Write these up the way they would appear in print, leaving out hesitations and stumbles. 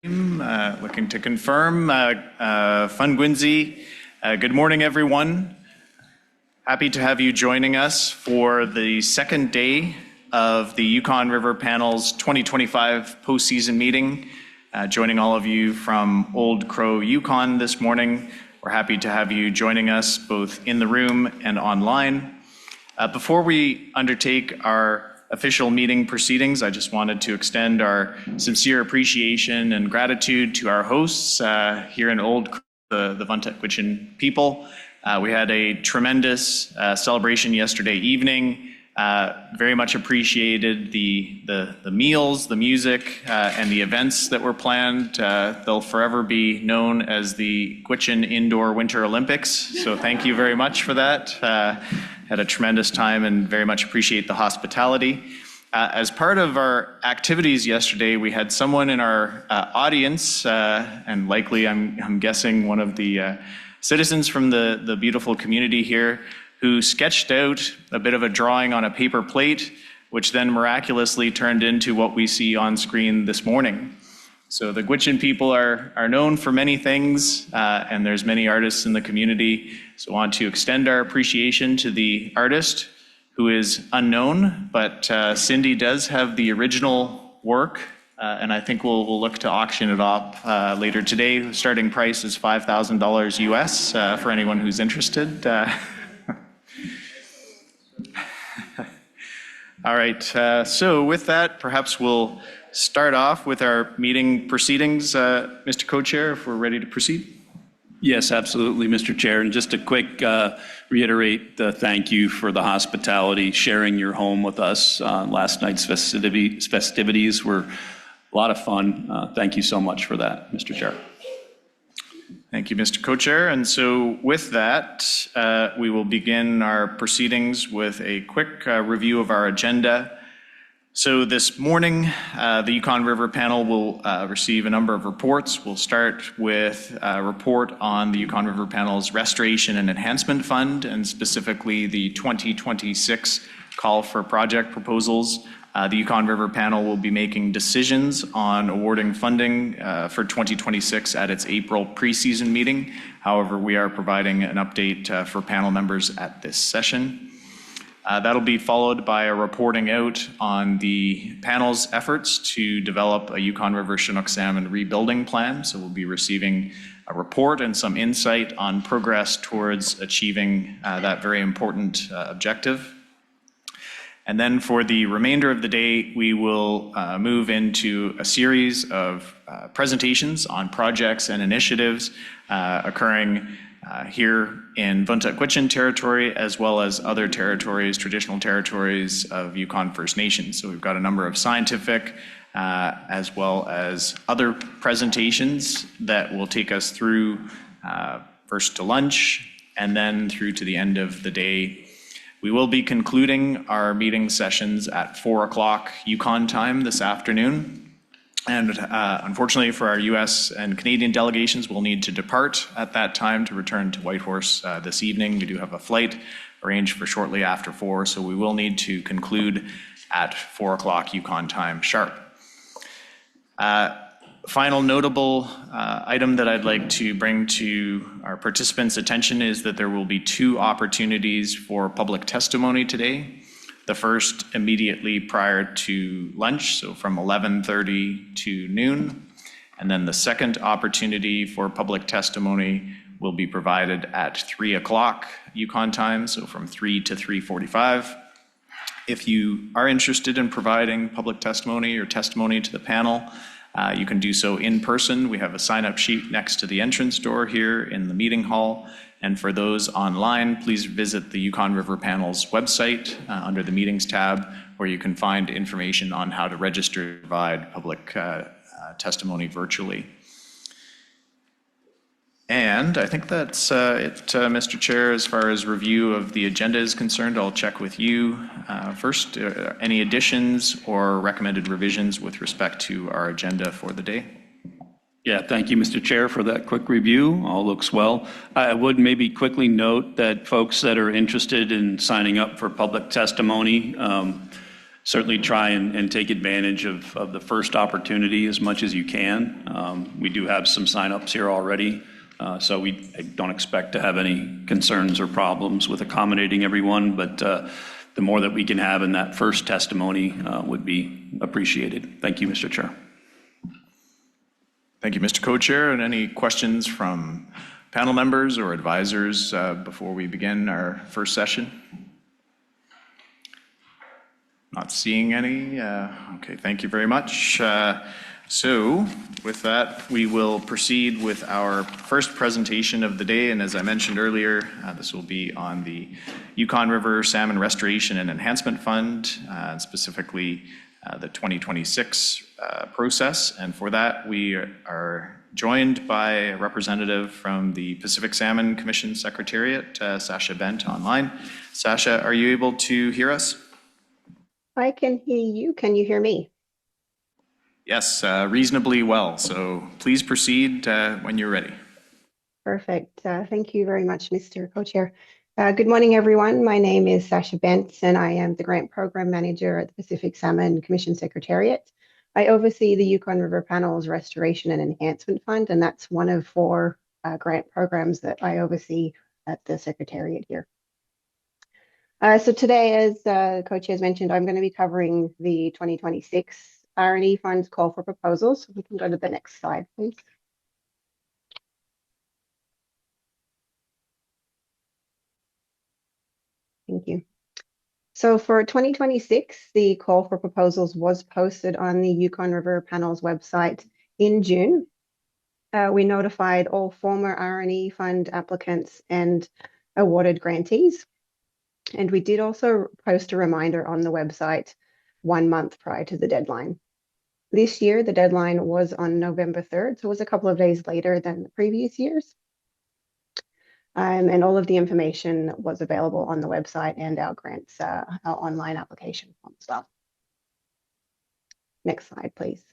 Looking to confirm, Fun Gwinzi. Good morning, everyone. Happy to have you joining us for the second day of the Yukon River Panel's 2025 postseason meeting. Joining all of you from Old Crow, Yukon this morning. We're happy to have you joining us both in the room and online. Before we undertake our official meeting proceedings, I just wanted to extend our sincere appreciation and gratitude to our hosts here in Old Crow, the Vuntut people. We had a tremendous celebration yesterday evening. Very much appreciated the meals, the music, and the events that were planned. They'll forever be known as the Gwich'in Indoor Winter Olympics. So thank you very much for that. Had a tremendous time and very much appreciate the hospitality. As part of our activities yesterday, we had someone in our audience, and likely I'm guessing one of the citizens from the beautiful community here, who sketched out a bit of a drawing on a paper plate, which then miraculously turned into what we see on screen this morning. So the Gwich'in people are known for many things, and there's many artists in the community. So I want to extend our appreciation to the artist, who is unknown, but Cindy does have the original work, and I think we'll look to auction it off later today. The starting price is $5,000 US for anyone who's interested. All right, so with that, perhaps we'll start off with our meeting proceedings. Mr. Co-Chair, if we're ready to proceed. Yes, absolutely, Mr. Chair. And just a quick reiterate the thank you for the hospitality, sharing your home with us. Last night's festivities were a lot of fun. Thank you so much for that, Mr. Chair. Thank you, Mr. Co-Chair. And so with that, we will begin our proceedings with a quick review of our agenda. So this morning, the Yukon River Panel will receive a number of reports. We'll start with a report on the Yukon River Panel's Restoration and Enhancement Fund, and specifically the 2026 call for project proposals. The Yukon River Panel will be making decisions on awarding funding for 2026 at its April preseason meeting. However, we are providing an update for panel members at this session. That'll be followed by a reporting out on the panel's efforts to develop a Yukon River Chinook salmon rebuilding plan. So we'll be receiving a report and some insight on progress towards achieving that very important objective. And then for the remainder of the day, we will move into a series of presentations on projects and initiatives occurring here in Vuntut Gwich'in territory, as well as other territories, traditional territories of Yukon First Nations. So we've got a number of scientific as well as other presentations that will take us through first to lunch and then through to the end of the day. We will be concluding our meeting sessions at 4 o'clock Yukon time this afternoon. And unfortunately for our US and Canadian delegations, we'll need to depart at that time to return to Whitehorse this evening. We do have a flight arranged for shortly after 4, so we will need to conclude at 4 o'clock Yukon time sharp. Final notable item that I'd like to bring to our participants' attention is that there will be 2 opportunities for public testimony today. The first immediately prior to lunch, so from 11:30 to noon. And then the second opportunity for public testimony will be provided at 3 o'clock Yukon time, so from 3 to 3:45. If you are interested in providing public testimony or testimony to the panel, you can do so in person. We have a sign-up sheet next to the entrance door here in the meeting hall. And for those online, please visit the Yukon River Panel's website under the Meetings tab, where you can find information on how to register to provide public testimony virtually. And I think that's it, Mr. Chair, as far as review of the agenda is concerned. I'll check with you first. Any additions or recommended revisions with respect to our agenda for the day? Yeah, thank you, Mr. Chair, for that quick review. All looks well. I would maybe quickly note that folks that are interested in signing up for public testimony, certainly try and take advantage of the first opportunity as much as you can. We do have some signups here already, so I don't expect to have any concerns or problems with accommodating everyone, but the more that we can have in that first testimony would be appreciated. Thank you, Mr. Chair. Thank you, Mr. Co-Chair. And any questions from panel members or advisors before we begin our first session? Not seeing any. Okay, thank you very much. So with that, we will proceed with our first presentation of the day. And as I mentioned earlier, this will be on the Yukon River Salmon Restoration and Enhancement Fund, specifically the 2026 process. And for that, we are joined by a representative from the Pacific Salmon Commission Secretariat, Sasha Bent, online. Sasha, are you able to hear us? I can hear you. Can you hear me? Yes, reasonably well. So please proceed when you're ready. Perfect. Thank you very much, Mr. Co-Chair. Good morning, everyone. My name is Sasha Bent, and I am the Grant Program Manager at the Pacific Salmon Commission Secretariat. I oversee the Yukon River Panel's Restoration and Enhancement Fund, and that's one of 4 grant programs that I oversee at the Secretariat here. So today, as Co-Chair has mentioned, I'm going to be covering the 2026 R&E Fund's call for proposals. We can go to the next slide, please. Thank you. So for 2026, the call for proposals was posted on the Yukon River Panel's website in June. We notified all former R&E Fund applicants and awarded grantees. And we did also post a reminder on the website 1 month prior to the deadline. This year, the deadline was on November 3rd, so it was a couple of days later than the previous years. And all of the information was available on the website and our grants, our online application form as well. Next slide, please.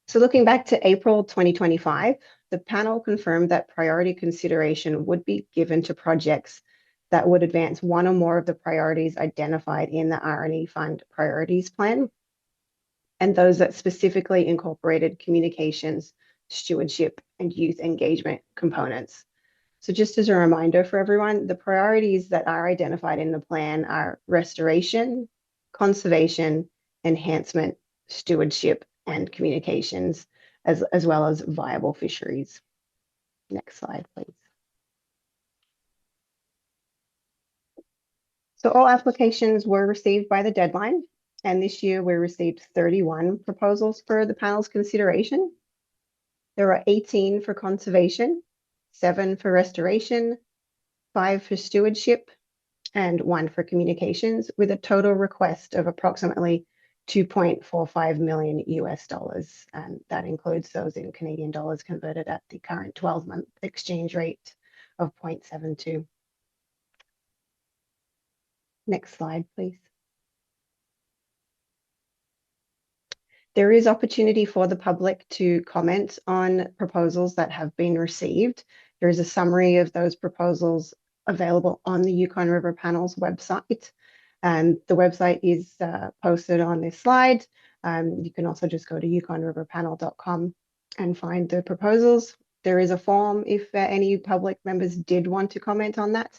So looking back to April 2025, the panel confirmed that priority consideration would be given to projects that would advance one or more of the priorities identified in the R&E Fund Priorities Plan, and those that specifically incorporated communications, stewardship, and youth engagement components. So just as a reminder for everyone, the priorities that are identified in the plan are restoration, conservation, enhancement, stewardship, and communications, as well as viable fisheries. Next slide, please. So all applications were received by the deadline, and this year we received 31 proposals for the panel's consideration. There are 18 for conservation, 7 for restoration, 5 for stewardship, and 1 for communications, with a total request of approximately $2.45 million US dollars, and that includes those in Canadian dollars converted at the current 12-month exchange rate of 0.72. Next slide, please. There is opportunity for the public to comment on proposals that have been received. There is a summary of those proposals available on the Yukon River Panel's website. And the website is posted on this slide. You can also just go to yukonriverpanel.com and find the proposals. There is a form if any public members did want to comment on that.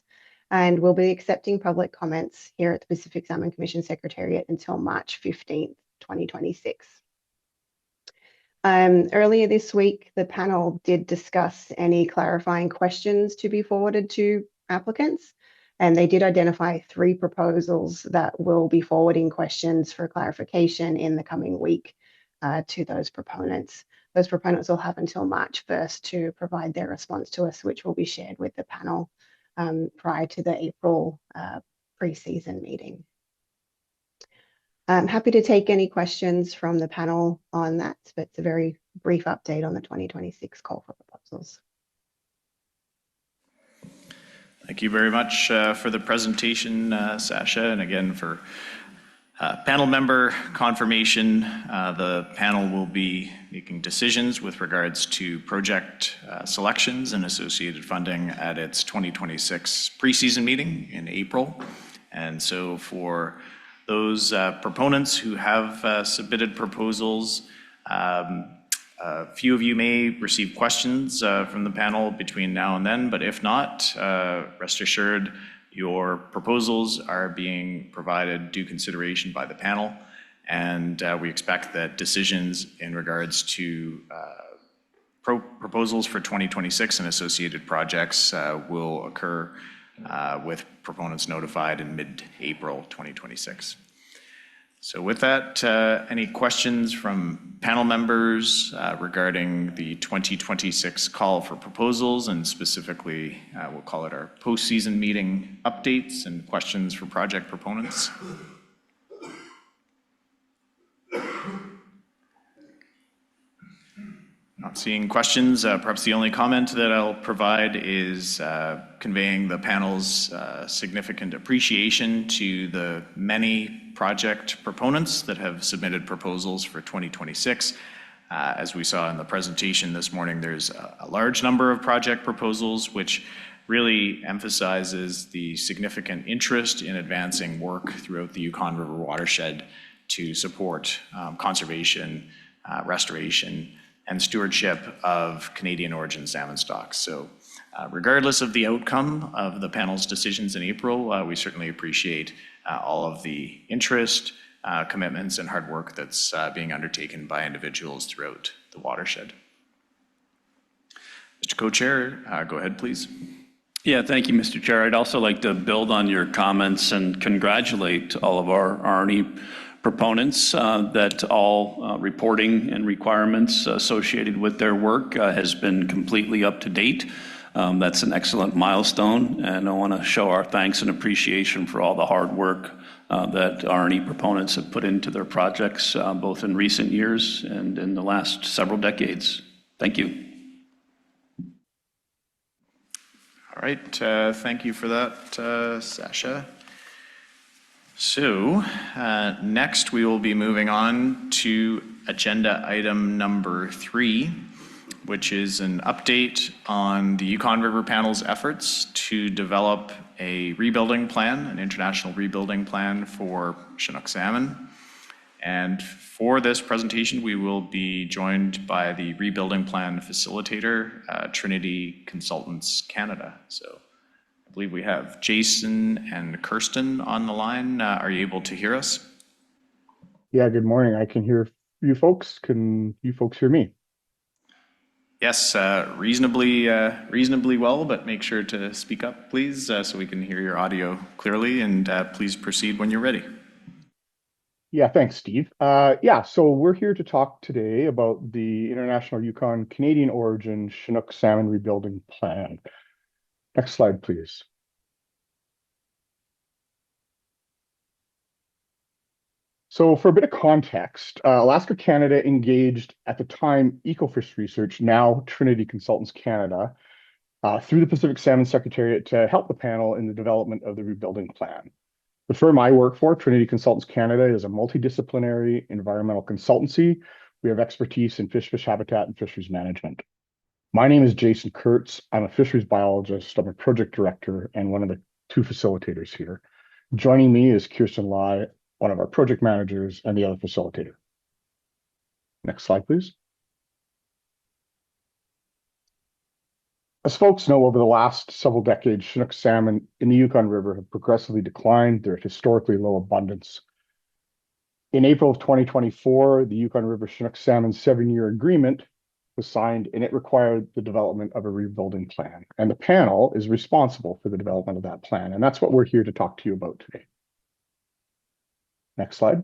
And we'll be accepting public comments here at the Pacific Salmon Commission Secretariat until March 15th, 2026. Earlier this week, the panel did discuss any clarifying questions to be forwarded to applicants, and they did identify 3 proposals that will be forwarding questions for clarification in the coming week to those proponents. Those proponents will have until March 1st to provide their response to us, which will be shared with the panel prior to the April pre-season meeting. I'm happy to take any questions from the panel on that, but it's a very brief update on the 2026 call for proposals. Thank you very much for the presentation, Sasha, and again for panel member confirmation. The panel will be making decisions with regards to project selections and associated funding at its 2026 preseason meeting in April. And so for those proponents who have submitted proposals, a few of you may receive questions from the panel between now and then, but if not, rest assured your proposals are being provided due consideration by the panel, and we expect that decisions in regards to proposals for 2026 and associated projects will occur with proponents notified in mid-April 2026. So with that, any questions from panel members regarding the 2026 call for proposals, and specifically we'll call it our postseason meeting updates and questions for project proponents? Not seeing questions. Perhaps the only comment that I'll provide is conveying the panel's significant appreciation to the many project proponents that have submitted proposals for 2026. As we saw in the presentation this morning, there's a large number of project proposals, which really emphasizes the significant interest in advancing work throughout the Yukon River watershed to support conservation, restoration, and stewardship of Canadian origin salmon stocks. So regardless of the outcome of the panel's decisions in April, we certainly appreciate all of the interest, commitments, and hard work that's being undertaken by individuals throughout the watershed. Mr. Co-Chair, go ahead, please. Yeah, thank you, Mr. Chair. I'd also like to build on your comments and congratulate all of our RNE proponents that all reporting and requirements associated with their work has been completely up to date. That's an excellent milestone, and I want to show our thanks and appreciation for all the hard work that RNE proponents have put into their projects, both in recent years and in the last several decades. Thank you. All right, thank you for that, Sasha. So next we will be moving on to agenda item number 3, which is an update on the Yukon River Panel's efforts to develop a rebuilding plan, an international rebuilding plan for Chinook salmon. And for this presentation, we will be joined by the rebuilding plan facilitator, Trinity Consultants Canada. So I believe we have Jason and Kirsten on the line. Are you able to hear us? Yeah, good morning. I can hear you folks. Can you folks hear me? Yes, reasonably well, but make sure to speak up, please, so we can hear your audio clearly, and please proceed when you're ready. Yeah, thanks, Steve. So we're here to talk today about the International Yukon Canadian Origin Chinook Salmon Rebuilding Plan. Next slide, please. So for a bit of context, Alaska Canada engaged at the time Ecofish Research, now Trinity Consultants Canada, through the Pacific Salmon Secretariat to help the panel in the development of the rebuilding plan. The firm I work for, Trinity Consultants Canada, is a multidisciplinary environmental consultancy. We have expertise in fish habitat and fisheries management. My name is Jason Kurtz. I'm a fisheries biologist. I'm a project director and one of the 2 facilitators here. Joining me is Kirsten Lai, one of our project managers and the other facilitator. Next slide, please. As folks know, over the last several decades, Chinook salmon in the Yukon River have progressively declined. They're at historically low abundance. In April of 2024, the Yukon River Chinook salmon 7-year agreement was signed, and it required the development of a rebuilding plan. And the panel is responsible for the development of that plan. And that's what we're here to talk to you about today. Next slide.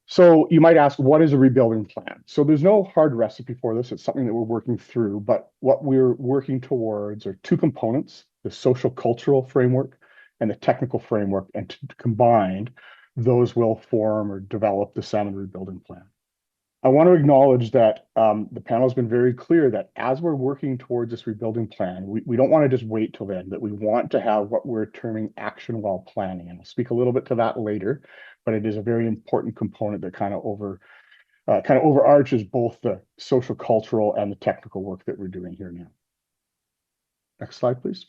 So you might ask, what is a rebuilding plan? So there's no hard recipe for this. It's something that we're working through, but what we're working towards are 2 components: the social cultural framework and the technical framework, and combined, those will form or develop the salmon rebuilding plan. I want to acknowledge that the panel has been very clear that as we're working towards this rebuilding plan, we don't want to just wait till then, that we want to have what we're terming action while planning. And I'll speak a little bit to that later, but it is a very important component that kind of overarches both the social, cultural, and the technical work that we're doing here now. Next slide, please.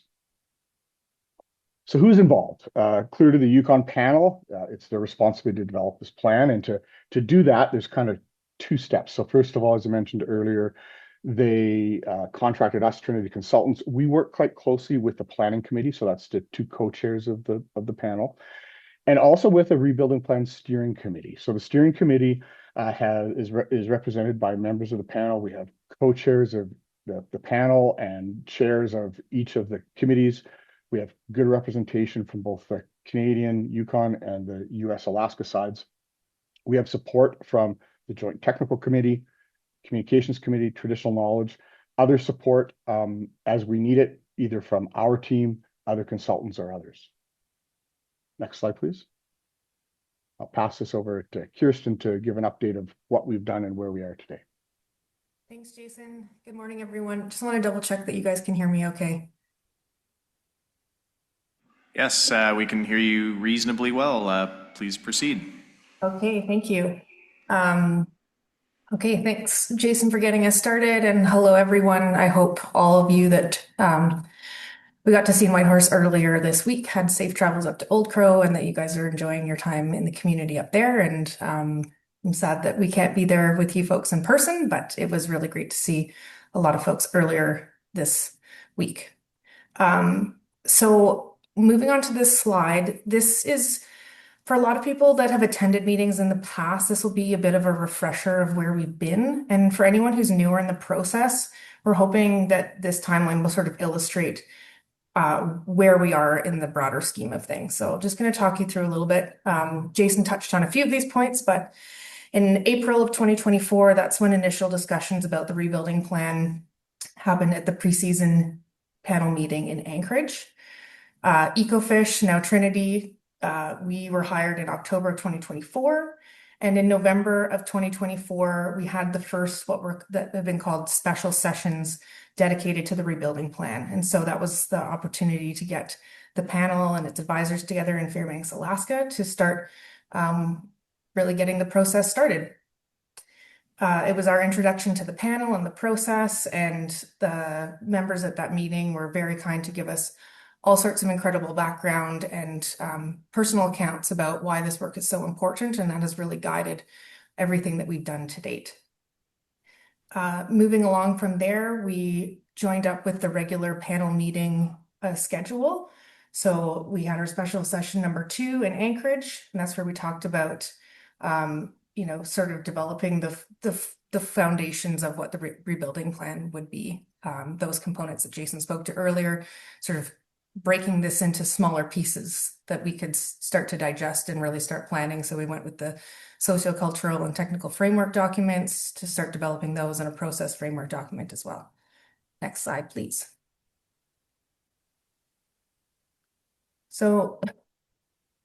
So who's involved? Clear to the Yukon panel, it's their responsibility to develop this plan. And to do that, there's kind of two steps. So first of all, as I mentioned earlier, they contracted us, Trinity Consultants. We work quite closely with the planning committee. So that's the two co-chairs of the panel, and also with a rebuilding plan steering committee. So the steering committee is represented by members of the panel. We have co-chairs of the panel and chairs of each of the committees. We have good representation from both the Canadian, Yukon, and the US Alaska sides. We have support from the Joint Technical Committee, Communications Committee, Traditional Knowledge, other support as we need it, either from our team, other consultants, or others. Next slide, please. I'll pass this over to Kirsten to give an update of what we've done and where we are today. Thanks, Jason. Good morning, everyone. Just want to double check that you guys can hear me okay. Yes, we can hear you reasonably well. Please proceed. Okay, thank you. Okay, thanks, Jason, for getting us started. And hello, everyone. I hope all of you that we got to see Whitehorse earlier this week had safe travels up to Old Crow and that you guys are enjoying your time in the community up there. And I'm sad that we can't be there with you folks in person, but it was really great to see a lot of folks earlier this week. So moving on to this slide, this is for a lot of people that have attended meetings in the past, this will be a bit of a refresher of where we've been. And for anyone who's newer in the process, we're hoping that this timeline will sort of illustrate where we are in the broader scheme of things. So just going to talk you through a little bit. Jason touched on a few of these points, but in April of 2024, that's when initial discussions about the rebuilding plan happened at the preseason panel meeting in Anchorage. Ecofish, now Trinity, we were hired in October of 2024. And in November of 2024, we had the first that have been called special sessions dedicated to the rebuilding plan. And so that was the opportunity to get the panel and its advisors together in Fairbanks, Alaska, to start really getting the process started. It was our introduction to the panel and the process, and the members at that meeting were very kind to give us all sorts of incredible background and personal accounts about why this work is so important, and that has really guided everything that we've done to date. Moving along from there, we joined up with the regular panel meeting schedule. So we had our special session number 2 in Anchorage, and that's where we talked about sort of developing the foundations of what the rebuilding plan would be. Those components that Jason spoke to earlier, sort of breaking this into smaller pieces that we could start to digest and really start planning. So we went with the sociocultural and technical framework documents to start developing those, and a process framework document as well. Next slide, please. So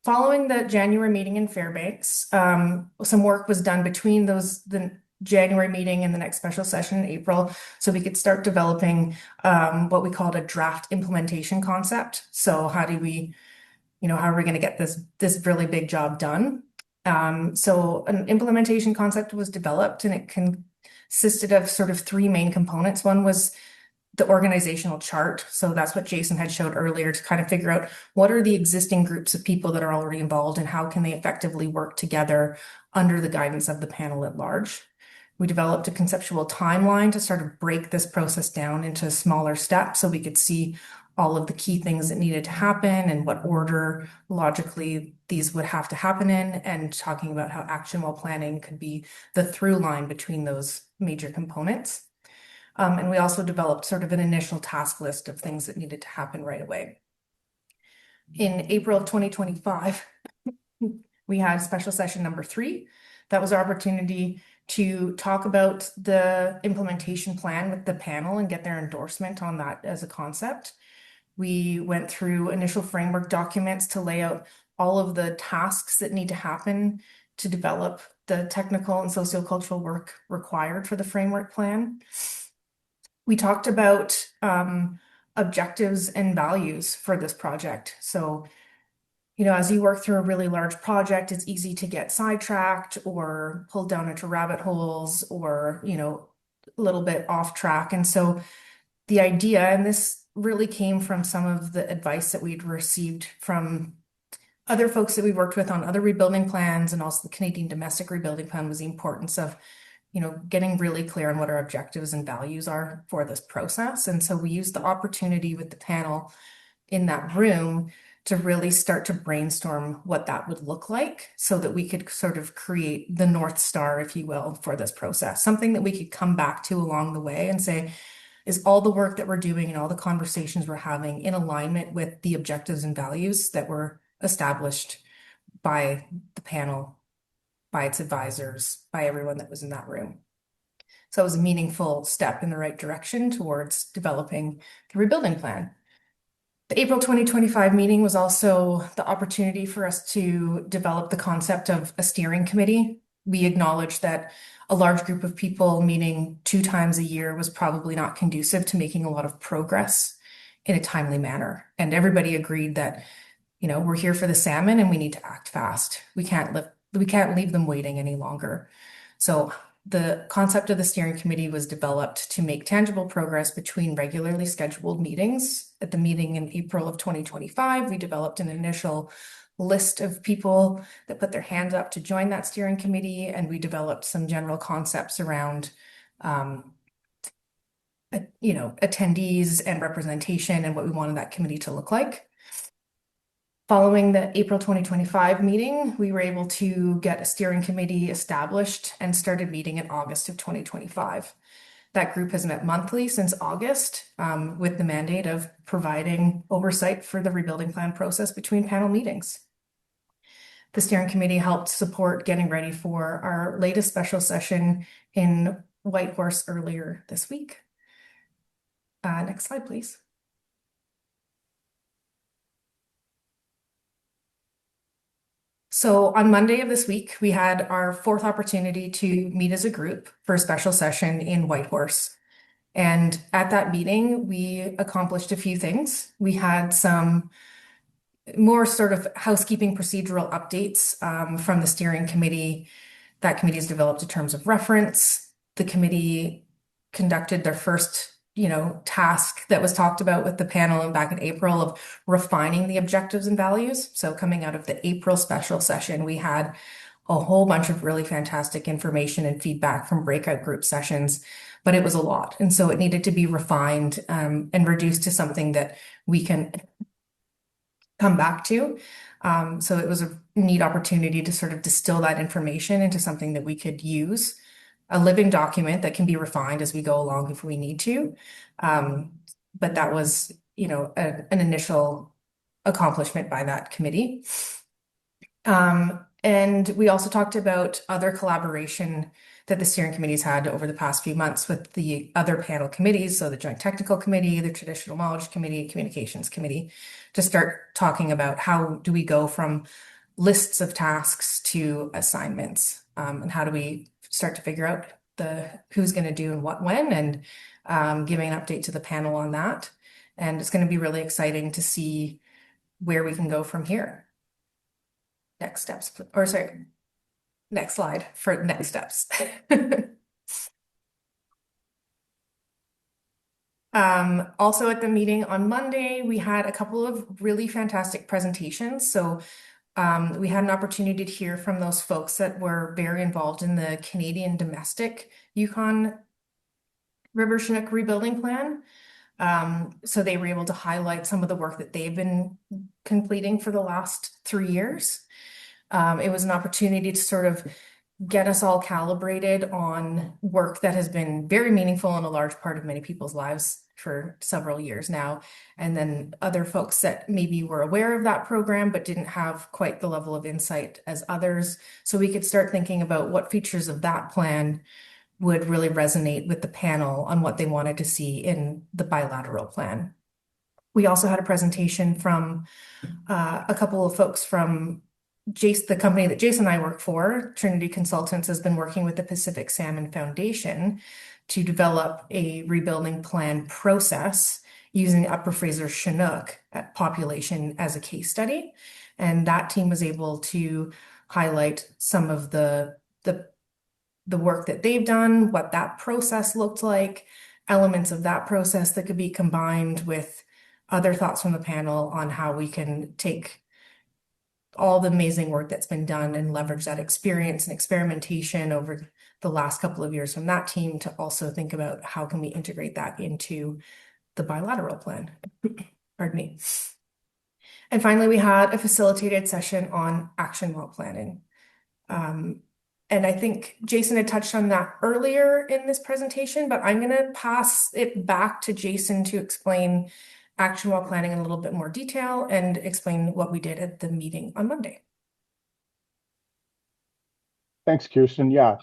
following the January meeting in Fairbanks, some work was done between the January meeting and the next special session in April, so we could start developing what we called a draft implementation concept. So how are we going to get this really big job done? So an implementation concept was developed, and it consisted of sort of 3 main components. One was the organizational chart. So that's what Jason had showed earlier, to kind of figure out what are the existing groups of people that are already involved and how can they effectively work together under the guidance of the panel at large. We developed a conceptual timeline to sort of break this process down into smaller steps so we could see all of the key things that needed to happen and what order logically these would have to happen in, and talking about how action while planning could be the through line between those major components. And we also developed sort of an initial task list of things that needed to happen right away. In April of 2025, we had special session number 3. That was our opportunity to talk about the implementation plan with the panel and get their endorsement on that as a concept. We went through initial framework documents to lay out all of the tasks that need to happen to develop the technical and sociocultural work required for the framework plan. We talked about objectives and values for this project. So, as you work through a really large project, it's easy to get sidetracked or pulled down into rabbit holes or, a little bit off track. And so the idea, and this really came from some of the advice that we'd received from other folks that we worked with on other rebuilding plans, and also the Canadian Domestic Rebuilding Plan, was the importance of, getting really clear on what our objectives and values are for this process. And so we used the opportunity with the panel in that room to really start to brainstorm what that would look like so that we could sort of create the North Star, if you will, for this process. Something that we could come back to along the way and say, is all the work that we're doing and all the conversations we're having in alignment with the objectives and values that were established by the panel, by its advisors, by everyone that was in that room. So it was a meaningful step in the right direction towards developing the rebuilding plan. The April 2025 meeting was also the opportunity for us to develop the concept of a steering committee. We acknowledged that a large group of people meeting 2 times a year was probably not conducive to making a lot of progress in a timely manner. And everybody agreed that, we're here for the salmon and we need to act fast. We can't leave them waiting any longer. So the concept of the steering committee was developed to make tangible progress between regularly scheduled meetings. At the meeting in April of 2025, we developed an initial list of people that put their hands up to join that steering committee, and we developed some general concepts around attendees and representation and what we wanted that committee to look like. Following the April 2025 meeting, we were able to get a steering committee established and started meeting in August of 2025. That group has met monthly since August, with the mandate of providing oversight for the rebuilding plan process between panel meetings. The steering committee helped support getting ready for our latest special session in Whitehorse earlier this week. Next slide, please. So on Monday of this week, we had our 4th opportunity to meet as a group for a special session in Whitehorse. And at that meeting, we accomplished a few things. We had some more sort of housekeeping procedural updates from the steering committee. That committee has developed a terms of reference. The committee conducted their first task that was talked about with the panel and back in April of refining the objectives and values. So coming out of the April special session, we had a whole bunch of really fantastic information and feedback from breakout group sessions, but it was a lot. And so it needed to be refined and reduced to something that we can come back to. So it was a neat opportunity to sort of distill that information into something that we could use, a living document that can be refined as we go along if we need to. But that was, an initial accomplishment by that committee. And we also talked about other collaboration that the steering committee's had over the past few months with the other panel committees, so the Joint Technical Committee, the Traditional Knowledge Committee, Communications Committee, to start talking about how do we go from lists of tasks to assignments, and how do we start to figure out who's going to do and what when, and giving an update to the panel on that. And it's going to be really exciting to see where we can go from here. Next steps, or sorry, next slide for next steps. Also at the meeting on Monday, we had a couple of really fantastic presentations. So we had an opportunity to hear from those folks that were very involved in the Canadian Domestic Yukon River Chinook Rebuilding Plan. So they were able to highlight some of the work that they've been completing for the last 3 years. It was an opportunity to sort of get us all calibrated on work that has been very meaningful and a large part of many people's lives for several years now. And then other folks that maybe were aware of that program but didn't have quite the level of insight as others. So we could start thinking about what features of that plan would really resonate with the panel on what they wanted to see in the bilateral plan. We also had a presentation from a couple of folks from the company that Jason and I work for. Trinity Consultants has been working with the Pacific Salmon Foundation to develop a rebuilding plan process using Upper Fraser Chinook population as a case study. And that team was able to highlight some of the work that they've done, what that process looked like, elements of that process that could be combined with other thoughts from the panel on how we can take all the amazing work that's been done and leverage that experience and experimentation over the last couple of years from that team to also think about how can we integrate that into the bilateral plan. Pardon me. And finally, we had a facilitated session on action while planning. And I think Jason had touched on that earlier in this presentation, but I'm going to pass it back to Jason to explain action while planning in a little bit more detail and explain what we did at the meeting on Monday. Thanks, Kirsten. Yeah.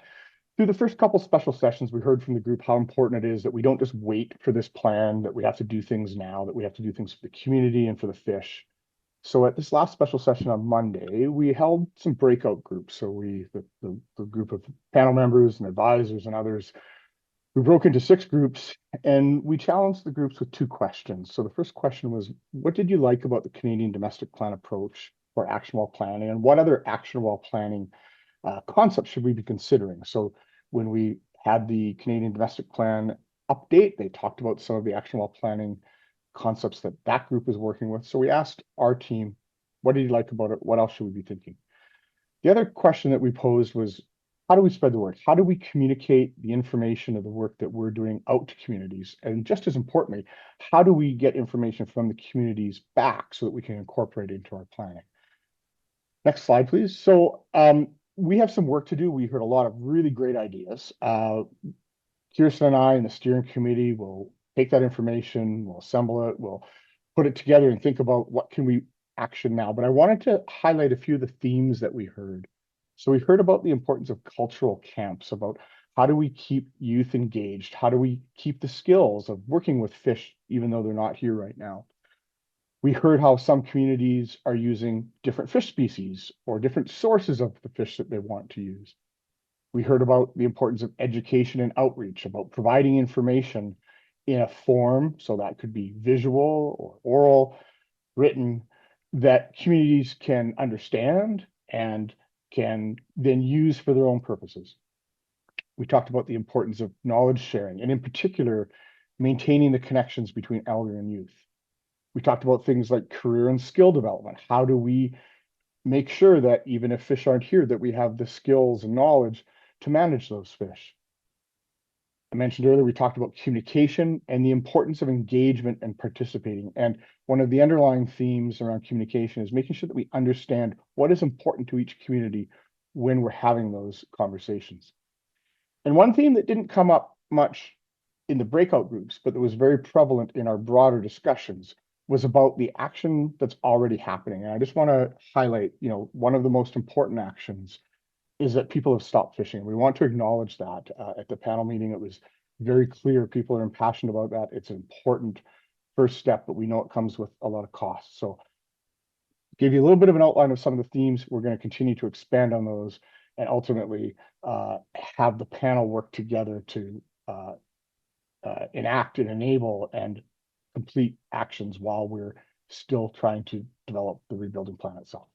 Through the first couple special sessions, we heard from the group how important it is that we don't just wait for this plan, that we have to do things now, that we have to do things for the community and for the fish. So at this last special session on Monday, we held some breakout groups. So the group of panel members and advisors and others, we broke into 6 groups and we challenged the groups with 2 questions. So the first question was, what did you like about the Canadian domestic plan approach for action while planning, and what other action while planning concepts should we be considering? So when we had the Canadian domestic plan update, they talked about some of the action while planning concepts that that group is working with. So we asked our team, what did you like about it? What else should we be thinking? The other question that we posed was, how do we spread the word? How do we communicate the information of the work that we're doing out to communities? And just as importantly, how do we get information from the communities back so that we can incorporate it into our planning? Next slide, please. So we have some work to do. We heard a lot of really great ideas. Kirsten and I and the steering committee will take that information, we'll assemble it, we'll put it together and think about what can we action now. But I wanted to highlight a few of the themes that we heard. So we heard about the importance of cultural camps, about how do we keep youth engaged? How do we keep the skills of working with fish, even though they're not here right now? We heard how some communities are using different fish species or different sources of the fish that they want to use. We heard about the importance of education and outreach, about providing information in a form, so that could be visual or oral, written, that communities can understand and can then use for their own purposes. We talked about the importance of knowledge sharing, and in particular, maintaining the connections between elder and youth. We talked about things like career and skill development. How do we make sure that even if fish aren't here, that we have the skills and knowledge to manage those fish? I mentioned earlier, we talked about communication and the importance of engagement and participating. And one of the underlying themes around communication is making sure that we understand what is important to each community when we're having those conversations. And one theme that didn't come up much in the breakout groups, but that was very prevalent in our broader discussions, was about the action that's already happening. And I just want to highlight, one of the most important actions is that people have stopped fishing. We want to acknowledge that. At the panel meeting, it was very clear people are impassioned about that. It's an important first step, but we know it comes with a lot of costs. So give you a little bit of an outline of some of the themes. We're going to continue to expand on those and ultimately have the panel work together to enact and enable and complete actions while we're still trying to develop the rebuilding plan itself.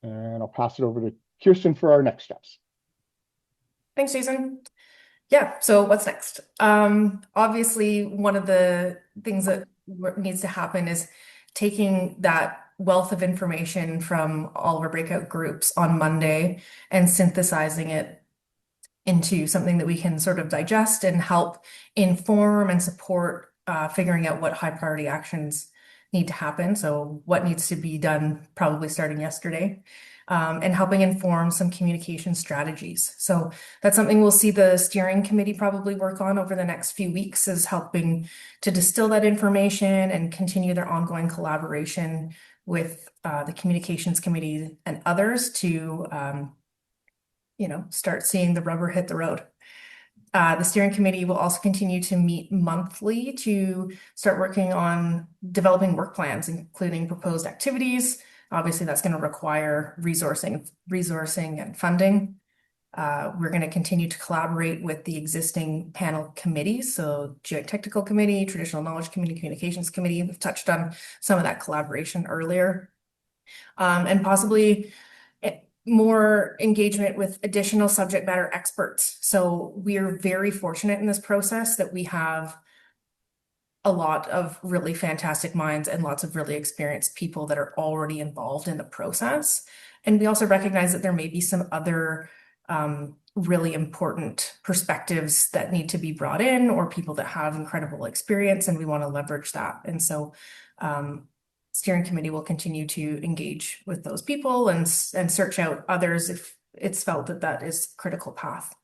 And I'll pass it over to Kirsten for our next steps. Thanks, Jason. Yeah, so what's next? Obviously, one of the things that needs to happen is taking that wealth of information from all of our breakout groups on Monday and synthesizing it into something that we can sort of digest and help inform and support figuring out what high priority actions need to happen. So what needs to be done probably starting yesterday, and helping inform some communication strategies. So that's something we'll see the steering committee probably work on over the next few weeks, is helping to distill that information and continue their ongoing collaboration with the communications committee and others to start seeing the rubber hit the road. The steering committee will also continue to meet monthly to start working on developing work plans, including proposed activities. Obviously, that's going to require resourcing and funding. We're going to continue to collaborate with the existing panel committees, so Geotechnical Committee, Traditional Knowledge Committee, Communications Committee. We've touched on some of that collaboration earlier. And possibly more engagement with additional subject matter experts. So we're very fortunate in this process that we have a lot of really fantastic minds and lots of really experienced people that are already involved in the process. And we also recognize that there may be some other really important perspectives that need to be brought in, or people that have incredible experience, and we want to leverage that. And so steering committee will continue to engage with those people and search out others if it's felt that that is critical path.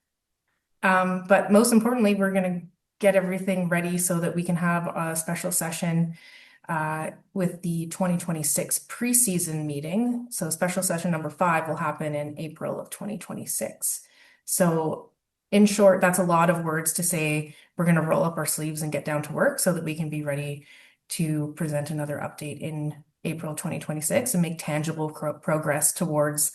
But most importantly, we're going to get everything ready so that we can have a special session with the 2026 preseason meeting. So special session number 5 will happen in April of 2026. So in short, that's a lot of words to say we're going to roll up our sleeves and get down to work so that we can be ready to present another update in April 2026 and make tangible progress towards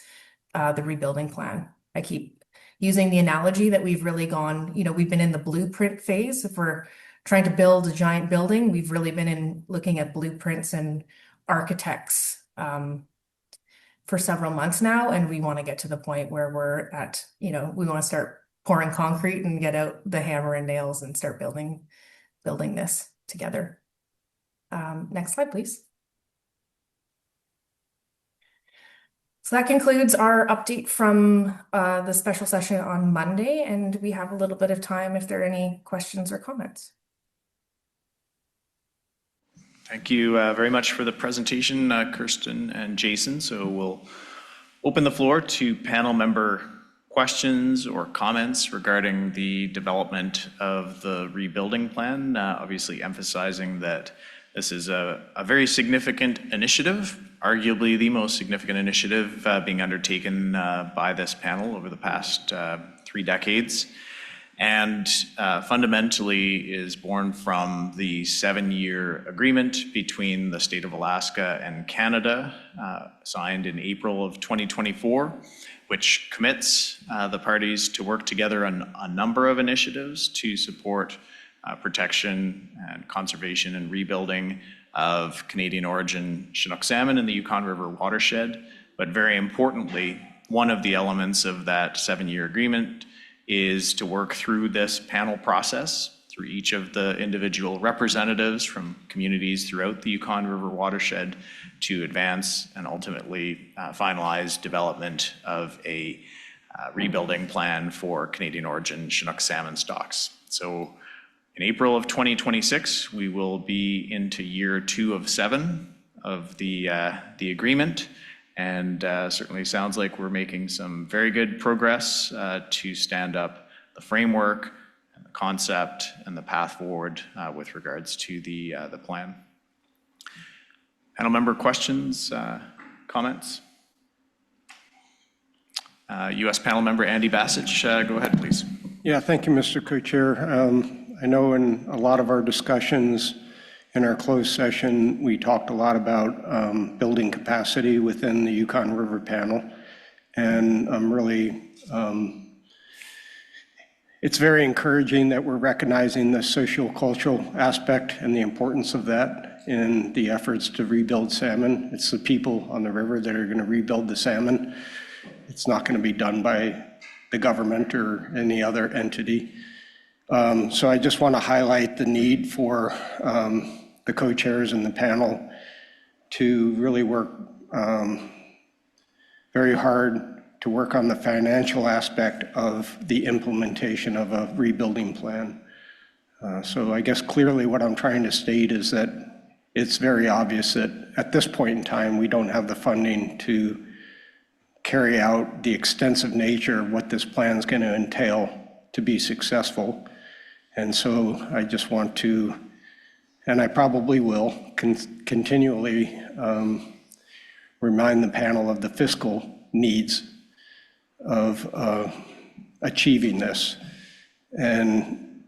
the rebuilding plan. I keep using the analogy that we've really gone, we've been in the blueprint phase. If we're trying to build a giant building, we've really been in looking at blueprints and architects for several months now, and we want to get to the point where we're at, we want to start pouring concrete and get out the hammer and nails and start building this together. Next slide, please. So that concludes our update from the special session on Monday, and we have a little bit of time if there are any questions or comments. Thank you very much for the presentation, Kirsten and Jason. So we'll open the floor to panel member questions or comments regarding the development of the rebuilding plan, obviously emphasizing that this is a very significant initiative, arguably the most significant initiative being undertaken by this panel over the past 3 decades. And fundamentally is born from the 7-year agreement between the state of Alaska and Canada, signed in April of 2024, which commits the parties to work together on a number of initiatives to support protection and conservation and rebuilding of Canadian origin Chinook salmon in the Yukon River watershed. But very importantly, one of the elements of that 7-year agreement is to work through this panel process through each of the individual representatives from communities throughout the Yukon River watershed to advance and ultimately finalize development of a rebuilding plan for Canadian origin Chinook salmon stocks. So in April of 2026, we will be into year 2 of 7 of the agreement. And certainly sounds like we're making some very good progress to stand up the framework and the concept and the path forward with regards to the plan. Panel member questions, comments? U.S. panel member Andy Bassich, go ahead, please. Yeah, thank you, Mr. Co-Chair. I know in a lot of our discussions in our closed session, we talked a lot about building capacity within the Yukon River Panel. And I'm really, it's very encouraging that we're recognizing the socio-cultural aspect and the importance of that in the efforts to rebuild salmon. It's the people on the river that are going to rebuild the salmon. It's not going to be done by the government or any other entity. So I just want to highlight the need for the co-chairs and the panel to really work very hard to work on the financial aspect of the implementation of a rebuilding plan. So I guess clearly what I'm trying to state is that it's very obvious that at this point in time, we don't have the funding to carry out the extensive nature of what this plan is going to entail to be successful. And so I just want to, and I probably will, continually remind the panel of the fiscal needs of achieving this. And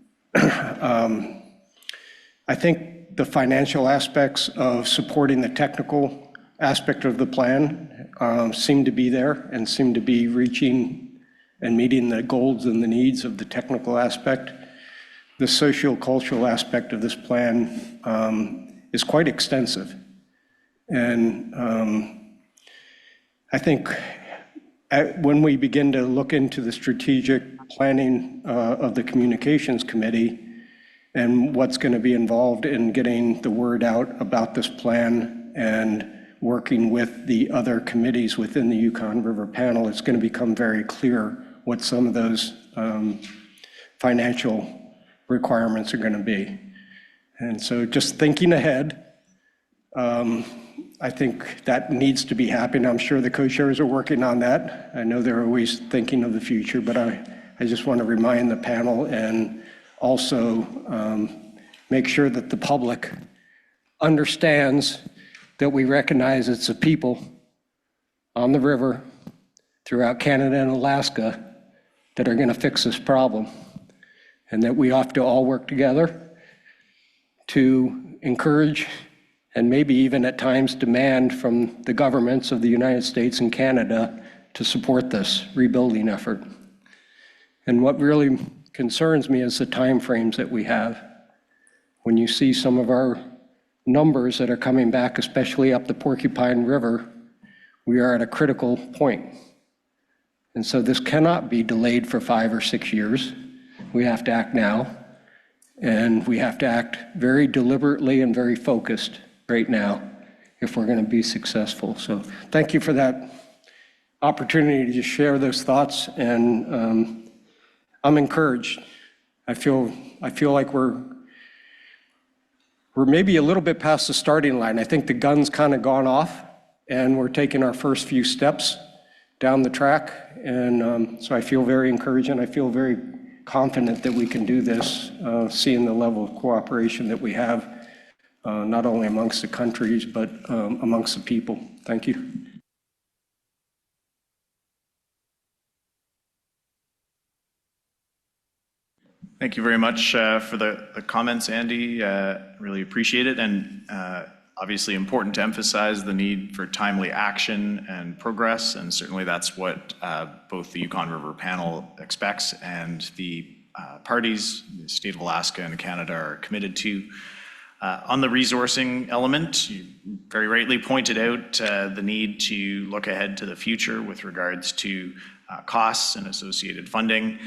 I think the financial aspects of supporting the technical aspect of the plan seem to be there and seem to be reaching and meeting the goals and the needs of the technical aspect. The socio-cultural aspect of this plan is quite extensive. And I think when we begin to look into the strategic planning of the communications committee and what's going to be involved in getting the word out about this plan and working with the other committees within the Yukon River Panel, it's going to become very clear what some of those financial requirements are going to be. And so just thinking ahead, I think that needs to be happening. I'm sure the co-chairs are working on that. I know they're always thinking of the future, but I just want to remind the panel and also make sure that the public understands that we recognize it's the people on the river throughout Canada and Alaska that are going to fix this problem, and that we have to all work together to encourage and maybe even at times demand from the governments of the United States and Canada to support this rebuilding effort. And what really concerns me is the timeframes that we have. When you see some of our numbers that are coming back, especially up the Porcupine River, we are at a critical point. And so this cannot be delayed for 5 or 6 years. We have to act now, and we have to act very deliberately and very focused right now if we're going to be successful. So thank you for that opportunity to share those thoughts, and I'm encouraged. I feel like we're maybe a little bit past the starting line. I think the gun's kind of gone off, and we're taking our first few steps down the track. And so I feel very encouraged, and I feel very confident that we can do this, seeing the level of cooperation that we have, not only amongst the countries, but amongst the people. Thank you. Thank you very much for the comments, Andy. Really appreciate it. And obviously important to emphasize the need for timely action and progress. And certainly that's what both the Yukon River Panel expects and the parties, the state of Alaska and Canada, are committed to. On the resourcing element, you very rightly pointed out the need to look ahead to the future with regards to costs and associated funding.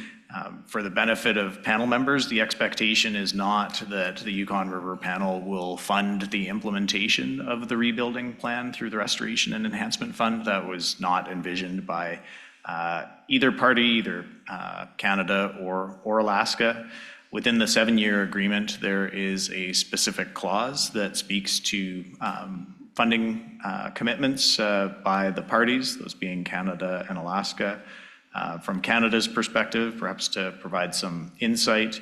For the benefit of panel members, the expectation is not that the Yukon River Panel will fund the implementation of the rebuilding plan through the Restoration and Enhancement Fund. That was not envisioned by either party, either Canada or Alaska. Within the 7-year agreement, there is a specific clause that speaks to funding commitments by the parties, those being Canada and Alaska. From Canada's perspective, perhaps to provide some insight,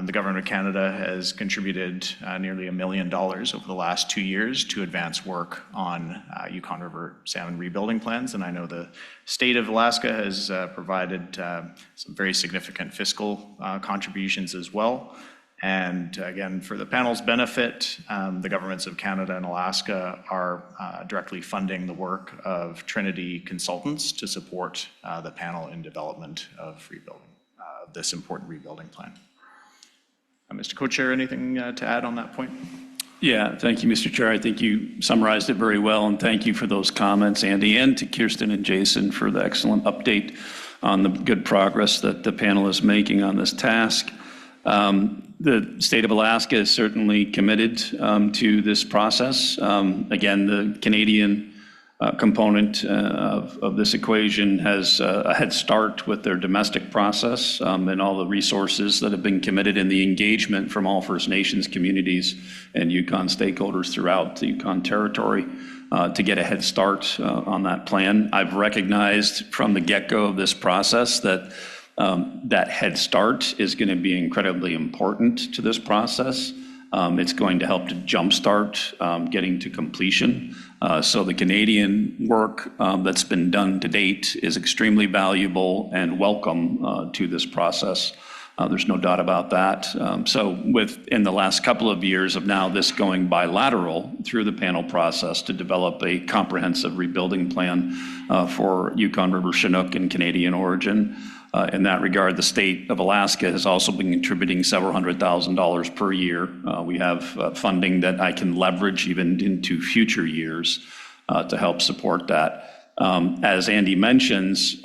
the Government of Canada has contributed nearly $1 million over the last 2 years to advance work on Yukon River salmon rebuilding plans. And I know the state of Alaska has provided some very significant fiscal contributions as well. And again, for the panel's benefit, the governments of Canada and Alaska are directly funding the work of Trinity Consultants to support the panel in development of rebuilding, this important rebuilding plan. Mr. Co-Chair, anything to add on that point? Yeah, thank you, Mr. Chair. I think you summarized it very well, and thank you for those comments, Andy, and to Kirsten and Jason for the excellent update on the good progress that the panel is making on this task. The state of Alaska is certainly committed to this process. Again, the Canadian component of this equation has a head start with their domestic process and all the resources that have been committed in the engagement from all First Nations communities and Yukon stakeholders throughout the Yukon Territory to get a head start on that plan. I've recognized from the get-go of this process that that head start is going to be incredibly important to this process. It's going to help to jumpstart getting to completion. So the Canadian work that's been done to date is extremely valuable and welcome to this process. There's no doubt about that. So in the last couple of years of now this going bilateral through the panel process to develop a comprehensive rebuilding plan for Yukon River Chinook and Canadian origin. In that regard, the state of Alaska has also been contributing several $100,000 per year. We have funding that I can leverage even into future years to help support that. As Andy mentions,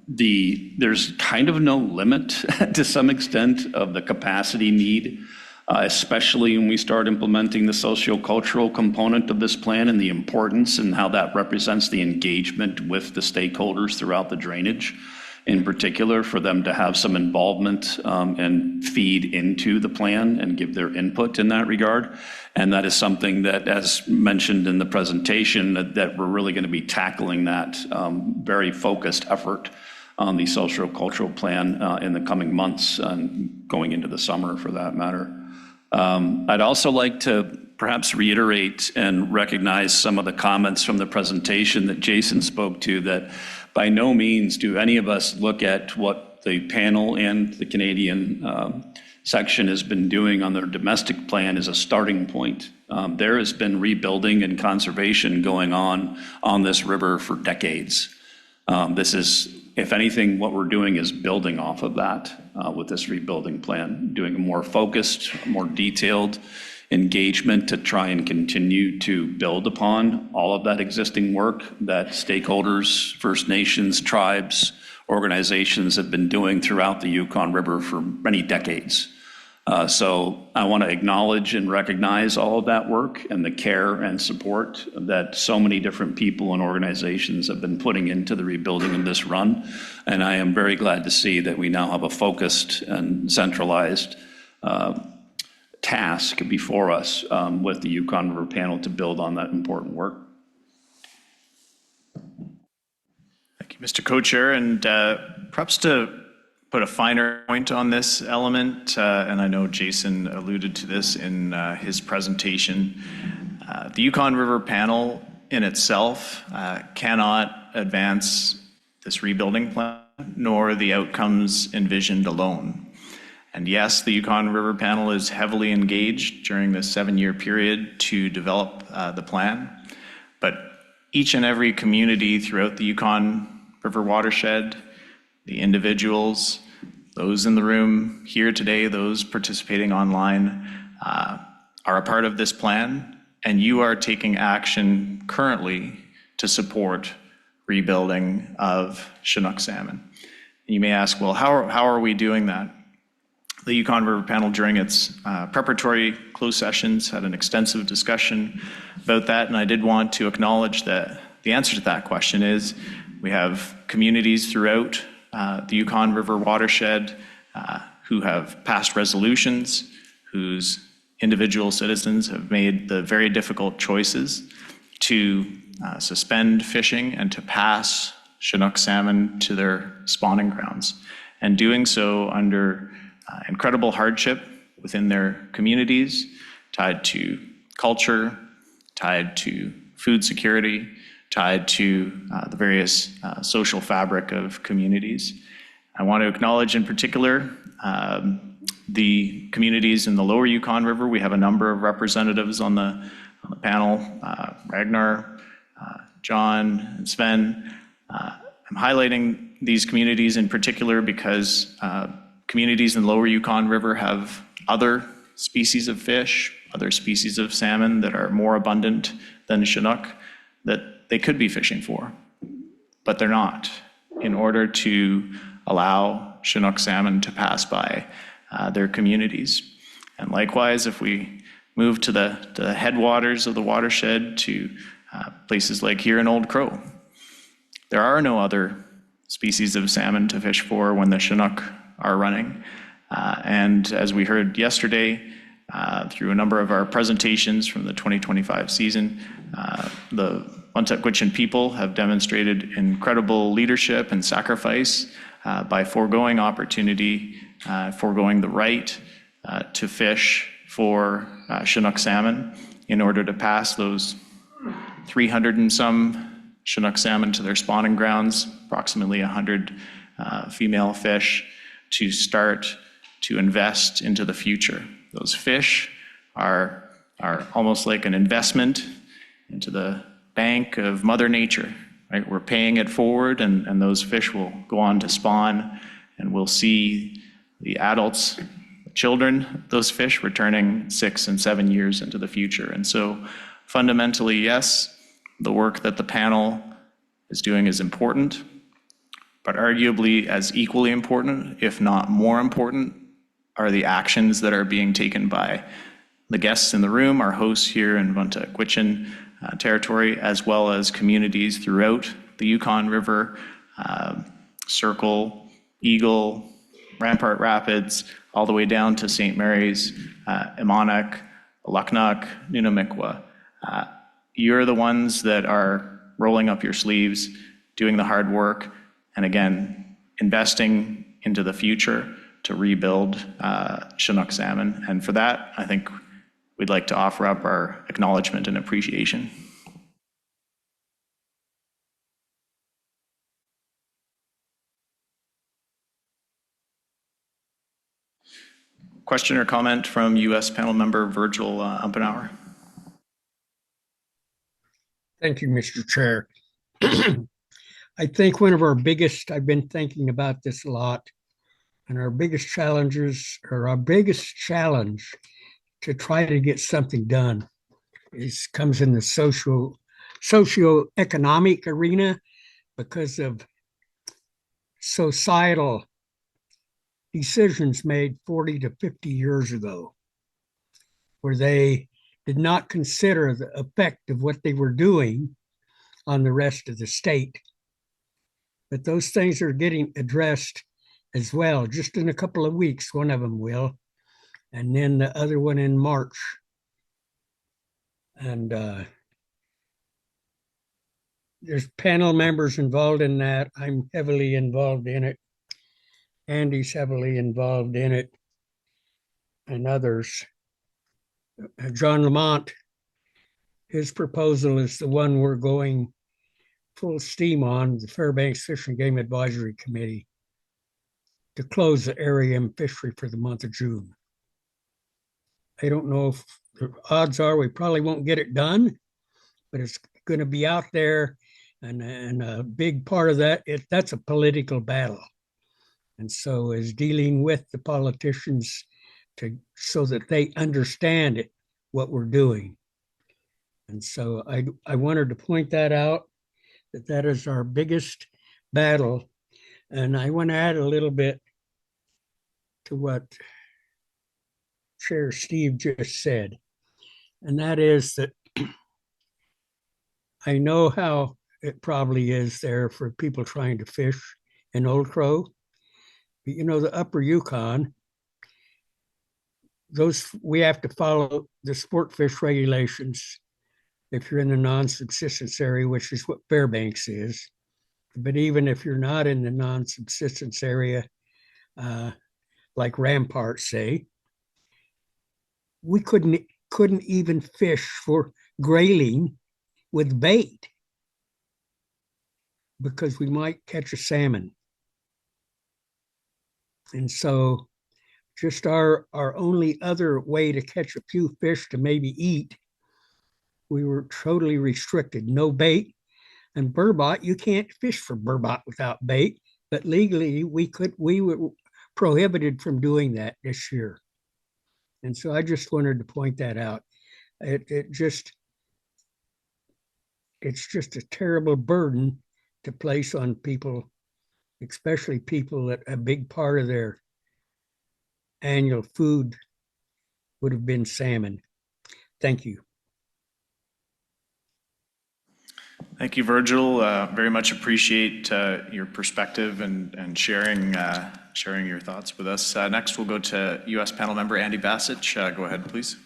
There's kind of no limit to some extent of the capacity need, especially when we start implementing the sociocultural component of this plan and the importance and how that represents the engagement with the stakeholders throughout the drainage, in particular, for them to have some involvement and feed into the plan and give their input in that regard. And that is something that, as mentioned in the presentation, that we're really going to be tackling that very focused effort on the sociocultural plan in the coming months and going into the summer, for that matter. I'd also like to perhaps reiterate and recognize some of the comments from the presentation that Jason spoke to, that by no means do any of us look at what the panel and the Canadian section has been doing on their domestic plan as a starting point. There has been rebuilding and conservation going on this river for decades. This is, if anything, what we're doing is building off of that with this rebuilding plan, doing a more focused, more detailed engagement to try and continue to build upon all of that existing work that stakeholders, First Nations, tribes, organizations have been doing throughout the Yukon River for many decades. So I want to acknowledge and recognize all of that work and the care and support that so many different people and organizations have been putting into the rebuilding of this run. And I am very glad to see that we now have a focused and centralized task before us with the Yukon River Panel to build on that important work. Thank you, Mr. Co-Chair. And perhaps to put a finer point on this element, and I know Jason alluded to this in his presentation, the Yukon River Panel in itself cannot advance this rebuilding plan, nor the outcomes envisioned alone. And yes, the Yukon River Panel is heavily engaged during this 7-year period to develop the plan, but each and every community throughout the Yukon River watershed, the individuals, those in the room here today, those participating online, are a part of this plan, and you are taking action currently to support rebuilding of Chinook salmon. And you may ask, well, how are we doing that? The Yukon River Panel, during its preparatory closed sessions, had an extensive discussion about that, and I did want to acknowledge that the answer to that question is we have communities throughout the Yukon River watershed who have passed resolutions, whose individual citizens have made the very difficult choices to suspend fishing and to pass Chinook salmon to their spawning grounds, and doing so under incredible hardship within their communities, tied to culture, tied to food security, tied to the various social fabric of communities. I want to acknowledge in particular the communities in the lower Yukon River. We have a number of representatives on the panel, Ragnar, John, and Sven. I'm highlighting these communities in particular because communities in the lower Yukon River have other species of fish, other species of salmon that are more abundant than Chinook that they could be fishing for, but they're not, in order to allow Chinook salmon to pass by their communities. And likewise, if we move to the headwaters of the watershed to places like here in Old Crow, there are no other species of salmon to fish for when the Chinook are running. And as we heard yesterday, through a number of our presentations from the 2025 season, the Wantagwitchin people have demonstrated incredible leadership and sacrifice by foregoing opportunity, foregoing the right to fish for Chinook salmon in order to pass those 300 and some Chinook salmon to their spawning grounds, approximately 100 female fish, to start to invest into the future. Those fish are almost like an investment into the bank of Mother Nature, right? We're paying it forward, and those fish will go on to spawn, and we'll see the adults, the children, those fish returning 6 and 7 years into the future. And so fundamentally, yes, the work that the panel is doing is important, But arguably as equally important, if not more important, are the actions that are being taken by the guests in the room, our hosts here in Vuntut Gwitchin territory, as well as communities throughout the Yukon River, Circle, Eagle, Rampart Rapids, all the way down to St. Mary's, Imanak, Aluknuk, Nunamikwa. You're the ones that are rolling up your sleeves, doing the hard work, and again, investing into the future to rebuild Chinook salmon. And for that, I think we'd like to offer up our acknowledgement and appreciation. Question or comment from U.S. panel member Virgil Umpenauer? Thank you, Mr. Chair. I think one of our biggest, I've been thinking about this a lot, and our biggest challenges, or our biggest challenge to try to get something done comes in the socio-economic arena because of societal decisions made 40 to 50 years ago, where they did not consider the effect of what they were doing on the rest of the state. But those things are getting addressed as well. Just in a couple of weeks, one of them will, and then the other one in March. And there's panel members involved in that. I'm heavily involved in it. Andy's heavily involved in it, and others. John Lamont, his proposal is the one we're going full steam on, the Fairbanks Fish and Game Advisory Committee, to close the area and fishery for the month of June. I don't know if the odds are we probably won't get it done, but it's going to be out there, and a big part of that, that's a political battle. And so is dealing with the politicians so that they understand what we're doing. And so I wanted to point that out, that is our biggest battle. And I want to add a little bit to what Chair Steve just said. And that is that I know how it probably is there for people trying to fish in Old Crow. But you know, the upper Yukon, we have to follow the sport fish regulations if you're in the non-subsistence area, which is what Fairbanks is. But even if you're not in the non-subsistence area, like Rampart, say, we couldn't even fish for grayling with bait because we might catch a salmon. And so just our only other way to catch a few fish to maybe eat, we were totally restricted. No bait. And burbot, you can't fish for burbot without bait, but legally we were prohibited from doing that this year. And so I just wanted to point that out. It's just a terrible burden to place on people, especially people that a big part of their annual food would have been salmon. Thank you. Thank you, Virgil. Very much appreciate your perspective and sharing your thoughts with us. Next, we'll go to U.S. panel member Andy Bassich. Go ahead, please.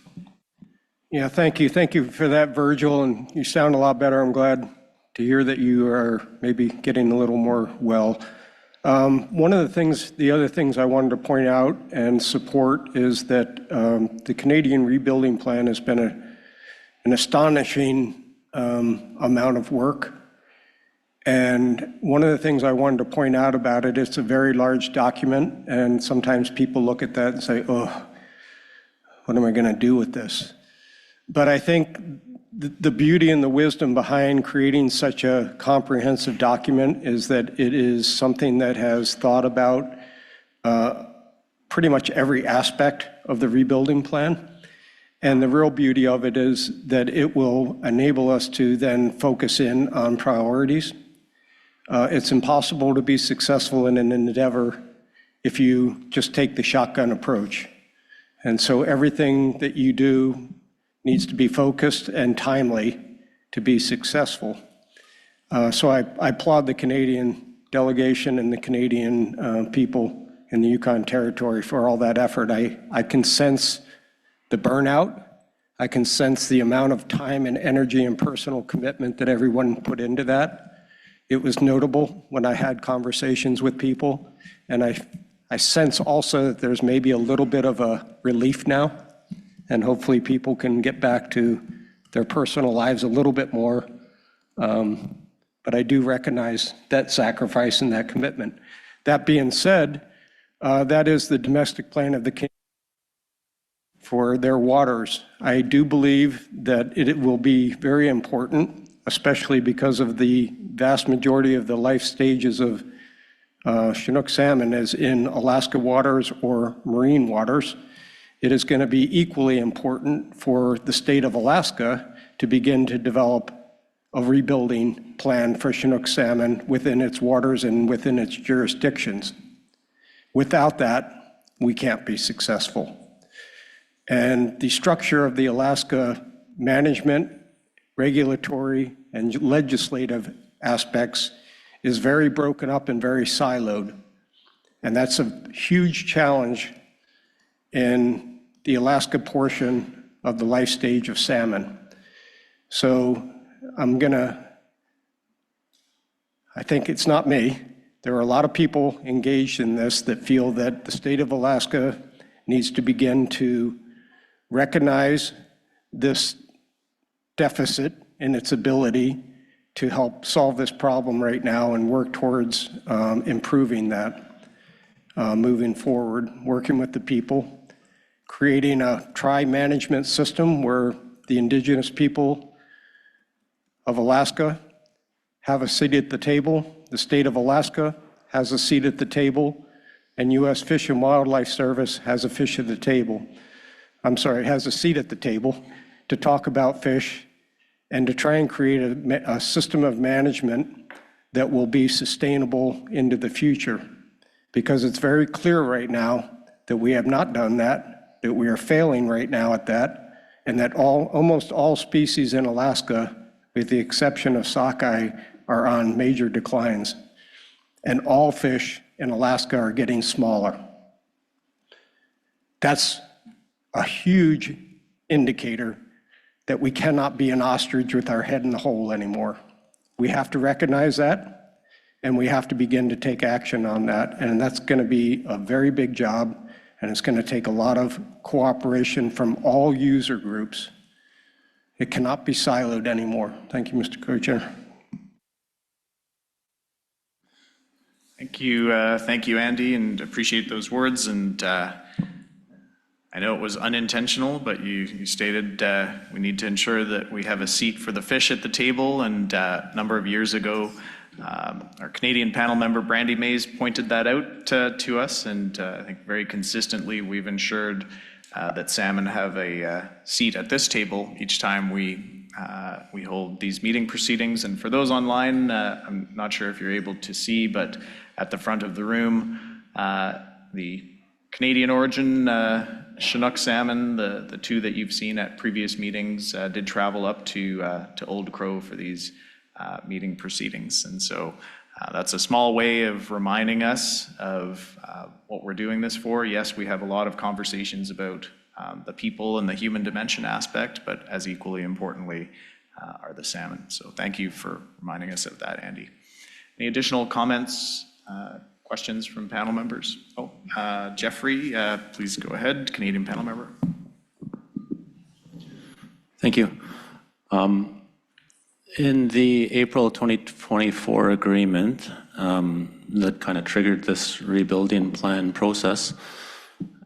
Yeah, thank you. Thank you for that, Virgil. And you sound a lot better. I'm glad to hear that you are maybe getting a little more well. The other things I wanted to point out and support is that the Canadian Rebuilding Plan has been an astonishing amount of work. And one of the things I wanted to point out about it, it's a very large document, and sometimes people look at that and say, oh, what am I going to do with this? But I think the beauty and the wisdom behind creating such a comprehensive document is that it is something that has thought about pretty much every aspect of the rebuilding plan. And the real beauty of it is that it will enable us to then focus in on priorities. It's impossible to be successful in an endeavor if you just take the shotgun approach. And so everything that you do needs to be focused and timely to be successful. So I applaud the Canadian delegation and the Canadian people in the Yukon Territory for all that effort. I can sense the burnout. I can sense the amount of time and energy and personal commitment that everyone put into that. It was notable when I had conversations with people, and I sense also that there's maybe a little bit of a relief now, and hopefully people can get back to their personal lives a little bit more. But I do recognize that sacrifice and that commitment. That being said, that is the domestic plan of the Canadian for their waters. I do believe that it will be very important, especially because of the vast majority of the life stages of Chinook salmon as in Alaska waters or marine waters. It is going to be equally important for the state of Alaska to begin to develop a rebuilding plan for Chinook salmon within its waters and within its jurisdictions. Without that, we can't be successful. And the structure of the Alaska management, regulatory, and legislative aspects is very broken up and very siloed. And that's a huge challenge in the Alaska portion of the life stage of salmon. So I think it's not me. There are a lot of people engaged in this that feel that the state of Alaska needs to begin to recognize this deficit in its ability to help solve this problem right now and work towards improving that moving forward, working with the people, creating a tri-management system where the Indigenous people of Alaska have a seat at the table, the state of Alaska has a seat at the table, and U.S. Fish and Wildlife Service has a seat at the table to talk about fish and to try and create a system of management that will be sustainable into the future. Because it's very clear right now that we have not done that we are failing right now at that, and that almost all species in Alaska, with the exception of sockeye, are on major declines. And all fish in Alaska are getting smaller. That's a huge indicator that we cannot be an ostrich with our head in the hole anymore. We have to recognize that, and we have to begin to take action on that. And that's going to be a very big job, and it's going to take a lot of cooperation from all user groups. It cannot be siloed anymore. Thank you, Mr. Co-Chair. Thank you, Andy, and appreciate those words. And I know it was unintentional, but you stated we need to ensure that we have a seat for the fish at the table. And a number of years ago, our Canadian panel member, Brandy Mays, pointed that out to us. And I think very consistently, we've ensured that salmon have a seat at this table each time we hold these meeting proceedings. And for those online, I'm not sure if you're able to see, but at the front of the room, the Canadian origin Chinook salmon, the two that you've seen at previous meetings, did travel up to Old Crow for these meeting proceedings. And so that's a small way of reminding us of what we're doing this for. Yes, we have a lot of conversations about the people and the human dimension aspect, but as equally importantly are the salmon. So thank you for reminding us of that, Andy. Any additional comments, questions from panel members? Jeffrey, please go ahead, Canadian panel member. Thank you. In the April 2024 agreement that kind of triggered this rebuilding plan process,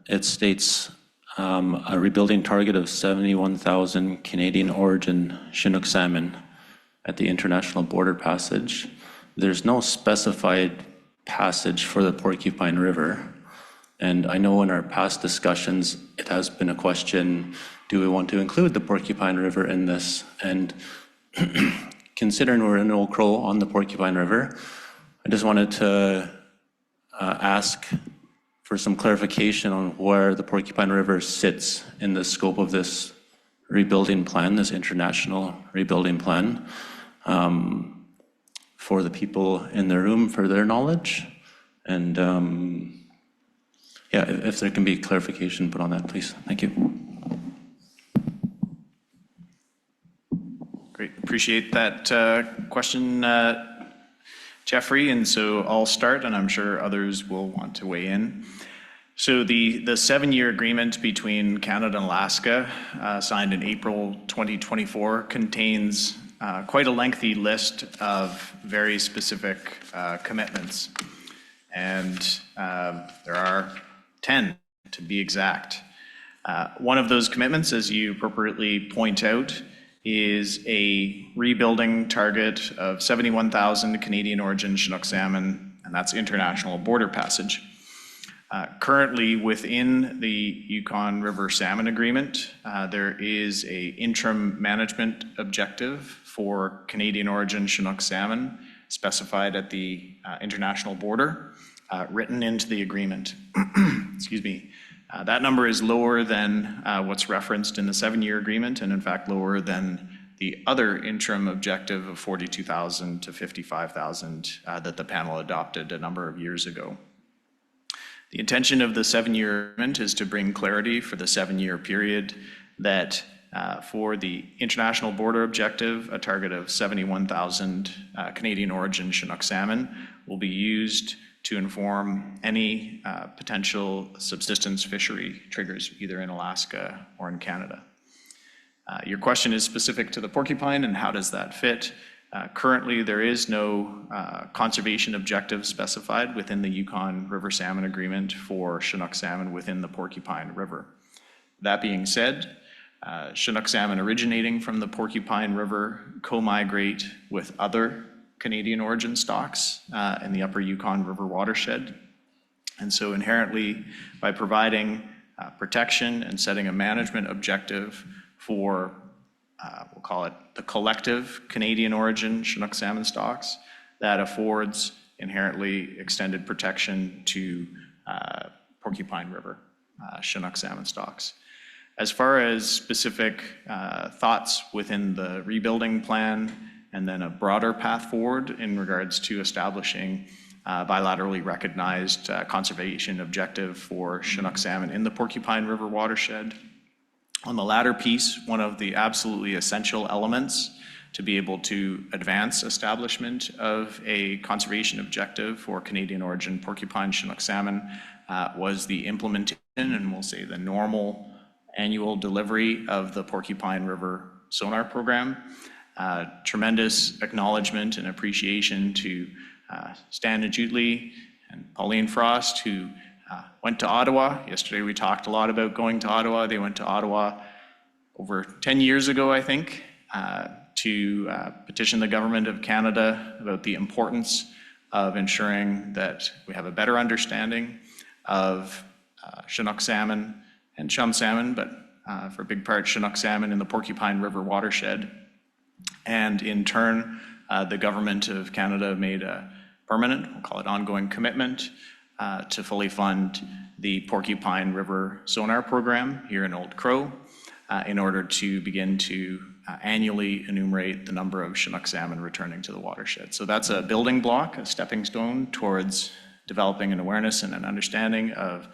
it states a rebuilding target of 71,000 Canadian origin Chinook salmon at the international border passage. There's no specified passage for the Porcupine River. And I know in our past discussions, it has been a question, do we want to include the Porcupine River in this? And considering we're in Old Crow on the Porcupine River, I just wanted to ask for some clarification on where the Porcupine River sits in the scope of this rebuilding plan, this international rebuilding plan, for the people in the room, for their knowledge. And yeah, if there can be clarification put on that, please. Thank you. Great, appreciate that question, Jeffrey. And so I'll start, and I'm sure others will want to weigh in. So the 7-year agreement between Canada and Alaska, signed in April 2024, contains quite a lengthy list of very specific commitments. And there are 10 to be exact. One of those commitments, as you appropriately point out, is a rebuilding target of 71,000 Canadian origin Chinook salmon, and that's international border passage. Currently, within the Yukon River Salmon Agreement, there is a interim management objective for Canadian origin Chinook salmon specified at the international border, written into the agreement. Excuse me. That number is lower than what's referenced in the 7-year agreement, and in fact lower than the other interim objective of 42,000 to 55,000 that the panel adopted a number of years ago. The intention of the 7-year agreement is to bring clarity for the 7-year period that for the international border objective, a target of 71,000 Canadian origin Chinook salmon will be used to inform any potential subsistence fishery triggers, either in Alaska or in Canada. Your question is specific to the porcupine, and how does that fit? Currently, there is no conservation objective specified within the Yukon River Salmon Agreement for Chinook salmon within the Porcupine River. That being said, Chinook salmon originating from the Porcupine River co-migrate with other Canadian origin stocks in the upper Yukon River watershed. And so inherently, by providing protection and setting a management objective for, we'll call it the collective Canadian origin Chinook salmon stocks, that affords inherently extended protection to Porcupine River Chinook salmon stocks. As far as specific thoughts within the rebuilding plan, and then a broader path forward in regards to establishing bilaterally recognized conservation objective for Chinook salmon in the Porcupine River watershed. On the latter piece, one of the absolutely essential elements to be able to advance establishment of a conservation objective for Canadian origin porcupine Chinook salmon was the implementation, and we'll say the normal annual delivery of the Porcupine River sonar program. Tremendous acknowledgement and appreciation to Stan Jutley and Pauline Frost, who went to Ottawa. Yesterday we talked a lot about going to Ottawa. They went to Ottawa over 10 years ago, I think, to petition the government of Canada about the importance of ensuring that we have a better understanding of Chinook salmon and chum salmon, but for a big part Chinook salmon in the Porcupine River watershed. And in turn, the government of Canada made a permanent, we'll call it ongoing commitment to fully fund the Porcupine River sonar program here in Old Crow in order to begin to annually enumerate the number of Chinook salmon returning to the watershed. So that's a building block, a stepping stone towards developing an awareness and an understanding of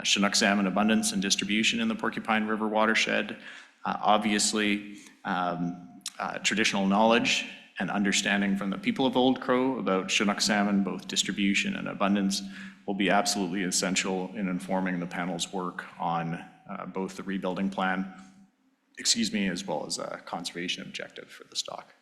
Chinook salmon abundance and distribution in the Porcupine River watershed. Obviously, traditional knowledge and understanding from the people of Old Crow about Chinook salmon, both distribution and abundance, will be absolutely essential in informing the panel's work on both the rebuilding plan, as well as a conservation objective for the stock.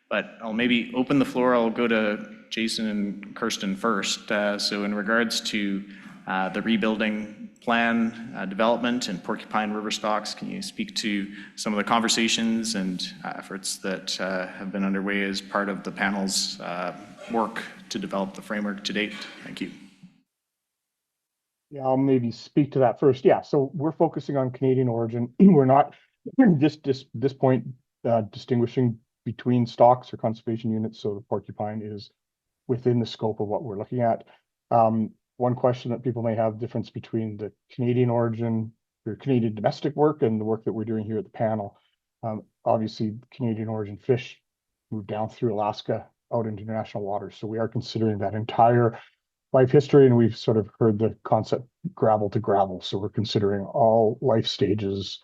But I'll maybe open the floor. I'll go to Jason and Kirsten first. So in regards to the rebuilding plan development and Porcupine River stocks, can you speak to some of the conversations and efforts that have been underway as part of the panel's work to develop the framework to date? Thank you. Yeah, I'll maybe speak to that first. Yeah, so we're focusing on Canadian origin. We're not this point distinguishing between stocks or conservation units. So the porcupine is within the scope of what we're looking at. One question that people may have, difference between the Canadian origin or Canadian domestic work and the work that we're doing here at the panel. Obviously, Canadian origin fish move down through Alaska out into international waters. So we are considering that entire life history, and we've sort of heard the concept gravel to gravel. So we're considering all life stages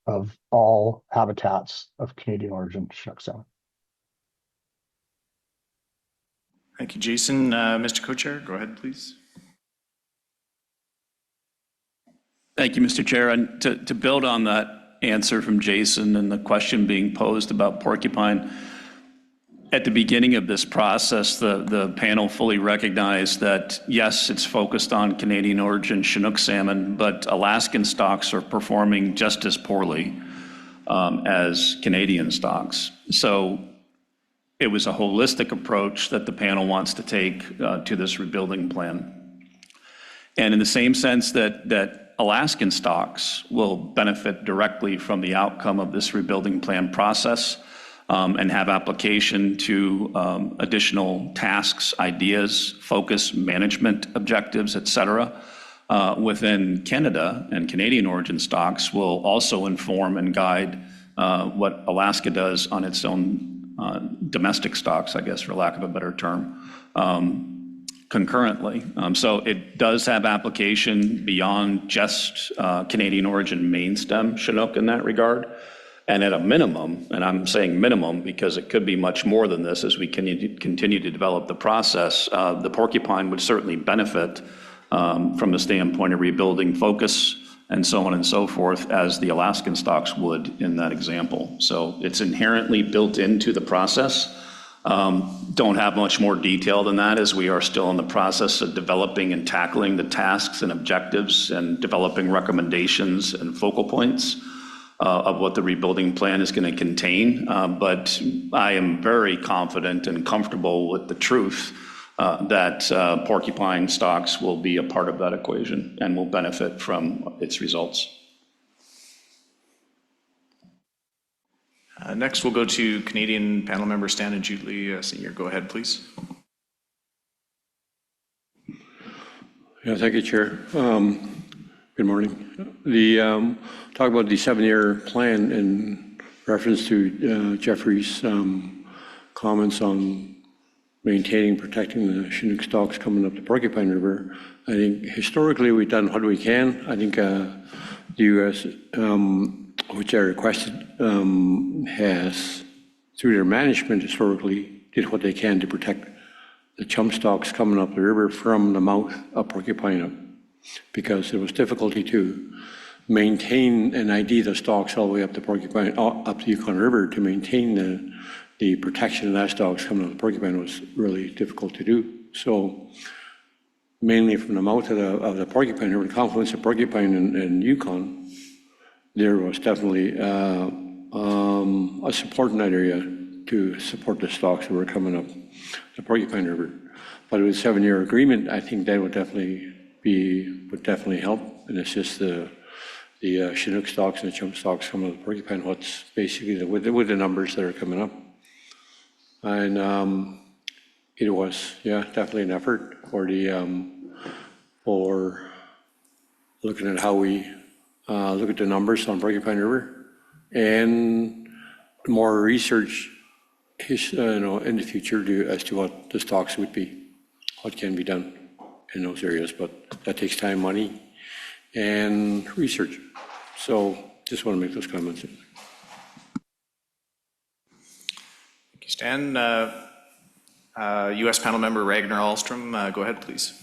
of all habitats of Canadian origin Chinook salmon. Thank you, Jason. Mr. Co-Chair, go ahead, please. Thank you, Mr. Chair. And to build on that answer from Jason and the question being posed about porcupine, at the beginning of this process, the panel fully recognized that, yes, it's focused on Canadian origin Chinook salmon, but Alaskan stocks are performing just as poorly as Canadian stocks. So it was a holistic approach that the panel wants to take to this rebuilding plan. And in the same sense that Alaskan stocks will benefit directly from the outcome of this rebuilding plan process, and have application to additional tasks, ideas, focus, management objectives, et cetera, within Canada, and Canadian origin stocks will also inform and guide what Alaska does on its own domestic stocks, I guess, for lack of a better term, concurrently. So it does have application beyond just Canadian origin main stem Chinook in that regard. And at a minimum, and I'm saying minimum because it could be much more than this as we continue to develop the process, the porcupine would certainly benefit from the standpoint of rebuilding focus and so on and so forth, as the Alaskan stocks would in that example. So it's inherently built into the process. Don't have much more detail than that, as we are still in the process of developing and tackling the tasks and objectives and developing recommendations and focal points of what the rebuilding plan is going to contain. But I am very confident and comfortable with the truth that porcupine stocks will be a part of that equation and will benefit from its results. Next, we'll go to Canadian panel member Stan and Julie Senior. Go ahead, please. Yeah, thank you, Chair. Good morning. The talk about the 7-year plan in reference to Jeffrey's comments on maintaining, protecting the Chinook stocks coming up the Porcupine River. I think historically we've done what we can. I think the U.S., which I requested, has, through their management historically, did what they can to protect the chum stocks coming up the river from the mouth of Porcupine, because there was difficulty to maintain and ID the stocks all the way up the Porcupine, up the Yukon River. To maintain the protection of that stocks coming up the Porcupine was really difficult to do. So mainly from the mouth of the Porcupine River, the confluence of Porcupine and Yukon, there was definitely a support in that area to support the stocks that were coming up the Porcupine River. But with a 7-year agreement, I think that would definitely help and assist the Chinook stocks and the chum stocks coming up the Porcupine. What's basically with the numbers that are coming up, and it was definitely an effort for for looking at how we look at the numbers on Porcupine River and more research in the future as to what the stocks would be, what can be done in those areas. But that takes time, money, and research. So just want to make those comments. Thank you, Stan. U.S. panel member Ragnar Ahlstrom, go ahead, please.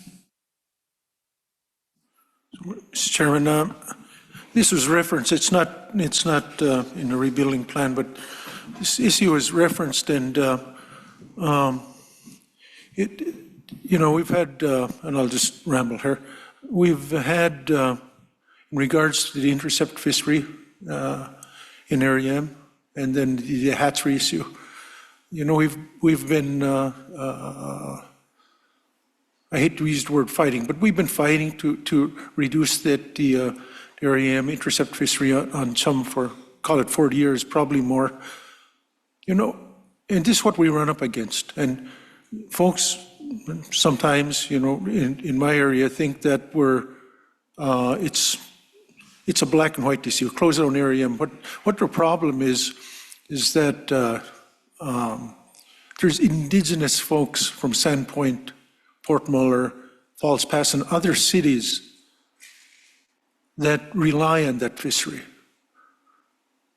Mr. Chairman, this was referenced. It's not in the rebuilding plan, but this issue is referenced, and we've had, and I'll just ramble here. We've had, in regards to the intercept fishery in Area M, and then the hatchery issue. We've been. I hate to use the word fighting, but we've been fighting to reduce the Area M intercept fishery on chum for, call it 40 years, probably more. And this is what we run up against. And folks, sometimes, in my area, think that it's a black and white issue, close down area. And what the problem is that there's indigenous folks from Sandpoint, Port Muller, Falls Pass, and other cities that rely on that fishery.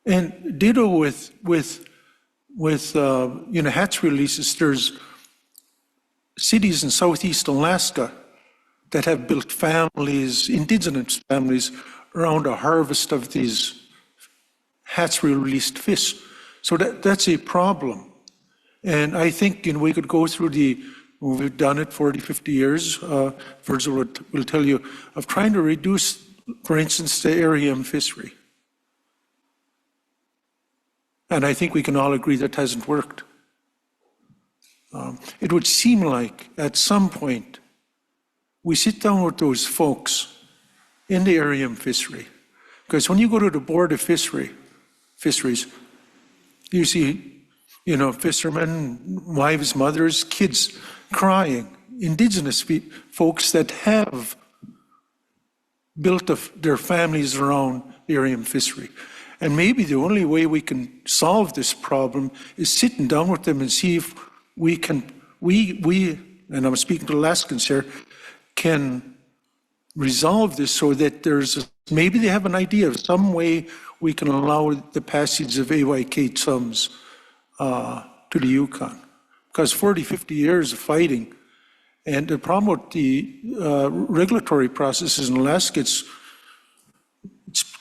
And ditto with hatch releases, there's cities in southeast Alaska that have built families, indigenous families, around a harvest of these hatchery-released fish. So that's a problem. And I think we could go through we've done it 40, 50 years, Virgil will tell you, of trying to reduce, for instance, the area fishery. And I think we can all agree that hasn't worked. It would seem like at some point we sit down with those folks in the area fishery. Because when you go to the Board of Fisheries, you see, fishermen, wives, mothers, kids crying, indigenous folks that have built their families around the area fishery. And maybe the only way we can solve this problem is sitting down with them and see if we can, and I'm speaking to Alaskans here, can resolve this so that maybe they have an idea of some way we can allow the passage of AYK sums to the Yukon. Because 40, 50 years of fighting, and the problem with the regulatory processes in Alaska, it's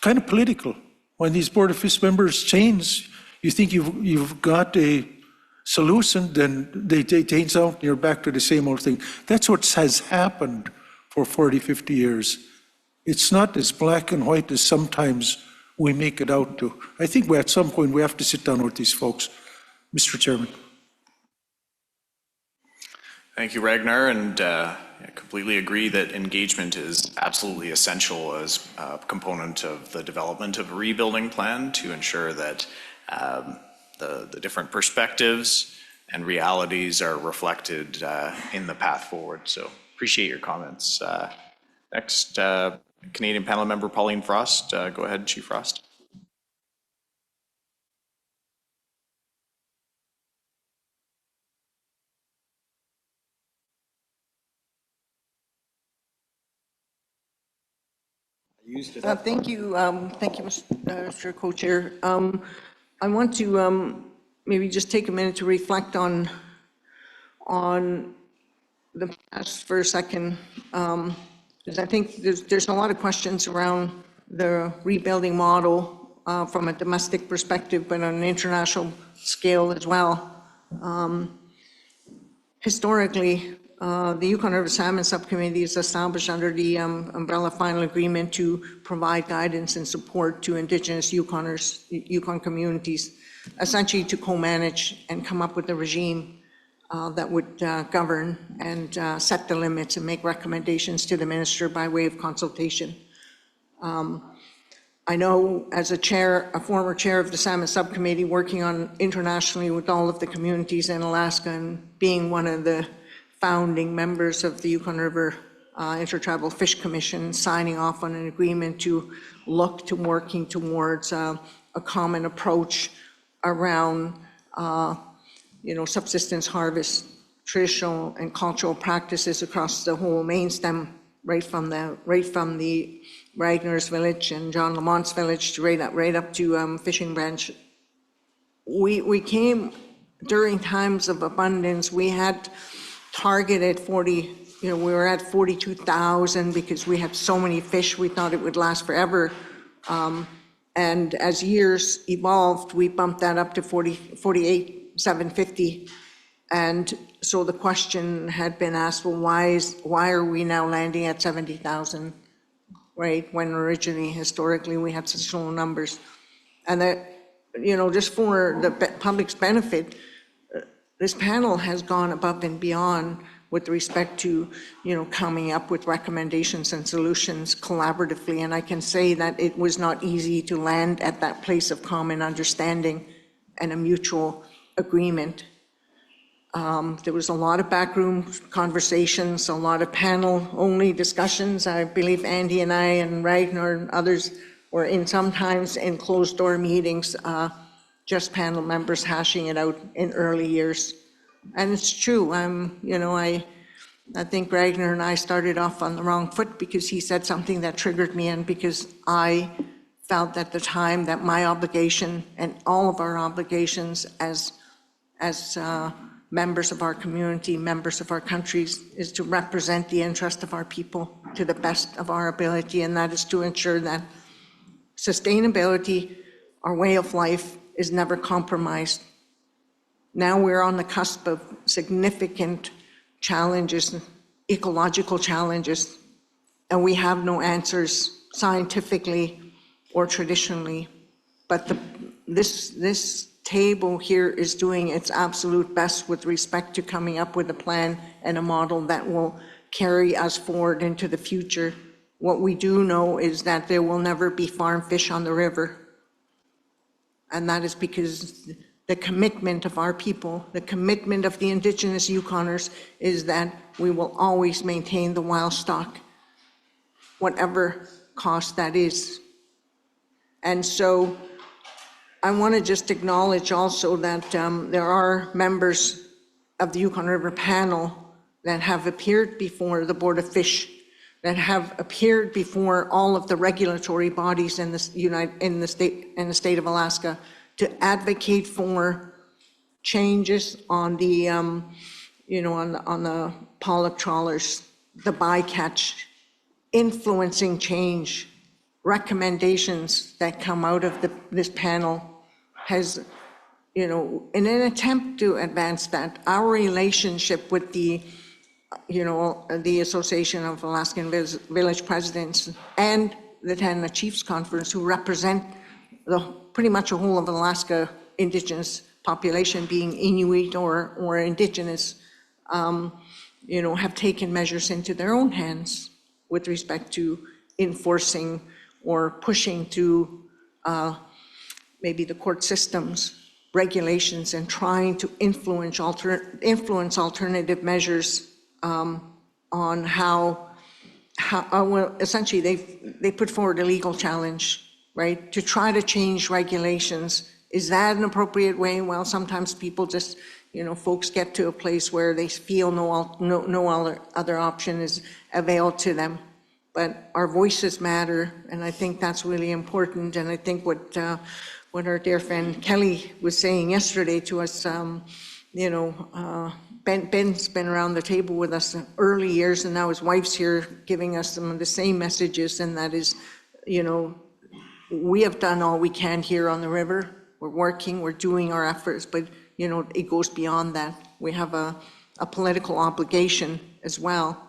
kind of political. When these Board of Fish members change, you think you've got a solution, then they change out and you're back to the same old thing. That's what has happened for 40, 50 years. It's not as black and white as sometimes we make it out to. I think at some point we have to sit down with these folks. Mr. Chairman. Thank you, Ragnar, and I completely agree that engagement is absolutely essential as a component of the development of a rebuilding plan to ensure that the different perspectives and realities are reflected in the path forward. So appreciate your comments. Next, Canadian panel member Pauline Frost. Go ahead, Chief Frost. Thank you, Mr. Co-Chair. I want to maybe just take a minute to reflect on the past for a second, because I think there's a lot of questions around the rebuilding model from a domestic perspective, but on an international scale as well. Historically, the Yukon River Salmon Subcommittee is established under the umbrella final agreement to provide guidance and support to Indigenous Yukoners, Yukon communities, essentially to co-manage and come up with a regime that would govern and set the limits and make recommendations to the minister by way of consultation. I know as a former chair of the Salmon Subcommittee, working on internationally with all of the communities in Alaska and being one of the founding members of the Yukon River Intertribal Fish Commission, signing off on an agreement to look to working towards a common approach around subsistence harvest, traditional and cultural practices across the whole main stem, right from the Ragnar's village and John Lamont's village to right up to Fishing Branch. We came during times of abundance. We had targeted 40, we were at 42,000 because we had so many fish, we thought it would last forever. And as years evolved, we bumped that up to 48,750. And so the question had been asked, well, why are we now landing at 70,000, right? When originally, historically, we had such low numbers. And that, just for the public's benefit, this panel has gone above and beyond with respect to, coming up with recommendations and solutions collaboratively. And I can say that it was not easy to land at that place of common understanding and a mutual agreement. There was a lot of backroom conversations, a lot of panel-only discussions. I believe Andy and I and Ragnar and others were in sometimes in closed-door meetings, just panel members hashing it out in early years. And it's true. I think Ragnar and I started off on the wrong foot because he said something that triggered me, and because I felt at the time that my obligation and all of our obligations as members of our community, members of our countries, is to represent the interest of our people to the best of our ability, and that is to ensure that sustainability, our way of life, is never compromised. Now we're on the cusp of significant challenges, ecological challenges, and we have no answers scientifically or traditionally, but this table here is doing its absolute best with respect to coming up with a plan and a model that will carry us forward into the future. What we do know is that there will never be farm fish on the river, and that is because the commitment of our people, the commitment of the Indigenous Yukoners, is that we will always maintain the wild stock, whatever cost that is. And so I want to just acknowledge also that there are members of the Yukon River Panel that have appeared before the Board of Fish, that have appeared before all of the regulatory bodies in the state of Alaska, to advocate for changes on the, on the pollock trawlers, the bycatch, influencing change, recommendations that come out of this panel has, in an attempt to advance that, our relationship with the Association of Alaskan Village Presidents and the Tanana Chiefs Conference, who represent pretty much the whole of Alaska Indigenous population, being Inuit or Indigenous, have taken measures into their own hands with respect to enforcing or pushing to maybe the court systems, regulations, and trying to influence alternative measures on how well, essentially they put forward a legal challenge, right, to try to change regulations. Is that an appropriate way? Well, sometimes people just, folks get to a place where they feel no other option is available to them. But our voices matter, and I think that's really important. And I think what our dear friend Kelly was saying yesterday to us, Ben's been around the table with us in early years, and now his wife's here giving us some of the same messages, and that is, we have done all we can here on the river. We're working, we're doing our efforts, but it goes beyond that. We have a political obligation as well,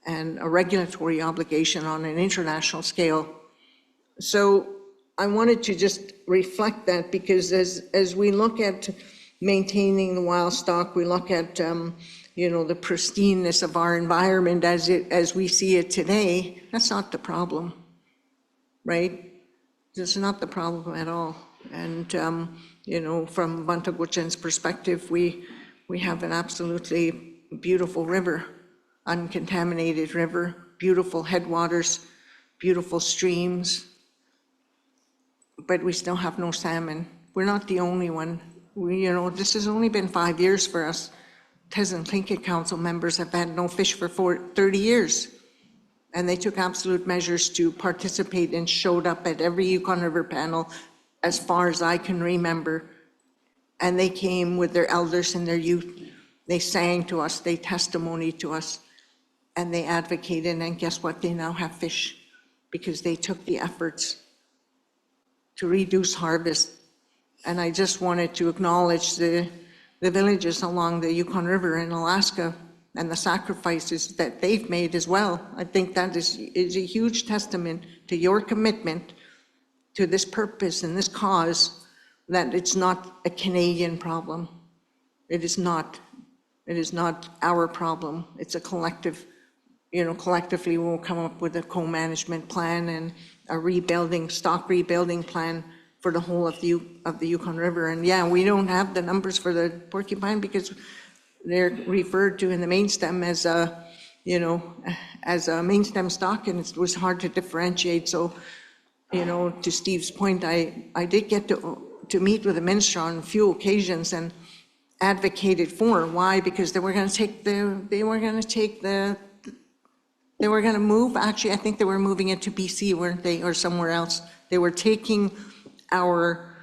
and a regulatory obligation on an international scale. So I wanted to just reflect that, because as we look at maintaining the wild stock, we look at the pristineness of our environment as we see it today. That's not the problem, right? It's not the problem at all. And from Vantaguchen's perspective, we have an absolutely beautiful river, uncontaminated river, beautiful headwaters, beautiful streams, but we still have no salmon. We're not the only one. This has only been 5 years for us. Teslin Tlingit Council members have had no fish for 30 years. And they took absolute measures to participate and showed up at every Yukon River panel as far as I can remember. And they came with their elders and their youth. They sang to us, they testimonied to us, and they advocated, and guess what? They now have fish because they took the efforts to reduce harvest. And I just wanted to acknowledge the villages along the Yukon River in Alaska and the sacrifices that they've made as well. I think that is a huge testament to your commitment to this purpose and this cause, that it's not a Canadian problem. It is not. It is not our problem. It's a collective, collectively we'll come up with a co-management plan and a stock rebuilding plan for the whole of the Yukon River. And yeah, we don't have the numbers for the porcupine because they're referred to in the main stem as a, as a main stem stock, and it was hard to differentiate. So, to Steve's point, I did get to meet with the minister on a few occasions and advocated for. Why? Because they were going to move, actually, I think they were moving it to BC, weren't they, or somewhere else. They were taking our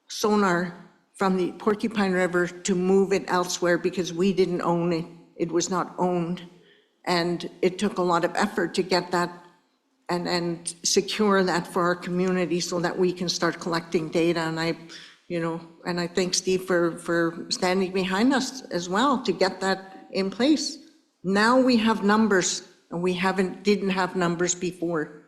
sonar from the Porcupine River to move it elsewhere because we didn't own it. It was not owned. And it took a lot of effort to get that and secure that for our community so that we can start collecting data. And I thank Steve for standing behind us as well to get that in place. Now we have numbers, and we didn't have numbers before.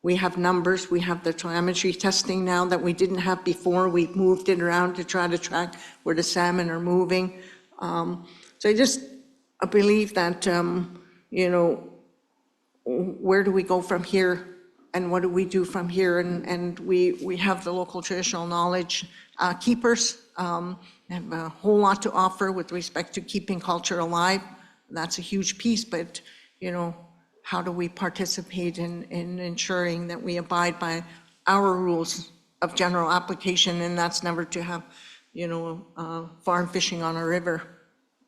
We have numbers, we have the telemetry testing now that we didn't have before. We moved it around to try to track where the salmon are moving. So I believe that, where do we go from here, and what do we do from here? And we have the local traditional knowledge keepers, have a whole lot to offer with respect to keeping culture alive. That's a huge piece, but how do we participate in ensuring that we abide by our rules of general application? And that's never to have, farm fishing on a river.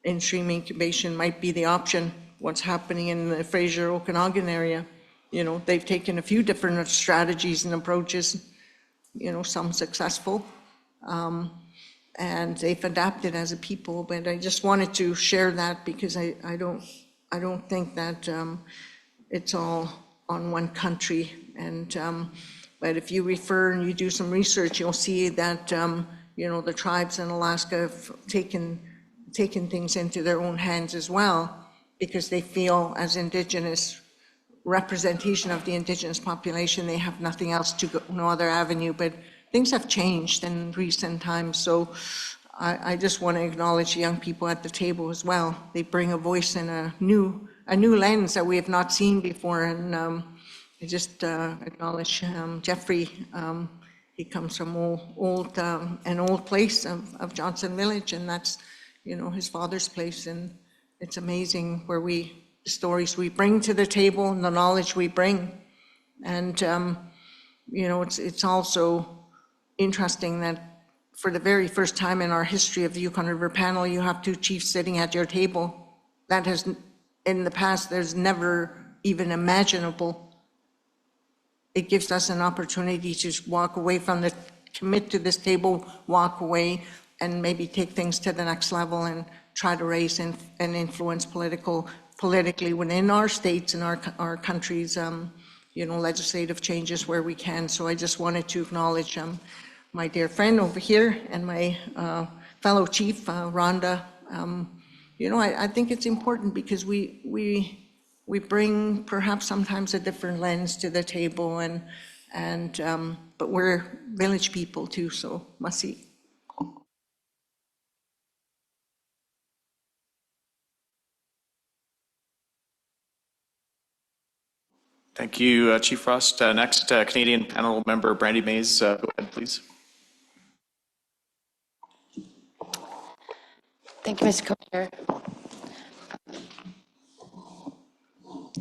In-stream incubation might be the option. What's happening in the Fraser-Okanagan area, they've taken a few different strategies and approaches, some successful, and they've adapted as a people. But I just wanted to share that because I don't think that it's all on one country. And but if you refer and you do some research, you'll see that the tribes in Alaska have taken things into their own hands as well, because they feel as Indigenous representation of the Indigenous population, they have nothing else to go, no other avenue. But things have changed in recent times. So I just want to acknowledge the young people at the table as well. They bring a voice and a new lens that we have not seen before. And I just acknowledge Jeffrey. He comes from an old place of Johnson Village, and that's his father's place. And it's amazing where the stories we bring to the table and the knowledge we bring. And it's also interesting that for the very first time in our history of the Yukon River Panel, you have two chiefs sitting at your table. That has, in the past, there's never even imaginable. It gives us an opportunity to walk away from commit to this table, walk away, and maybe take things to the next level and try to raise and influence politically within our states and our countries, legislative changes where we can. So I just wanted to acknowledge my dear friend over here and my fellow chief, Rhonda. I think it's important because we bring perhaps sometimes a different lens to the table, but we're village people too, so masi. Thank you, Chief Frost. Next, Canadian panel member Brandy Mays. Go ahead, please. Thank you, Mr. Co-Chair.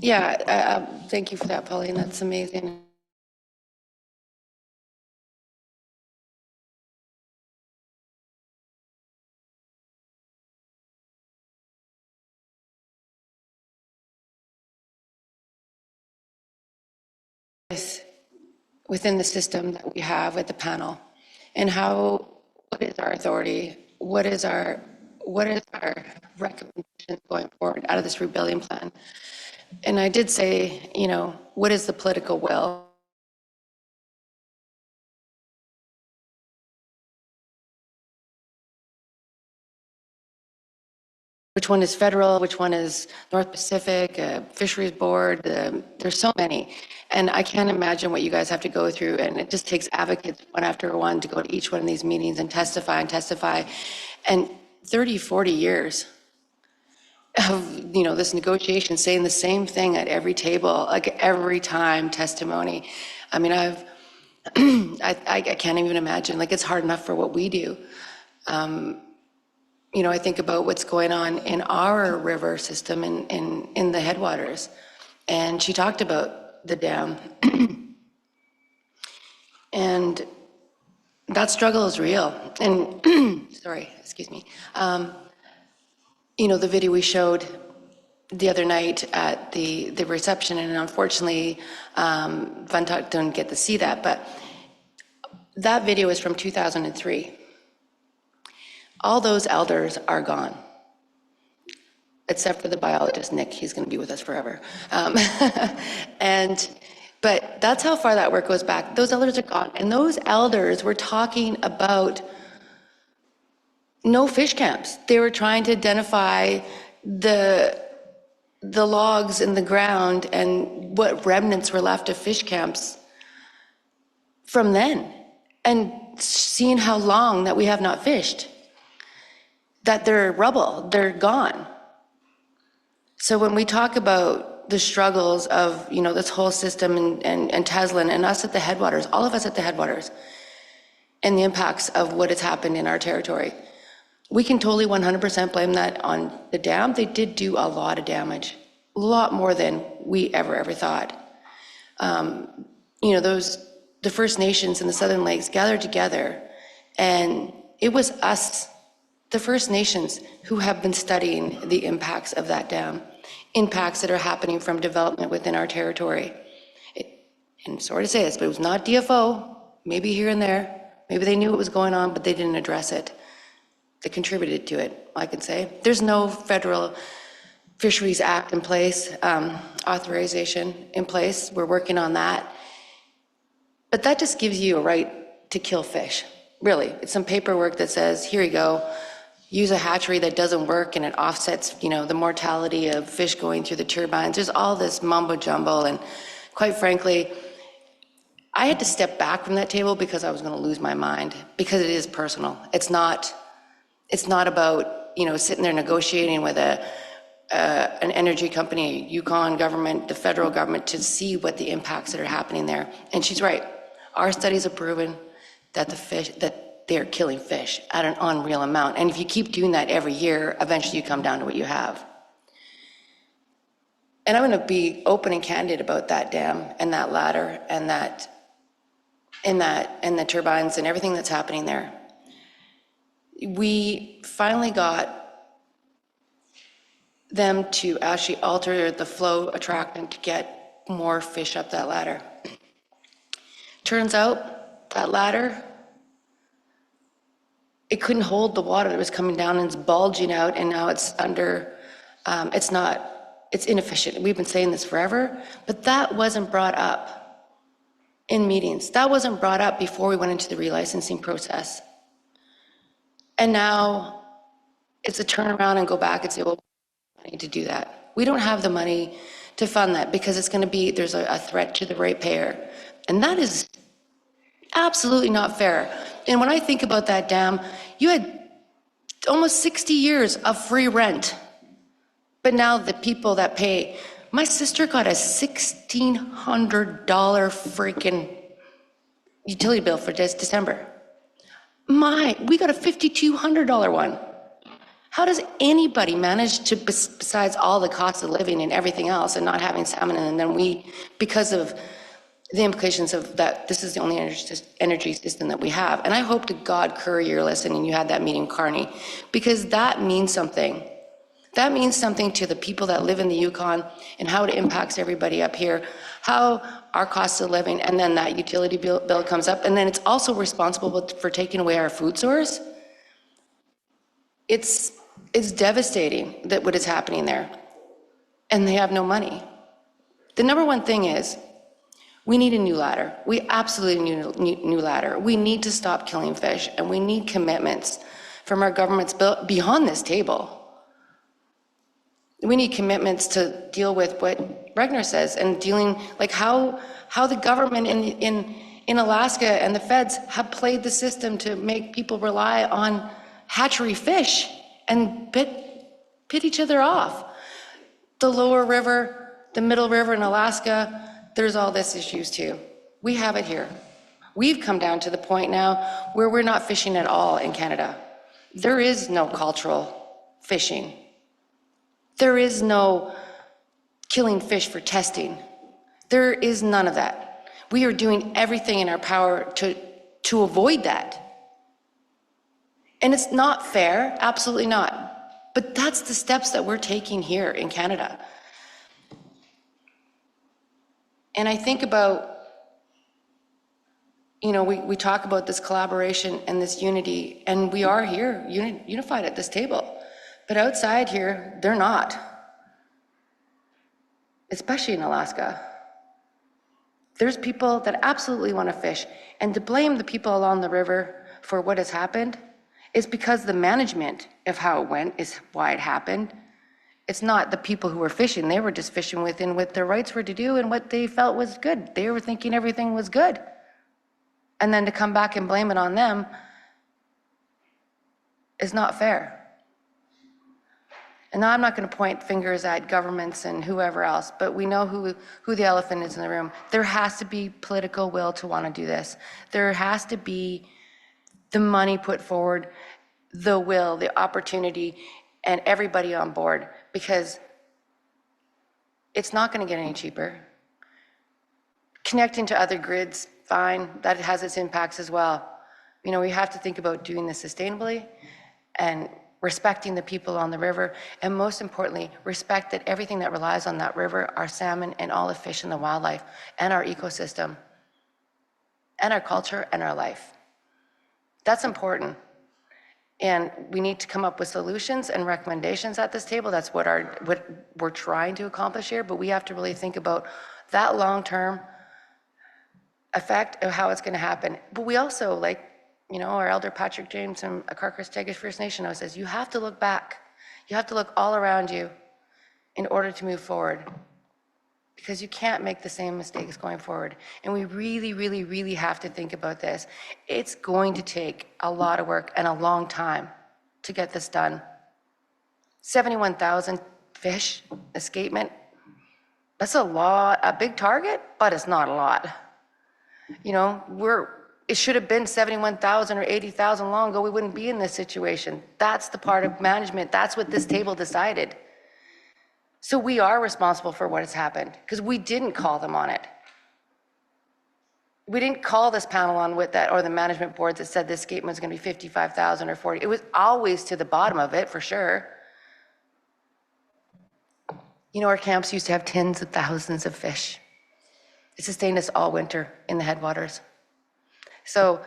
Yeah, thank you for that, Pauline. That's amazing. Within the system that we have with the panel, and what is our authority? What is our recommendation going forward out of this rebuilding plan? And I did say, what is the political will? Which one is federal? Which one is North Pacific, Fisheries Board? There's so many. And I can't imagine what you guys have to go through. And it just takes advocates one after one to go to each one of these meetings and testify. And 30, 40 years of, this negotiation, saying the same thing at every table, like every time testimony. I mean, I can't even imagine, like it's hard enough for what we do. I think about what's going on in our river system in the headwaters. And she talked about the dam. And that struggle is real. And, sorry, excuse me. The video we showed the other night at the reception, and unfortunately, Van Tuck didn't get to see that, but that video is from 2003. All those elders are gone, except for the biologist, Nick. He's going to be with us forever. But that's how far that work goes back. Those elders are gone. And those elders were talking about no fish camps. They were trying to identify the logs in the ground and what remnants were left of fish camps from then. And seeing how long that we have not fished, that they're rubble, they're gone. So when we talk about the struggles of, this whole system and Teslin and us at the headwaters, all of us at the headwaters, and the impacts of what has happened in our territory, we can totally 100% blame that on the dam. They did do a lot of damage, a lot more than we ever thought. The First Nations in the Southern Lakes gathered together, and it was us, the First Nations, who have been studying the impacts of that dam, impacts that are happening from development within our territory. And sorry to say this, but it was not DFO, maybe here and there, maybe they knew what was going on, but they didn't address it. They contributed to it, I can say. There's no federal Fisheries Act in place, authorization in place. We're working on that. But that just gives you a right to kill fish, really. It's some paperwork that says, here you go, use a hatchery that doesn't work and it offsets, the mortality of fish going through the turbines. There's all this mumbo jumbo, and quite frankly, I had to step back from that table because I was going to lose my mind, because it is personal. It's not about, sitting there negotiating with an energy company, Yukon government, the federal government, to see what the impacts that are happening there. And she's right. Our studies have proven that they're killing fish at an unreal amount. And if you keep doing that every year, eventually you come down to what you have. And I'm going to be open and candid about that dam and that ladder and the turbines and everything that's happening there. We finally got them to actually alter the flow attractant to get more fish up that ladder. Turns out that ladder, it couldn't hold the water that was coming down, and it's bulging out, and now it's under, it's inefficient. We've been saying this forever, but that wasn't brought up in meetings. That wasn't brought up before we went into the relicensing process. And now it's a turnaround and go back and say, well, we need to do that. We don't have the money to fund that because it's going to be, there's a threat to the ratepayer. And that is absolutely not fair. And when I think about that dam, you had almost 60 years of free rent. But now the people that pay, my sister got a $1,600 freaking utility bill for this December. We got a $5,200 one. How does anybody manage to, besides all the cost of living and everything else and not having salmon, and then we, because of the implications of that, this is the only energy system that we have. And I hope to God, Curry, you're listening, you had that meeting, Carney, because that means something. That means something to the people that live in the Yukon and how it impacts everybody up here, how our cost of living, and then that utility bill comes up, and then it's also responsible for taking away our food source. It's devastating that what is happening there, and they have no money. The number one thing is, we need a new ladder. We absolutely need a new ladder. We need to stop killing fish, and we need commitments from our governments beyond this table. We need commitments to deal with what Regner says, and dealing, like how the government in Alaska and the feds have played the system to make people rely on hatchery fish and pit each other off. The lower river, the middle river in Alaska, there's all this issues too. We have it here. We've come down to the point now where we're not fishing at all in Canada. There is no cultural fishing. There is no killing fish for testing. There is none of that. We are doing everything in our power to avoid that. And it's not fair, absolutely not. But that's the steps that we're taking here in Canada. And I think about, you know, we talk about this collaboration and this unity, and we are here unified at this table. But outside here, they're not. Especially in Alaska. There's people that absolutely want to fish, and to blame the people along the river for what has happened is because the management of how it went is why it happened. It's not the people who were fishing. They were just fishing within what their rights were to do and what they felt was good. They were thinking everything was good. And then to come back and blame it on them is not fair. And now I'm not going to point fingers at governments and whoever else, but we know who the elephant is in the room. There has to be political will to want to do this. There has to be the money put forward, the will, the opportunity, and everybody on board, because it's not going to get any cheaper. Connecting to other grids, fine, that has its impacts as well. You know, we have to think about doing this sustainably and respecting the people on the river, and most importantly, respect that everything that relies on that river, our salmon and all the fish and the wildlife, and our ecosystem, and our culture and our life. That's important. And we need to come up with solutions and recommendations at this table. That's what we're trying to accomplish here, but we have to really think about that long-term effect of how it's going to happen. But we also, like, you know, our elder Patrick James from Akarkas First Nation always says, you have to look back. You have to look all around you in order to move forward, because you can't make the same mistakes going forward. And we really, really, really have to think about this. It's going to take a lot of work and a long time to get this done. 71,000 fish escapement, that's a lot, a big target, but it's not a lot. You know, it should have been 71,000 or 80,000 long ago. We wouldn't be in this situation. That's the part of management. That's what this table decided. So we are responsible for what has happened, because we didn't call them on it. We didn't call this panel on with that, or the management board that said this escapement was going to be 55,000 or 40. It was always to the bottom of it, for sure. You know, our camps used to have tens of thousands of fish. It sustained us all winter in the headwaters. So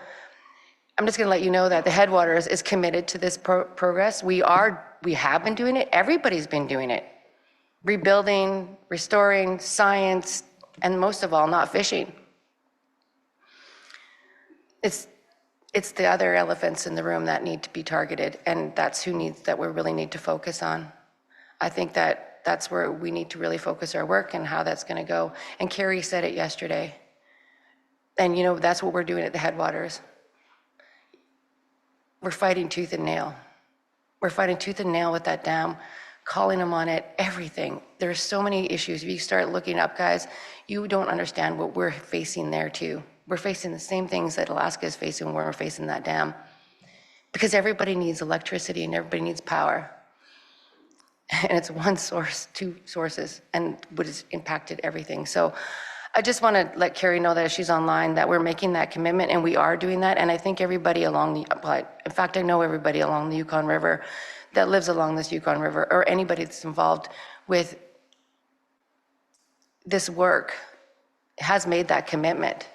I'm just going to let you know that the Headwaters is committed to this progress. We have been doing it. Everybody's been doing it. Rebuilding, restoring, science, and most of all, not fishing. It's the other elephants in the room that need to be targeted, and that's that we really need to focus on. I think that's where we need to really focus our work and how that's going to go. And Carrie said it yesterday. And you know, that's what we're doing at the Headwaters. We're fighting tooth and nail. We're fighting tooth and nail with that dam, calling them on it, everything. There's so many issues. If you start looking up, guys, you don't understand what we're facing there too. We're facing the same things that Alaska is facing when we're facing that dam. Because everybody needs electricity and everybody needs power. And it's one source, two sources, and what has impacted everything. So I just want to let Carrie know that if she's online, that we're making that commitment, and we are doing that. And I think everybody in fact, I know everybody along the Yukon River that lives along this Yukon River, or anybody that's involved with this work, has made that commitment.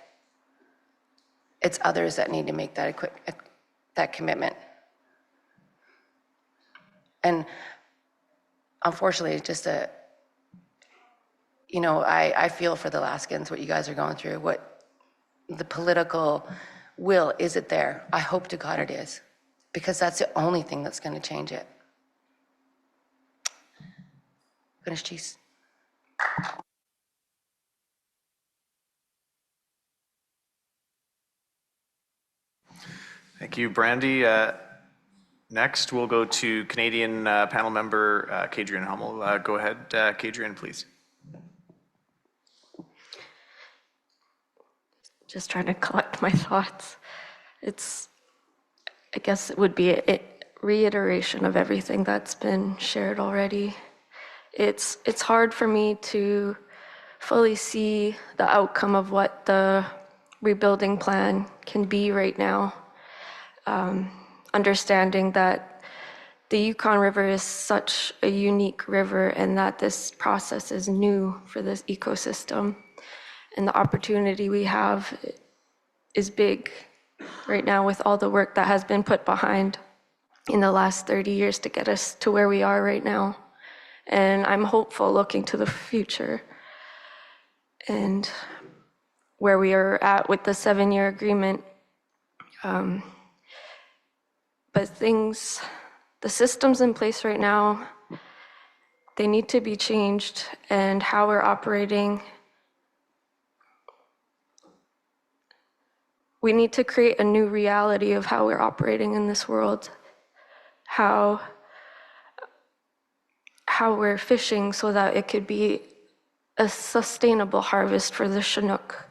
It's others that need to make that commitment. And unfortunately, it's just you know, I feel for the Alaskans, what you guys are going through, what the political will, is it there? I hope to God it is, because that's the only thing that's going to change it. Finish, cheese. Thank you, Brandy. Next, we'll go to Canadian panel member Kadrian Hummel. Go ahead, Kadrian, please. Just trying to collect my thoughts. I guess it would be reiteration of everything that's been shared already. It's hard for me to fully see the outcome of what the rebuilding plan can be right now. Understanding that the Yukon River is such a unique river and that this process is new for this ecosystem. And the opportunity we have is big right now with all the work that has been put behind in the last 30 years to get us to where we are right now. And I'm hopeful looking to the future and where we are at with the 7-year agreement. But the systems in place right now, they need to be changed, and how we're operating. We need to create a new reality of how we're operating in this world, how we're fishing so that it could be a sustainable harvest for the Chinook.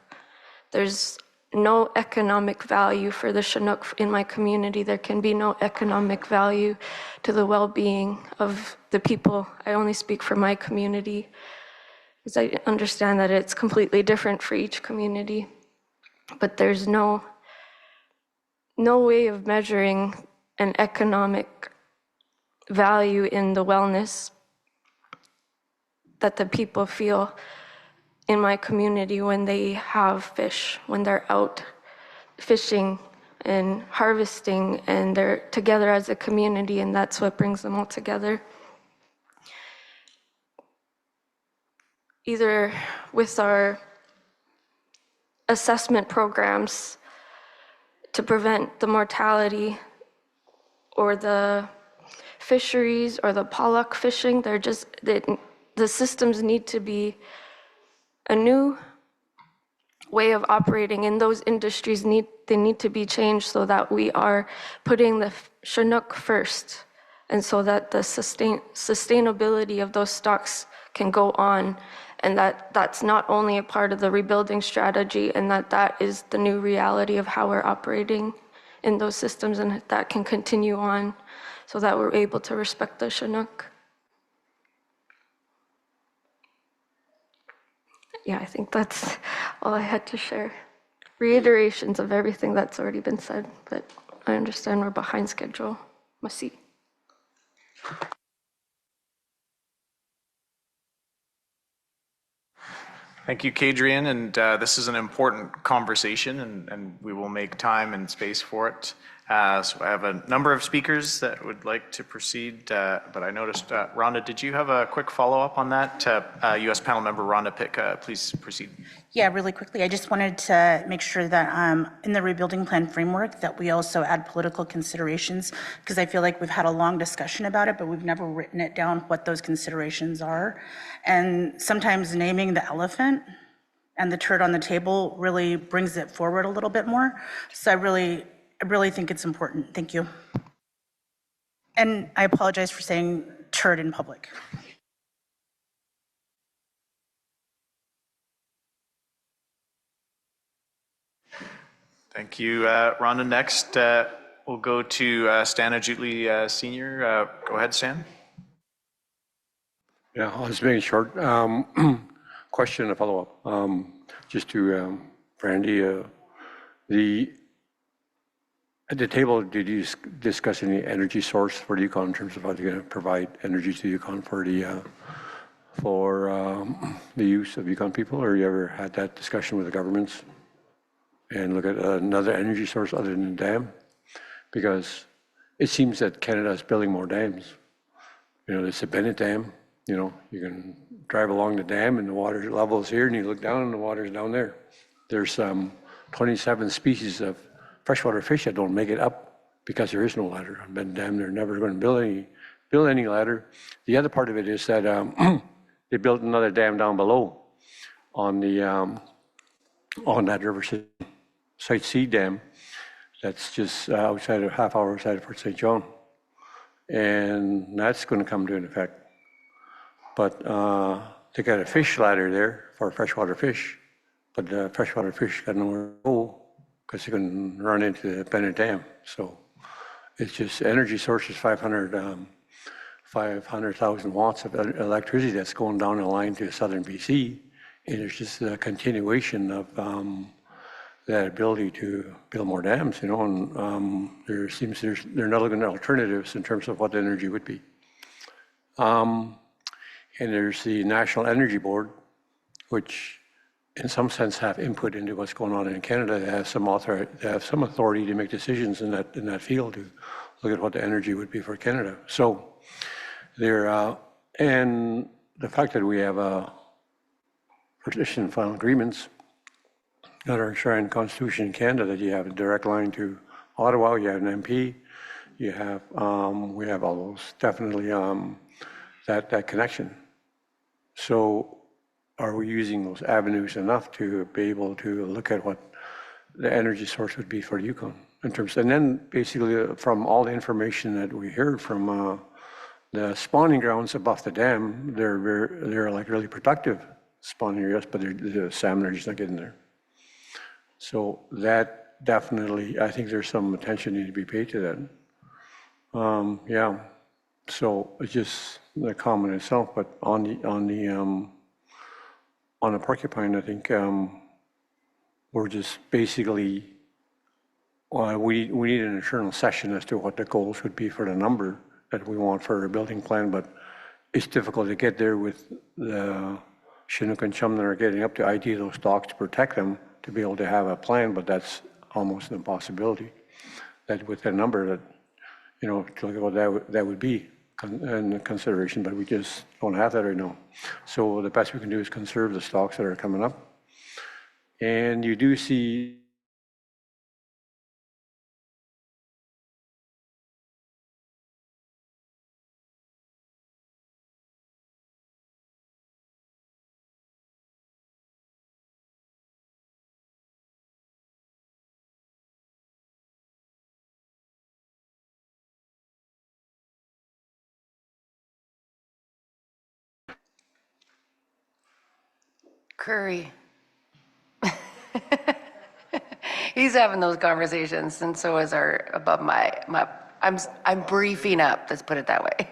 There's no economic value for the Chinook in my community. There can be no economic value to the well-being of the people. I only speak for my community, because I understand that it's completely different for each community. But there's no way of measuring an economic value in the wellness that the people feel in my community when they have fish, when they're out fishing and harvesting, and they're together as a community, and that's what brings them all together. Either with our assessment programs to prevent the mortality, or the fisheries, or the pollock fishing, the systems need to be a new way of operating, and those industries need to be changed so that we are putting the Chinook first, and so that the sustainability of those stocks can go on, and that's not only a part of the rebuilding strategy, and that is the new reality of how we're operating in those systems, and that can continue on so that we're able to respect the Chinook. Yeah, I think that's all I had to share. Reiterations of everything that's already been said, but I understand we're behind schedule. Merci. Thank you, Kadrian, and this is an important conversation, and we will make time and space for it. So I have a number of speakers that would like to proceed, but I noticed, Rhonda, did you have a quick follow-up on that? U.S. panel member Rhonda Pick, please proceed. Yeah, really quickly. I just wanted to make sure that in the rebuilding plan framework that we also add political considerations, because I feel like we've had a long discussion about it, but we've never written it down what those considerations are. And sometimes naming the elephant and the turd on the table really brings it forward a little bit more. So I really think it's important. Thank you. And I apologize for saying turd in public. Thank you, Rhonda. Next, we'll go to Stan Ajutli, Senior. Go ahead, Stan. Yeah, I'll just make it short. Question and follow-up. Just to Brandy, at the table, did you discuss any energy source for the Yukon in terms of how you're going to provide energy to the Yukon for the use of Yukon people? Or you ever had that discussion with the governments and look at another energy source other than the dam? Because it seems that Canada is building more dams. You know, there's the Bennett Dam. You know, you can drive along the dam and the water level is here, and you look down and the water is down there. There's 27 species of freshwater fish that don't make it up because there is no ladder on Bennett Dam. They're never going to build any ladder. The other part of it is that they built another dam down below on that river system, Site C Dam, that's just half hour outside of Fort St. John, and that's going to come into effect. But they got a fish ladder there for freshwater fish, but the freshwater fish got nowhere to go because they couldn't run into the Bennett Dam. So It's just energy source is 500,000 watts of electricity that's going down the line to southern BC. And it's just a continuation of that ability to build more dams, you know, and there seems there are not looking at alternatives in terms of what the energy would be. And there's the National Energy Board, which in some sense have input into what's going on in Canada. They have some authority to make decisions in that field to look at what the energy would be for Canada. So there, and the fact that we have partition and final agreements that are enshrined in the Constitution in Canada, that you have a direct line to Ottawa, you have an MP, you have, we have all those, definitely that connection. So are we using those avenues enough to be able to look at what the energy source would be for Yukon in terms, and then basically from all the information that we heard from the spawning grounds above the dam, they're like really productive spawning areas, but the salmon are just not getting there. So that definitely, I think there's some attention need to be paid to that. Yeah, so it's just the comment itself, but on the porcupine, I think we're just basically, we need an internal session as to what the goals would be for the number that we want for a building plan, but it's difficult to get there with the Chinook and chum that are getting up to ID those stocks to protect them, to be able to have a plan, but that's almost an impossibility. That with a number that, you know, to look at what that would be in consideration, but we just don't have that right now. So the best we can do is conserve the stocks that are coming up. And you do see Curry. He's having those conversations, and so is our above my I'm briefing up. Let's put it that way.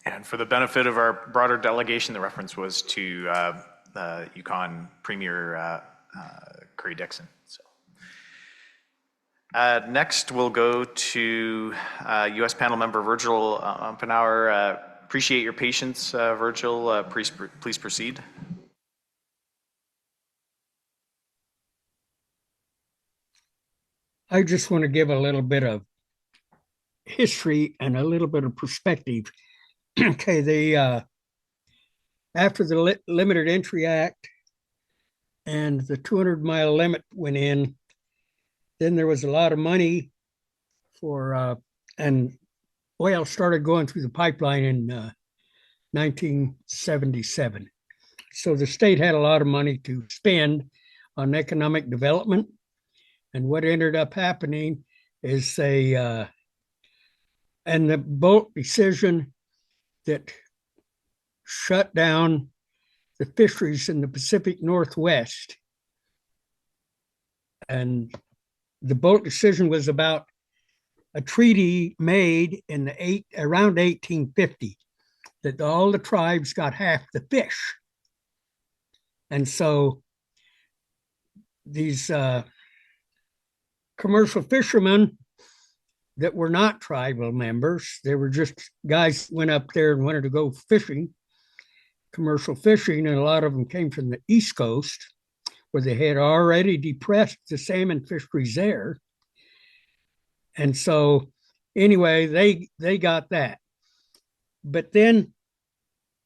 And for the benefit of our broader delegation, the reference was to Yukon Premier Curry Dixon. So next, we'll go to U.S. panel member Virgil Umpenauer. Appreciate your patience, Virgil. Please proceed. I just want to give a little bit of history and a little bit of perspective. Okay, after the Limited Entry Act and the 200-mile limit went in, then there was a lot of money for, and oil started going through the pipeline in 1977. So the state had a lot of money to spend on economic development. And what ended up happening is and the Bolt decision that shut down the fisheries in the Pacific Northwest. And the Bolt decision was about a treaty made in around 1850 that all the tribes got half the fish. And so these commercial fishermen that were not tribal members, they were just guys who went up there and wanted to go fishing, commercial fishing, and a lot of them came from the East Coast, where they had already depressed the salmon fisheries there. And so anyway, they got that. But then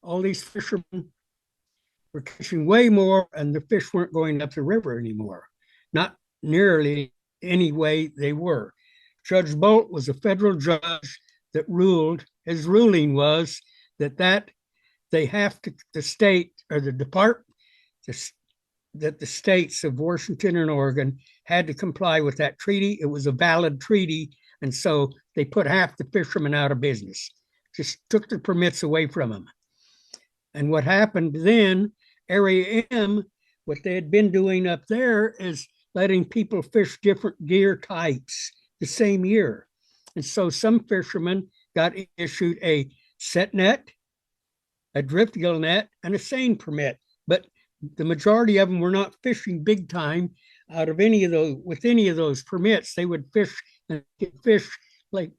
all these fishermen were catching way more, and the fish weren't going up the river anymore. Not nearly any way they were. Judge Bolt was a federal judge that ruled, his ruling was that they have to, the state or the department, that the states of Washington and Oregon had to comply with that treaty. It was a valid treaty. And so they put half the fishermen out of business, just took the permits away from them. And what happened then, Area M, what they had been doing up there is letting people fish different gear types the same year. And so some fishermen got issued a set net, a drift gill net, and a seine permit. But the majority of them were not fishing big time out of any of those with any of those permits. They would fish and get fish like,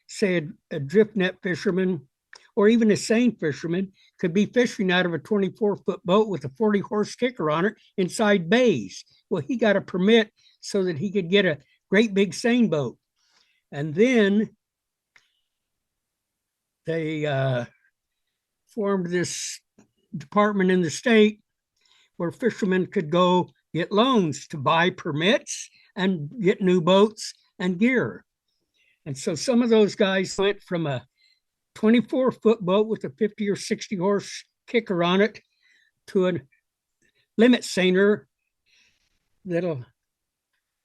say, a drift net fisherman or even a seine fisherman could be fishing out of a 24-foot boat with a 40-horse kicker on it inside bays. Well, he got a permit so that he could get a great big seine boat. And then they formed this department in the state where fishermen could go get loans to buy permits and get new boats and gear. And so some of those guys went from a 24-foot boat with a 50 or 60 horse kicker on it to a limit seiner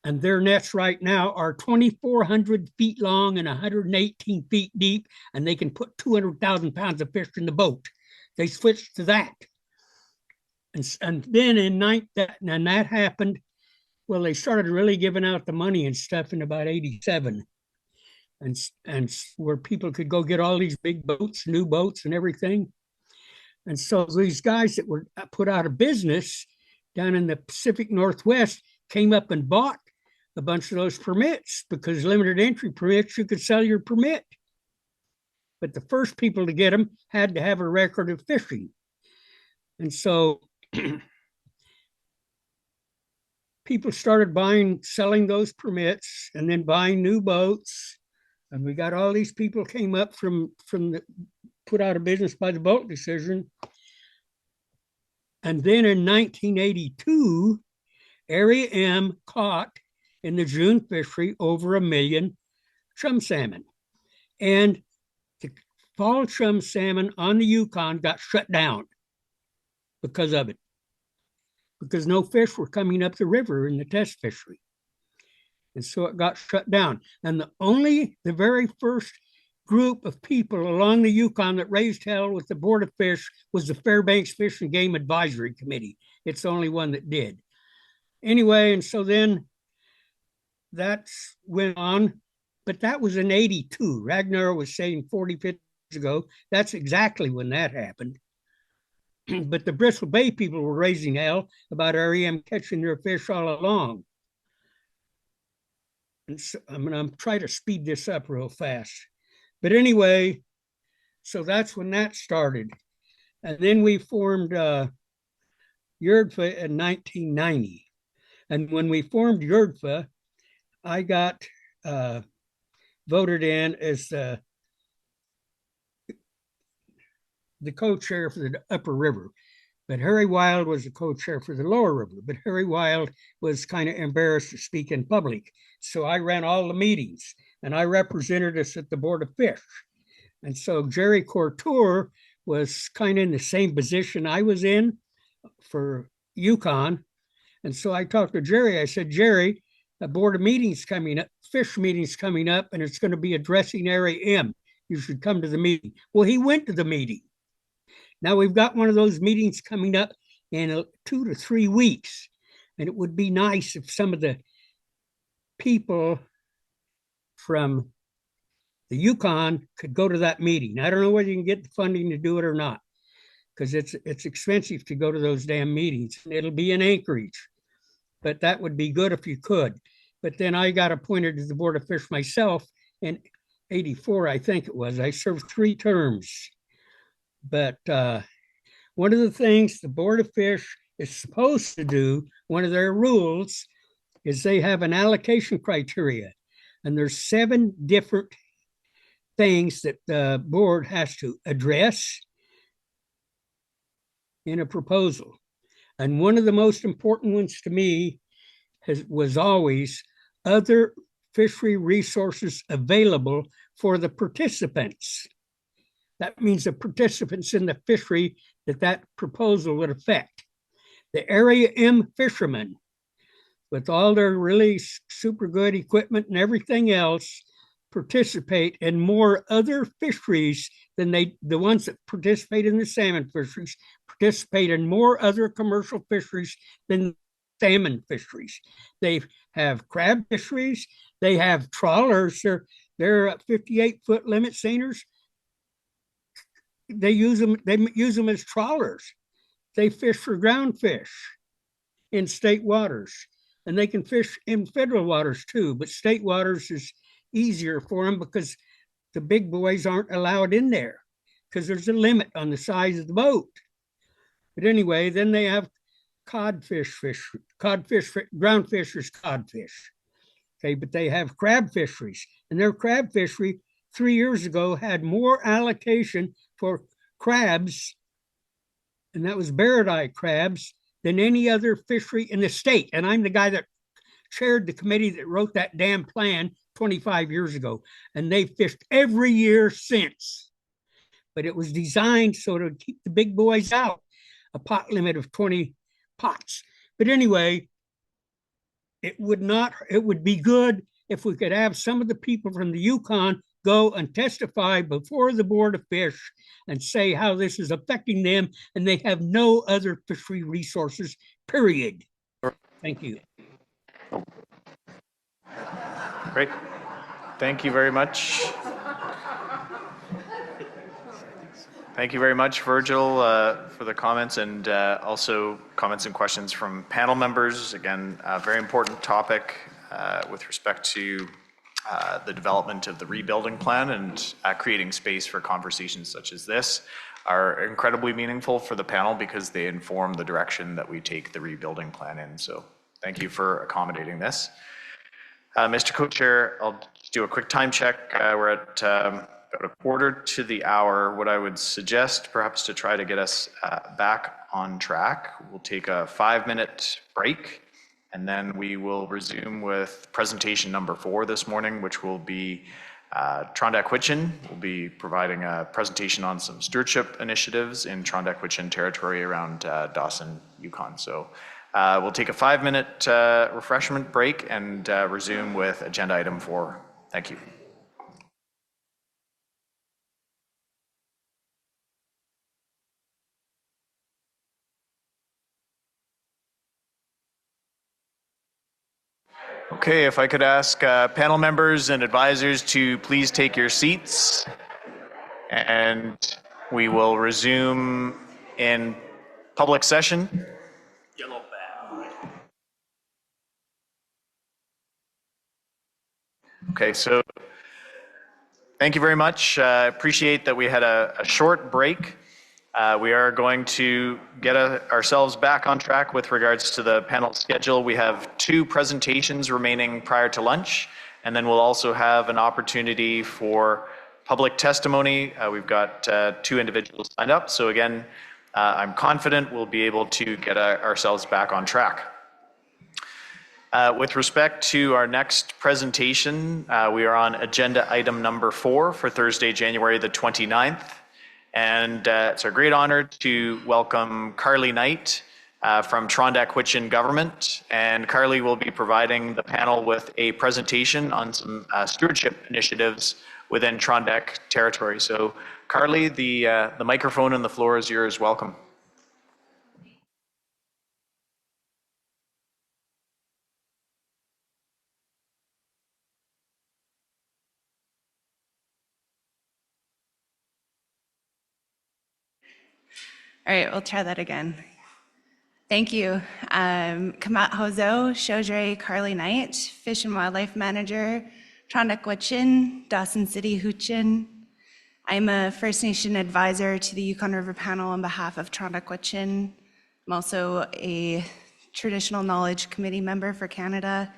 and their nets right now are 2,400 feet long and 118 feet deep, and they can put 200,000 pounds of fish in the boat. They switched to that. And then that happened, well, they started really giving out the money and stuff in about 87. And where people could go get all these big boats, new boats and everything. And so these guys that were put out of business down in the Pacific Northwest came up and bought a bunch of those permits because limited entry permits, you could sell your permit. But the first people to get them had to have a record of fishing. And so people started selling those permits and then buying new boats. And we got all these people came up from the put out of business by the boat decision. And then in 1982, Area M caught in the June fishery over 1 million chum salmon. And the fall chum salmon on the Yukon got shut down because of it, because no fish were coming up the river in the test fishery. And so it got shut down. And the very first group of people along the Yukon that raised hell with the Board of Fish was the Fairbanks Fish and Game Advisory Committee. It's the only one that did. Anyway, and so then that went on, but that was in 82. Ragnar was saying 40, 50 years ago. That's exactly when that happened. But the Bristol Bay people were raising hell about REM catching their fish all along. And so, I'm trying to speed this up real fast. But anyway, so that's when that started. And then we formed YERDFA in 1990. And when we formed YERDFA, I got voted in as the co-chair for the upper river. But Harry Wild was the co-chair for the lower river. But Harry Wild was kind of embarrassed to speak in public. So I ran all the meetings and I represented us at the Board of Fish. And so Jerry Couture was kind of in the same position I was in for Yukon. And so I talked to Jerry. I said, Jerry, a board of meetings coming up, fish meetings coming up, and it's going to be addressing Area M. You should come to the meeting. Well, he went to the meeting. Now we've got one of those meetings coming up in 2 to 3 weeks. And it would be nice if some of the people from the Yukon could go to that meeting. I don't know whether you can get the funding to do it or not, because it's expensive to go to those damn meetings. It'll be in Anchorage, but that would be good if you could. But then I got appointed to the Board of Fish myself in 84, I think it was. I served 3 terms. But one of the things the Board of Fish is supposed to do, one of their rules, is they have an allocation criteria. And there's 7 different things that the board has to address in a proposal. And one of the most important ones to me was always other fishery resources available for the participants. That means the participants in the fishery that proposal would affect. The Area M fishermen, with all their really super good equipment and everything else, participate in more other fisheries than the ones that participate in the salmon fisheries, participate in more other commercial fisheries than salmon fisheries. They have crab fisheries. They have trawlers. They're 58-foot limit seiners. They use them as trawlers. They fish for ground fish in state waters, and they can fish in federal waters too, but state waters is easier for them because the big boys aren't allowed in there because there's a limit on the size of the boat. But anyway, then they have codfish, ground fishers, codfish. Okay, but they have crab fisheries, and their crab fishery 3 years ago had more allocation for crabs, and that was barredeye crabs, than any other fishery in the state. And I'm the guy that chaired the committee that wrote that damn plan 25 years ago. And they fished every year since. But it was designed so to keep the big boys out, a pot limit of 20 pots. But anyway, it would be good if we could have some of the people from the Yukon go and testify before the Board of Fish and say how this is affecting them, and they have no other fishery resources, period. Thank you. Great. Thank you very much. Thank you very much, Virgil, for the comments, and also comments and questions from panel members. Again, a very important topic with respect to the development of the rebuilding plan, and creating space for conversations such as this are incredibly meaningful for the panel because they inform the direction that we take the rebuilding plan in. So thank you for accommodating this. Mr. Co-Chair, I'll just do a quick time check. We're at about 1:45. What I would suggest perhaps to try to get us back on track, we'll take a 5-minute break, and then we will resume with presentation number 4 this morning, which will be Trondakwitchin. We'll be providing a presentation on some stewardship initiatives in Trondakwitchin territory around Dawson, Yukon. So we'll take a 5-minute refreshment break and resume with agenda item 4. Thank you. Okay, if I could ask panel members and advisors to please take your seats, and we will resume in public session. Yellow bag. Okay, so thank you very much. I appreciate that we had a short break. We are going to get ourselves back on track with regards to the panel schedule. We have 2 presentations remaining prior to lunch, and then we'll also have an opportunity for public testimony. We've got 2 individuals signed up. So again, I'm confident we'll be able to get ourselves back on track. With respect to our next presentation, we are on agenda item number 4 for Thursday, January the 29th. And it's our great honor to welcome Carly Knight from Trondakwitchin Government. And Carly will be providing the panel with a presentation on some stewardship initiatives within Trondak territory. So Carly, the microphone and the floor is yours. Welcome. All right, we'll try that again. Thank you. Kamat Hozo, Shojre Carly Knight, Fish and Wildlife Manager, Trondakwitchin, Dawson City, Huichin. I'm a First Nation advisor to the Yukon River Panel on behalf of Trondakwitchin. I'm also a Traditional Knowledge Committee member for Canada.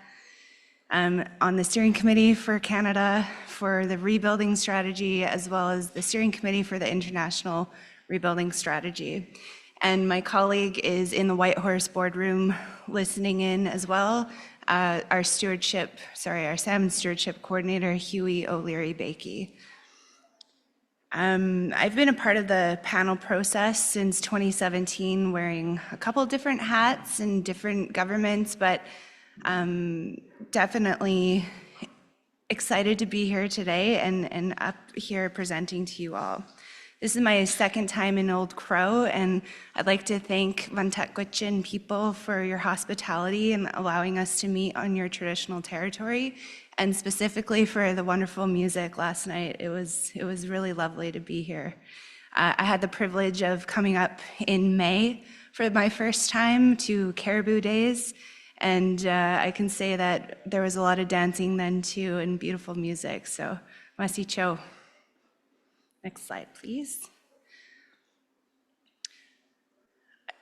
I'm on the steering committee for Canada for the rebuilding strategy, as well as the steering committee for the International Rebuilding Strategy. And my colleague is in the White Horse boardroom listening in as well, our salmon stewardship coordinator, Huey O'Leary-Bakey. I've been a part of the panel process since 2017, wearing a couple of different hats in different governments, but definitely excited to be here today and up here presenting to you all. This is my second time in Old Crow, and I'd like to thank Vantakwitchin people for your hospitality and allowing us to meet on your traditional territory, and specifically for the wonderful music last night. It was really lovely to be here. I had the privilege of coming up in May for my first time to Caribou Days, and I can say that there was a lot of dancing then too, and beautiful music, so Masi Cho. Next slide, please.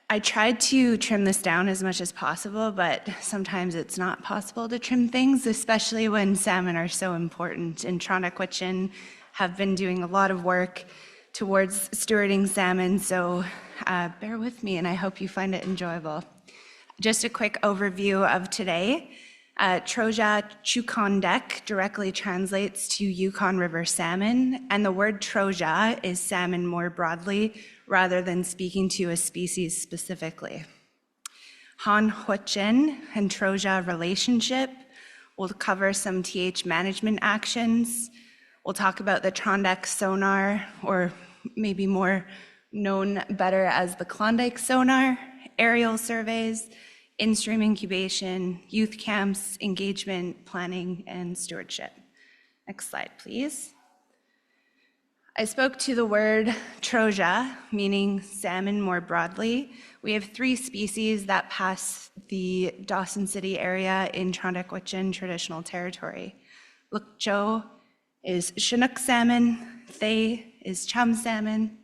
I tried to trim this down as much as possible, but sometimes it's not possible to trim things, especially when salmon are so important. And Trondakwitchin have been doing a lot of work towards stewarding salmon, so bear with me, and I hope you find it enjoyable. Just a quick overview of today. Troja Chukondek directly translates to Yukon River salmon, and the word Troja is salmon more broadly, rather than speaking to a species specifically. Han Huichin and Troja relationship. We'll cover some TH management actions. We'll talk about the Trondek sonar, or maybe more known better as the Klondike sonar, aerial surveys, in-stream incubation, youth camps, engagement, planning, and stewardship. Next slide, please. I spoke to the word Troja, meaning salmon more broadly. We have 3 species that pass the Dawson City area in Trondakwitchin traditional territory. Lukcho is Chinook salmon, Thay is chum salmon,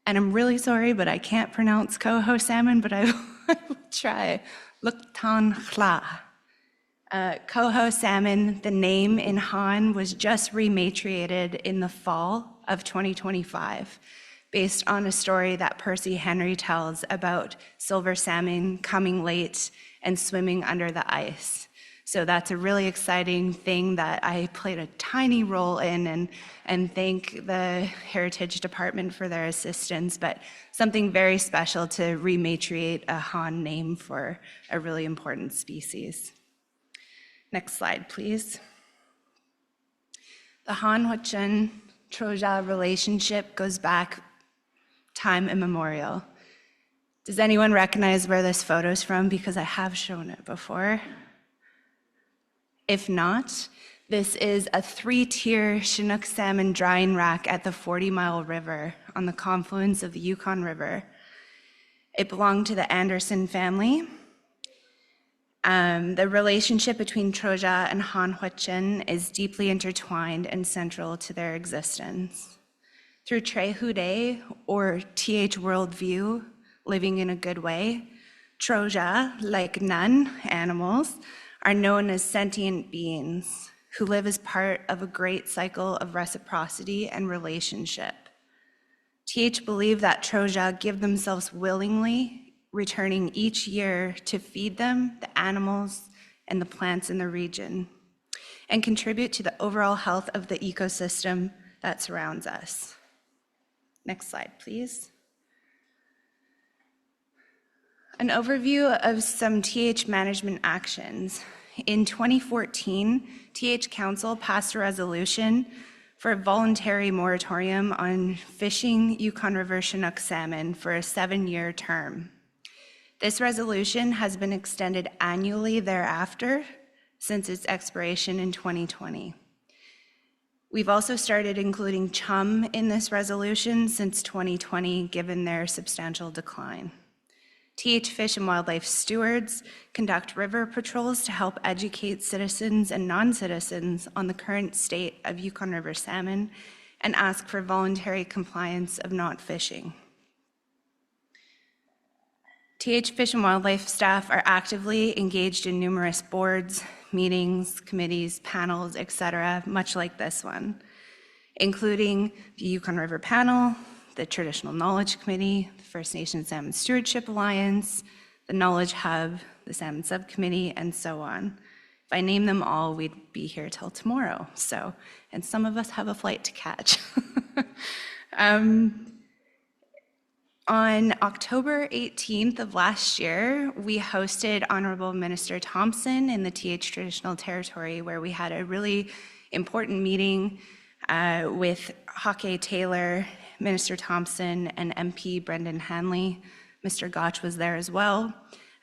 and I'm really sorry, but I can't pronounce coho salmon, but I will try. Luktan Khla. Coho salmon, the name in Han, was just rematriated in the fall of 2025, based on a story that Percy Henry tells about silver salmon coming late and swimming under the ice. So that's a really exciting thing that I played a tiny role in, and thank the Heritage Department for their assistance, but something very special to rematriate a Han name for a really important species. Next slide, please. The Han Huichin Troja relationship goes back time immemorial. Does anyone recognize where this photo is from? Because I have shown it before. If not, this is a 3-tier Chinook salmon drying rack at the 40 Mile River on the confluence of the Yukon River. It belonged to the Anderson family. The relationship between Troja and Han Huichin is deeply intertwined and central to their existence. Through Tre Hude, or TH worldview, living in a good way, Troja, like none animals, are known as sentient beings who live as part of a great cycle of reciprocity and relationship. TH believe that Troja give themselves willingly, returning each year to feed them, the animals, and the plants in the region, and contribute to the overall health of the ecosystem that surrounds us. Next slide, please. An overview of some TH management actions. In 2014, TH Council passed a resolution for a voluntary moratorium on fishing Yukon River Chinook salmon for a 7-year term. This resolution has been extended annually thereafter since its expiration in 2020. We've also started including chum in this resolution since 2020, given their substantial decline. TH Fish and Wildlife stewards conduct river patrols to help educate citizens and non-citizens on the current state of Yukon River salmon and ask for voluntary compliance of not fishing. TH Fish and Wildlife staff are actively engaged in numerous boards, meetings, committees, panels, etc., much like this one, including the Yukon River Panel, the Traditional Knowledge Committee, the First Nations Salmon Stewardship Alliance, the Knowledge Hub, the Salmon Subcommittee, and so on. If I name them all, we'd be here till tomorrow. So, and some of us have a flight to catch. On October 18th of last year, we hosted Honorable Minister Thompson in the TH Traditional Territory, where we had a really important meeting with Hawkeye Taylor Minister Thompson and MP Brendan Hanley. Mr. Gotch was there as well.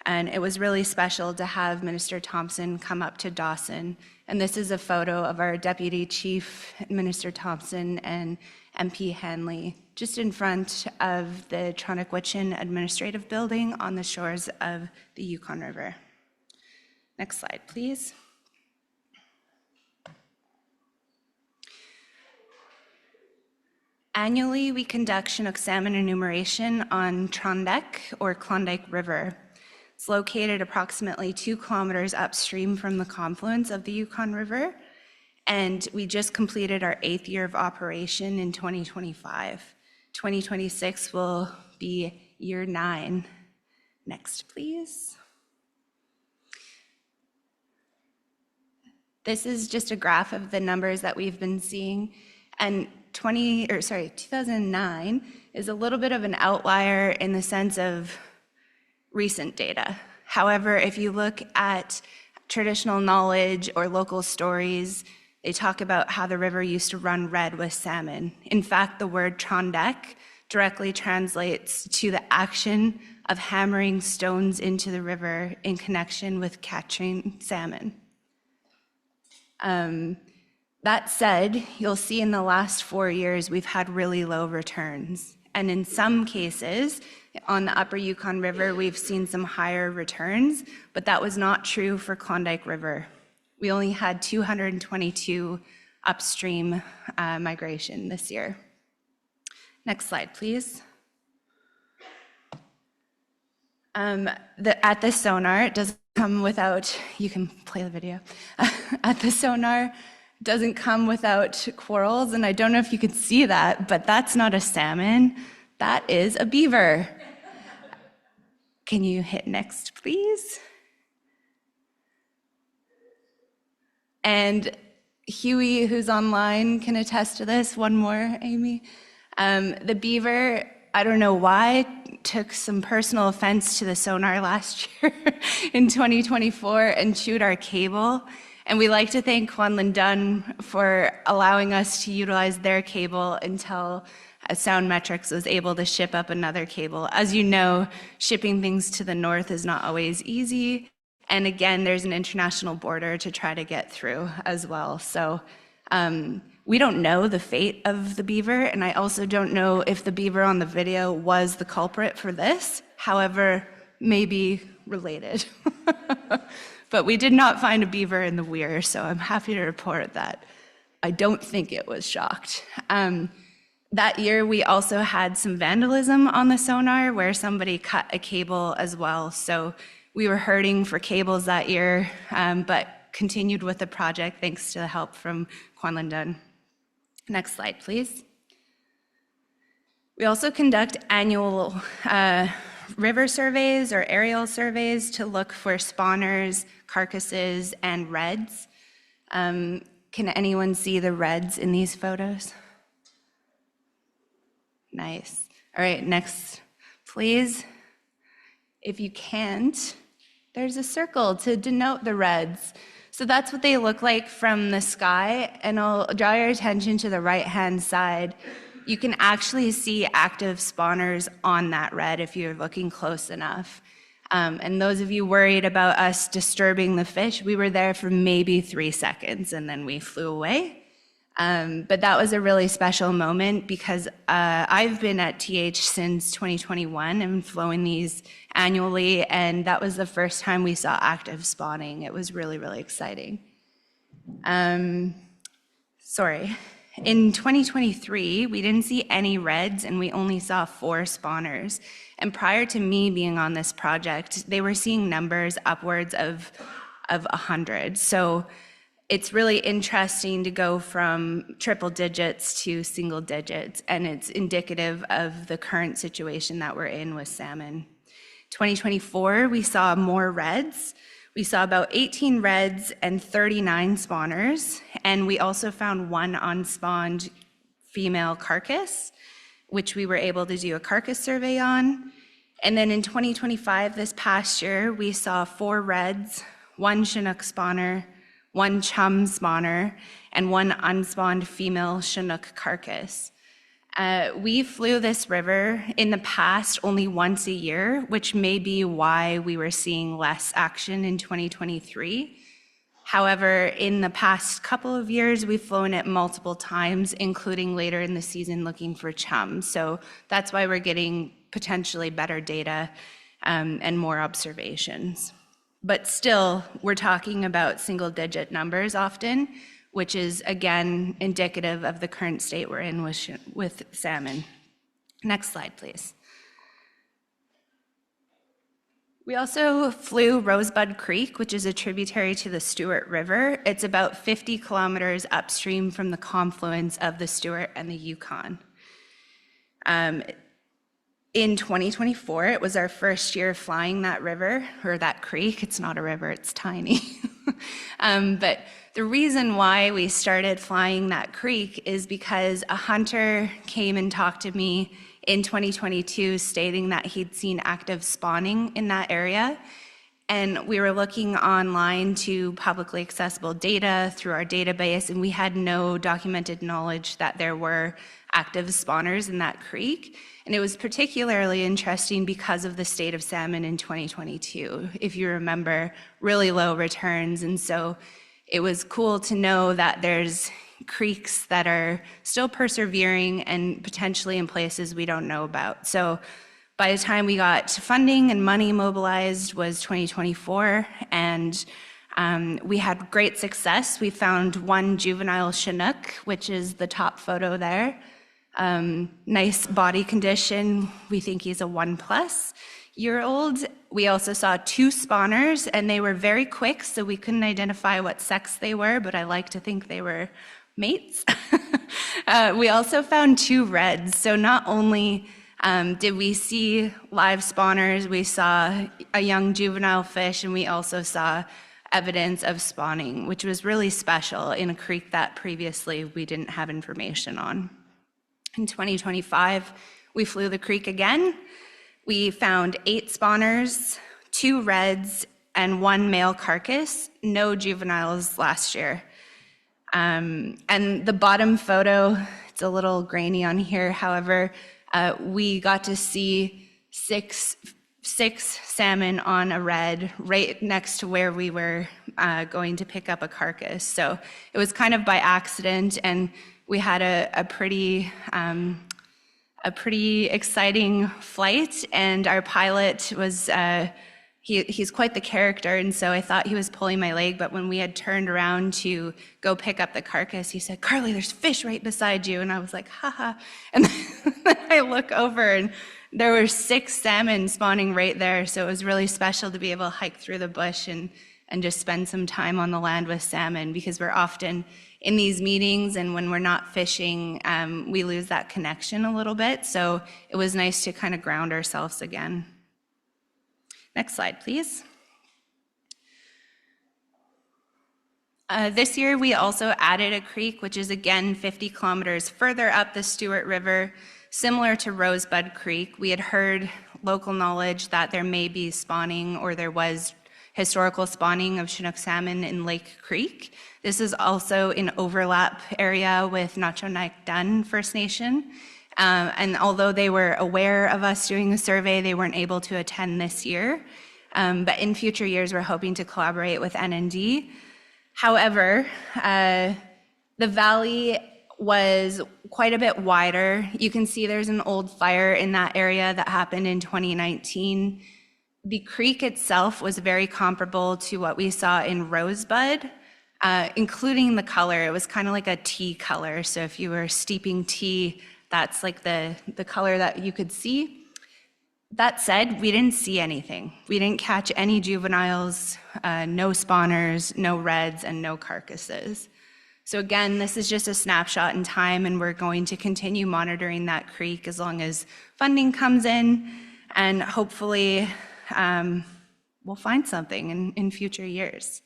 And it was really special to have Minister Thompson come up to Dawson. And this is a photo of our Deputy Chief, Minister Thompson, and MP Hanley, just in front of the Tronic-Witchin Administrative Building on the shores of the Yukon River. Next slide, please. Annually, we conduct Chinook salmon enumeration on Trondek or Klondike River. It's located approximately 2 kilometers upstream from the confluence of the Yukon River, and we just completed our 8th year of operation in 2025. 2026 will be year 9. Next, please. This is just a graph of the numbers that we've been seeing, and 2009 is a little bit of an outlier in the sense of recent data. However, if you look at traditional knowledge or local stories, they talk about how the river used to run red with salmon. In fact, the word Trondek directly translates to the action of hammering stones into the river in connection with catching salmon. That said, you'll see in the last 4 years, we've had really low returns. And in some cases, on the upper Yukon River, we've seen some higher returns, but that was not true for Klondike River. We only had 222 upstream migration this year. Next slide, please. At the sonar, it doesn't come without, you can play the video. At the sonar, doesn't come without corals, and I don't know if you could see that, but that's not a salmon, that is a beaver. Can you hit next, please? And Huey, who's online, can attest to this. One more, Amy. The beaver, I don't know why, took some personal offense to the sonar last year in 2024 and chewed our cable. And we like to thank Quanlan Dunn for allowing us to utilize their cable until Sound Metrics was able to ship up another cable. As you know, shipping things to the north is not always easy. And again, there's an international border to try to get through as well. So we don't know the fate of the beaver, and I also don't know if the beaver on the video was the culprit for this. However, maybe related. But we did not find a beaver in the weir, so I'm happy to report that I don't think it was shocked. That year, we also had some vandalism on the sonar where somebody cut a cable as well. So we were hurting for cables that year, but continued with the project thanks to the help from Quanlan Dunn. Next slide, please. We also conduct annual river surveys or aerial surveys to look for spawners, carcasses, and reds. Can anyone see the reds in these photos? Nice. All right, next, please. If you can't, there's a circle to denote the reds. So that's what they look like from the sky, and I'll draw your attention to the right-hand side. You can actually see active spawners on that red if you're looking close enough. And those of you worried about us disturbing the fish, we were there for maybe 3 seconds and then we flew away. But that was a really special moment because I've been at TH since 2021 and flowing these annually, and that was the first time we saw active spawning. It was really, really exciting. In 2023, we didn't see any reds and we only saw 4 spawners. And prior to me being on this project, they were seeing numbers upwards of 100. So it's really interesting to go from triple digits to single digits, and it's indicative of the current situation that we're in with salmon. 2024, we saw more reds. We saw about 18 reds and 39 spawners, and we also found 1 unspawned female carcass, which we were able to do a carcass survey on. And then in 2025, this past year, we saw 4 reds, 1 Chinook spawner, 1 chum spawner, and 1 unspawned female Chinook carcass. We flew this river in the past only once a year, which may be why we were seeing less action in 2023. However, in the past couple of years, we've flown it multiple times, including later in the season looking for chum. So that's why we're getting potentially better data and more observations. But still, we're talking about single-digit numbers often, which is, again, indicative of the current state we're in with salmon. Next slide, please. We also flew Rosebud Creek, which is a tributary to the Stewart River. It's about 50 kilometers upstream from the confluence of the Stewart and the Yukon. In 2024, it was our first year flying that river, or that creek. It's not a river, it's tiny. But the reason why we started flying that creek is because a hunter came and talked to me in 2022 stating that he'd seen active spawning in that area. And we were looking online to publicly accessible data through our database, and we had no documented knowledge that there were active spawners in that creek. And it was particularly interesting because of the state of salmon in 2022. If you remember, really low returns. And so it was cool to know that there's creeks that are still persevering and potentially in places we don't know about. So by the time we got funding and money mobilized was 2024, and we had great success. We found one juvenile Chinook, which is the top photo there. Nice body condition. We think he's a 1+-year-old. We also saw 2 spawners, and they were very quick, so we couldn't identify what sex they were, but I like to think they were mates. We also found 2 reds. So not only did we see live spawners, we saw a young juvenile fish, and we also saw evidence of spawning, which was really special in a creek that previously we didn't have information on. In 2025, we flew the creek again. We found 8 spawners, 2 reds, and 1 male carcass, no juveniles last year. And the bottom photo, it's a little grainy on here. However, we got to see six salmon on a red right next to where we were going to pick up a carcass. So it was kind of by accident, and we had a pretty exciting flight, and our pilot was, he's quite the character, and so I thought he was pulling my leg, but when we had turned around to go pick up the carcass, he said, "Carly, there's fish right beside you," and I was like, haha, and then I look over, and there were 6 salmon spawning right there, so it was really special to be able to hike through the bush and just spend some time on the land with salmon, because we're often in these meetings, and when we're not fishing, we lose that connection a little bit. So it was nice to kind of ground ourselves again. Next slide, please. This year, we also added a creek, which is again 50 kilometers further up the Stewart River, similar to Rosebud Creek. We had heard local knowledge that there may be spawning, or there was historical spawning of Chinook salmon in Lake Creek. This is also an overlap area with Nacho-Naik-Dun First Nation. And although they were aware of us doing a survey, they weren't able to attend this year. But in future years, we're hoping to collaborate with NND. However, the valley was quite a bit wider. You can see there's an old fire in that area that happened in 2019. The creek itself was very comparable to what we saw in Rosebud, including the color. It was kind of like a tea color. So if you were steeping tea, that's like the color that you could see. That said, we didn't see anything. We didn't catch any juveniles, no spawners, no reds, and no carcasses. So again, this is just a snapshot in time, and we're going to continue monitoring that creek as long as funding comes in, and hopefully we'll find something in future years.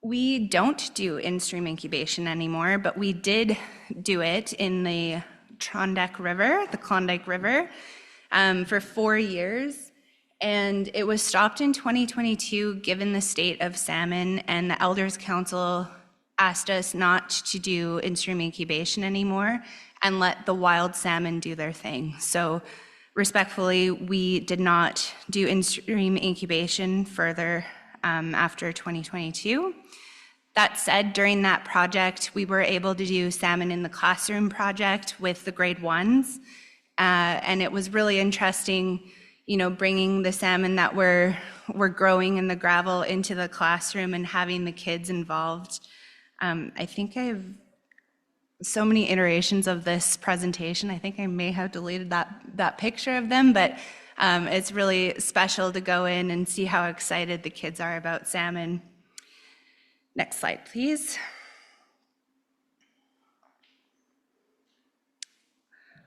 We don't do in-stream incubation anymore, but we did do it in the Klondike River, for 4 years. And it was stopped in 2022, given the state of salmon, and the Elders Council asked us not to do in-stream incubation anymore and let the wild salmon do their thing. So respectfully, we did not do in-stream incubation further after 2022. That said, during that project, we were able to do salmon in the classroom project with the grade ones. And it was really interesting, you know, bringing the salmon that were growing in the gravel into the classroom and having the kids involved. I think I have so many iterations of this presentation. I think I may have deleted that picture of them, but it's really special to go in and see how excited the kids are about salmon. Next slide, please.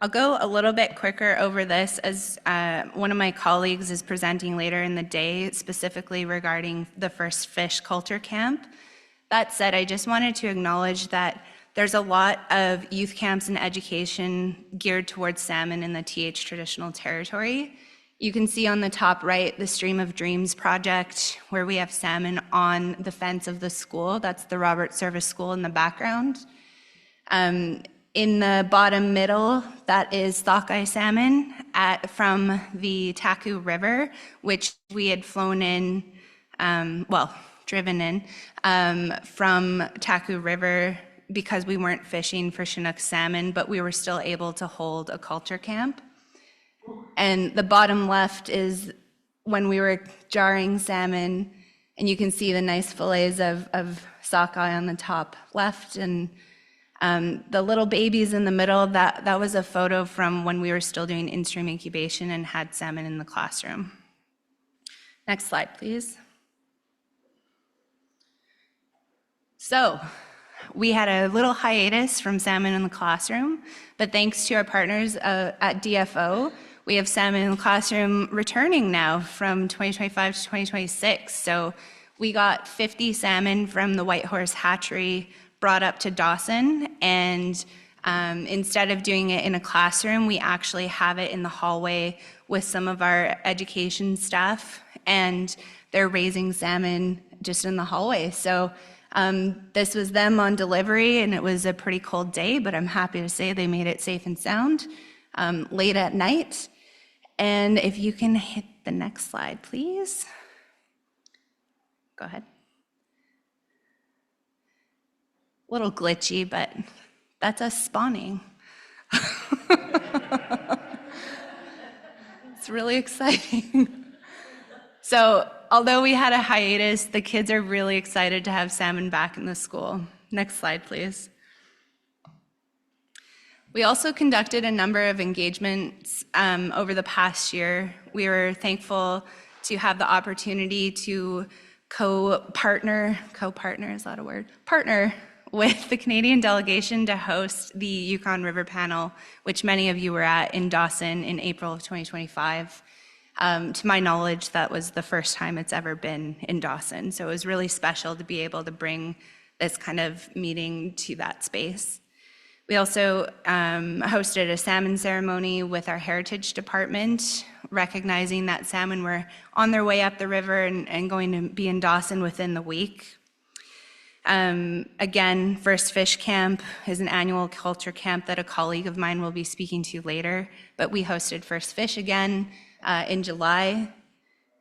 I'll go a little bit quicker over this as one of my colleagues is presenting later in the day, specifically regarding the First Fish Culture Camp. That said, I just wanted to acknowledge that there's a lot of youth camps and education geared towards salmon in the TH traditional territory. You can see on the top right, the Stream of Dreams project, where we have salmon on the fence of the school. That's the Robert Service School in the background. In the bottom middle, that is sockeye salmon from the Taku River, which we had flown in, driven in from Taku River because we weren't fishing for Chinook salmon, but we were still able to hold a culture camp. And the bottom left is when we were jarring salmon, and you can see the nice fillets of sockeye on the top left, and the little babies in the middle, that was a photo from when we were still doing in-stream incubation and had salmon in the classroom. Next slide, please. So we had a little hiatus from salmon in the classroom, but thanks to our partners at DFO, we have salmon in the classroom returning now from 2025 to 2026. So we got 50 salmon from the White Horse Hatchery brought up to Dawson, and instead of doing it in a classroom, we actually have it in the hallway with some of our education staff, and they're raising salmon just in the hallway. So this was them on delivery, and it was a pretty cold day, but I'm happy to say they made it safe and sound late at night. And if you can hit the next slide, please. Go ahead. A little glitchy, but that's us spawning. It's really exciting. So although we had a hiatus, the kids are really excited to have salmon back in the school. Next slide, please. We also conducted a number of engagements over the past year. We were thankful to have the opportunity to partner with the Canadian delegation to host the Yukon River Panel, which many of you were at in Dawson in April of 2025. To my knowledge, that was the first time it's ever been in Dawson. So it was really special to be able to bring this kind of meeting to that space. We also hosted a salmon ceremony with our heritage department, recognizing that salmon were on their way up the river and going to be in Dawson within the week. Again, First Fish Camp is an annual culture camp that a colleague of mine will be speaking to later, but we hosted First Fish again in July.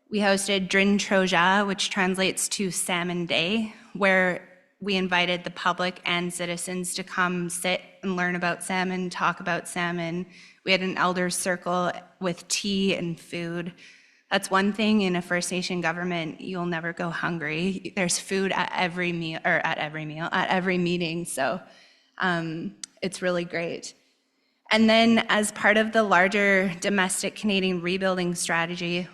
We hosted Drin Troja, which translates to Salmon Day, where we invited the public and citizens to come sit and learn about salmon, talk about salmon. We had an elders circle with tea and food. That's one thing in a First Nation government, you'll never go hungry. There's food at every meeting. So it's really great. And then as part of the larger domestic Canadian rebuilding strategy,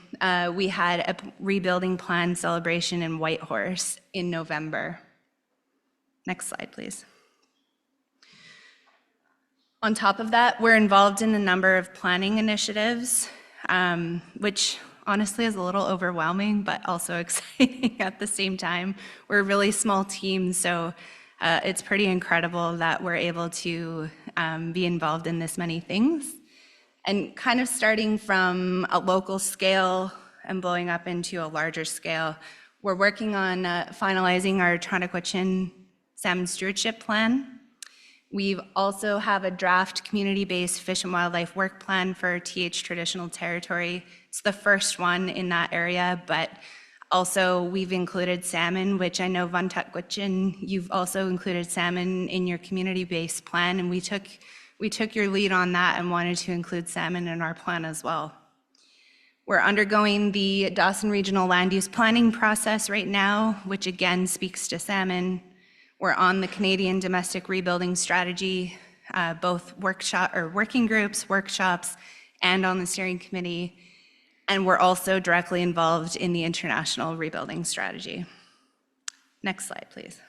we had a rebuilding plan celebration in Whitehorse in November. Next slide, please. On top of that, we're involved in a number of planning initiatives, which honestly is a little overwhelming, but also exciting at the same time. We're a really small team, so it's pretty incredible that we're able to be involved in this many things. And kind of starting from a local scale and blowing up into a larger scale, we're working on finalizing our Tronagwichin salmon stewardship plan. We also have a draft community-based fish and wildlife work plan for TH traditional territory. It's the first one in that area, but also we've included salmon, which I know Vantukwitchin, you've also included salmon in your community-based plan, and we took your lead on that and wanted to include salmon in our plan as well. We're undergoing the Dawson Regional Land Use Planning process right now, which again speaks to salmon. We're on the Canadian Domestic Rebuilding Strategy, both working groups, workshops, and on the steering committee. And we're also directly involved in the International Rebuilding Strategy. Next slide, please.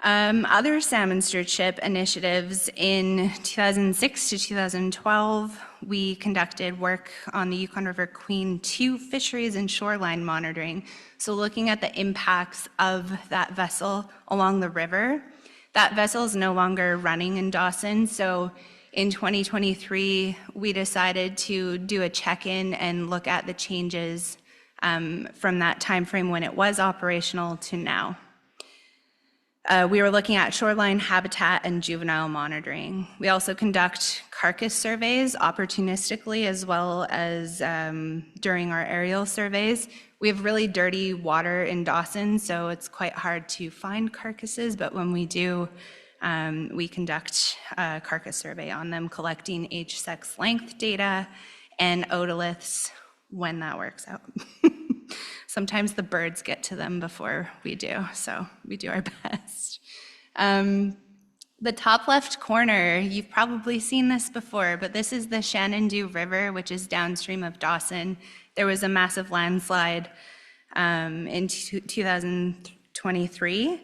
Other salmon stewardship initiatives in 2006 to 2012, we conducted work on the Yukon River Queen II fisheries and shoreline monitoring. So looking at the impacts of that vessel along the river. That vessel is no longer running in Dawson. So in 2023, we decided to do a check-in and look at the changes from that timeframe when it was operational to now. We were looking at shoreline habitat and juvenile monitoring. We also conduct carcass surveys opportunistically as well as during our aerial surveys. We have really dirty water in Dawson, so it's quite hard to find carcasses, but when we do, we conduct a carcass survey on them, collecting age, sex, length data and otoliths when that works out. Sometimes the birds get to them before we do, so we do our best. The top left corner, you've probably seen this before, but this is the Shenandoah River, which is downstream of Dawson. There was a massive landslide in 2023.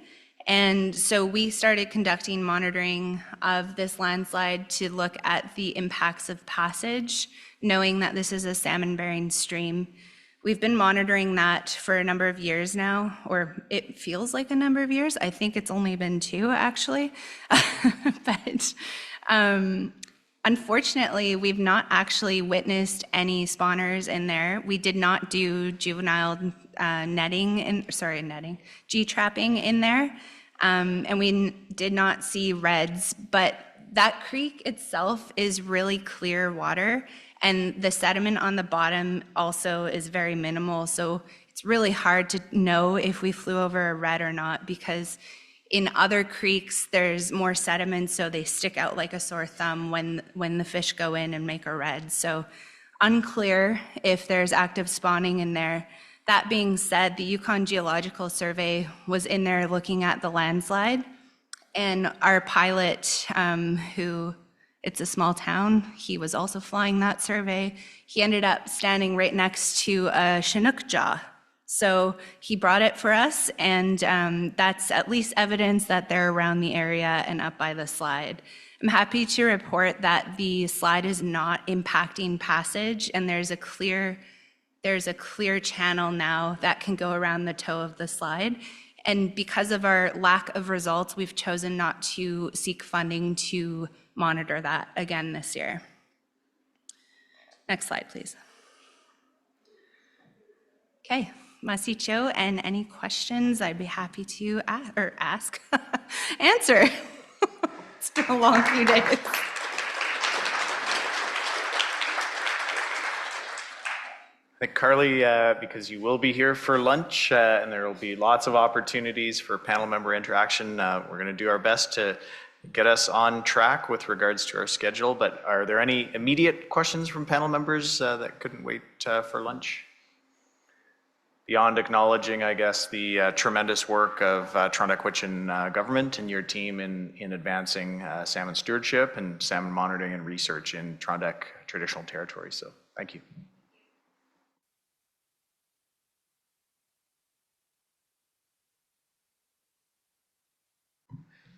And so we started conducting monitoring of this landslide to look at the impacts of passage, knowing that this is a salmon-bearing stream. We've been monitoring that for a number of years now, or it feels like a number of years. I think it's only been 2, actually. But unfortunately, we've not actually witnessed any spawners in there. We did not do juvenile G-trapping in there, and we did not see reds, but that creek itself is really clear water, and the sediment on the bottom also is very minimal, so it's really hard to know if we flew over a red or not, because in other creeks, there's more sediment, so they stick out like a sore thumb when the fish go in and make a red. So unclear if there's active spawning in there. That being said, the Yukon Geological Survey was in there looking at the landslide, and our pilot, it's a small town, he was also flying that survey. He ended up standing right next to a Chinook jaw. So he brought it for us, and that's at least evidence that they're around the area and up by the slide. I'm happy to report that the slide is not impacting passage, and there's a clear channel now that can go around the toe of the slide. And because of our lack of results, we've chosen not to seek funding to monitor that again this year. Next slide, please. Okay, Masicho, and any questions I'd be happy to answer. It's been a long few days. I think, Carly, because you will be here for lunch and there will be lots of opportunities for panel member interaction, we're going to do our best to get us on track with regards to our schedule. But are there any immediate questions from panel members that couldn't wait for lunch? Beyond acknowledging, I guess, the tremendous work of Toronto government and your team in advancing salmon stewardship and salmon monitoring and research in Toronto traditional territory. So thank you.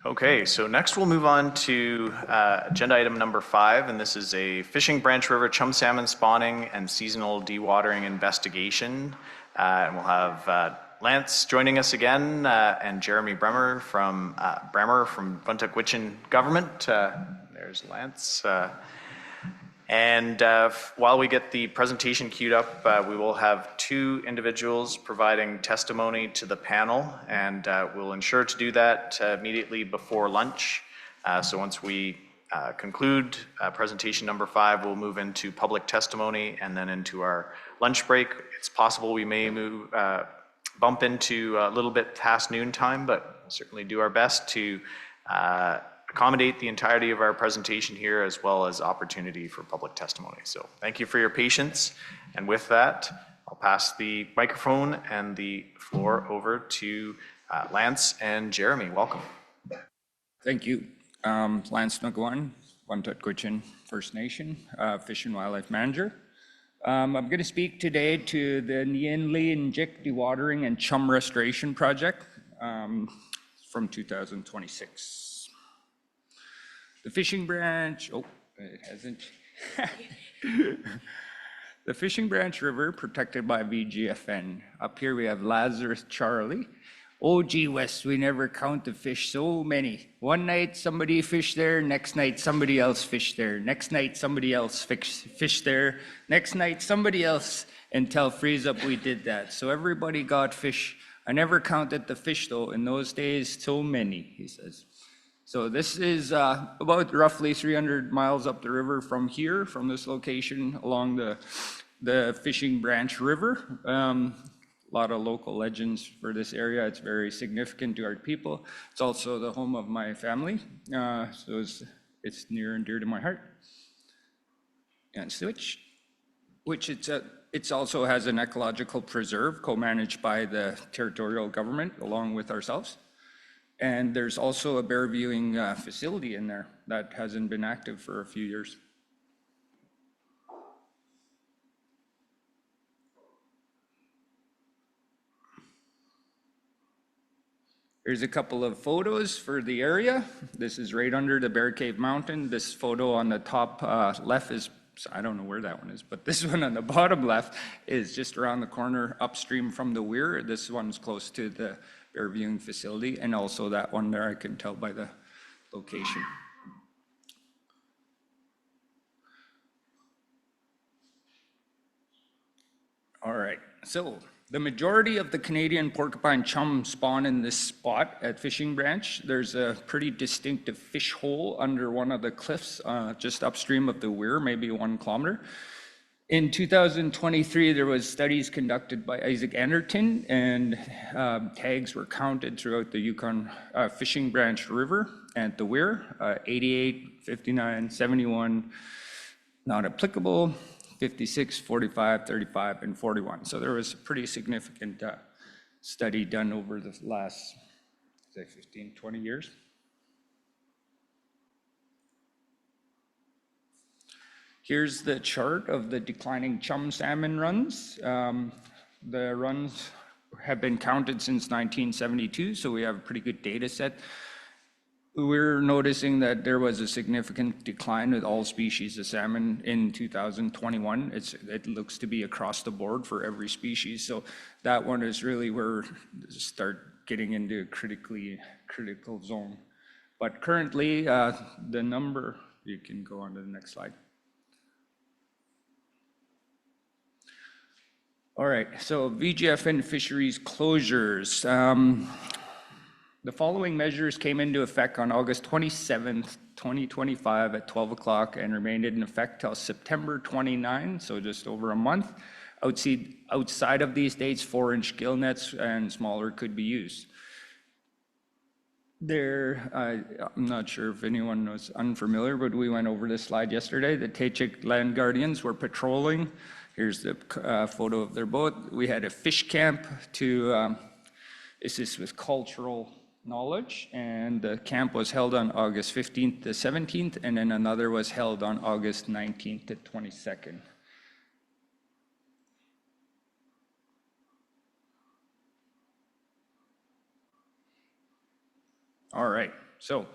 Okay, so next we'll move on to agenda item number 5, and this is a Fishing Branch River chum salmon spawning and seasonal dewatering investigation. And we'll have Lance joining us again, and Jeremy Bremer from Vantukwitchin government. There's Lance. And while we get the presentation queued up, we will have two individuals providing testimony to the panel, and we'll ensure to do that immediately before lunch. So once we conclude presentation number 5, we'll move into public testimony and then into our lunch break. It's possible we may bump into a little bit past noon time, but we'll certainly do our best to accommodate the entirety of our presentation here, as well as opportunity for public testimony. So thank you for your patience. And with that, I'll pass the microphone and the floor over to Lance and Jeremy. Welcome. Thank you. Lance McGowan, Wantut-Gwitchin First Nation, Fish and Wildlife Manager. I'm going to speak today to the Nienli-Njik Dewatering and Chum Restoration Project from 2026. The fishing branch, oh, it hasn't. The Fishing Branch River, protected by VGFN. Up here we have Lazarus Charlie. Oh gee West, we never count the fish, so many. One night somebody fished there, next night somebody else fished there, next night somebody else fished there, next night somebody else, until freeze up we did that. So everybody got fish. I never counted the fish though, in those days, so many, he says. So this is about roughly 300 miles up the river from here, from this location along the Fishing Branch River. A lot of local legends for this area. It's very significant to our people. It's also the home of my family, so it's near and dear to my heart. And switch, which it also has an ecological preserve co-managed by the territorial government along with ourselves. And there's also a bear viewing facility in there that hasn't been active for a few years. Here's a couple of photos for the area. This is right under the Bear Cave Mountain. This photo on the top left is, I don't know where that one is, but this one on the bottom left is just around the corner upstream from the weir. This one's close to the bear viewing facility, and also that one there I can tell by the location. All right, so the majority of the Canadian porcupine chum spawn in this spot at Fishing Branch. There's a pretty distinctive fish hole under one of the cliffs just upstream of the weir, maybe 1 kilometer. In 2023, there was studies conducted by Isaac Anderton, and tags were counted throughout the Yukon Fishing Branch River and the weir, 88, 59, 71, not applicable, 56, 45, 35, and 41. So there was a pretty significant study done over the last, say, 15, 20 years. Here's the chart of the declining chum salmon runs. The runs have been counted since 1972, so we have a pretty good data set. We're noticing that there was a significant decline with all species of salmon in 2021. It looks to be across the board for every species. So that one is really where we start getting into a critical zone. But currently, the number, you can go on to the next slide. All right, so VGFN fisheries closures. The following measures came into effect on August 27th, 2025 at 12 o'clock and remained in effect till September 29, so just over a month. Outside of these dates, 4-inch gill nets and smaller could be used. I'm not sure if anyone was unfamiliar, but we went over this slide yesterday. The Tachik Land Guardians were patrolling. Here's the photo of their boat. We had a fish camp to assist with cultural knowledge, and the camp was held on August 15th to 17th, and then another was held on August 19th to 22nd. All right, so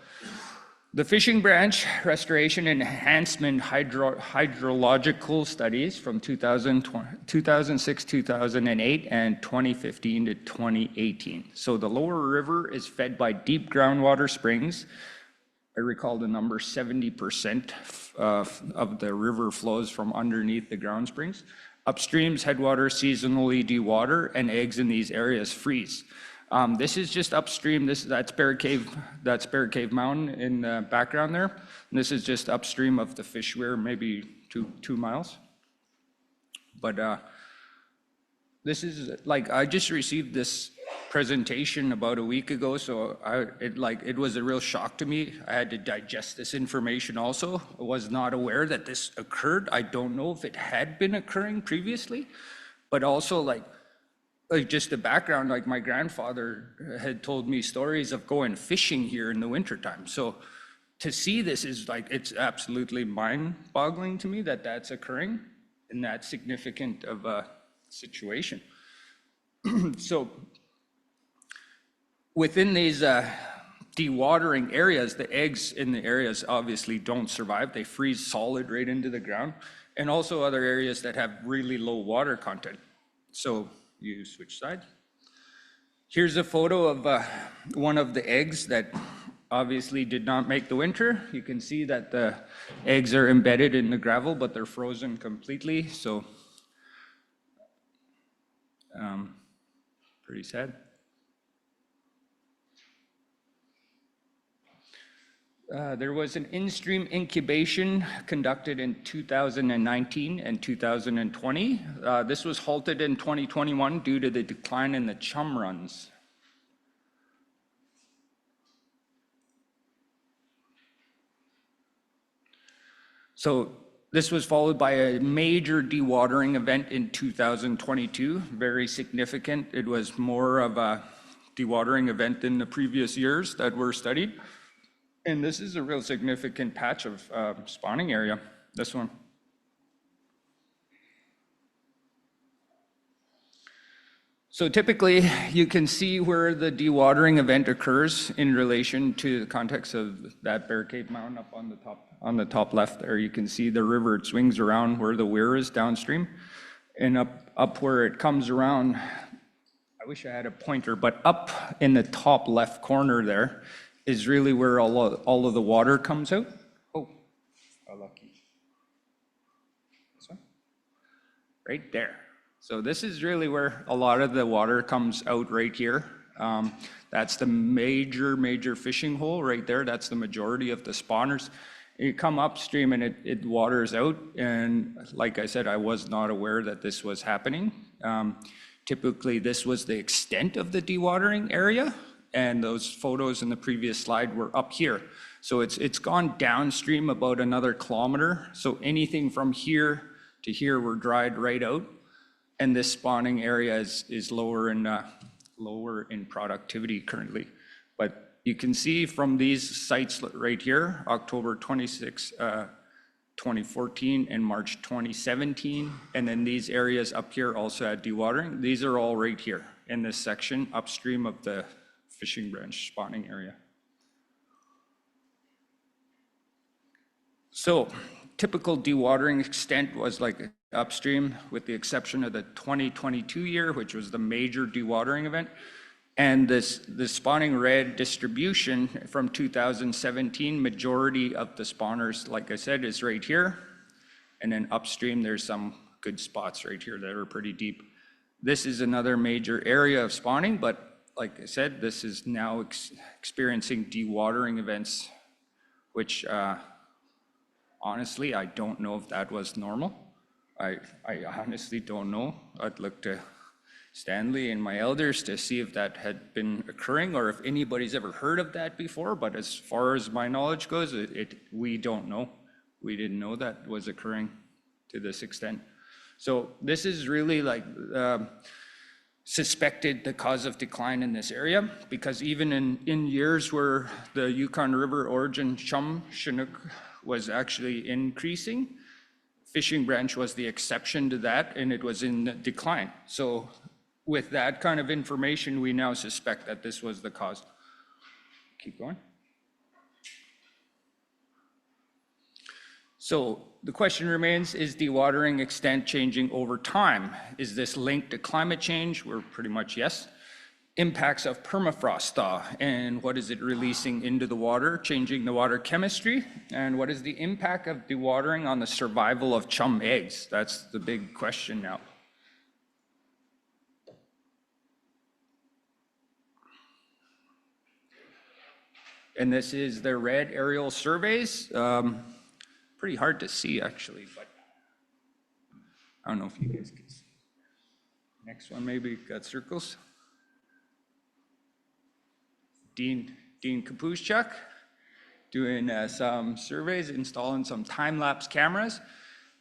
the Fishing Branch Restoration and Enhancement Hydrological Studies from 2006, 2008, and 2015 to 2018. So the lower river is fed by deep groundwater springs I recall the number 70% of the river flows from underneath the ground springs. Upstream's headwaters seasonally dewater and eggs in these areas freeze. This is just upstream. That's Bear Cave Mountain in the background there. And this is just upstream of the fish weir, maybe two miles. But this is like, I just received this presentation about a week ago, so it was a real shock to me. I had to digest this information also. I was not aware that this occurred. I don't know if it had been occurring previously, but also like just the background, like my grandfather had told me stories of going fishing here in the wintertime. So to see this is like, it's absolutely mind-boggling to me that that's occurring in that significant of a situation. So within these dewatering areas, the eggs in the areas obviously don't survive. They freeze solid right into the ground, and also other areas that have really low water content. So you switch sides. Here's a photo of one of the eggs that obviously did not make the winter. You can see that the eggs are embedded in the gravel, but they're frozen completely. So pretty sad. There was an in-stream incubation conducted in 2019 and 2020. This was halted in 2021 due to the decline in the chum runs. So this was followed by a major dewatering event in 2022, very significant. It was more of a dewatering event than the previous years that were studied. And this is a real significant patch of spawning area, this one. So typically, you can see where the dewatering event occurs in relation to the context of that Bear Cave Mountain up on the top left there. You can see the river, it swings around where the weir is downstream, and up where it comes around, I wish I had a pointer, but up in the top left corner there is really where all of the water comes out. Oh, how lucky. This one? Right there. So this is really where a lot of the water comes out right here. That's the major fishing hole right there. That's the majority of the spawners. You come upstream and it waters out. And like I said, I was not aware that this was happening. Typically, this was the extent of the dewatering area. And those photos in the previous slide were up here. So it's gone downstream about another kilometer. So anything from here to here were dried right out. And this spawning area is lower in productivity currently. But you can see from these sites right here, October 26, 2014 and March 2017, and then these areas up here also had dewatering. These are all right here in this section upstream of the fishing branch spawning area. So typical dewatering extent was like upstream, with the exception of the 2022 year, which was the major dewatering event. And the spawning red distribution from 2017, majority of the spawners, like I said, is right here. And then upstream, there's some good spots right here that are pretty deep. This is another major area of spawning, but like I said, this is now experiencing dewatering events, which honestly, I don't know if that was normal. I honestly don't know. I'd look to Stanley and my elders to see if that had been occurring or if anybody's ever heard of that before. But as far as my knowledge goes, we don't know. We didn't know that was occurring to this extent. So this is really like suspected the cause of decline in this area, because even in years where the Yukon River origin chum Chinook was actually increasing, fishing branch was the exception to that, and it was in decline. So with that kind of information, we now suspect that this was the cause. Keep going. So the question remains, is dewatering extent changing over time? Is this linked to climate change? We're pretty much yes. impacts of permafrost thaw and what is it releasing into the water, changing the water chemistry, and what is the impact of dewatering on the survival of chum eggs? That's the big question now. And this is the red aerial surveys. Pretty hard to see actually, but I don't know if you guys can see. Next one maybe got circles. Dean Kapuschak doing some surveys, installing some time-lapse cameras.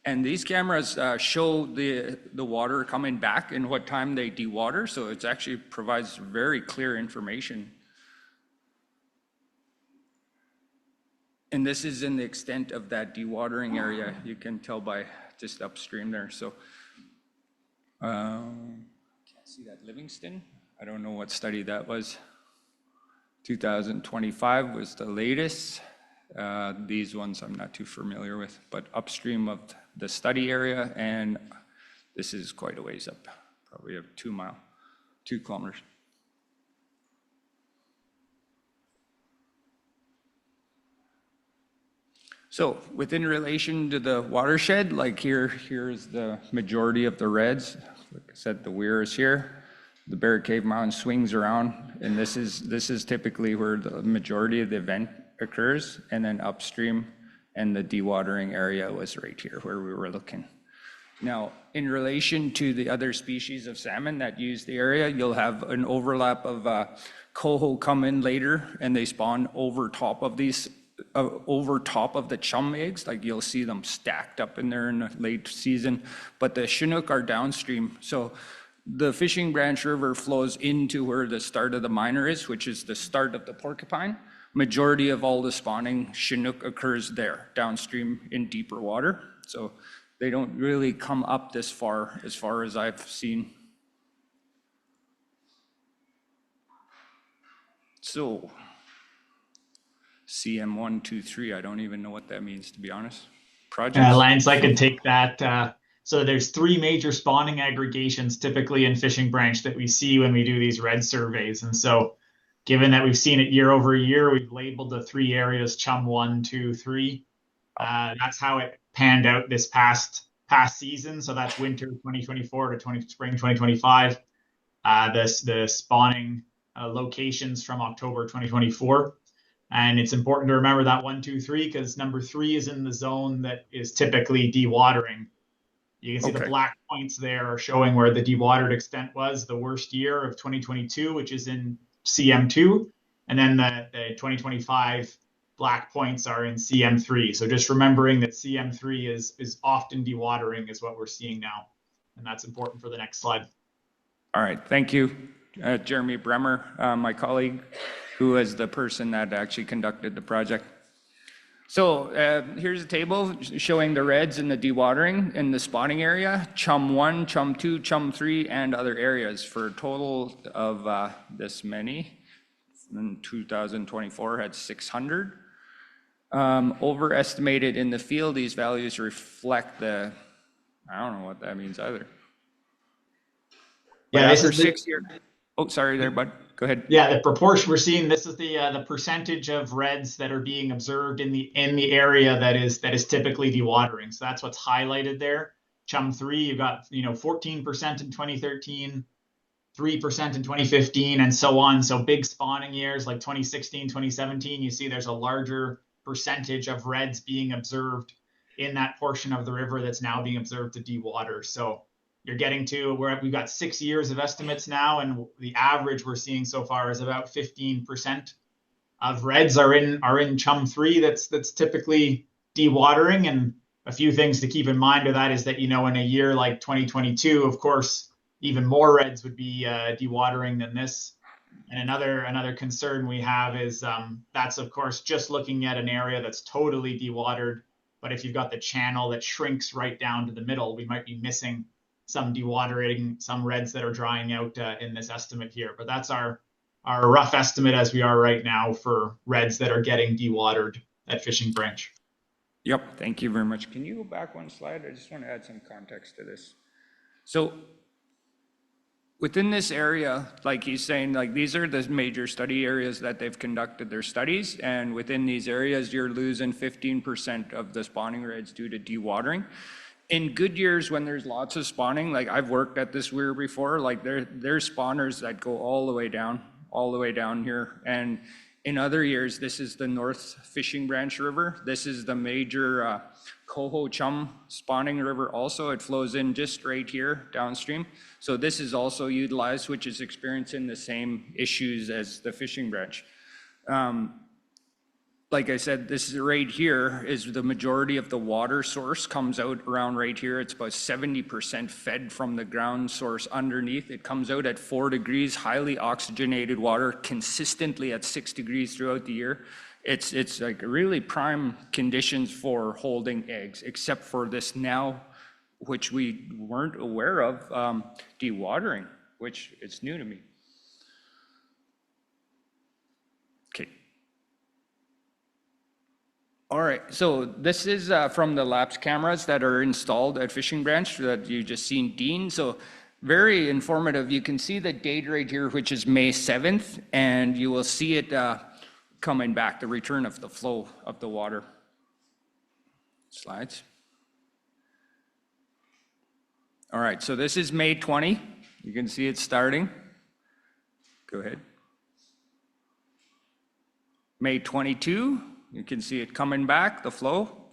And these cameras show the water coming back and what time they dewater. So it actually provides very clear information. And this is in the extent of that dewatering area. You can tell by just upstream there. So can't see that Livingston. I don't know what study that was. 2025 was the latest. These ones I'm not too familiar with, but upstream of the study area, and this is quite a ways up, probably a 2 kilometers. So within relation to the watershed, like here's the majority of the reds. Like I said, the weir is here. The Bear Cave Mountain swings around, and this is typically where the majority of the event occurs, and then upstream, and the dewatering area was right here where we were looking. Now, in relation to the other species of salmon that use the area, you'll have an overlap of coho come in later, and they spawn over top of these, over top of the chum eggs. Like you'll see them stacked up in there in the late season, but the Chinook are downstream. So the Fishing Branch River flows into where the start of the minor is, which is the start of the Porcupine. Majority of all the spawning Chinook occurs there, downstream in deeper water. So they don't really come up this far as I've seen. So CM123, I don't even know what that means, to be honest. Projects? Lance, I could take that. So there's 3 major spawning aggregations typically in Fishing Branch that we see when we do these red surveys. And so given that we've seen it year over year, we've labeled the 3 areas chum 1, 2, 3. That's how it panned out this past season. So that's winter 2024 to spring 2025. The spawning locations from October 2024. And it's important to remember that 1, 2, 3, because number 3 is in the zone that is typically dewatering. You can see the black points there are showing where the dewatered extent was the worst year of 2022, which is in CM2. And then the 2025 black points are in CM3. So just remembering that CM3 is often dewatering is what we're seeing now. And that's important for the next slide. All right, thank you. Jeremy Bremer, my colleague, who is the person that actually conducted the project. So here's a table showing the reds and the dewatering in the spawning area, chum 1, chum 2, chum 3, and other areas for a total of this many. In 2024 had 600. Overestimated in the field, these values reflect I don't know what that means either. But yeah, after 6 years, oh, sorry there, bud. Go ahead. Yeah, the proportion we're seeing, this is the percentage of reds that are being observed in the area that is typically dewatering. So that's what's highlighted there. Chum 3, you've got 14% in 2013, 3% in 2015, and so on. So big spawning years like 2016, 2017, you see there's a larger percentage of reds being observed in that portion of the river that's now being observed to dewater. So you're getting to where we've got 6 years of estimates now, and the average we're seeing so far is about 15% of reds are in chum 3 that's typically dewatering. And a few things to keep in mind of that is that in a year like 2022, of course, even more reds would be dewatering than this. And another concern we have is that's of course just looking at an area that's totally dewatered. But if you've got the channel that shrinks right down to the middle, we might be missing some dewatering, some reds that are drying out in this estimate here. But that's our rough estimate as we are right now for reds that are getting dewatered at Fishing Branch. Yep, thank you very much. Can you go back one slide? I just want to add some context to this. So Within this area, like he's saying, like these are the major study areas that they've conducted their studies, and within these areas, you're losing 15% of the spawning rates due to dewatering. In good years, when there's lots of spawning, like I've worked at this weir before, like there's spawners that go all the way down here. And in other years, this is the North Fishing Branch River. This is the major Coho Chum spawning river also. It flows in just right here downstream. So this is also utilized, which is experiencing the same issues as the fishing branch. Like I said, this is right here is the majority of the water source comes out around right here. It's about 70% fed from the ground source underneath. It comes out at 4 degrees, highly oxygenated water, consistently at 6 degrees throughout the year. It's like really prime conditions for holding eggs, except for this now, which we weren't aware of, dewatering, which it's new to me. Okay. All right, so this is from the lapse cameras that are installed at Fishing Branch that you just seen Dean. So very informative. You can see the date right here, which is May 7th, and you will see it coming back, the return of the flow of the water. Slides. All right, so this is May 20. You can see it starting. Go ahead. May 22, you can see it coming back, the flow.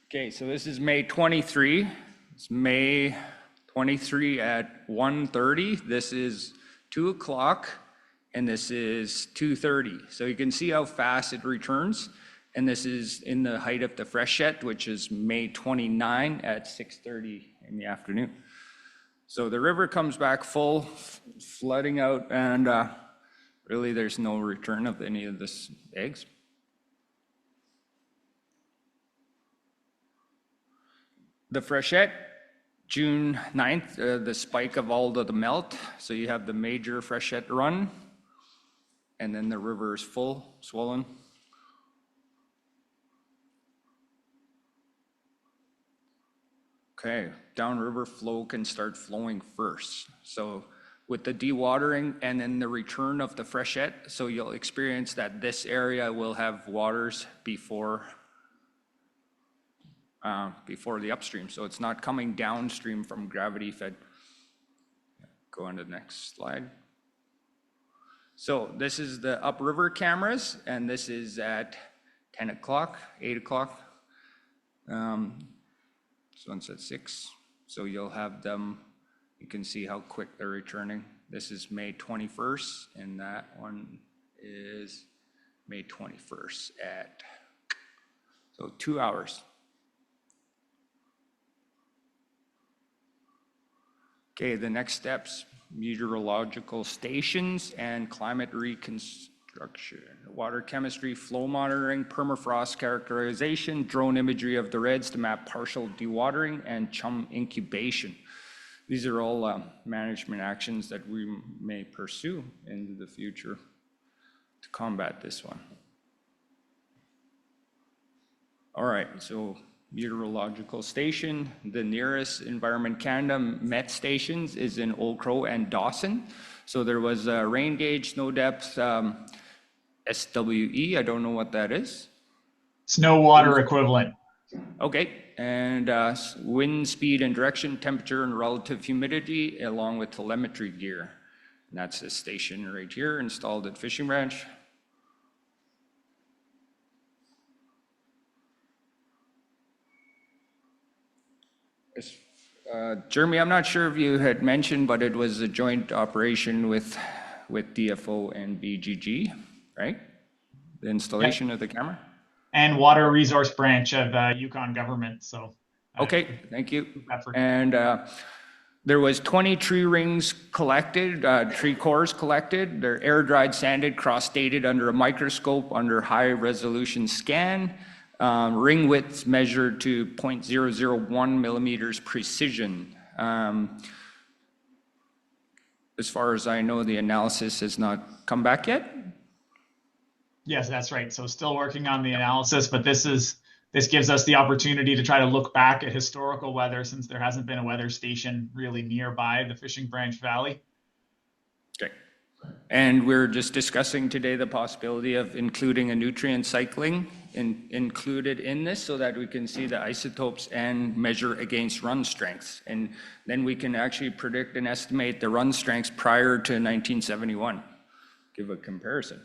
Okay, so this is May 23. It's May 23 at 1:30. This is 2 o'clock, and this is 2:30. So you can see how fast it returns. And this is in the height of the freshet, which is May 29 at 6:30 in the afternoon. So the river comes back full, flooding out, and really there's no return of any of this eggs. The freshet, June 9th, the spike of all of the melt. So you have the major freshet run, and then the river is full, swollen. Okay, downriver flow can start flowing first. So with the dewatering and then the return of the freshet, so you'll experience that this area will have waters before the upstream. So it's not coming downstream from gravity fed. Go on to the next slide. So this is the upriver cameras, and this is at 10 o'clock, 8 o'clock. This one's at 6. So you'll have them, you can see how quick they're returning. This is May 21st, and that one is May 21st at, so 2 hours. Okay, the next steps, meteorological stations and climate reconstruction, water chemistry, flow monitoring, permafrost characterization, drone imagery of the reds to map partial dewatering, and chum incubation. These are all management actions that we may pursue in the future to combat this one. All right, so meteorological station, the nearest Environment Canada Met stations is in Old Crow and Dawson. So there was a rain gauge, snow depth, SWE, I don't know what that is. Snow water equivalent. Okay, and wind speed and direction, temperature and relative humidity, along with telemetry gear. And that's the station right here installed at Fishing Branch. Jeremy, I'm not sure if you had mentioned, but it was a joint operation with DFO and BGG, right? The installation of the camera? And Water Resource Branch of Yukon government, so. Okay, thank you. Effort. And there was 20 tree rings collected, tree cores collected. They're air dried, sanded, cross-dated under a microscope under high resolution scan. Ring widths measured to 0.001 millimeters precision. As far as I know, the analysis has not come back yet. Yes, that's right. So still working on the analysis, but this is this gives us the opportunity to try to look back at historical weather, since there hasn't been a weather station really nearby the Fishing Branch Valley. Okay. And we're just discussing today the possibility of including a nutrient cycling included in this so that we can see the isotopes and measure against run strengths. And then we can actually predict and estimate the run strengths prior to 1971. Give a comparison.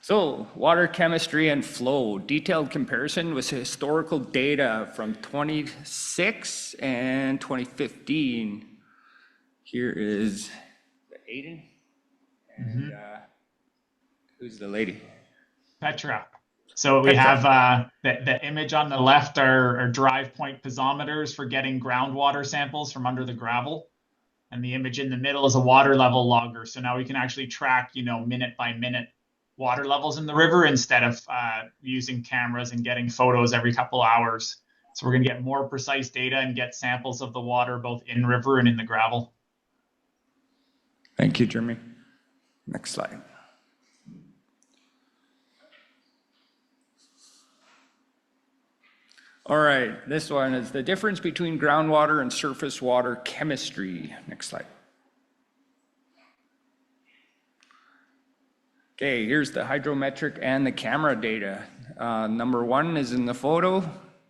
So, water chemistry and flow, detailed comparison with historical data from 2006 and 2015. Here is Aiden, and who's the lady? Petra. So we have the image on the left are drive point piezometers for getting groundwater samples from under the gravel. And the image in the middle is a water level logger. So now we can actually track, minute by minute water levels in the river instead of using cameras and getting photos every couple hours. So we're going to get more precise data and get samples of the water both in river and in the gravel. Thank you, Jeremy. Next slide. All right, this one is the difference between groundwater and surface water chemistry. Next slide. Okay, here's the hydrometric and the camera data. Number one is in the photo.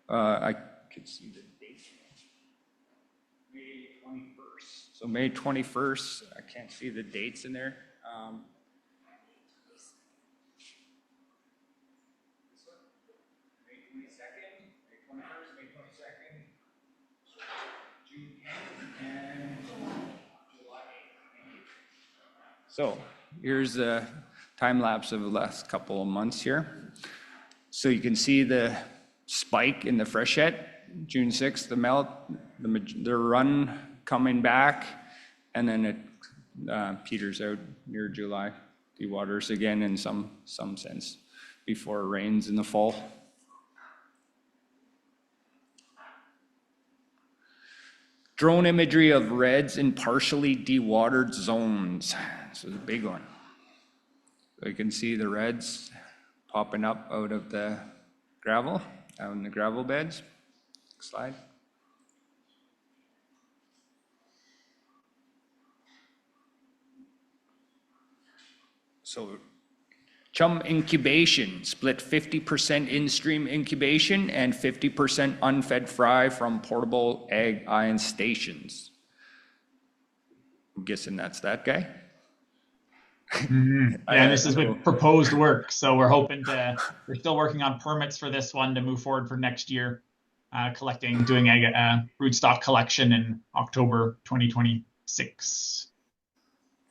I can see the date. May 21st. So May 21st, I can't see the dates in there. May 22nd, May 21st, May 22nd, June 10th, and July 8th. So here's the time lapse of the last couple of months here. So you can see the spike in the freshet, June 6th, the melt, the run coming back, and then it peters out near July, dewaters again in some sense before it rains in the fall. Drone imagery of reds in partially dewatered zones. This is a big one. So you can see the reds popping up out of the gravel, out in the gravel beds. Next slide. So chum incubation, split 50% in-stream incubation and 50% unfed fry from portable egg ion stations. I'm guessing that's that guy. Yeah, this is with proposed work. So we're still working on permits for this one to move forward for next year, doing a broodstock collection in October 2026.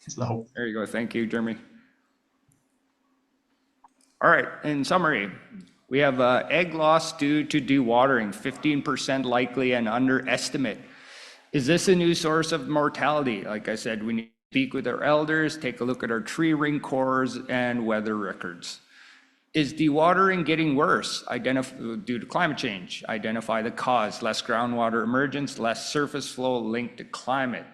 That's the hope. There you go. Thank you, Jeremy. All right, in summary, we have egg loss due to dewatering, 15% likely and underestimate. Is this a new source of mortality? Like I said, we need to speak with our elders, take a look at our tree ring cores and weather records. Is dewatering getting worse due to climate change? Identify the cause, less groundwater emergence, less surface flow linked to climate.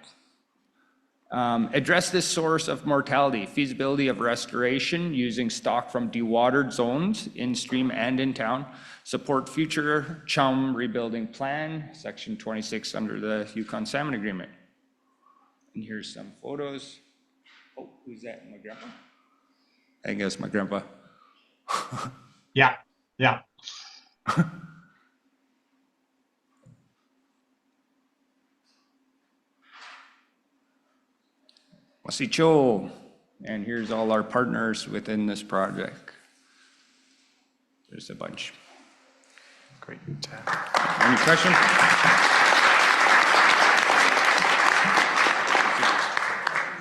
Address this source of mortality, feasibility of restoration using stock from dewatered zones in stream and in town, support future chum rebuilding plan, section 26 under the Yukon Salmon Agreement. And here's some photos. Oh, who's that? My grandpa? I guess my grandpa. Yeah. Wasicho, and here's all our partners within this project. There's a bunch. Great. Any questions?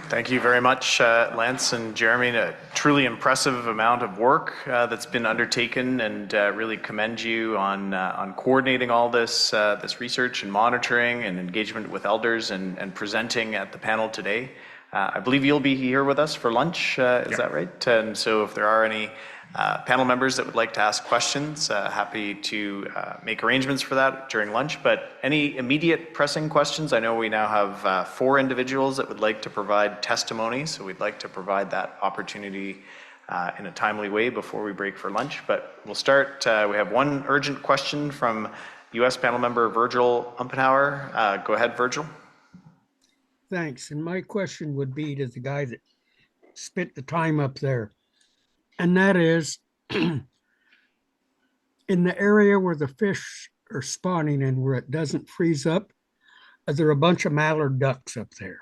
Thank you very much, Lance and Jeremy. A truly impressive amount of work that's been undertaken, and really commend you on coordinating all this research and monitoring and engagement with elders and presenting at the panel today. I believe you'll be here with us for lunch, is that right? And so if there are any panel members that would like to ask questions, happy to make arrangements for that during lunch. But any immediate pressing questions? I know we now have 4 individuals that would like to provide testimony, so we'd like to provide that opportunity in a timely way before we break for lunch. But we'll start. We have one urgent question from U.S. panel member Virgil Umpenhauer. Go ahead, Virgil. Thanks. And my question would be to the guy that spent the time up there. And that is, in the area where the fish are spawning and where it doesn't freeze up, are there a bunch of mallard ducks up there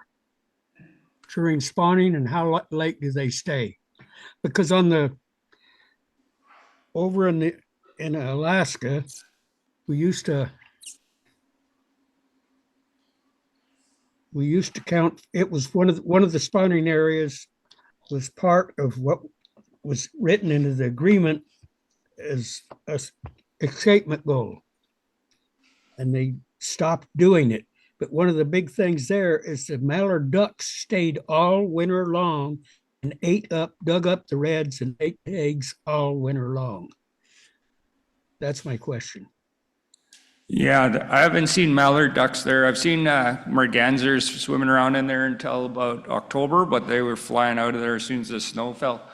during spawning, and how late do they stay? Because over in Alaska, we used to count. It was one of the spawning areas was part of what was written into the agreement as a escapement goal, and they stopped doing it. But one of the big things there is the mallard ducks stayed all winter long and dug up the reds and ate eggs all winter long. That's my question. Yeah, I haven't seen mallard ducks there. I've seen mergansers swimming around in there until about October, but they were flying out of there as soon as the snow fell.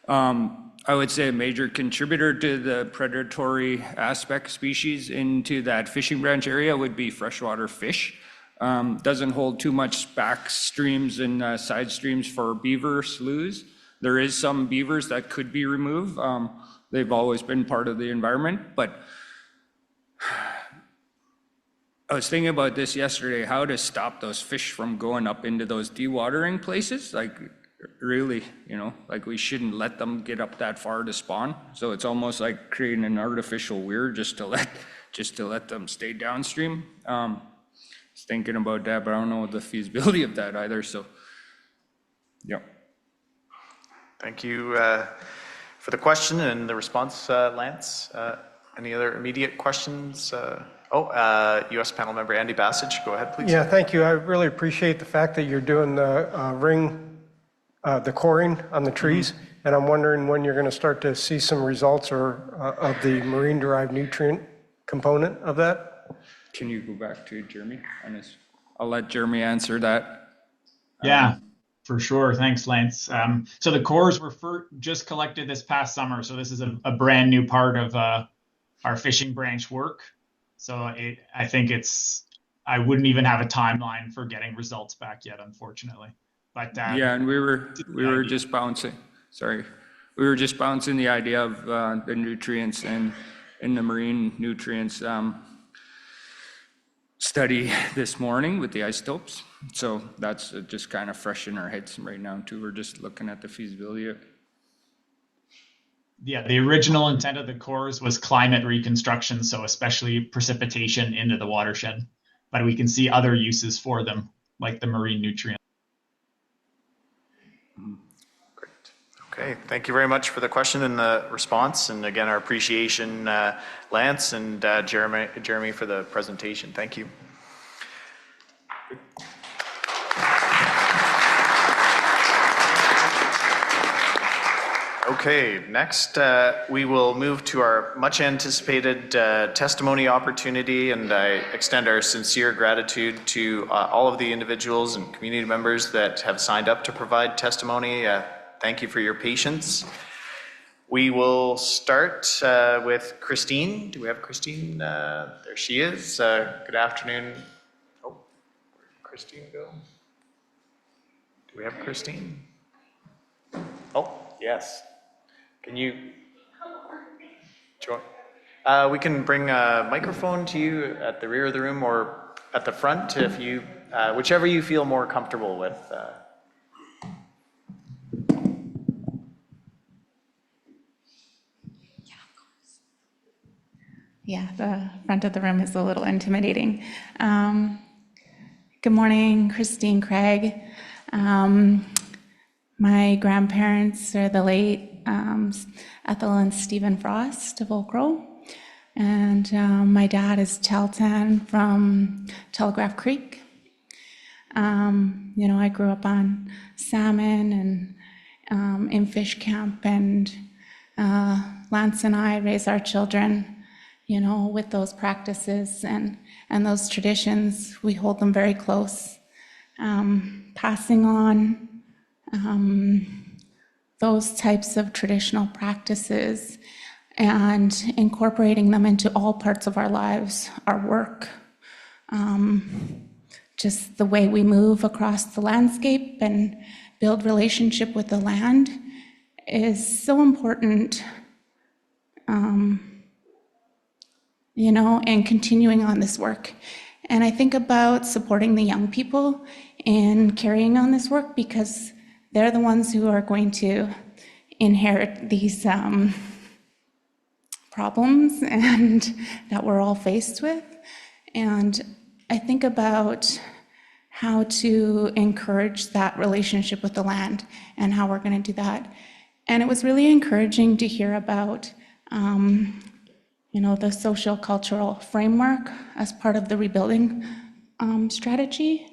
I would say a major contributor to the predatory aspect species into that fishing branch area would be freshwater fish. Doesn't hold too much back streams and side streams for beaver sloughs. There is some beavers that could be removed. They've always been part of the environment, but I was thinking about this yesterday, how to stop those fish from going up into those dewatering places. Like really, like we shouldn't let them get up that far to spawn. So it's almost like creating an artificial weir just to let them stay downstream. I was thinking about that, but I don't know the feasibility of that either. So, yeah. Thank you for the question and the response, Lance. Any other immediate questions? U.S. panel member Andy Bassage, go ahead, please. Yeah, thank you. I really appreciate the fact that you're doing the coring on the trees, and I'm wondering when you're going to start to see some results of the marine-derived nutrient component of that. Can you go back to Jeremy? I'll let Jeremy answer that. Yeah, for sure. Thanks, Lance. So the cores were just collected this past summer. So this is a brand new part of our fishing branch work. So I think I wouldn't even have a timeline for getting results back yet, unfortunately. But yeah, and we were just bouncing. Sorry, we were just bouncing the idea of the nutrients and in the marine nutrients study this morning with the isotopes. So that's just kind of fresh in our heads right now too. We're just looking at the feasibility of it. Yeah, the original intent of the cores was climate reconstruction, so especially precipitation into the watershed. But we can see other uses for them, like the marine nutrient. Great. Okay, thank you very much for the question and the response. And again, our appreciation, Lance and Jeremy for the presentation. Thank you. Okay, next we will move to our much anticipated testimony opportunity, and I extend our sincere gratitude to all of the individuals and community members that have signed up to provide testimony. Thank you for your patience. We will start with Christine. Do we have Christine? There she is. Good afternoon. Oh, where did Christine go? Do we have Christine? Oh, yes. Can you join? We can bring a microphone to you at the rear of the room or at the front, if you, whichever you feel more comfortable with. Yeah, the front of the room is a little intimidating. Good morning, Christine Craig. My grandparents are the late Ethel and Stephen Frost of Oak Grove, and my dad is Chaltan from Telegraph Creek. I grew up on salmon and in fish camp, and Lance and I raise our children, with those practices and those traditions. We hold them very close, passing on those types of traditional practices and incorporating them into all parts of our lives, our work, just the way we move across the landscape and build relationship with the land is so important, and continuing on this work. And I think about supporting the young people in carrying on this work because they're the ones who are going to inherit these problems and that we're all faced with. And I think about how to encourage that relationship with the land and how we're going to do that. And it was really encouraging to hear about, the social cultural framework as part of the rebuilding strategy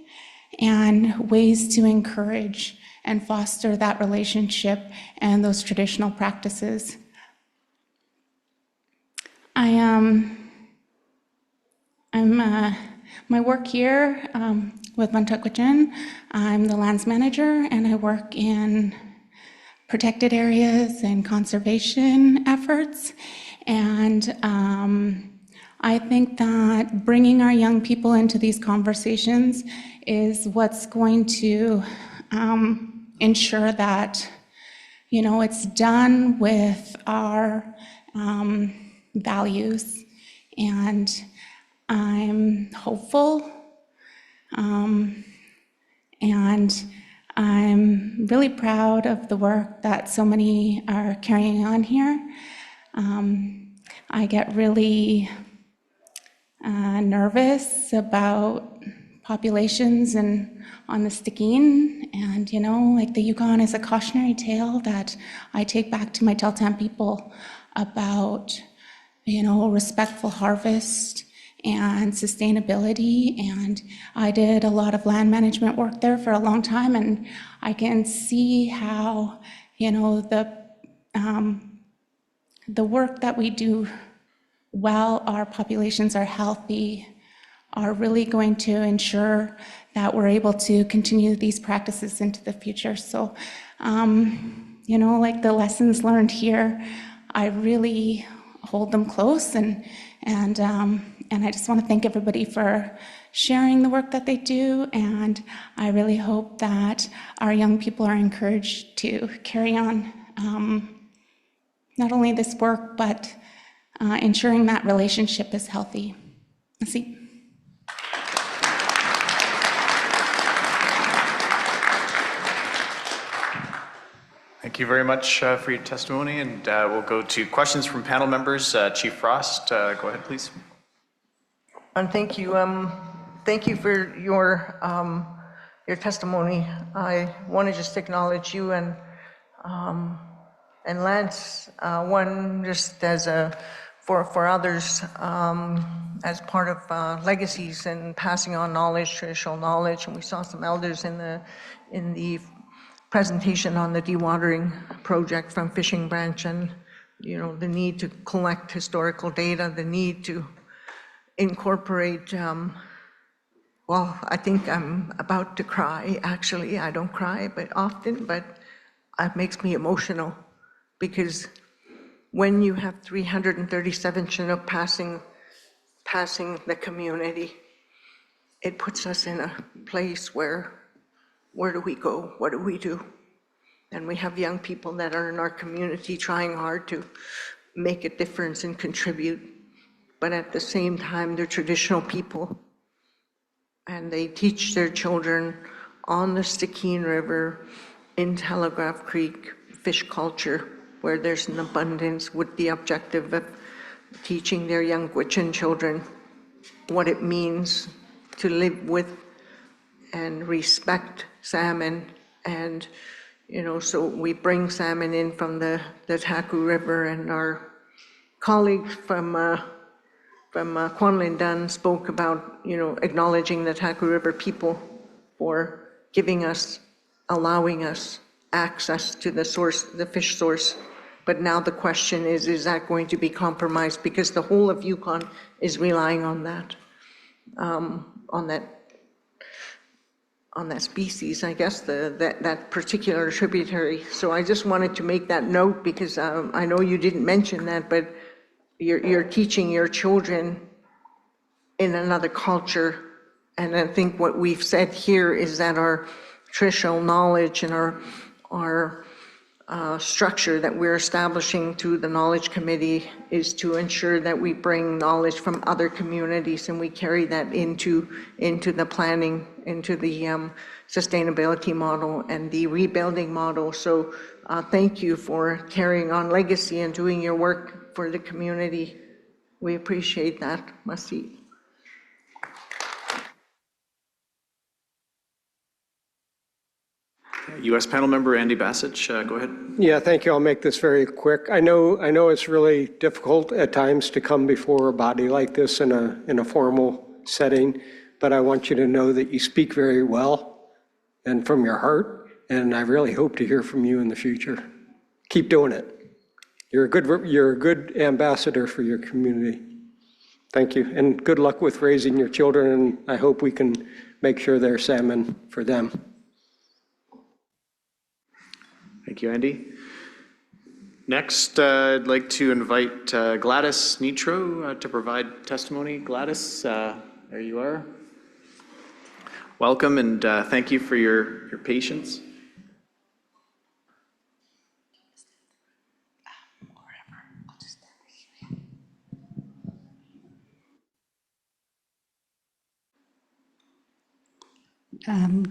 and ways to encourage and foster that relationship and those traditional practices. My work here with Montakwichin, I'm the lands manager and I work in protected areas and conservation efforts. And I think that bringing our young people into these conversations is what's going to ensure that, it's done with our values. And I'm hopeful, and I'm really proud of the work that so many are carrying on here. I get really nervous about populations and on the Stikine, and like the Yukon is a cautionary tale that I take back to my Tahltan people about respectful harvest and sustainability. And I did a lot of land management work there for a long time, and I can see how the work that we do while our populations are healthy are really going to ensure that we're able to continue these practices into the future. So, like the lessons learned here, I really hold them close, and I just want to thank everybody for sharing the work that they do, and I really hope that our young people are encouraged to carry on not only this work, but ensuring that relationship is healthy. Merci. Thank you very much for your testimony, and we'll go to questions from panel members. Chief Frost, go ahead, please. And thank you for your testimony. I want to just acknowledge you and Lance, one just as for others as part of legacies and passing on knowledge, traditional knowledge. And we saw some elders in the presentation on the dewatering project from Fishing Branch, and the need to collect historical data, the need to incorporate. Well, I think I'm about to cry. Actually, I don't cry, but often, but it makes me emotional because when you have 337 Chinook passing the community, it puts us in a place where do we go? What do we do? And we have young people that are in our community trying hard to make a difference and contribute, but at the same time, they're traditional people. And they teach their children on the Stikine River, in Telegraph Creek, fish culture, where there's an abundance, with the objective of teaching their young Gwich'in children what it means to live with and respect salmon. And so we bring salmon in from the Taku River, and our colleague from Kwanlin Dun spoke about acknowledging the Taku River people for allowing us access to the fish source, But now the question is that going to be compromised? Because the whole of Yukon is relying on that, on that species, I guess, that particular tributary. So I just wanted to make that note because I know you didn't mention that, but you're teaching your children in another culture. And I think what we've said here is that our traditional knowledge and our structure that we're establishing through the Knowledge Committee is to ensure that we bring knowledge from other communities and we carry that into the planning, into the sustainability model and the rebuilding model. So thank you for carrying on legacy and doing your work for the community. We appreciate that. Merci. U.S. panel member Andy Bassich, go ahead. Yeah, thank you. I'll make this very quick. I know it's really difficult at times to come before a body like this in a formal setting, but I want you to know that you speak very well and from your heart, and I really hope to hear from you in the future. Keep doing it. You're a good ambassador for your community. Thank you, and good luck with raising your children, and I hope we can make sure there's salmon for them. Thank you, Andy. Next, I'd like to invite Gladys Nitro to provide testimony. Gladys, there you are. Welcome, and thank you for your patience.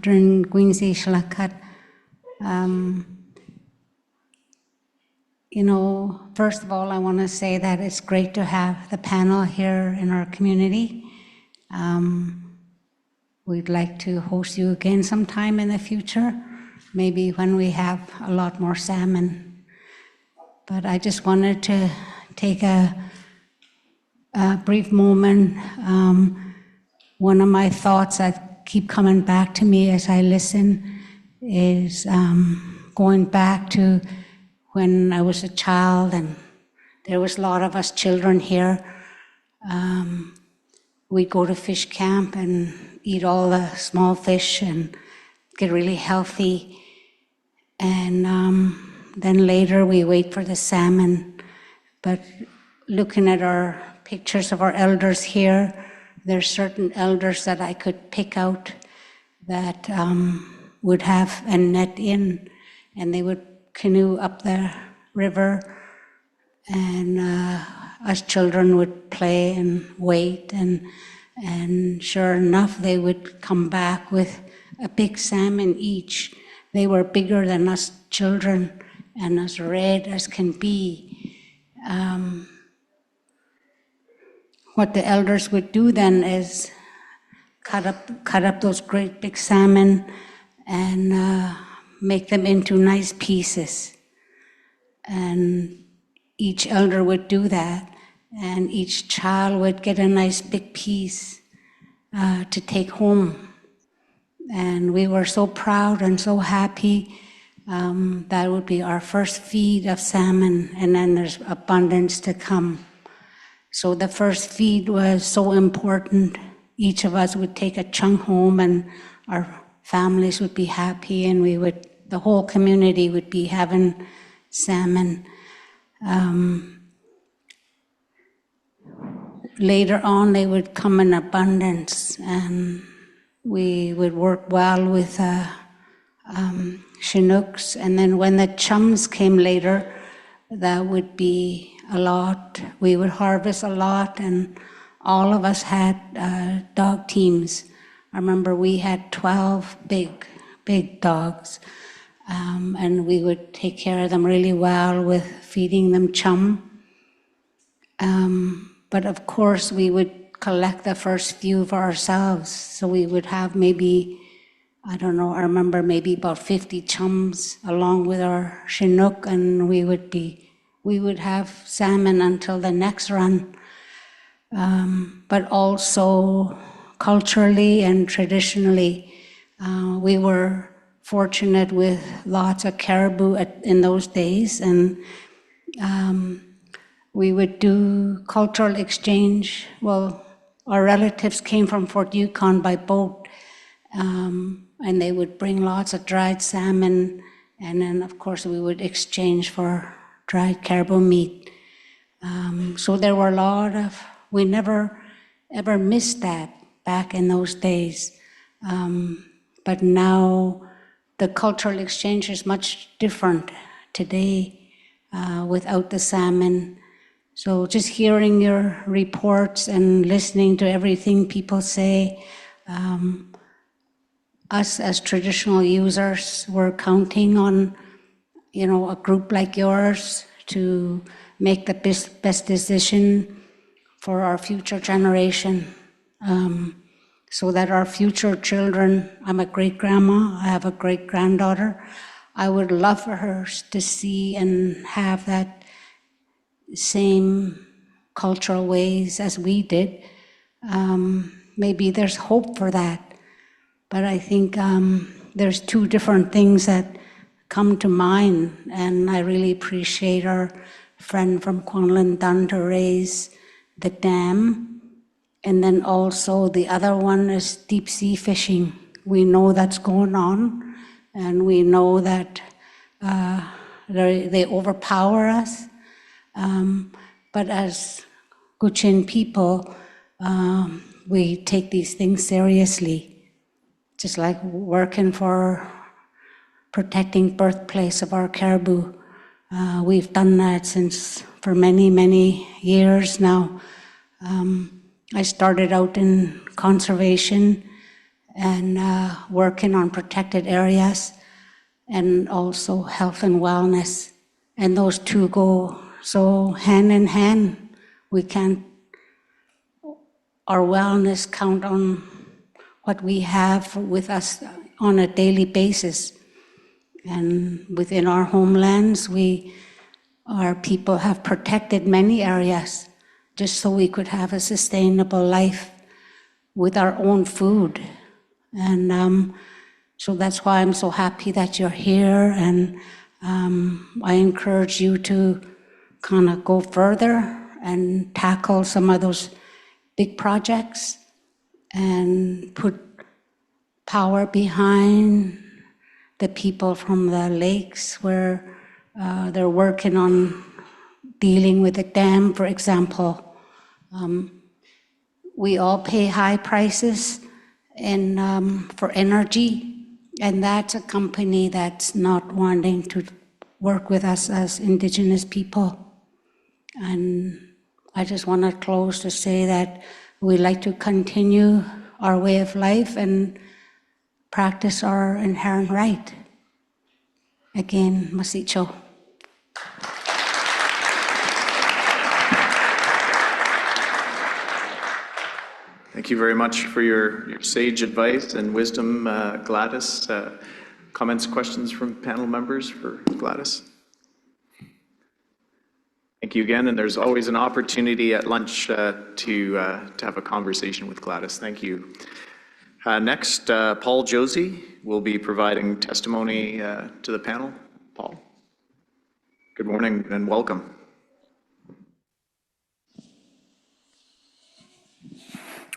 During Quincy Shlakat, first of all, I want to say that it's great to have the panel here in our community. We'd like to host you again sometime in the future, maybe when we have a lot more salmon. But I just wanted to take a brief moment. One of my thoughts that keep coming back to me as I listen is going back to when I was a child, and there was a lot of us children here. We'd go to fish camp and eat all the small fish and get really healthy. And then later we wait for the salmon. But looking at our pictures of our elders here, there's certain elders that I could pick out that would have a net in, and they would canoe up the river, and us children would play and wait, and sure enough, they would come back with a big salmon each. They were bigger than us children and as red as can be. What the elders would do then is cut up those great big salmon and make them into nice pieces. And each elder would do that, and each child would get a nice big piece to take home. And we were so proud and so happy. That would be our first feed of salmon, and then there's abundance to come. So the first feed was so important. Each of us would take a chunk home, and our families would be happy, and the whole community would be having salmon. Later on, they would come in abundance, and we would work well with Chinooks. And then when the chums came later, that would be a lot. We would harvest a lot, and all of us had dog teams. I remember we had 12 big dogs, and we would take care of them really well with feeding them chum. But of course, we would collect the first few for ourselves. So we would have maybe, I don't know, I remember maybe about 50 chums along with our Chinook, and we would have salmon until the next run. But also culturally and traditionally, we were fortunate with lots of caribou in those days, and We would do cultural exchange. Well, our relatives came from Fort Yukon by boat, and they would bring lots of dried salmon, and then, of course, we would exchange for dried caribou meat. So there were a lot of, we never ever missed that back in those days. But now the cultural exchange is much different today without the salmon. So just hearing your reports and listening to everything people say, us as traditional users, we're counting on, a group like yours to make the best decision for our future generation, so that our future children, I'm a great-grandma, I have a great-granddaughter, I would love for her to see and have that same cultural ways as we did. Maybe there's hope for that. But I think there's two different things that come to mind, and I really appreciate our friend from Kwanlin Dun to raise the dam. And then also the other one is deep sea fishing. We know that's going on, and we know that they overpower us. But as Gwich'in people, we take these things seriously. Just like working for protecting birthplace of our caribou. We've done that for many, many years now. I started out in conservation and working on protected areas, and also health and wellness. And those two go so hand in hand. We can't, our wellness count on what we have with us on a daily basis. And within our homelands, our people have protected many areas just so we could have a sustainable life with our own food. And so that's why I'm so happy that you're here, and I encourage you to kind of go further and tackle some of those big projects and put power behind the people from the lakes where they're working on dealing with the dam, for example. We all pay high prices for energy, and that's a company that's not wanting to work with us as Indigenous people. And I just want to close to say that we like to continue our way of life and practice our inherent right. Again, masicho. Thank you very much for your sage advice and wisdom, Gladys. Comments, questions from panel members for Gladys? Thank you again, and there's always an opportunity at lunch to have a conversation with Gladys. Thank you. Next, Paul Josie will be providing testimony to the panel. Paul, good morning and welcome.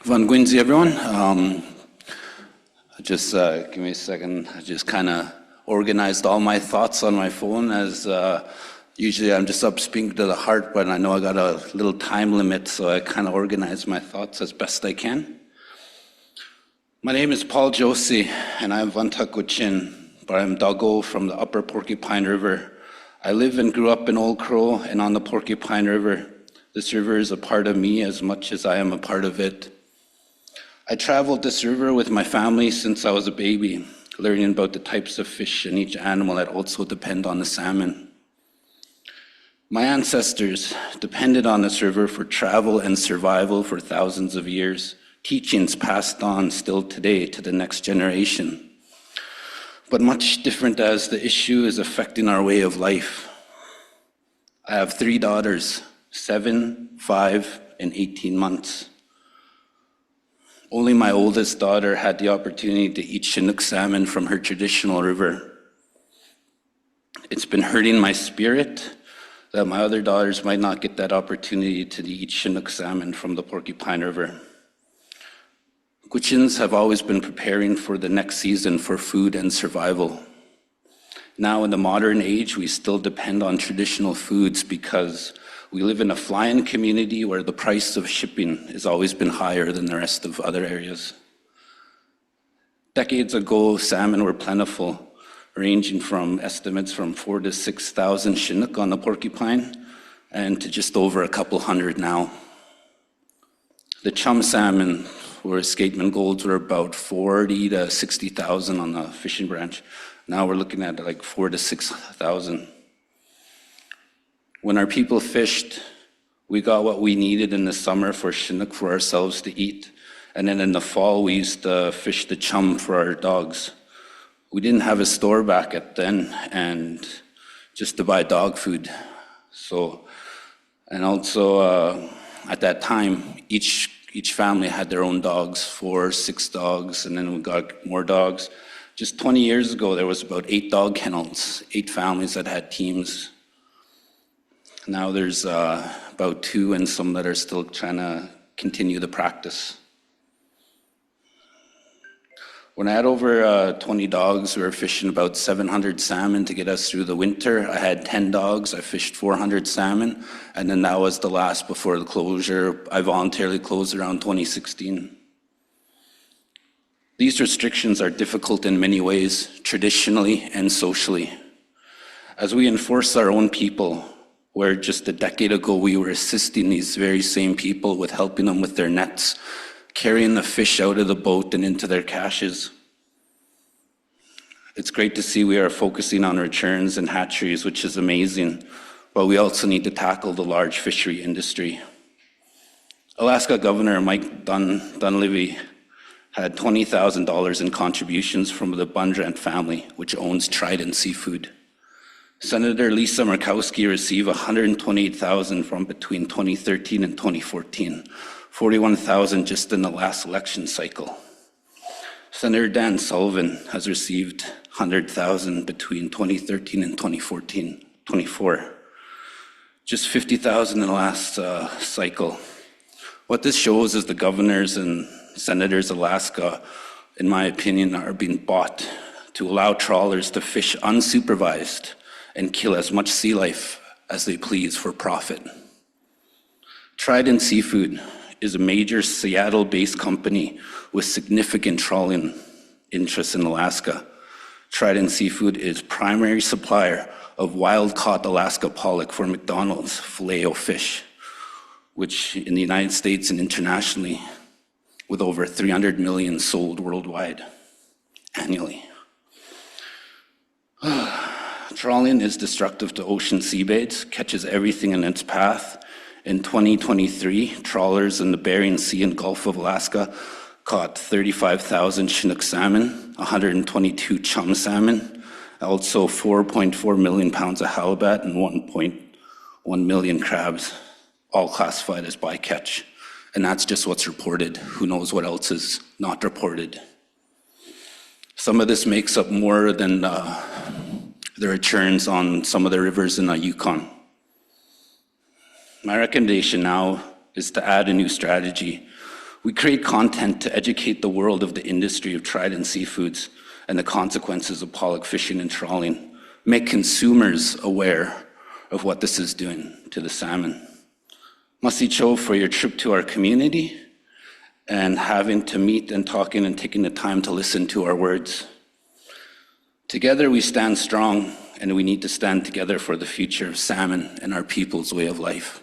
Van Gwinzi, everyone. Just give me a second. I just kind of organized all my thoughts on my phone, as usually I'm just up speaking to the heart, but I know I got a little time limit, so I kind of organize my thoughts as best I can. My name is Paul Josie, and I'm Vantak Gwich'in, but I'm Dago from the upper Porcupine River. I live and grew up in Old Crow and on the Porcupine River. This river is a part of me as much as I am a part of it. I traveled this river with my family since I was a baby, learning about the types of fish and each animal that also depend on the salmon. My ancestors depended on this river for travel and survival for thousands of years, teachings passed on still today to the next generation. But much different as the issue is affecting our way of life. I have 3 daughters, 7, 5, and 18 months. Only my oldest daughter had the opportunity to eat Chinook salmon from her traditional river. It's been hurting my spirit that my other daughters might not get that opportunity to eat Chinook salmon from the Porcupine River. Gwich'ins have always been preparing for the next season for food and survival. Now in the modern age, we still depend on traditional foods because we live in a fly-in community where the price of shipping has always been higher than the rest of other areas. Decades ago, salmon were plentiful, ranging from estimates from 4,000 to 6,000 Chinook on the Porcupine, and to just over a couple hundred now. The chum salmon, where escapement golds were about 40 to 60,000 on the fishing branch. Now we're looking at like 4,000 to 6,000. When our people fished, we got what we needed in the summer for Chinook for ourselves to eat. And then in the fall, we used to fish the chum for our dogs. We didn't have a store back at then, and just to buy dog food. So, and also at that time, each family had their own dogs, 4 or 6 dogs, and then we got more dogs. Just 20 years ago, there was about 8 dog kennels, 8 families that had teams. Now there's about 2 and some that are still trying to continue the practice. When I had over 20 dogs, we were fishing about 700 salmon to get us through the winter. I had 10 dogs, I fished 400 salmon, and then that was the last before the closure. I voluntarily closed around 2016. These restrictions are difficult in many ways, traditionally and socially. As we enforce our own people, where just a decade ago we were assisting these very same people with helping them with their nets, carrying the fish out of the boat and into their caches. It's great to see we are focusing on returns and hatcheries, which is amazing, but we also need to tackle the large fishery industry. Alaska Governor Mike Dunleavy had $20,000 in contributions from the Bundrant family, which owns Trident Seafood. Senator Lisa Murkowski received $128,000 from between 2013 and 2014, $41,000 just in the last election cycle. Senator Dan Sullivan has received $100,000 between 2013 and 24. Just $50,000 in the last cycle. What this shows is the governors and senators of Alaska, in my opinion, are being bought to allow trawlers to fish unsupervised and kill as much sea life as they please for profit. Trident Seafood is a major Seattle-based company with significant trawling interests in Alaska. Trident Seafood is primary supplier of wild-caught Alaska pollock for McDonald's Filet-O-Fish, which in the United States and internationally, with over 300 million sold worldwide annually. Trawling is destructive to ocean seabeds, catches everything in its path. In 2023, trawlers in the Bering Sea and Gulf of Alaska caught 35,000 Chinook salmon, 122 chum salmon, also 4.4 million pounds of halibut and 1.1 million crabs, all classified as bycatch. And that's just what's reported. Who knows what else is not reported? Some of this makes up more than the returns on some of the rivers in the Yukon. My recommendation now is to add a new strategy. We create content to educate the world of the industry of Trident Seafoods and the consequences of pollock fishing and trawling. Make consumers aware of what this is doing to the salmon. Masicho for your trip to our community and having to meet and talking and taking the time to listen to our words. Together we stand strong, and we need to stand together for the future of salmon and our people's way of life.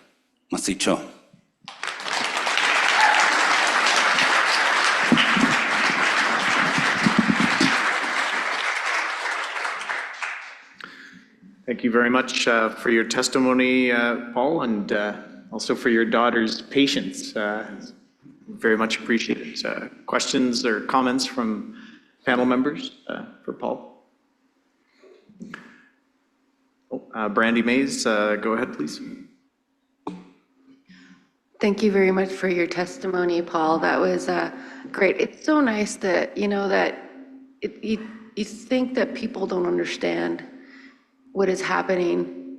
Masicho. Thank you very much for your testimony, Paul, and also for your daughter's patience. Very much appreciated. Questions or comments from panel members for Paul? Brandy Mays, go ahead, please. Thank you very much for your testimony, Paul. That was great. It's so nice that, you think that people don't understand what is happening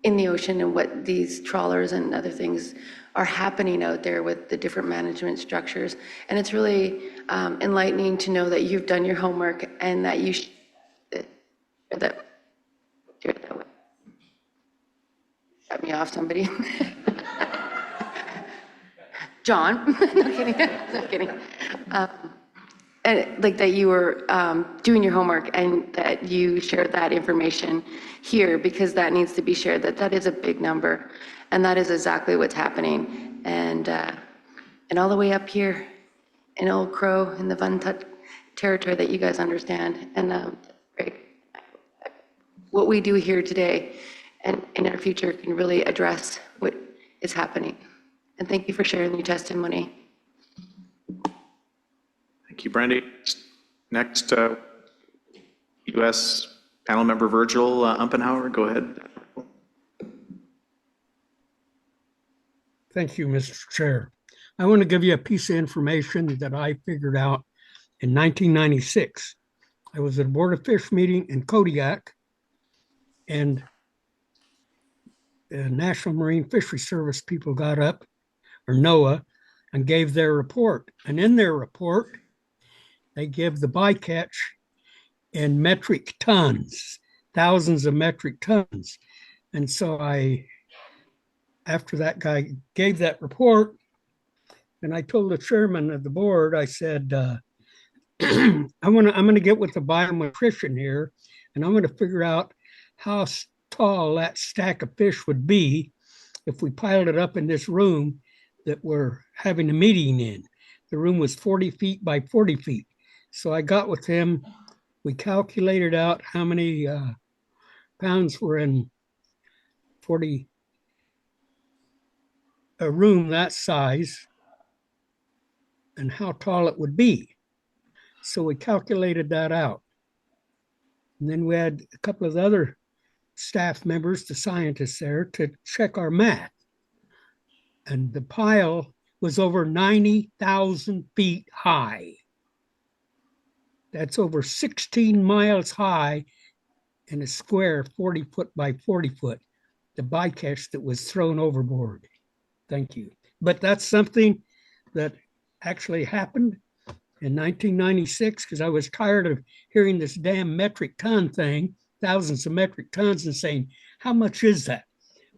in the ocean and what these trawlers and other things are happening out there with the different management structures. And it's really enlightening to know that you've done your homework and that you that share that way. Cut me off, somebody. John, no kidding, no kidding. And like that you were doing your homework and that you shared that information here because that needs to be shared, that is a big number. And that is exactly what's happening. And all the way up here in Old Crow in the Vuntut territory that you guys understand. And what we do here today and in our future can really address what is happening. And thank you for sharing your testimony. Thank you, Brandy. Next, U.S. panel member Virgil Umpenhauer, go ahead. Thank you, Mr. Chair. I want to give you a piece of information that I figured out in 1996. I was at a Board of Fish meeting in Kodiak, and the National Marine Fisheries Service people got up, or NOAA, and gave their report. And in their report, they give the bycatch in metric tons, thousands of metric tons. And so after that guy gave that report, and I told the chairman of the board, I said, I'm going to get with the biometrician here, and I'm going to figure out how tall that stack of fish would be if we piled it up in this room that we're having a meeting in. The room was 40 feet by 40 feet. So I got with him. We calculated out how many pounds were in a room that size and how tall it would be. So we calculated that out. And then we had a couple of other staff members, the scientists there, to check our math. And the pile was over 90,000 feet high. That's over 16 miles high in a square 40 foot by 40 foot, the bycatch that was thrown overboard. Thank you. But that's something that actually happened in 1996 because I was tired of hearing this damn metric ton thing, thousands of metric tons, and saying, how much is that?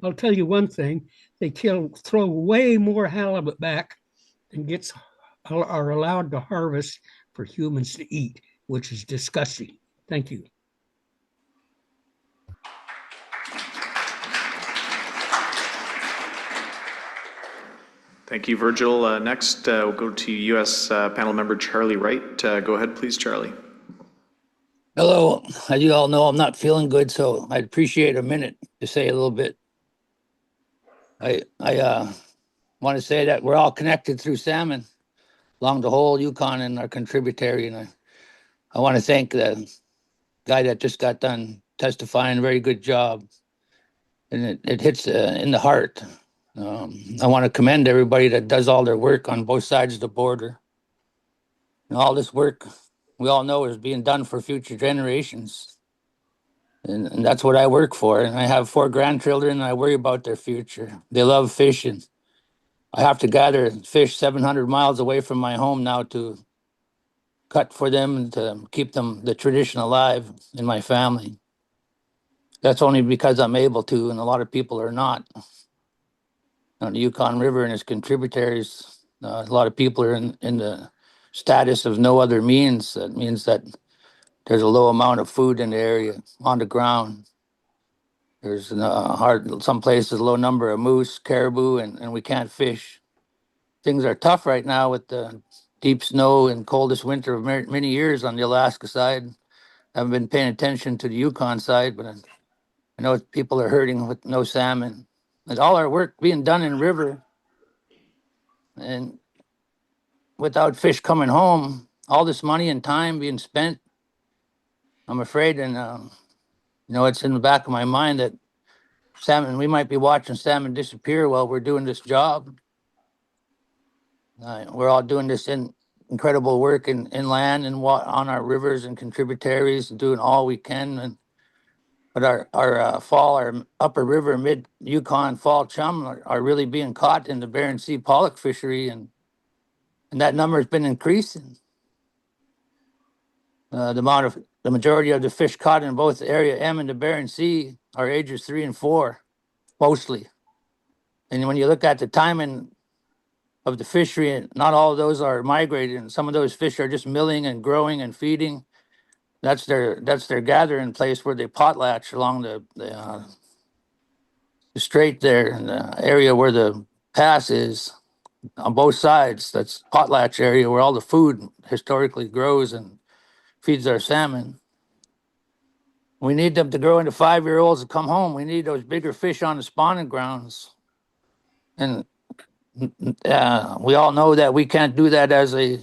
I'll tell you one thing, they throw way more halibut back than are allowed to harvest for humans to eat, which is disgusting. Thank you. Thank you, Virgil. Next, we'll go to U.S. panel member Charlie Wright. Go ahead, please, Charlie. Hello. As you all know, I'm not feeling good, so I'd appreciate a minute to say a little bit. I want to say that we're all connected through salmon along the whole Yukon and our contributary, and I want to thank the guy that just got done testifying. Very good job, and it hits in the heart. I want to commend everybody that does all their work on both sides of the border. And all this work, we all know, is being done for future generations. And that's what I work for. And I have 4 grandchildren, and I worry about their future. They love fishing. I have to gather fish 700 miles away from my home now to cut for them and to keep the tradition alive in my family. That's only because I'm able to, and a lot of people are not. On the Yukon River and its contributaries, a lot of people are in the status of no other means. That means that there's a low amount of food in the area on the ground. There's some places a low number of moose, caribou, and we can't fish. Things are tough right now with the deep snow and coldest winter of many years on the Alaska side. I haven't been paying attention to the Yukon side, but I know people are hurting with no salmon. And all our work being done in river, and without fish coming home, all this money and time being spent, I'm afraid, and it's in the back of my mind that salmon, we might be watching salmon disappear while we're doing this job. We're all doing this incredible work in land and on our rivers and contributaries, and doing all we can. And But our upper river, mid Yukon fall chum are really being caught in the Bering Sea pollock fishery, and that number has been increasing. The majority of the fish caught in both Area M and the Bering Sea are ages 3 and 4, mostly. And when you look at the timing of the fishery, not all of those are migrating. And some of those fish are just milling and growing and feeding. That's their gathering place where they potlatch along the strait there, in the area where the pass is on both sides. That's potlatch area where all the food historically grows and feeds our salmon. We need them to grow into 5-year-olds and come home. We need those bigger fish on the spawning grounds. And we all know that we can't do that as a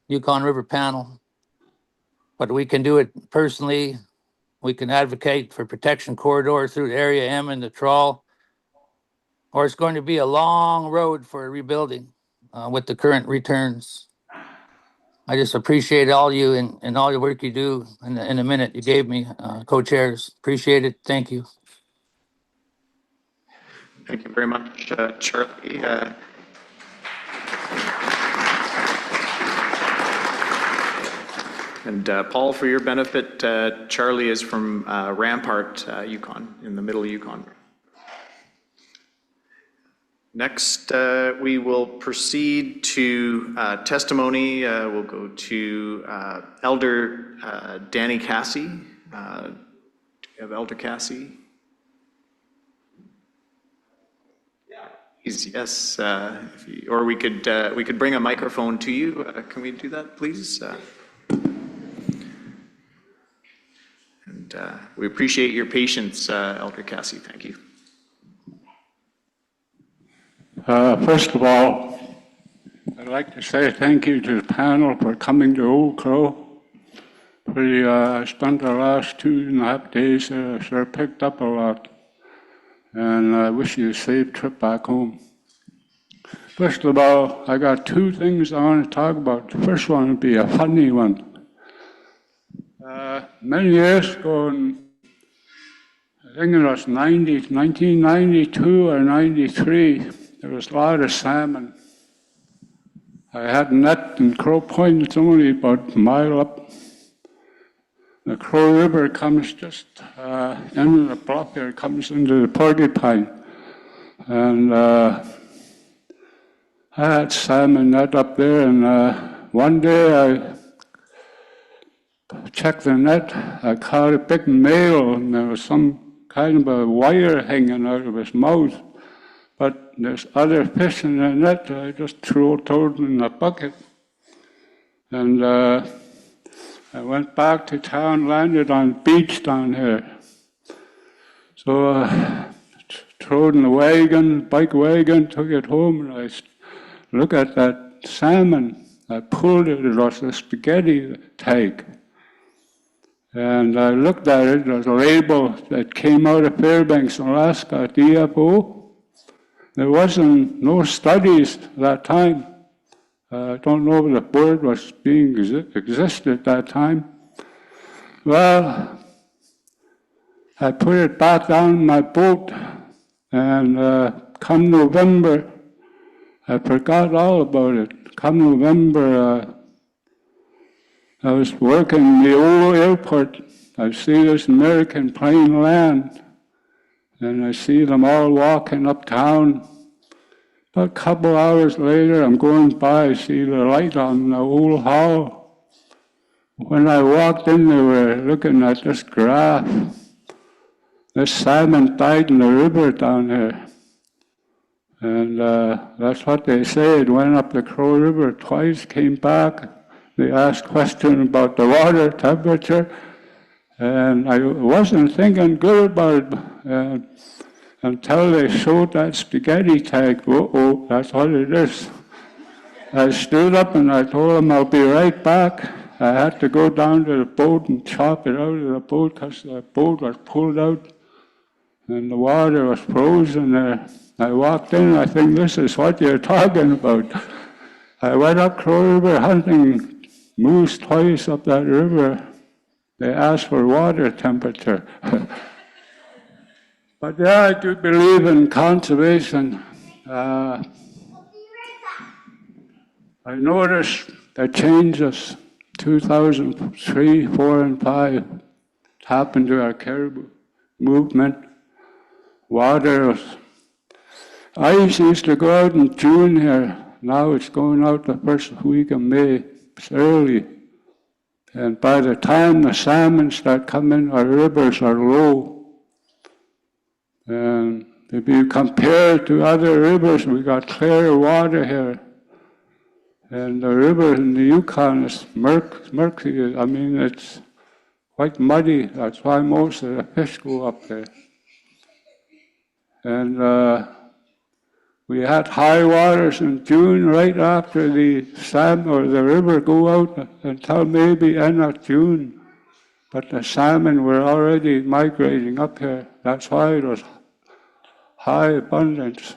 Yukon River Panel, but we can do it personally. We can advocate for protection corridor through Area M and the trawl, or it's going to be a long road for rebuilding with the current returns. I just appreciate all you and all the work you do in the minute you gave me, co-chairs. Appreciate it. Thank you. Thank you very much, Charlie. And Paul, for your benefit, Charlie is from Rampart, Yukon, in the middle Yukon. Next, we will proceed to testimony. We'll go to Elder Danny Cassie. Do you have Elder Cassie? Yes, or we could bring a microphone to you. Can we do that, please? And we appreciate your patience, Elder Cassie. Thank you. First of all, I'd like to say thank you to the panel for coming to Old Crow. I spent the last 2.5 days there, sure picked up a lot. And I wish you a safe trip back home. First of all, I got 2 things I want to talk about. The first one would be a funny one. Many years ago, I think it was 1992 or 93, there was a lot of salmon. I had a net in Crow Point, it's only about a mile up. The Crow River comes just into the bluff here, comes into the Porcupine. And I had salmon net up there, and one day I checked the net, I caught a big male, and there was some kind of a wire hanging out of his mouth. But there's other fish in the net, I just threw it out in the bucket. And I went back to town, landed on the beach down here. So threw it in the wagon, bike wagon, took it home, and I looked at that salmon. I pulled it, it was a spaghetti tag. And I looked at it, there was a label that came out of Fairbanks, Alaska, DFO. There wasn't no studies at that time. I don't know if the bird was being existed at that time. Well, I put it back down my boat, and come November, I forgot all about it. Come November, I was working in the old airport. I see this American plane land, and I see them all walking uptown. About a couple hours later, I'm going by, I see the light on the old hall. When I walked in, they were looking at this graph. This salmon died in the river down here. And that's what they say. It went up the Crow River twice, came back. They asked questions about the water temperature. And I wasn't thinking good about it until they showed that spaghetti tag. Uh-oh, that's what it is. I stood up and I told them I'll be right back. I had to go down to the boat and chop it out of the boat because the boat was pulled out and the water was frozen there. I walked in, I think this is what you're talking about. I went up Crow River hunting moose twice up that river. they ask for water temperature. But yeah, I do believe in conservation. I noticed the changes 2003, 4, and 5 happened to our caribou movement. Water, ice used to go out in June here. Now it's going out the first week of May. It's early. And by the time the salmon start coming, our rivers are low. And if you compare to other rivers, we got clear water here. And the river in the Yukon is murky. I mean, it's quite muddy. That's why most of the fish go up there. And we had high waters in June right after the salmon or the river go out until maybe end of June. But the salmon were already migrating up here. That's why it was high abundance.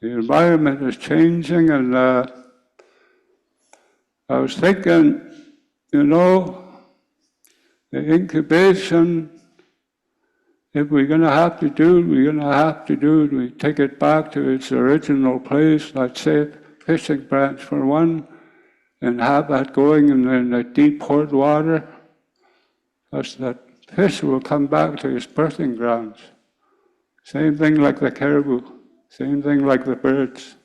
The environment is changing, and I was thinking, you know, the incubation, if we're going to have to do it, we're going to have to do it. We take it back to its original place, let's say fishing branch for one, and have that going in the deep port water, because that fish will come back to its birthing grounds. Same thing like the caribou, same thing like the birds.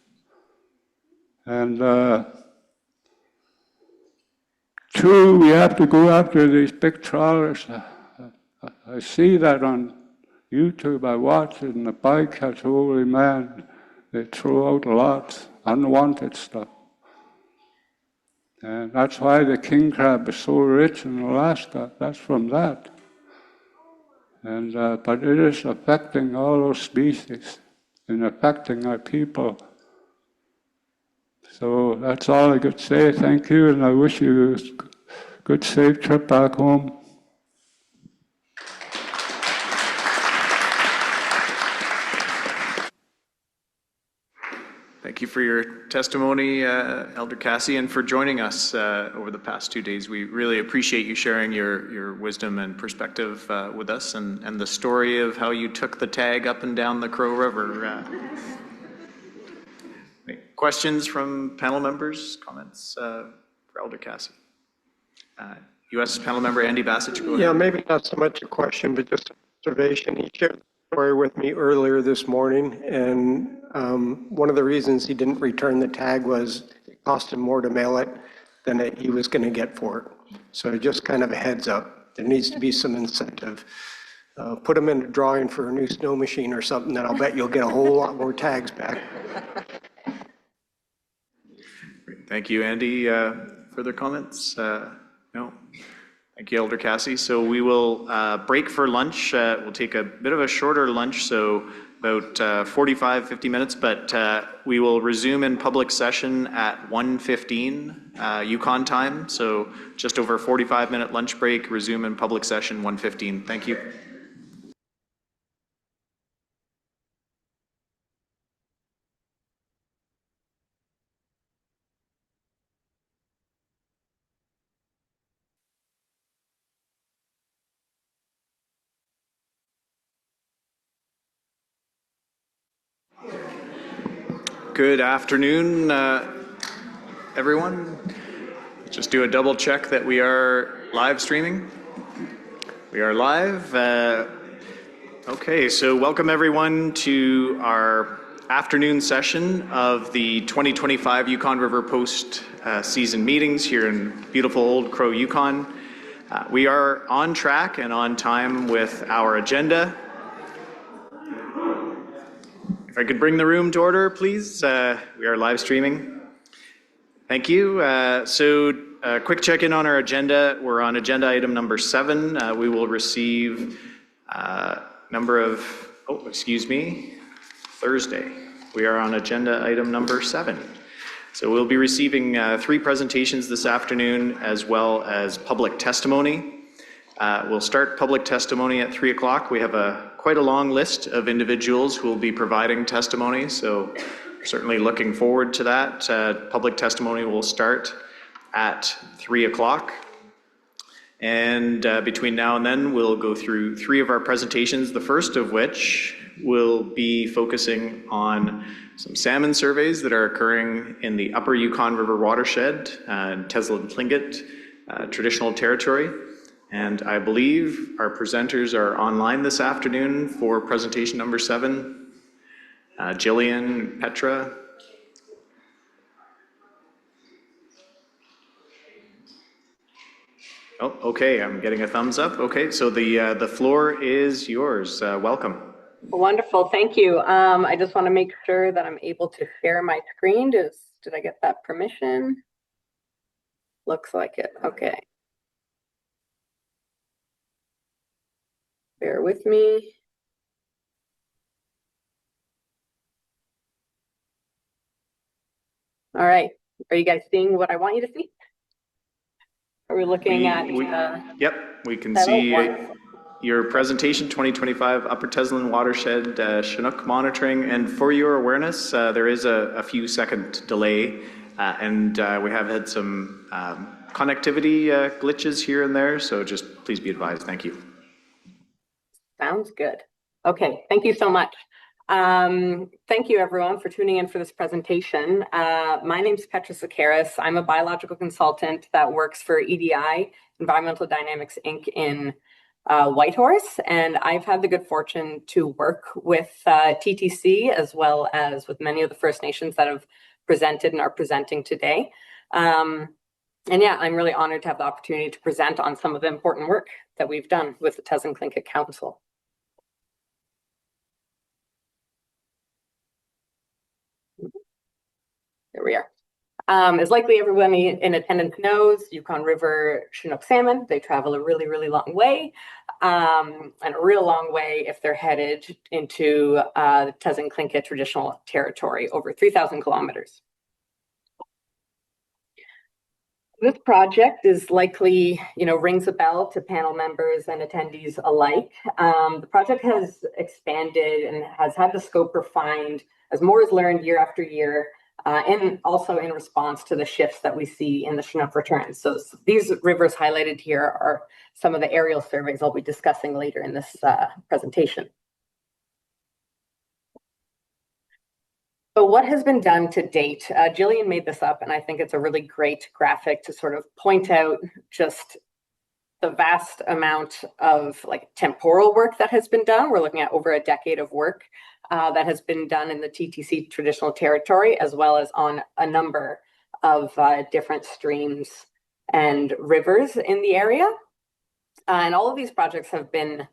And two, we have to go after these big trawlers. I see that on YouTube. I watch it, and the bycatch, holy man, they throw out lots, unwanted stuff. And that's why the king crab is so rich in Alaska. That's from that. And but it is affecting all those species and affecting our people. So that's all I could say. Thank you, and I wish you a good, safe trip back home. Thank you for your testimony, Elder Cassie, and for joining us over the past 2 days. We really appreciate you sharing your wisdom and perspective with us, and the story of how you took the tag up and down the Crow River. Questions from panel members? Comments for Elder Cassie? U.S. panel member Andy Bassett, go ahead. Yeah, maybe not so much a question, but just an observation. He shared the story with me earlier this morning, and one of the reasons he didn't return the tag was it cost him more to mail it than he was going to get for it. So just kind of a heads up. There needs to be some incentive. Put him in a drawing for a new snow machine or something, and I'll bet you'll get a whole lot more tags back. Thank you, Andy. Further comments? No? Thank you, Elder Cassie. So we will break for lunch. We'll take a bit of a shorter lunch, so about 45, 50 minutes, but we will resume in public session at 1:15 Yukon time. So just over a 45-minute lunch break, resume in public session 1:15. Thank you. Good afternoon, everyone. Just do a double check that we are live streaming. We are live. Okay, so welcome everyone to our afternoon session of the 2025 Yukon River Post season meetings here in beautiful Old Crow, Yukon. We are on track and on time with our agenda. If I could bring the room to order, please. We are live streaming. Thank you. So quick check-in on our agenda. We're on agenda item number 7. We will receive Thursday. We are on agenda item number 7. So we'll be receiving 3 presentations this afternoon, as well as public testimony. We'll start public testimony at 3 o'clock. We have quite a long list of individuals who will be providing testimony, so certainly looking forward to that. Public testimony will start at 3 o'clock. And between now and then, we'll go through 3 of our presentations, the first of which will be focusing on some salmon surveys that are occurring in the upper Yukon River watershed, Teslin Tlingit traditional territory. And I believe our presenters are online this afternoon for presentation number 7. Jillian, Petra. Oh, okay, I'm getting a thumbs up. Okay, so the floor is yours. Welcome. Wonderful, thank you. I just want to make sure that I'm able to share my screen. Did I get that permission? Looks like it, okay. Bear with me. All right, are you guys seeing what I want you to see? Are we looking at? Yep, we can see your presentation, 2025 Upper Teslin Watershed Chinook Monitoring. And for your awareness, there is a few second delay, and we have had some connectivity glitches here and there, so just please be advised. Thank you. Sounds good. Okay, thank you so much. Thank you everyone for tuning in for this presentation. My name is Petra Sakaris. I'm a biological consultant that works for EDI, Environmental Dynamics Inc. in Whitehorse, and I've had the good fortune to work with TTC as well as with many of the First Nations that have presented and are presenting today. And yeah, I'm really honored to have the opportunity to present on some of the important work that we've done with the Teslin Tlingit Council. There we are. As likely everyone in attendance knows, Yukon River Chinook salmon, they travel a really, really long way, and a real long way if they're headed into the Teslin Tlingit traditional territory, over 3,000 kilometers. This project is likely, rings a bell to panel members and attendees alike. The project has expanded and has had the scope refined as more is learned year after year, and also in response to the shifts that we see in the Chinook returns. So these rivers highlighted here are some of the aerial surveys I'll be discussing later in this presentation. So what has been done to date? Jillian made this up, and I think it's a really great graphic to sort of point out just the vast amount of temporal work that has been done. We're looking at over a decade of work that has been done in the TTC traditional territory, as well as on a number of different streams and rivers in the area. And all of these projects have been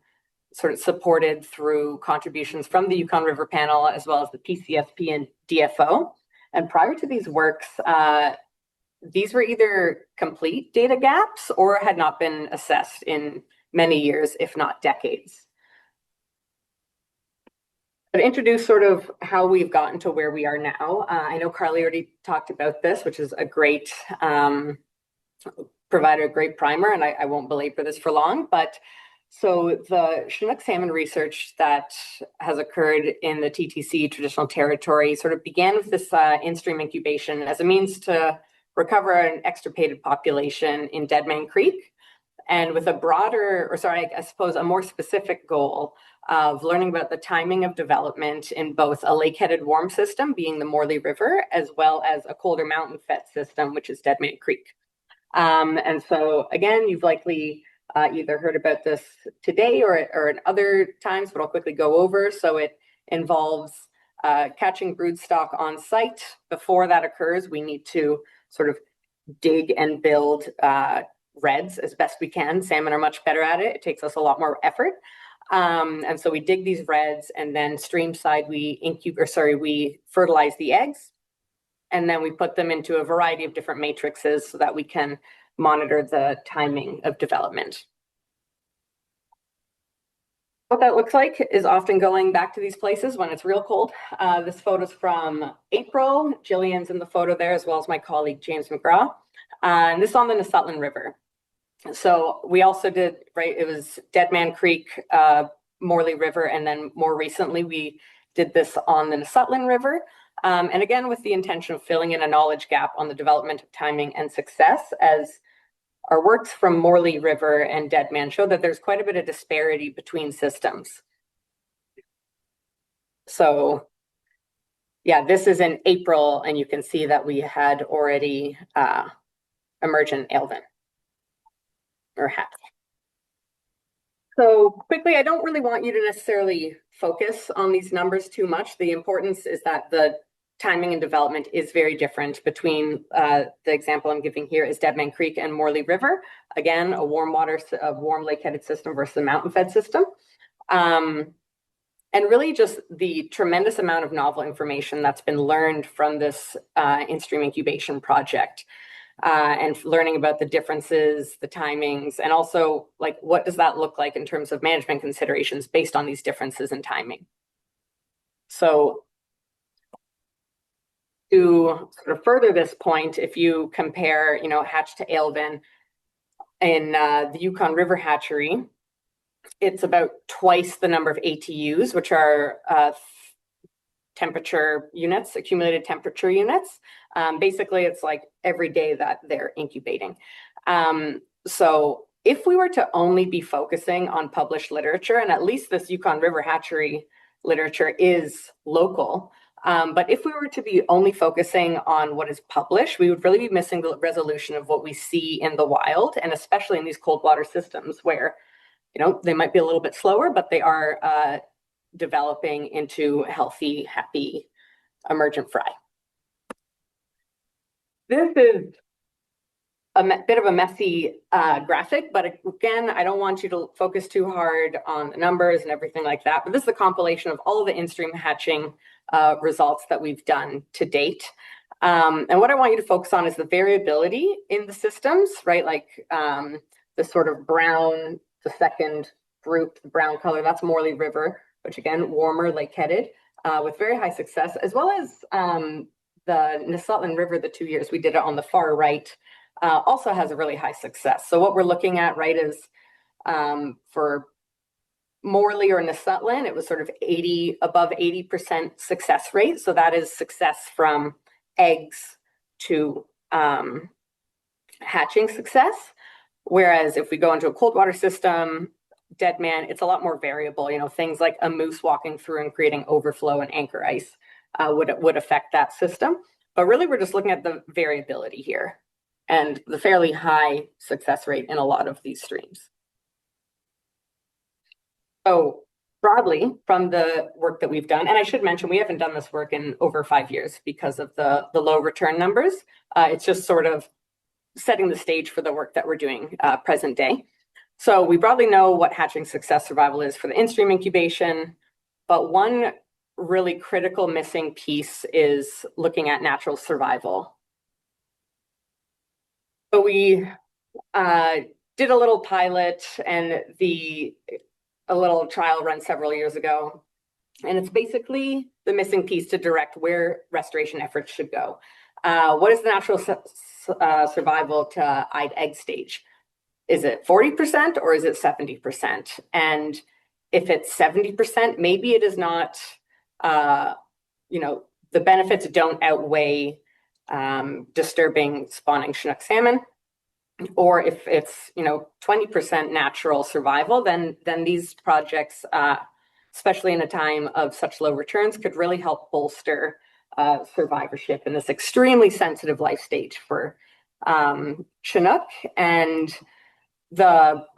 sort of supported through contributions from the Yukon River Panel, as well as the PCSP and DFO. And prior to these works, these were either complete data gaps or had not been assessed in many years, if not decades. But introduce sort of how we've gotten to where we are now. I know Carly already talked about this, which is a great, provided a great primer, and I won't belabor this for long, but so the Chinook salmon research that has occurred in the TTC traditional territory sort of began with this in-stream incubation as a means to recover an extirpated population in Deadman Creek, and with a broader, I suppose a more specific goal of learning about the timing of development in both a lake-headed warm system, being the Morley River, as well as a colder mountain fed system, which is Deadman Creek. And so again, you've likely either heard about this today or in other times, but I'll quickly go over. So it involves catching broodstock on site. Before that occurs, we need to sort of dig and build redds as best we can. Salmon are much better at it. It takes us a lot more effort. And so we dig these redds, and then stream side we fertilize the eggs, and then we put them into a variety of different matrices so that we can monitor the timing of development. What that looks like is often going back to these places when it's real cold. This photo's from April. Jillian's in the photo there, as well as my colleague, James McGraw. And this is on the Nussutlan River. So we also did, it was Deadman Creek, Morley River, and then more recently we did this on the Nussutlan River. And again, with the intention of filling in a knowledge gap on the development of timing and success, as our works from Morley River and Deadman show that there's quite a bit of disparity between systems. So yeah, this is in April, and you can see that we had already emergent Alvin or hatch. So quickly, I don't really want you to necessarily focus on these numbers too much. The importance is that the timing and development is very different between the example I'm giving here is Deadman Creek and Morley River. Again, a warm lake-headed system versus a mountain-fed system. And really just the tremendous amount of novel information that's been learned from this in-stream incubation project. And learning about the differences, the timings, and also like what does that look like in terms of management considerations based on these differences in timing. So to sort of further this point, if you compare, hatch to Alvin in the Yukon River hatchery, it's about twice the number of ATUs, which are temperature units, accumulated temperature units. Basically, it's like every day that they're incubating. So if we were to only be focusing on published literature, and at least this Yukon River hatchery literature is local, but if we were to be only focusing on what is published, we would really be missing the resolution of what we see in the wild, and especially in these cold water systems where, they might be a little bit slower, but they are developing into healthy, happy, emergent fry. This is a bit of a messy graphic, but again, I don't want you to focus too hard on the numbers and everything like that, but this is a compilation of all of the in-stream hatching results that we've done to date. And what I want you to focus on is the variability in the systems, right? Like the sort of brown, the second group, the brown color, that's Morley River, which again, warmer, lake-headed, with very high success, as well as the Nisotlan River, the 2 years we did it on the far right, also has a really high success. So what we're looking at, right, is for Morley or Nisotlan, it was sort of above 80% success rate. So that is success from eggs to hatching success. Whereas if we go into a cold water system, Deadman, it's a lot more variable. Things like a moose walking through and creating overflow and anchor ice would affect that system. But really, we're just looking at the variability here and the fairly high success rate in a lot of these streams. So broadly, from the work that we've done, and I should mention, we haven't done this work in over 5 years because of the low return numbers. It's just sort of setting the stage for the work that we're doing present day. So we broadly know what hatching success survival is for the in-stream incubation, but one really critical missing piece is looking at natural survival. So we did a little pilot and a little trial run several years ago, and it's basically the missing piece to direct where restoration efforts should go. What is the natural survival to eyed egg stage? Is it 40% or is it 70%? And if it's 70%, maybe it is not, the benefits don't outweigh disturbing spawning Chinook salmon. Or if it's, 20% natural survival, then these projects, especially in a time of such low returns, could really help bolster survivorship in this extremely sensitive life stage for Chinook. And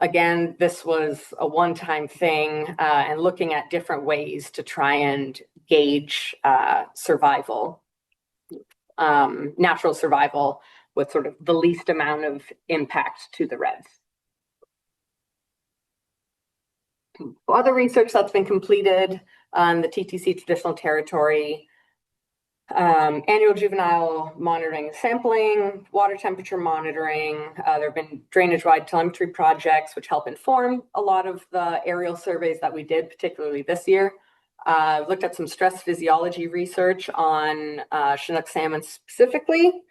again, this was a one-time thing, and looking at different ways to try and gauge survival, natural survival with sort of the least amount of impact to the reds. Other research that's been completed on the TTC traditional territory, annual juvenile monitoring and sampling, water temperature monitoring. There have been drainage-wide telemetry projects which help inform a lot of the aerial surveys that we did, particularly this year. Looked at some stress physiology research on Chinook salmon specifically,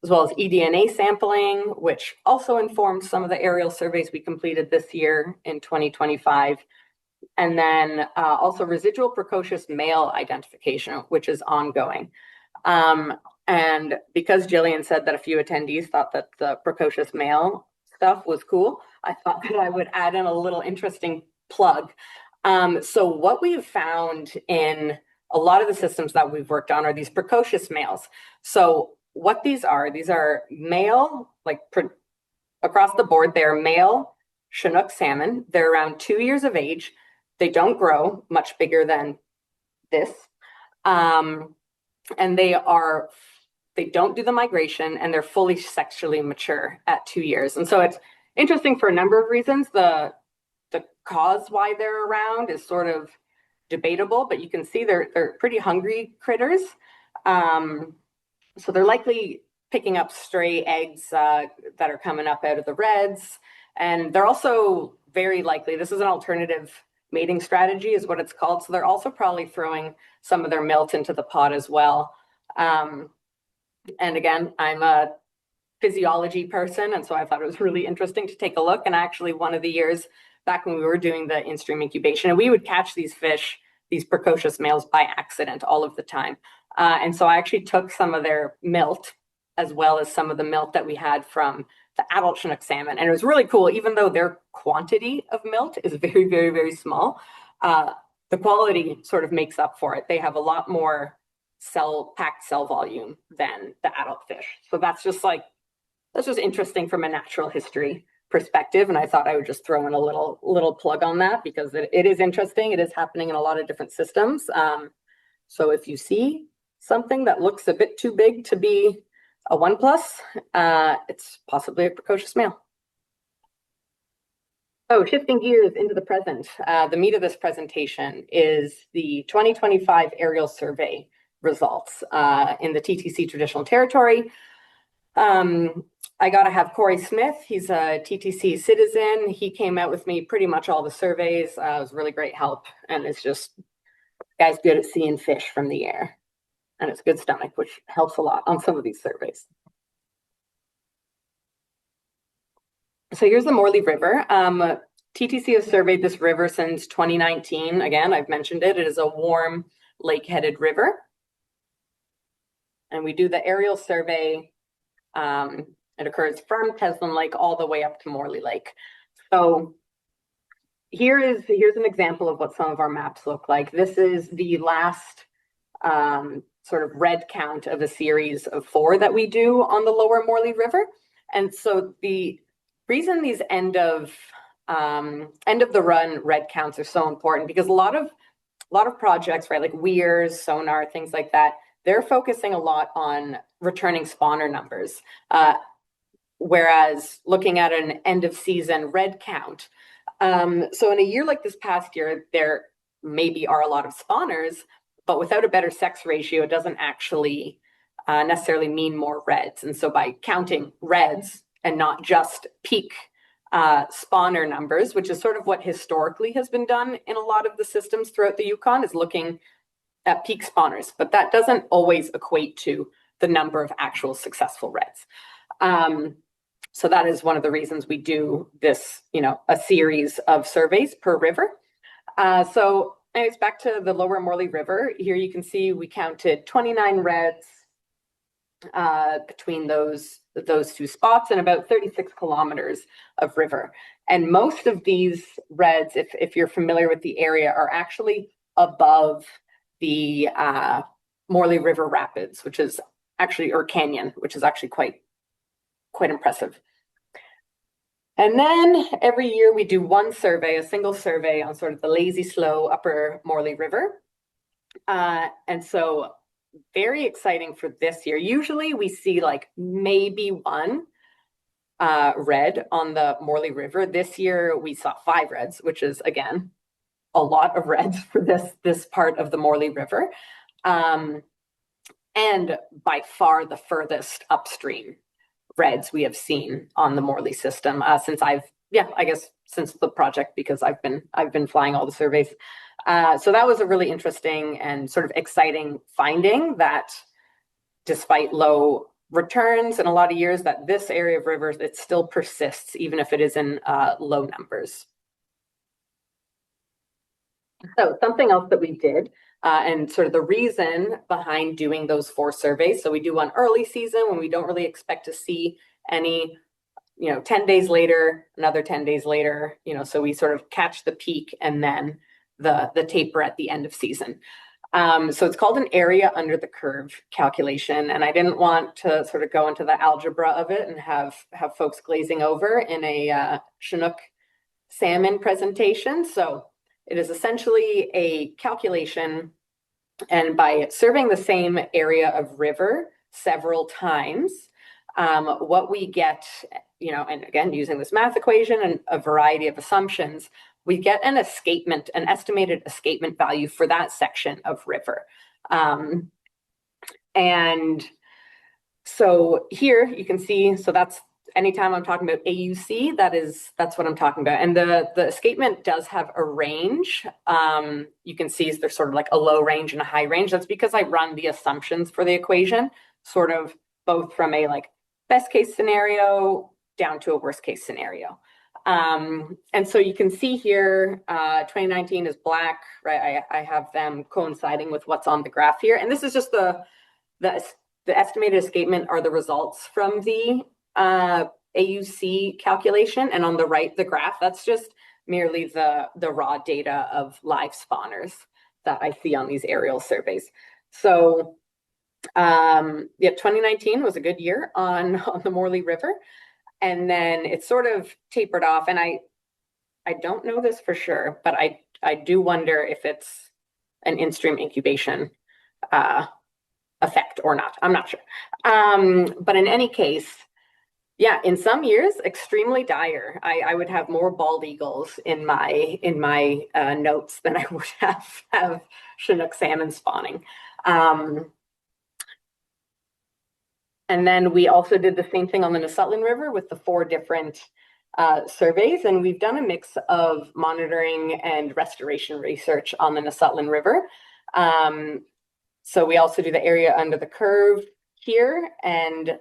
as well as eDNA sampling, which also informed some of the aerial surveys we completed this year in 2025. And then also residual precocious male identification, which is ongoing. And because Jillian said that a few attendees thought that the precocious male stuff was cool, I thought that I would add in a little interesting plug. So what we've found in a lot of the systems that we've worked on are these precocious males. So what these are male, like across the board, they're male Chinook salmon. They're around 2 years of age. They don't grow much bigger than this. And they don't do the migration, and they're fully sexually mature at 2 years. And so it's interesting for a number of reasons. The cause why they're around is sort of debatable, but you can see they're pretty hungry critters. So they're likely picking up stray eggs that are coming up out of the reds. And they're also very likely, this is an alternative mating strategy is what it's called. So they're also probably throwing some of their milt into the pot as well. And again, I'm a physiology person, and so I thought it was really interesting to take a look. And actually, one of the years back when we were doing the in-stream incubation, and we would catch these fish, these precocious males, by accident all of the time. And so I actually took some of their milt as well as some of the milt that we had from the adult Chinook salmon. And it was really cool, even though their quantity of milt is very, very, very small, the quality sort of makes up for it. They have a lot more packed cell volume than the adult fish. So that's just interesting from a natural history perspective. And I thought I would just throw in a little plug on that because it is interesting. It is happening in a lot of different systems. So if you see something that looks a bit too big to be a 1+, it's possibly a precocious male. So shifting gears into the present, the meat of this presentation is the 2025 aerial survey results in the TTC traditional territory. I got to have Corey Smith. He's a TTC citizen. He came out with me pretty much all the surveys. It was really great help. And it's just, guy's good at seeing fish from the air. And it's good stomach, which helps a lot on some of these surveys. So here's the Morley River. TTC has surveyed this river since 2019. Again, I've mentioned it. It is a warm lake-headed river. And we do the aerial survey. It occurs from Teslin Lake all the way up to Morley Lake. So here's an example of what some of our maps look like. This is the last sort of red count of a series of 4 that we do on the lower Morley River. And so the reason these end of the run red counts are so important because a lot of projects, right, like weirs, sonar, things like that, they're focusing a lot on returning spawner numbers. Whereas looking at an end of season red count. So in a year like this past year, there maybe are a lot of spawners, but without a better sex ratio, it doesn't actually necessarily mean more reds. And so by counting reds and not just peak spawner numbers, which is sort of what historically has been done in a lot of the systems throughout the Yukon, is looking at peak spawners, but that doesn't always equate to the number of actual successful reds. So that is one of the reasons we do this, a series of surveys per river. So anyways, back to the lower Morley River. Here you can see we counted 29 reds between those 2 spots and about 36 kilometers of river. And most of these reds, if you're familiar with the area, are actually above the Morley River Rapids, which is actually, or canyon, which is actually quite impressive. And then every year we do one survey, a single survey on sort of the lazy slow upper Morley River. And so very exciting for this year. Usually we see like maybe 1 red on the Morley River. This year we saw 5 reds, which is again, a lot of reds for this part of the Morley River. And by far the furthest upstream reds we have seen on the Morley system since since the project, because I've been flying all the surveys. So that was a really interesting and sort of exciting finding that despite low returns in a lot of years, that this area of rivers, it still persists, even if it is in low numbers. So something else that we did, and sort of the reason behind doing those 4 surveys. So we do one early season when we don't really expect to see any 10 days later, another 10 days later, so we sort of catch the peak and then the taper at the end of season. So it's called an area under the curve calculation. And I didn't want to sort of go into the algebra of it and have folks glazing over in a Chinook salmon presentation. So it is essentially a calculation, and by serving the same area of river several times, what we get, and again, using this math equation and a variety of assumptions, we get an estimated escapement value for that section of river. And so here you can see, so that's anytime I'm talking about AUC, that's what I'm talking about. And the escapement does have a range. You can see there's sort of like a low range and a high range. That's because I run the assumptions for the equation, sort of both from a like best case scenario down to a worst case scenario. And so you can see here, 2019 is black, right? I have them coinciding with what's on the graph here. And this is just the estimated escapement are the results from the AUC calculation. And on the right, the graph, that's just merely the raw data of live spawners that I see on these aerial surveys. So yeah, 2019 was a good year on the Morley River. And then it sort of tapered off. And I don't know this for sure, but I do wonder if it's an in-stream incubation effect or not. I'm not sure. But in any case, yeah, in some years, extremely dire. I would have more bald eagles in my notes than I would have Chinook salmon spawning. And then we also did the same thing on the Nusutland River with the 4 different surveys. And we've done a mix of monitoring and restoration research on the Nusutland River. So we also do the area under the curve here. And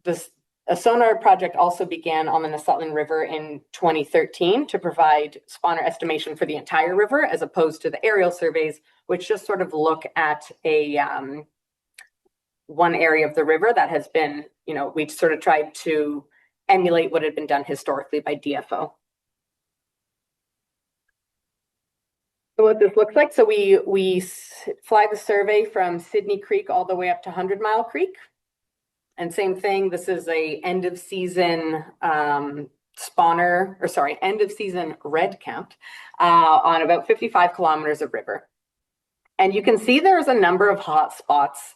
a sonar project also began on the Nusutland River in 2013 to provide spawner estimation for the entire river, as opposed to the aerial surveys, which just sort of look at a one area of the river that has been, we sort of tried to emulate what had been done historically by DFO. So what this looks like, so we fly the survey from Sydney Creek all the way up to 100 Mile Creek. And same thing, this is a end of season end of season red count on about 55 kilometers of river. And you can see there's a number of hot spots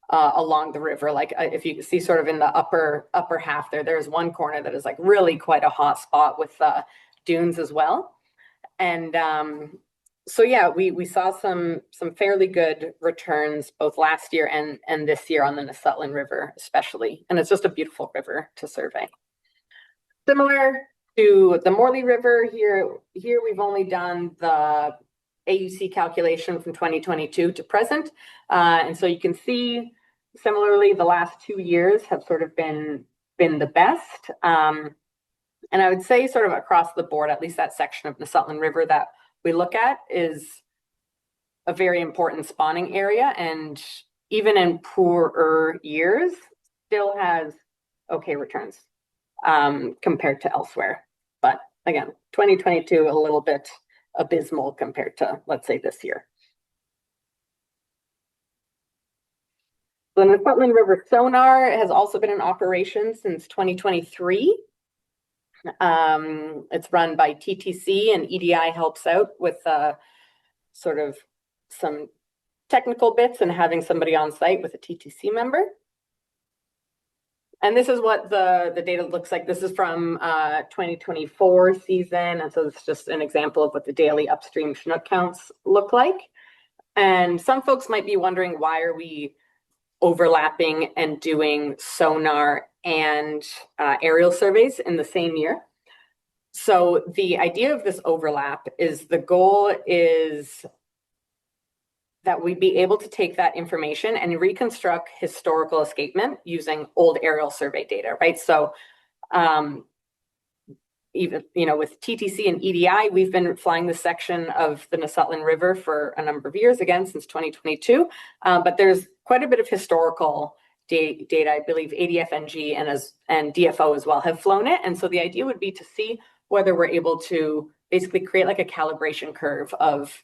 along the river. Like if you see sort of in the upper half there's one corner that is like really quite a hot spot with dunes as well. And so yeah, we saw some fairly good returns both last year and this year on the Nusutland River especially. And it's just a beautiful river to survey. Similar to the Morley River, here we've only done the AUC calculation from 2022 to present. And so you can see similarly, the last 2 years have sort of been the best. And I would say sort of across the board, at least that section of Nusutland River that we look at is a very important spawning area. And even in poorer years, still has okay returns compared to elsewhere. But again, 2022, a little bit abysmal compared to, let's say, this year. The Nusutland River sonar has also been in operation since 2023. It's run by TTC, and EDI helps out with sort of some technical bits and having somebody on site with a TTC member. And this is what the data looks like. This is from 2024 season. And so it's just an example of what the daily upstream Chinook counts look like. And some folks might be wondering, why are we overlapping and doing sonar and aerial surveys in the same year? So the idea of this overlap is the goal is that we'd be able to take that information and reconstruct historical escapement using old aerial survey data, right? So even, with TTC and EDI, we've been flying this section of the Nusutland River for a number of years, again, since 2022. But there's quite a bit of historical data. I believe ADFNG and DFO as well have flown it. And so the idea would be to see whether we're able to basically create like a calibration curve of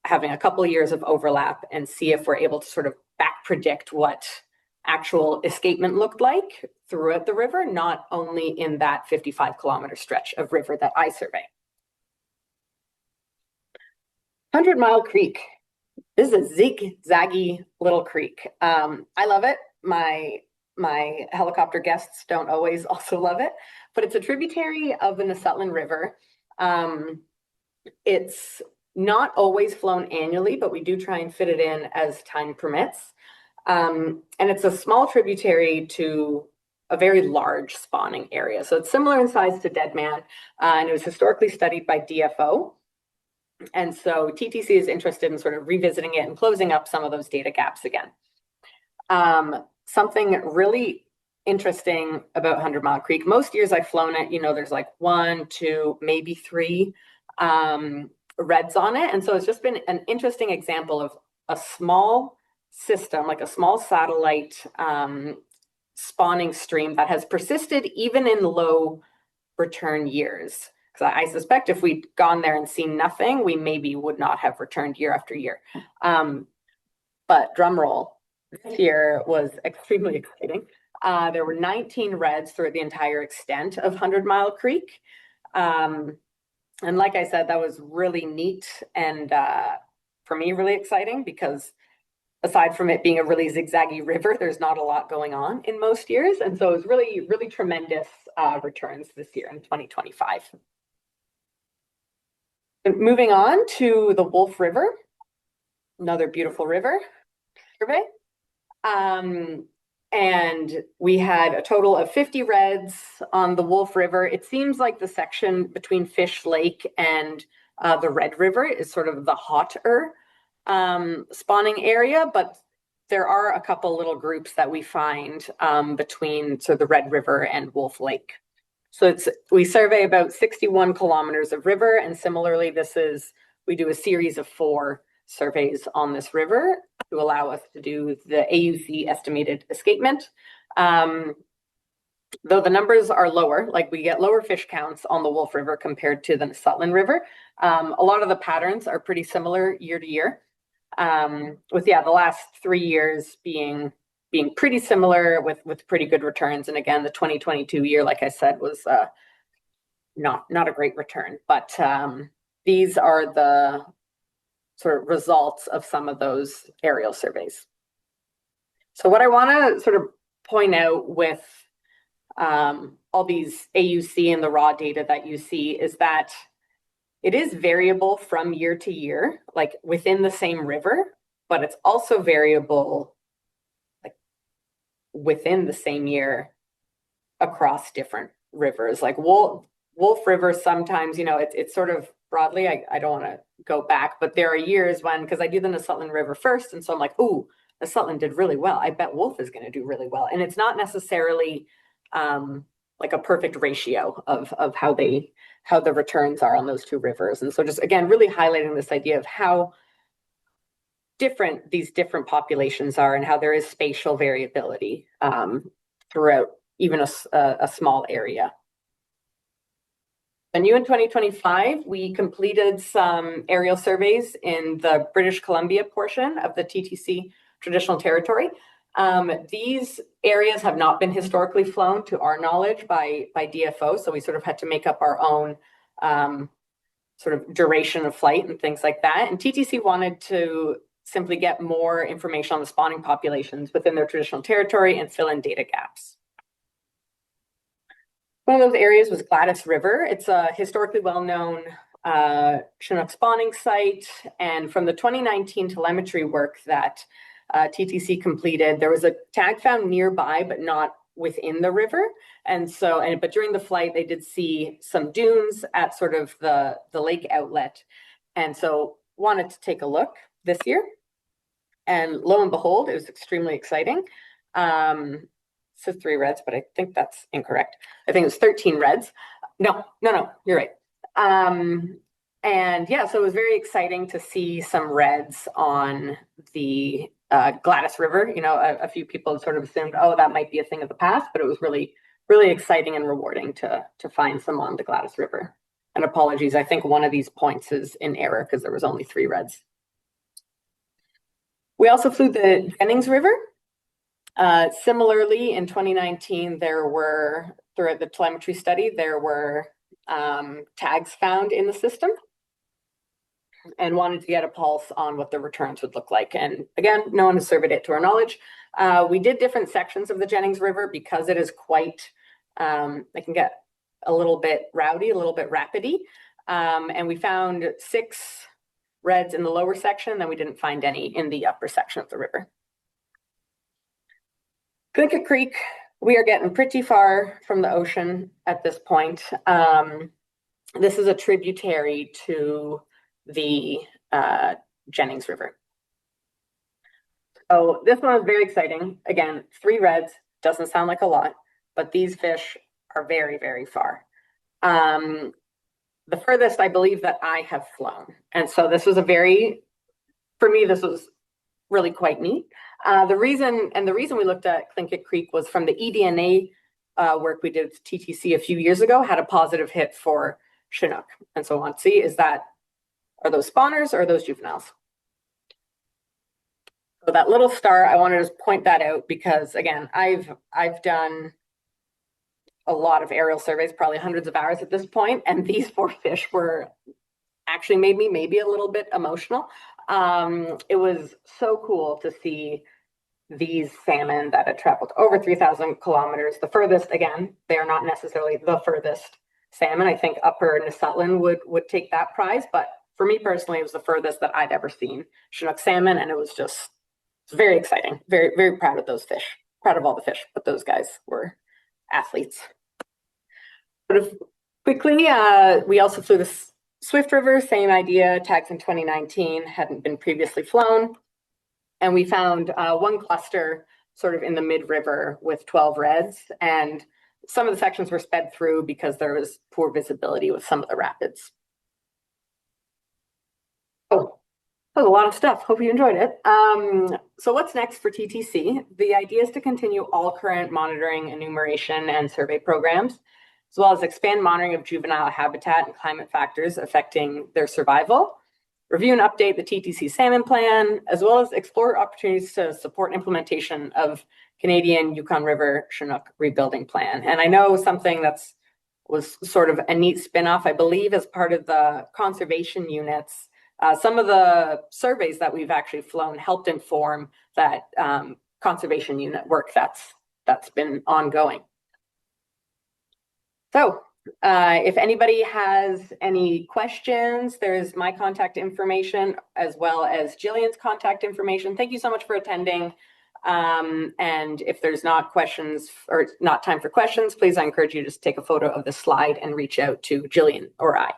having a couple of years of overlap and see if we're able to sort of back predict what actual escapement looked like throughout the river, not only in that 55-kilometer stretch of river that I survey. 100 Mile Creek. This is a zigzaggy little creek. I love it. My helicopter guests don't always also love it, but it's a tributary of the Nesutlan River. It's not always flown annually, but we do try and fit it in as time permits. And it's a small tributary to a very large spawning area. So it's similar in size to Deadman, and it was historically studied by DFO. And so TTC is interested in sort of revisiting it and closing up some of those data gaps again. Something really interesting about 100 Mile Creek, most years I've flown it, there's like 1, 2, maybe 3 reds on it. And so it's just been an interesting example of a small system, like a small satellite spawning stream that has persisted even in low return years. Because I suspect if we'd gone there and seen nothing, we maybe would not have returned year after year. But drum roll, this year was extremely exciting. There were 19 reds throughout the entire extent of 100 Mile Creek. And like I said, that was really neat and for me, really exciting because aside from it being a really zigzaggy river, there's not a lot going on in most years. And so it was really, really tremendous returns this year in 2025. Moving on to the Wolf River, another beautiful river survey. And we had a total of 50 reds on the Wolf River. It seems like the section between Fish Lake and the Red River is sort of the hotter spawning area, but there are a couple little groups that we find between the Red River and Wolf Lake. So we survey about 61 kilometers of river, and similarly, we do a series of 4 surveys on this river to allow us to do the AUC estimated escapement. Though the numbers are lower, like we get lower fish counts on the Wolf River compared to the Nesutlan River. A lot of the patterns are pretty similar year to year, with the last 3 years being pretty similar with pretty good returns. And again, the 2022 year, like I said, was not a great return, but these are the sort of results of some of those aerial surveys. So what I want to sort of point out with all these AUC and the raw data that you see is that it is variable from year to year, like within the same river, but it's also variable like within the same year across different rivers. Like Wolf River, sometimes, it's sort of broadly, I don't want to go back, but there are years when, because I do the Nesutlan River first, and so I'm like, ooh, Nesutlan did really well. I bet Wolf is going to do really well. And it's not necessarily like a perfect ratio of how the returns are on those 2 rivers. And so just, again, really highlighting this idea of how different these different populations are and how there is spatial variability throughout even a small area. And in 2025, we completed some aerial surveys in the British Columbia portion of the TTC traditional territory. These areas have not been historically flown to our knowledge by DFO, so we sort of had to make up our own sort of duration of flight and things like that. And TTC wanted to simply get more information on the spawning populations within their traditional territory and fill in data gaps. One of those areas was Gladys River. It's a historically well-known Chinook spawning site. And from the 2019 telemetry work that TTC completed, there was a tag found nearby, but not within the river. And so, but during the flight, they did see some dunes at sort of the lake outlet. And so wanted to take a look this year. And lo and behold, it was extremely exciting. It says 3 reds, but I think that's incorrect. I think it was 13 reds. No, you're right. And yeah, so it was very exciting to see some reds on the Gladys River. You know, a few people had sort of assumed, oh, that might be a thing of the past, but it was really, really exciting and rewarding to find some on the Gladys River. And apologies, I think one of these points is in error because there was only 3 reds. We also flew the Jennings River. Similarly, in 2019, there were, throughout the telemetry study, there were tags found in the system, and wanted to get a pulse on what the returns would look like. And again, no one has surveyed it to our knowledge. We did different sections of the Jennings River because it is quite, it can get a little bit rowdy, a little bit rapidy. And we found 6 reds in the lower section, then we didn't find any in the upper section of the river. Tlingit Creek, we are getting pretty far from the ocean at this point. This is a tributary to the Jennings River. So this one is very exciting. Again, 3 reds, doesn't sound like a lot, but these fish are very, very far. The furthest I believe that I have flown. And so this was for me, this was really quite neat. The reason we looked at Tlingit Creek was from the eDNA work we did with TTC a few years ago, had a positive hit for Chinook. And so I want to see, are those spawners or are those juveniles? So that little star, I wanted to point that out because again, I've done a lot of aerial surveys, probably hundreds of hours at this point, and these 4 fish were actually made me maybe a little bit emotional. It was so cool to see these salmon that had traveled over 3,000 kilometers. The furthest, again, they are not necessarily the furthest salmon. I think Upper Nisutlan would take that prize, but for me personally, it was the furthest that I'd ever seen Chinook salmon, and it was very exciting. Very, very proud of those fish. Proud of all the fish, but those guys were athletes. Sort of quickly, we also flew the Swift River, same idea, tags in 2019, hadn't been previously flown. And we found 1 cluster sort of in the mid-river with 12 reds. And some of the sections were sped through because there was poor visibility with some of the rapids. Oh, that was a lot of stuff. Hope you enjoyed it. So what's next for TTC? The idea is to continue all current monitoring, enumeration, and survey programs, as well as expand monitoring of juvenile habitat and climate factors affecting their survival, review and update the TTC salmon plan, as well as explore opportunities to support implementation of Canadian Yukon River Chinook rebuilding plan. And I know something was sort of a neat spin-off, I believe, as part of the conservation units. Some of the surveys that we've actually flown helped inform that conservation unit work that's been ongoing. So if anybody has any questions, there's my contact information as well as Jillian's contact information. Thank you so much for attending. And if there's not questions or not time for questions, please, I encourage you to just take a photo of the slide and reach out to Jillian or I.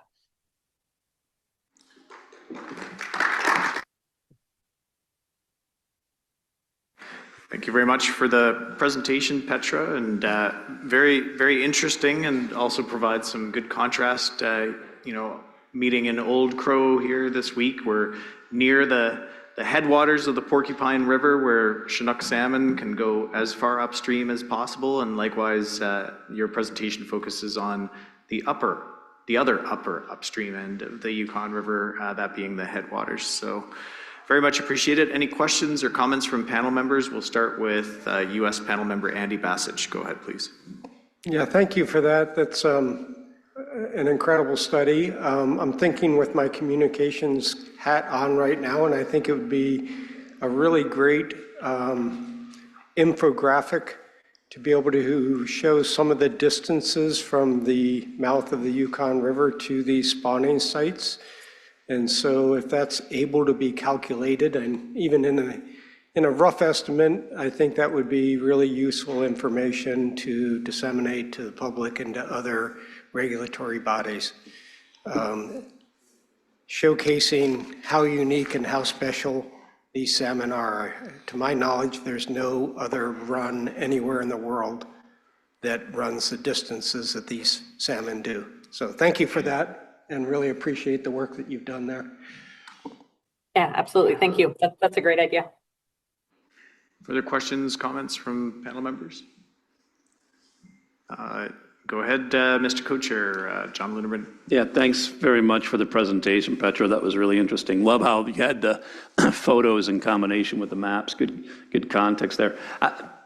Thank you very much for the presentation, Petra, and very, very interesting, and also provides some good contrast. Meeting in Old Crow here this week. We're near the headwaters of the Porcupine River, where Chinook salmon can go as far upstream as possible, and likewise, your presentation focuses on the other upper upstream end of the Yukon River, that being the headwaters. So very much appreciate it. Any questions or comments from panel members? We'll start with U.S. panel member Andy Bassich. Go ahead, please. Yeah, thank you for that. That's an incredible study. I'm thinking with my communications hat on right now, and I think it would be a really great infographic to be able to show some of the distances from the mouth of the Yukon River to these spawning sites. And so if that's able to be calculated, and even in a rough estimate, I think that would be really useful information to disseminate to the public and to other regulatory bodies, showcasing how unique and how special these salmon are. To my knowledge, there's no other run anywhere in the world that runs the distances that these salmon do. So thank you for that. and really appreciate the work that you've done there. Yeah, absolutely. Thank you. That's a great idea. Further questions, comments from panel members? Go ahead, Mr. Co-Chair, John Lunderman. Yeah, thanks very much for the presentation, Petra. That was really interesting. Love how you had the photos in combination with the maps. Good context there.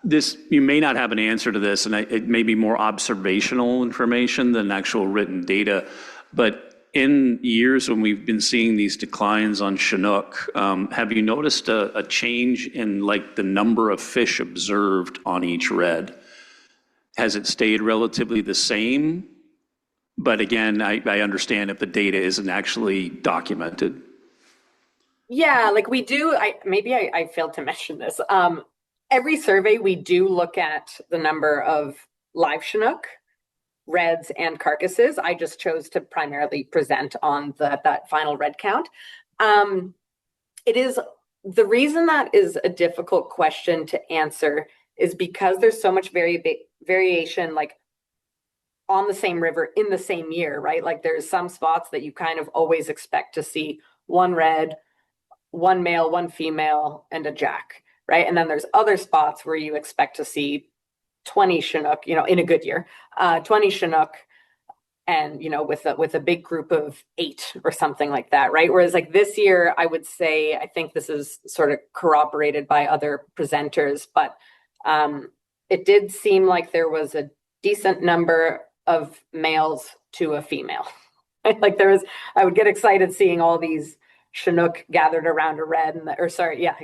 You may not have an answer to this, and it may be more observational information than actual written data. But in years when we've been seeing these declines on Chinook, have you noticed a change in like the number of fish observed on each red? Has it stayed relatively the same? But again, I understand if the data isn't actually documented. Yeah, like we do, I failed to mention this. Every survey, we do look at the number of live Chinook, reds, and carcasses. I just chose to primarily present on that final red count. It is, the reason that is a difficult question to answer is because there's so much variation, like on the same river in the same year, right? Like there's some spots that you kind of always expect to see one red, one male, one female, and a jack, right? And then there's other spots where you expect to see 20 Chinook, in a good year, 20 Chinook, and with a big group of 8 or something like that, right? Whereas like this year, I would say, I think this is sort of corroborated by other presenters, but it did seem like there was a decent number of males to a female. Like I would get excited seeing all these Chinook gathered around a red,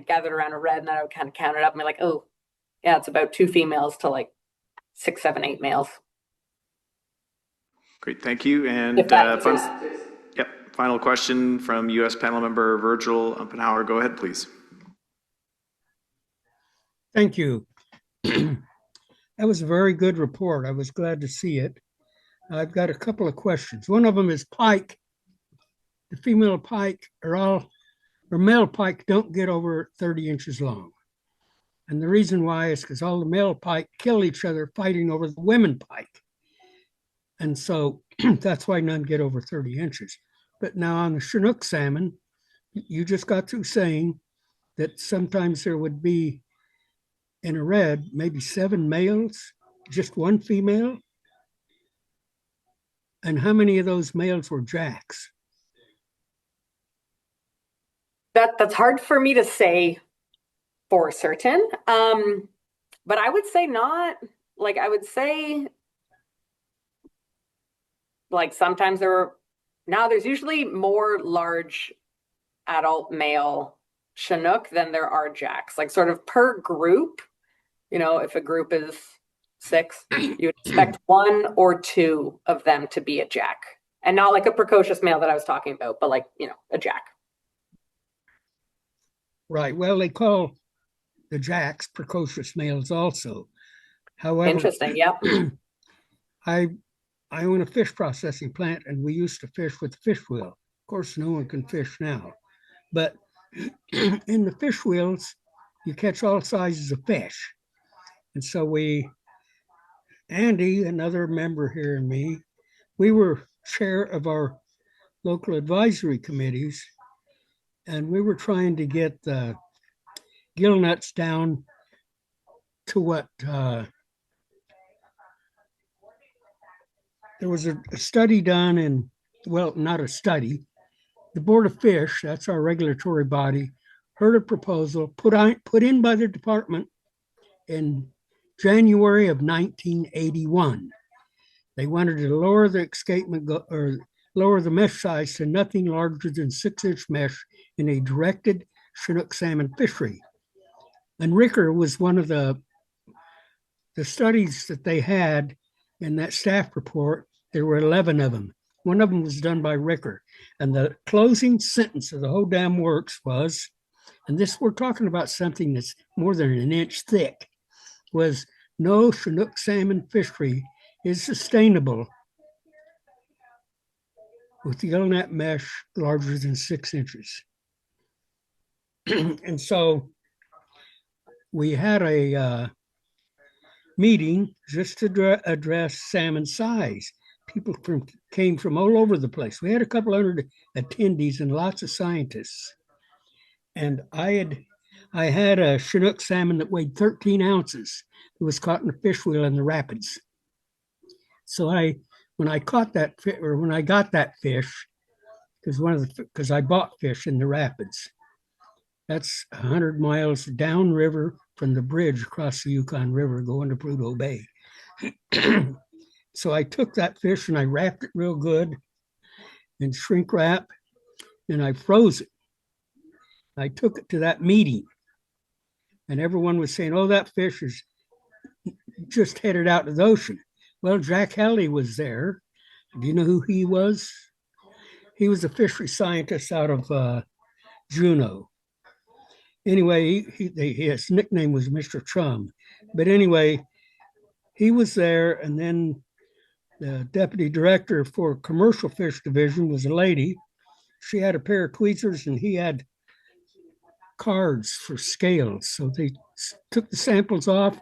gathered around a red, and then I would kind of count it up and be like, oh, yeah, it's about 2 females to like 6, 7, 8 males. Great, thank you. And final question from U.S. panel member Virgil Umpenhauer. Go ahead, please. Thank you. That was a very good report. I was glad to see it. I've got a couple of questions. One of them is pike. The female pike male pike don't get over 30 inches long. And the reason why is because all the male pike kill each other fighting over the women pike. And so that's why none get over 30 inches. But now on the Chinook salmon, you just got through saying that sometimes there would be in a red, maybe 7 males, just 1 female. And how many of those males were jacks? That's hard for me to say for certain. But I would say not. Like I would say, like sometimes there's usually more large adult male Chinook than there are jacks. Like sort of per group, if a group is 6, you would expect 1 or 2 of them to be a jack. And not like a precocious male that I was talking about, but like, a jack. Right. Well, they call the jacks precocious males also. However, interesting. Yeah. I own a fish processing plant, and we used to fish with the fish wheel. Of course, no one can fish now, but in the fish wheels, you catch all sizes of fish. And so Andy, another member here, and me, we were chair of our local advisory committees, and we were trying to get the gill nuts down to what there was a study done not a study. The Board of Fish, that's our regulatory body, heard a proposal put in by the department in January of 1981. They wanted to lower the escapement or lower the mesh size to nothing larger than 6-inch mesh in a directed Chinook salmon fishery. And Ricker was one of the studies that they had in that staff report. There were 11 of them. One of them was done by Ricker. And the closing sentence of the whole damn works was, and this we're talking about something that's more than 1 inch thick, was no Chinook salmon fishery is sustainable with the gill net mesh larger than 6 inches. And so we had a meeting just to address salmon size. people came from all over the place. We had a couple hundred attendees and lots of scientists. And I had a Chinook salmon that weighed 13 ounces. It was caught in a fish wheel in the rapids. So when I got that fish, because I bought fish in the rapids. That's 100 miles downriver from the bridge across the Yukon River going to Prudhoe Bay. So I took that fish and I wrapped it real good in shrink wrap and I froze it. I took it to that meeting and everyone was saying, oh, that fish is just headed out to the ocean. Well, Jack Halley was there. Do you know who he was? He was a fishery scientist out of Juneau. Anyway, his nickname was Mr. Chum. But anyway, he was there, and then the deputy director for commercial fish division was a lady. She had a pair of tweezers, and he had cards for scales. So they took the samples off.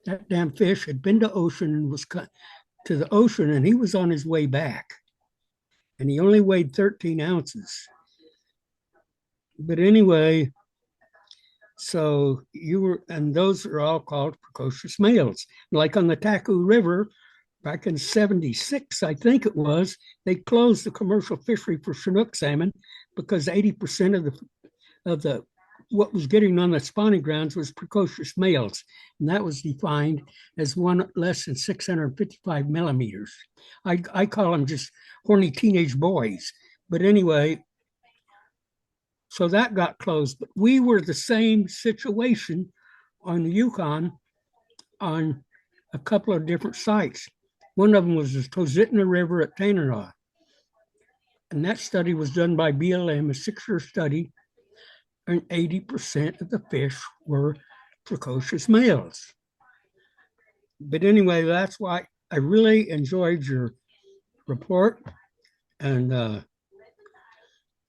That damn fish had been to ocean and was cut to the ocean, and he was on his way back. And he only weighed 13 ounces. But anyway, so and those are all called precocious males. Like on the Taku River, back in 76, I think it was, they closed the commercial fishery for Chinook salmon because 80% of the what was getting on the spawning grounds was precocious males. And that was defined as one less than 655 millimeters. I call them just horny teenage boys. But anyway, so that got closed. But we were the same situation on the Yukon on a couple of different sites. One of them was the Tozitna River at Tanana. And that study was done by BLM, a 6-year study, and 80% of the fish were precocious males. But anyway, that's why I really enjoyed your report. And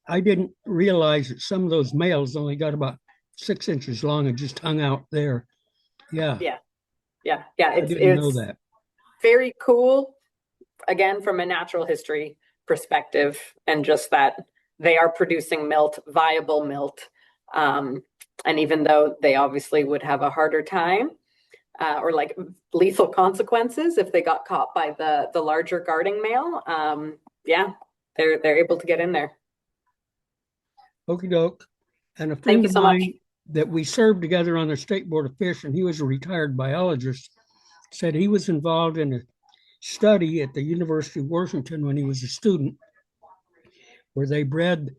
I didn't realize that some of those males only got about 6 inches long and just hung out there. Yeah. I didn't know that. Very cool, again, from a natural history perspective, and just that they are producing milt, viable milt. And even though they obviously would have a harder time or like lethal consequences if they got caught by the larger guarding male, they're able to get in there. Okie doke. And a friend of mine that we served together on the State Board of Fish, and he was a retired biologist, said he was involved in a study at the University of Washington when he was a student, where they bred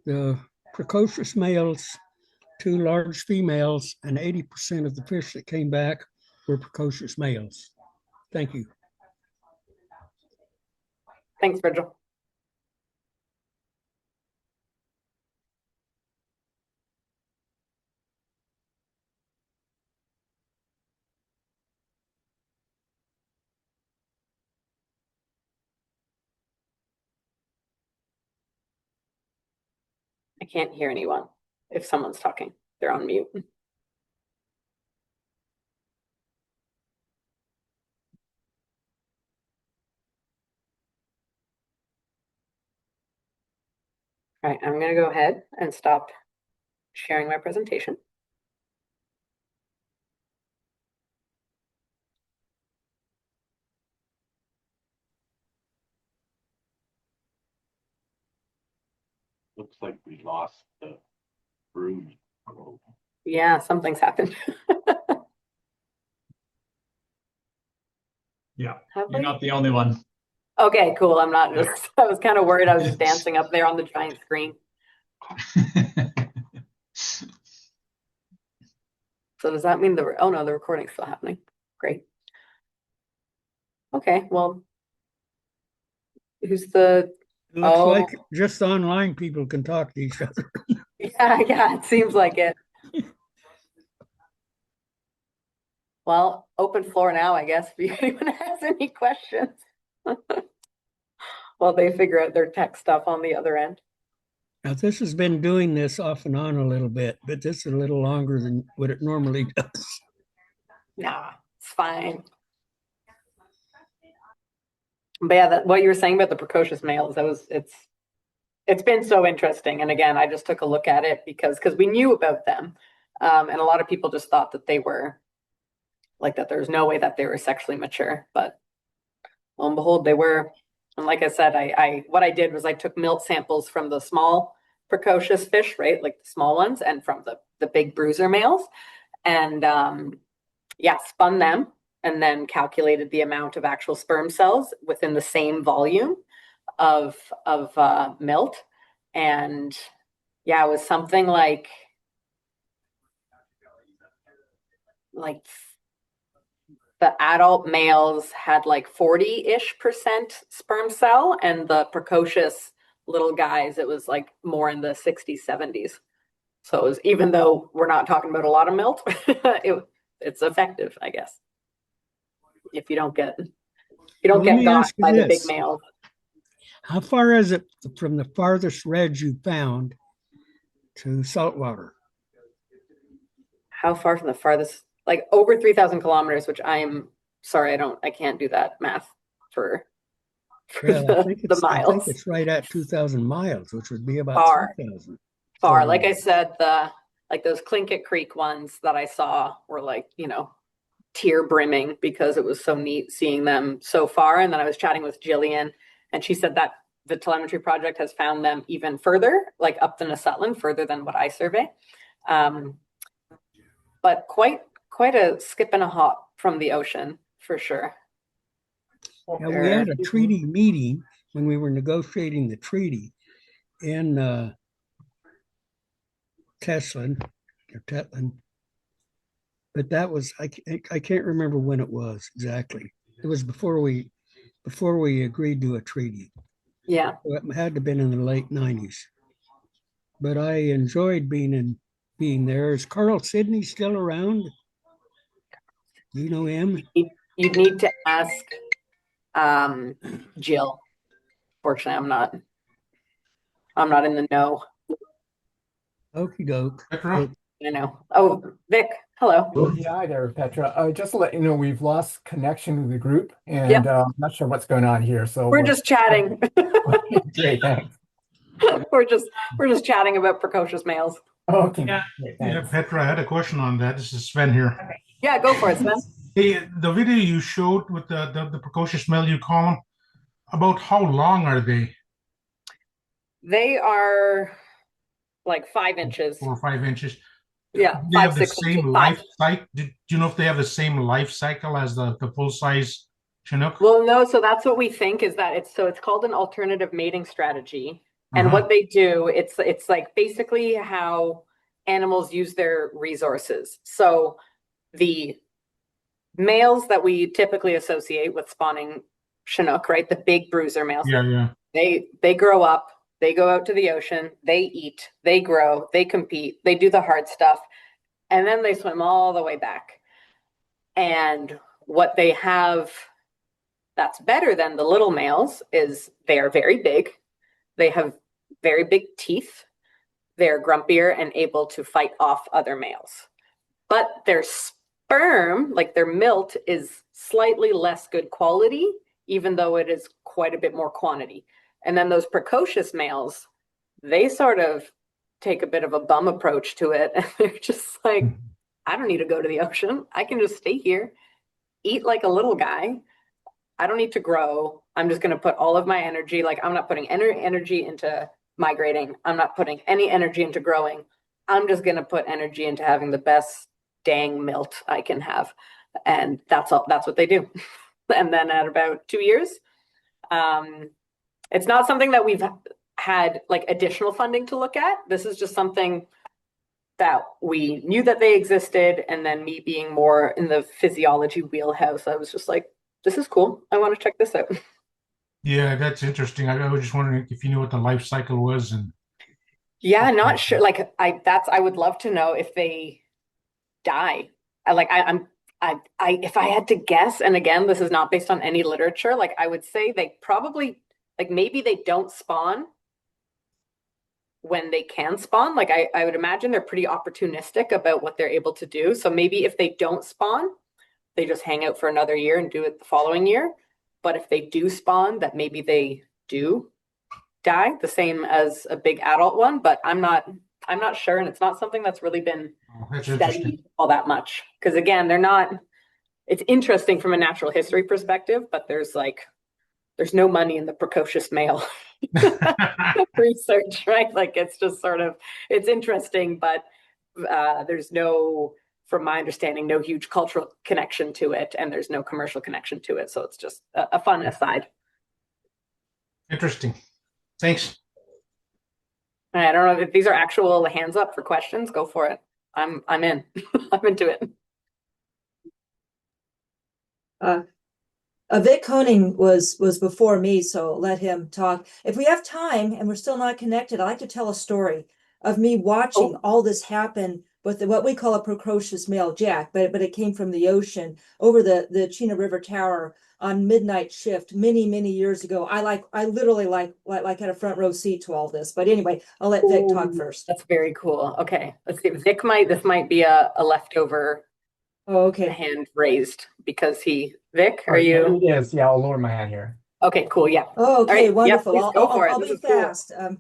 the precocious males to large females, and 80% of the fish that came back were precocious males. Thank you. Thanks, Virgil. I can't hear anyone. If someone's talking, they're on mute. All right, I'm going to go ahead and stop sharing my presentation. Looks like we lost the room. Yeah, something's happened. Yeah, you're not the only one. Okay, cool. I'm not just, I was kind of worried I was just dancing up there on the giant screen. So does that mean oh no, the recording's still happening. Great. Okay, well, who's the... It looks like just online people can talk to each other. Yeah, it seems like it. Well, open floor now, I guess, if anyone has any questions. While they figure out their tech stuff on the other end. Now, this has been doing this off and on a little bit, but this is a little longer than what it normally does. Nah, it's fine. But yeah, what you were saying about the precocious males, it's been so interesting. And again, I just took a look at it because we knew about them. And a lot of people just thought that they were like that. There's no way that they were sexually mature, but lo and behold, they were. And like I said, I what I did was I took milk samples from the small precocious fish, right, like the small ones, and from the big bruiser males, and yeah, spun them, and then calculated the amount of actual sperm cells within the same volume of milt, and yeah, it was something like the adult males had like 40-ish% sperm cell, and the precocious little guys, it was like more in the 60s, 70s. So it was, even though we're not talking about a lot of milt, it's effective, I guess. If you don't get Well, let me got ask you by the big this. males. How far is it from the farthest redge you found to saltwater? How far from the farthest? Like over 3,000 kilometers, which I'm sorry, I can't do that math for Well, the I think miles. it's right at 2,000 miles, which would be about Far. 3,000. Far. Like I said, like those Clinkett Creek ones that I saw were like, tear brimming because it was so neat seeing them so far. And then I was chatting with Jillian, and she said that the telemetry project has found them even further, like up the Nusutland, further than what I survey. But quite a skip and a hop from the ocean for sure. Yeah, we had a treaty meeting when we were negotiating the treaty in Tetlin, but that was I can't remember when it was exactly. It was before we agreed to a treaty. Yeah, it had to have been in the late 90s. But I enjoyed being there. Is Carl Sidney still around? Do you know him? you'd need to ask Jill. Fortunately, I'm not in the know. Okie doke. Petra? I know. Oh, Vic, hello. Yeah, hi there, Petra. Just to let you know, we've lost connection with the group, and Yep. I'm not sure what's going on here. So We're just chatting. Great, thanks. we're just chatting about precocious males. Okay. Yeah. Great, Yeah, thanks. Petra, I had a question on that. This is Sven here. Yeah, go for it, Sven. Hey, the video you showed with the precocious male, you call them, about how long are they? They are like 5 inches. 4 or 5 inches. Yeah, Do they 5, have the 6 inches. same life cycle? Do you know if they have the same life cycle as the full size Chinook? Well, no, so that's what we think is that it's called an alternative mating strategy. And what they do, it's like basically how animals use their resources. So the males that we typically associate with spawning Chinook, right? The big bruiser males. Yeah. They grow up, they go out to the ocean, they eat, they grow, they compete, they do the hard stuff, and then they swim all the way back. And what they have that's better than the little males is they are very big. They have very big teeth. They're grumpier and able to fight off other males. But their sperm, like their milt, is slightly less good quality, even though it is quite a bit more quantity. And then those precocious males, they sort of take a bit of a bum approach to it. And they're just like, I don't need to go to the ocean. I can just stay here, eat like a little guy. I don't need to grow. I'm just going to put all of my energy, like I'm not putting any energy into migrating. I'm not putting any energy into growing. I'm just going to put energy into having the best dang milt I can have. And that's what they do. And then at about 2 years, it's not something that we've had like additional funding to look at. This is just something that we knew that they existed. And then me being more in the physiology wheelhouse, I was just like, this is cool. I want to check this out. Yeah, that's interesting. I was just wondering if you knew what the life cycle was. And yeah, not sure. Like I would love to know if they die. If I had to guess, and again, this is not based on any literature, like I would say they probably, like maybe they don't spawn when they can spawn. Like I would imagine they're pretty opportunistic about what they're able to do. So maybe if they don't spawn, they just hang out for another year and do it the following year. but if they do spawn, that maybe they do die, the same as a big adult one, but I'm not sure, and it's not something that's really been That's interesting. studied all that much. Because again, they're not. It's interesting from a natural history perspective, but there's no money in the precocious male research, right? Like it's just sort of it's interesting, but there's no, from my understanding, no huge cultural connection to it, and there's no commercial connection to it. So it's just a fun aside. Interesting. Thanks. I don't know if these are actual hands up for questions. Go for it. I'm in. I'm into it. Vic Koenig was before me, so let him talk. If we have time and we're still not connected, I'd like to tell a story of me watching all this happen with what we call a precocious male jack, but it came from the ocean over the Chena River Tower on midnight shift many years ago. I literally had a front row seat to all this. But anyway, I'll let Vic talk first. That's very cool. Okay, let's see. Vic this might be a leftover. Oh, okay. Hand raised because Vic, are you? Yes, yeah, I'll lower my hand here. Okay, cool. Yeah. Oh, okay, right. wonderful. Yep, I'll be fast. Cool.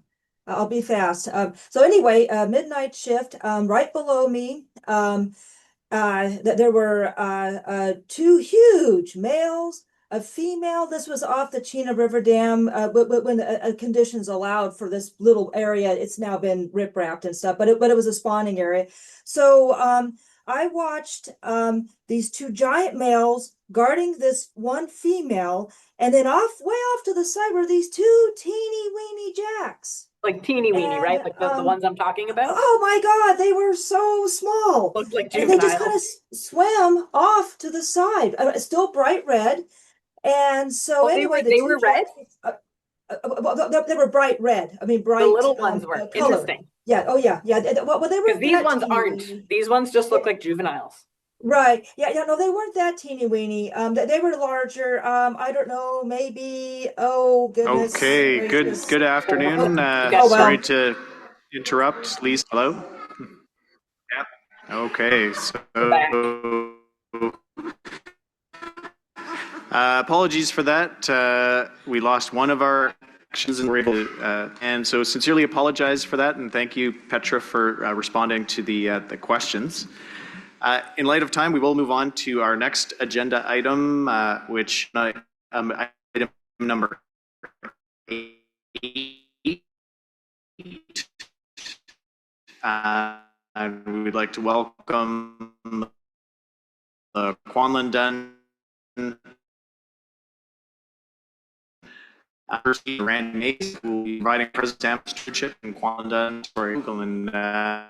I'll be fast. So anyway, midnight shift, right below me, there were two huge males, a female. This was off the Chena River Dam, when the conditions allowed for this little area. It's now been rip-wrapped and stuff, but it was a spawning area. So I watched these two giant males guarding this one female, and then way off to the side were these two teeny weeny jacks. Like teeny weeny, right? Like the ones I'm talking about? Oh my God, they were so small. Looked like juveniles. And they just kind of swam off to the side, still bright red. And so anyway, they were red? They were bright red. I mean, bright. The little ones were color. Interesting. Yeah. Oh yeah. Yeah. Well, they were. These ones aren't. These ones just look like juveniles. Right. Yeah. No, they weren't that teeny weeny. They were larger. I don't know. Maybe. Oh goodness. Okay. Good afternoon. Sorry to interrupt. Lisa, hello. Yeah. Okay. So. Apologies for that. We lost one of our actions and so sincerely apologize for that, and thank you, Petra, for responding to the questions. In light of time, we will move on to our next agenda item, which item number 8. And we would like to welcome the Kwanlin Dunn Randy Mace, who will be providing President Stewardship in Kwanlin Dunn.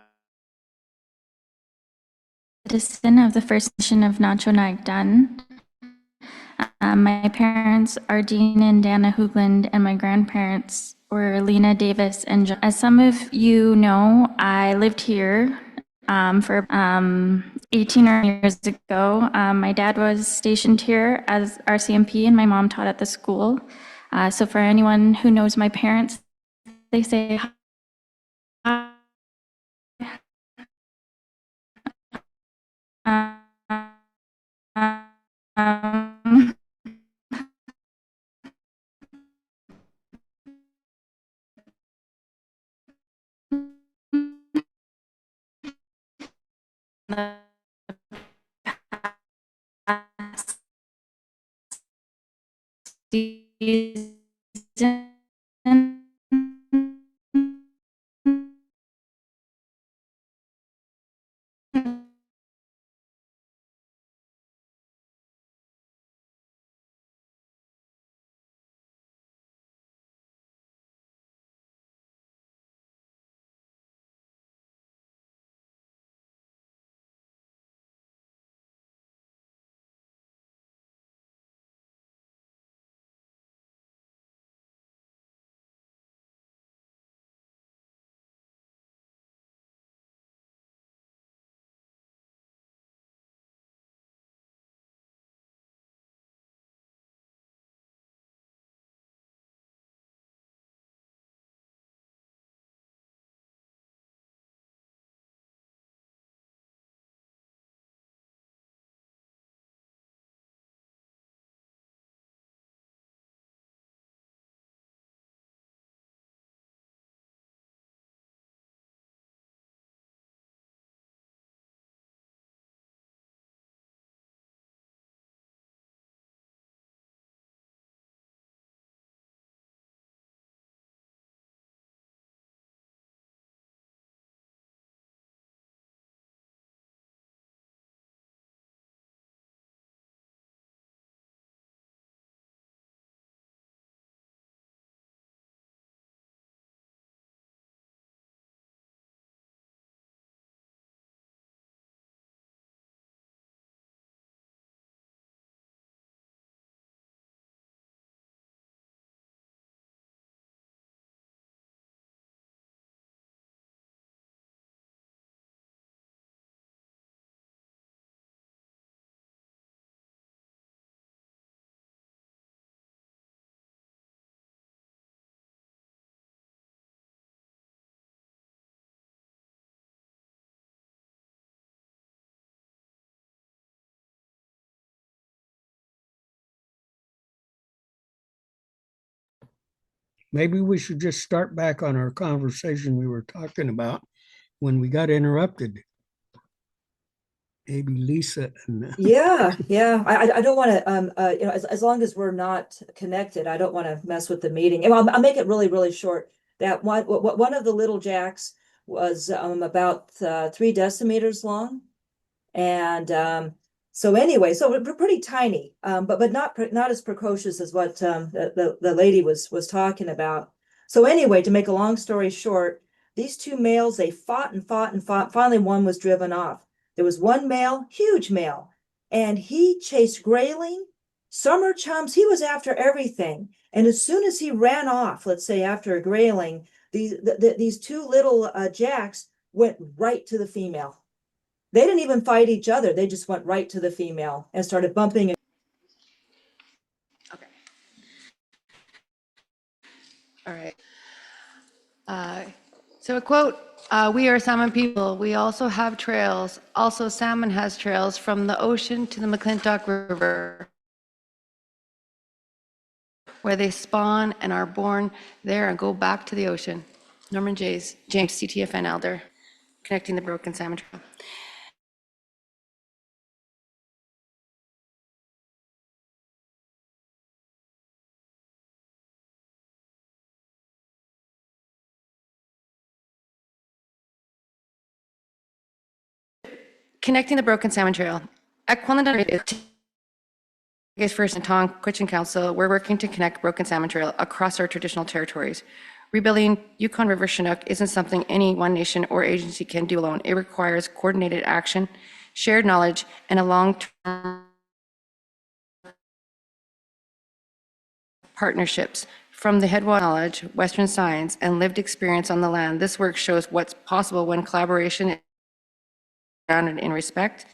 Citizen of the First Nation of Nacho Dun. My parents are Dean and Dana Hoogland, and my grandparents were Lena Davis and John. As some of you know, I lived here for 18 years ago. My dad was stationed here as RCMP, and my mom taught at the school. So for anyone who knows my parents, they say hi. maybe we should just start back on our conversation we were talking about when we got interrupted. Maybe Lisa and Yeah, yeah. I don't want to as long as we're not connected, I don't want to mess with the meeting. And I'll make it really, really short. That one of the little jacks was about 3 decimeters long. And so anyway, so we're pretty tiny, but not as precocious as what the lady was talking about. So anyway, to make a long story short, these two males, they fought and fought and fought. Finally, one was driven off. There was one male, huge male, and he chased grayling, summer chums. He was after everything. And as soon as he ran off, let's say after a grayling, these two little jacks went right to the female. They didn't even fight each other. They just went right to the female and started bumping. Okay. All right. So a quote, we are salmon people. We also have trails. Also, salmon has trails from the ocean to the McClintock River, where they spawn and are born there and go back to the ocean. Norman James, CTFN Elder, connecting the broken salmon trail. Connecting the broken salmon trail. At Quillandon First and Tonquitchin Council, we're working to connect broken salmon trail across our traditional territories. Rebuilding Yukon River Chinook isn't something any one nation or agency can do alone. It requires coordinated action, shared knowledge, and a long-term partnerships. From the headwater knowledge, Western science, and lived experience on the land, this work shows what's possible when collaboration is grounded in respect,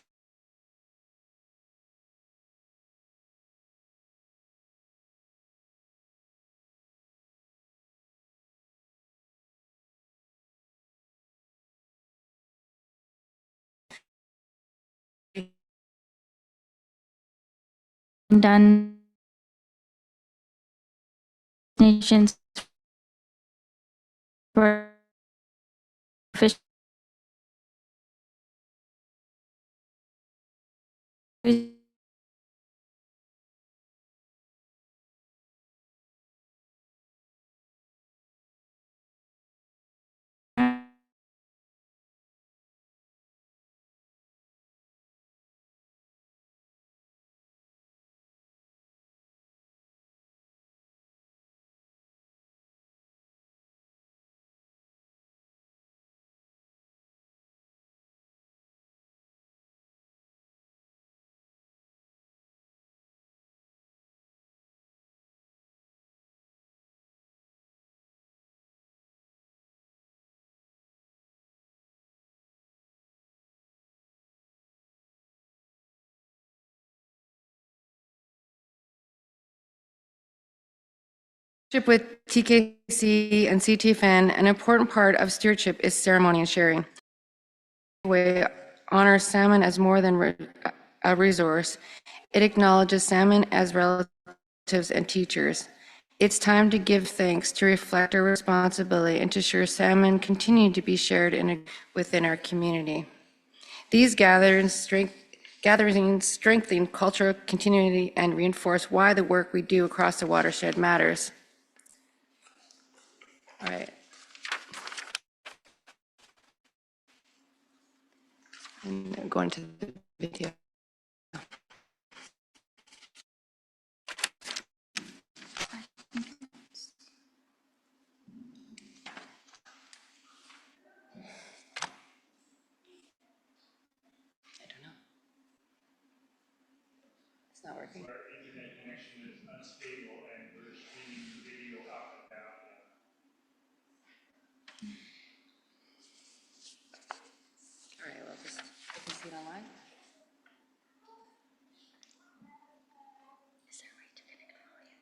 done nations for fish with TKC and CTFN, an important part of stewardship is ceremony and sharing. We honor salmon as more than a resource. It acknowledges salmon as relatives and teachers. It's time to give thanks, to reflect our responsibility, and to ensure salmon continue to be shared within our community. These gatherings strengthen cultural continuity and reinforce why the work we do across the watershed matters. All right. And I'm going to the video. It's not working. Our internet connection is unstable and we're streaming the video up and down now. All right, well, just, you can see it online. Is there a way to connect volume?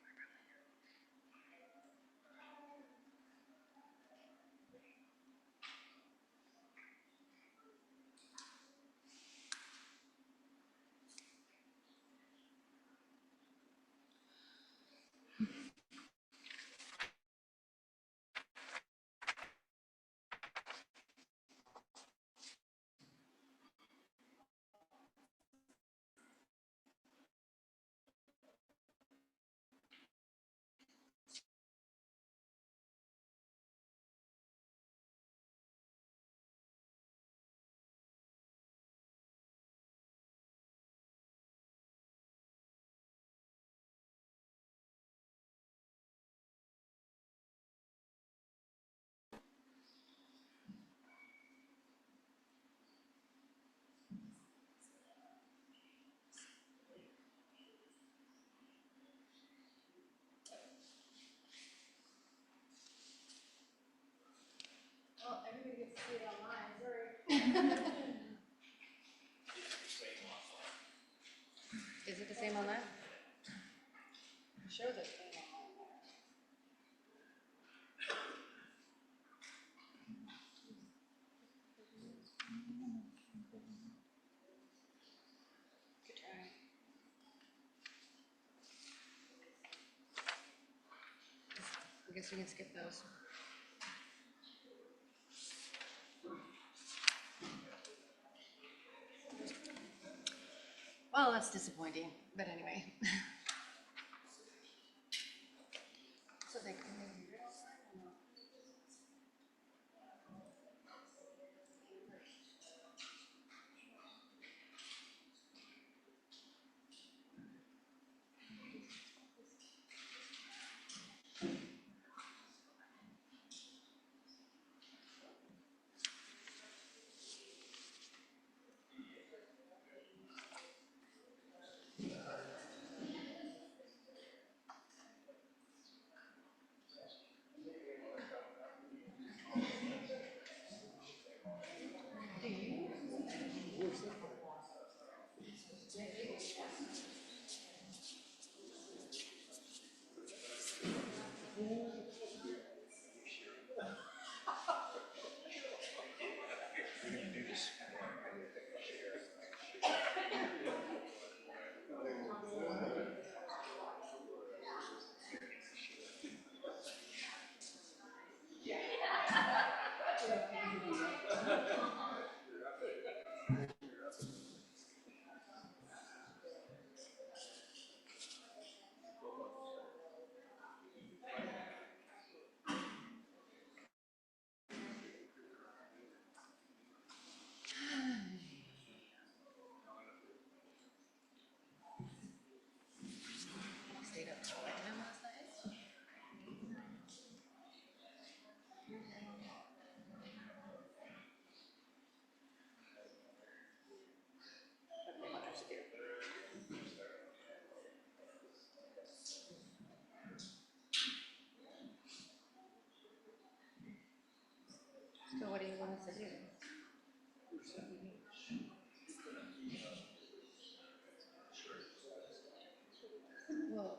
Well, everybody gets to see it online, sorry. Is it the same on that? It shows it same online. Good try. I guess we can skip those. Well, that's disappointing, but anyway. So they can maybe read all that or not? Stayed up till what time last night? What I should do. So what do you want us to do? Well,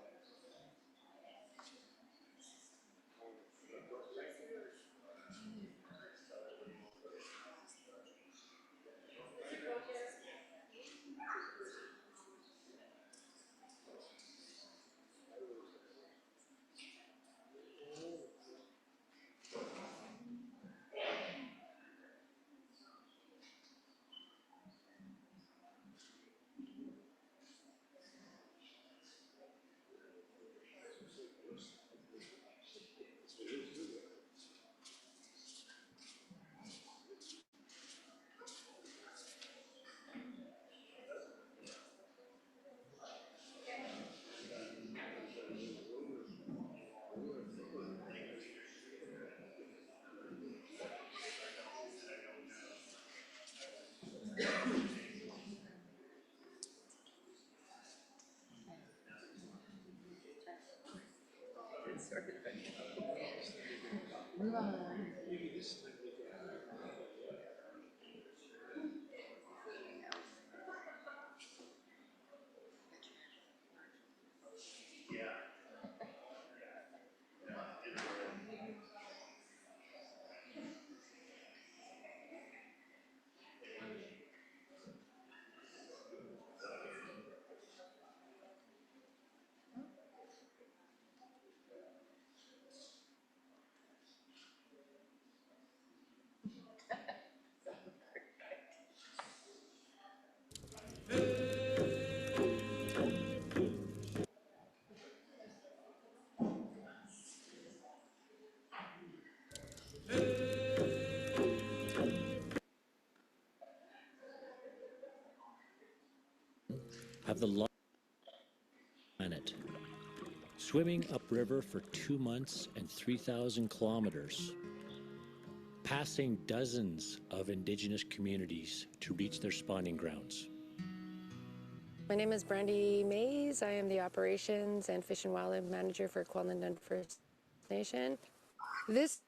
Of the planet, swimming upriver for 2 months and 3,000 kilometers, passing dozens of indigenous communities to reach their spawning grounds. my name is Brandy Mays. I am the Operations and Fish and Wildlife Manager for Kwalndun First Nation. This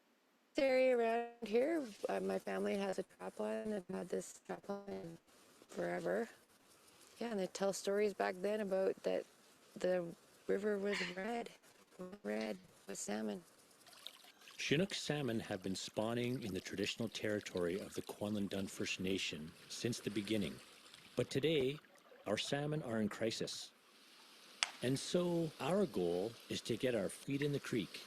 Area around here, my family has a trap line. I've had this trap line forever. Yeah, and they tell stories back then about that the river was red with salmon. Chinook salmon have been spawning in the traditional territory of the Kwanlin First Nation since the beginning. But today, our salmon are in crisis. And so our goal is to get our feet in the creek.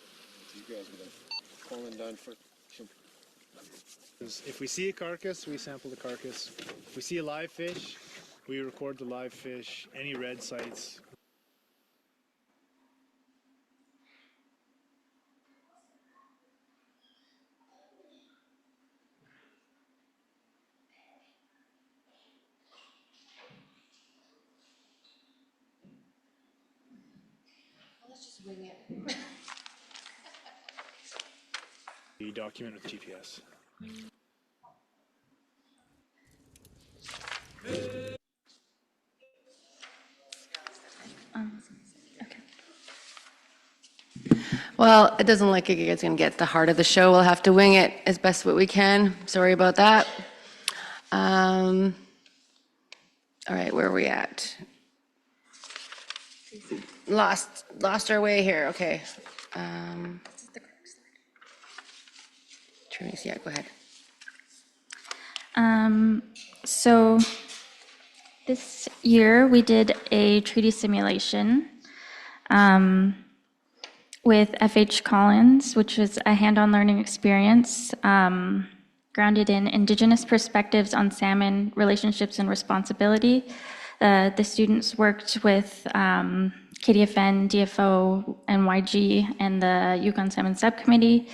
If we see a carcass, we sample the carcass. If we see a live fish, we record the live fish, any red sites. Let's just wing it. We document with GPS. Well, it doesn't look like you guys gonna get the heart of the show. We'll have to wing it as best what we can. Sorry about that. All right, where are we at? Lost our way here. Okay. Trace, yeah, go ahead. So this year we did a treaty simulation with FH Collins, which was a hand-on learning experience grounded in Indigenous perspectives on salmon relationships and responsibility. The students worked with KDFN, DFO, NYG, and the Yukon Salmon Subcommittee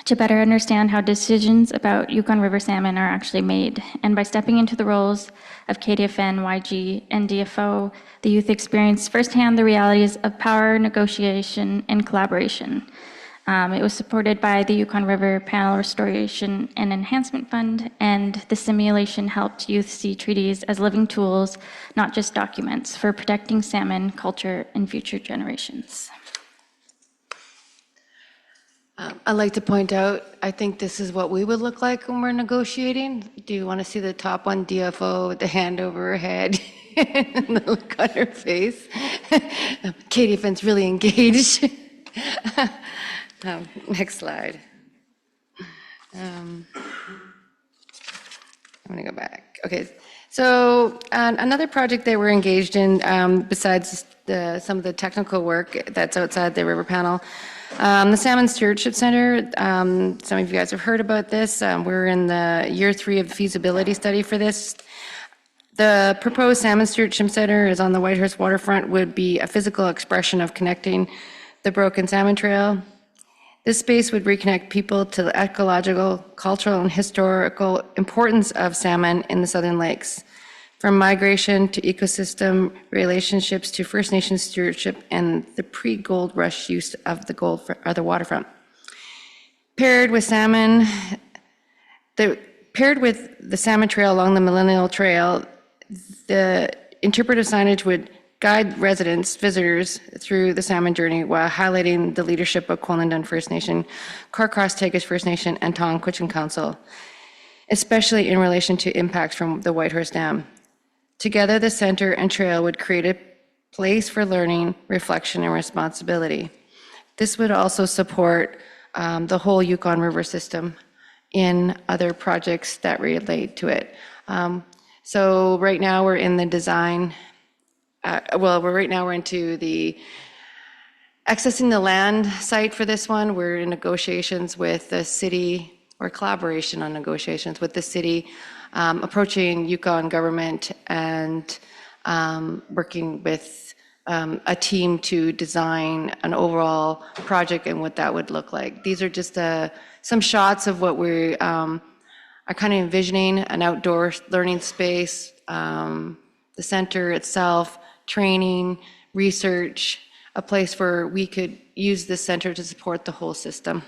to better understand how decisions about Yukon River salmon are actually made. And by stepping into the roles of KDFN, YG, and DFO, the youth experienced firsthand the realities of power, negotiation, and collaboration. It was supported by the Yukon River Panel Restoration and Enhancement Fund, and the simulation helped youth see treaties as living tools, not just documents, for protecting salmon culture in future generations. I'd like to point out, I think this is what we would look like when we're negotiating. Do you want to see the top one, DFO, with the hand over her head and the look on her face? Katie Fenn's really engaged. Next slide. I'm going to go back. Okay, so another project that we're engaged in, besides some of the technical work that's outside the river panel, the Salmon Stewardship Center, some of you guys have heard about this. We're in the year 3 of the feasibility study for this. The proposed Salmon Stewardship Center is on the Whitehorse waterfront, would be a physical expression of connecting the broken salmon trail. This space would reconnect people to the ecological, cultural, and historical importance of salmon in the Southern Lakes, from migration to ecosystem relationships to First Nations stewardship and the pre-gold rush use of the waterfront. Paired with the salmon trail along the Millennial Trail, the interpretive signage would guide residents, visitors through the salmon journey while highlighting the leadership of Kwanlin First Nation, Carcross-Tagish First Nation, and Tonquitchin Council, especially in relation to impacts from the Whitehorse Dam. Together, the center and trail would create a place for learning, reflection, and responsibility. This would also support the whole Yukon River system in other projects that relate to it. So right now we're in the design, we're into the accessing the land site for this one. We're in negotiations with the city, or collaboration on negotiations with the city, approaching Yukon government and working with a team to design an overall project and what that would look like. These are just some shots of what we are kind of envisioning: an outdoor learning space, the center itself, training, research, a place where we could use this center to support the whole system.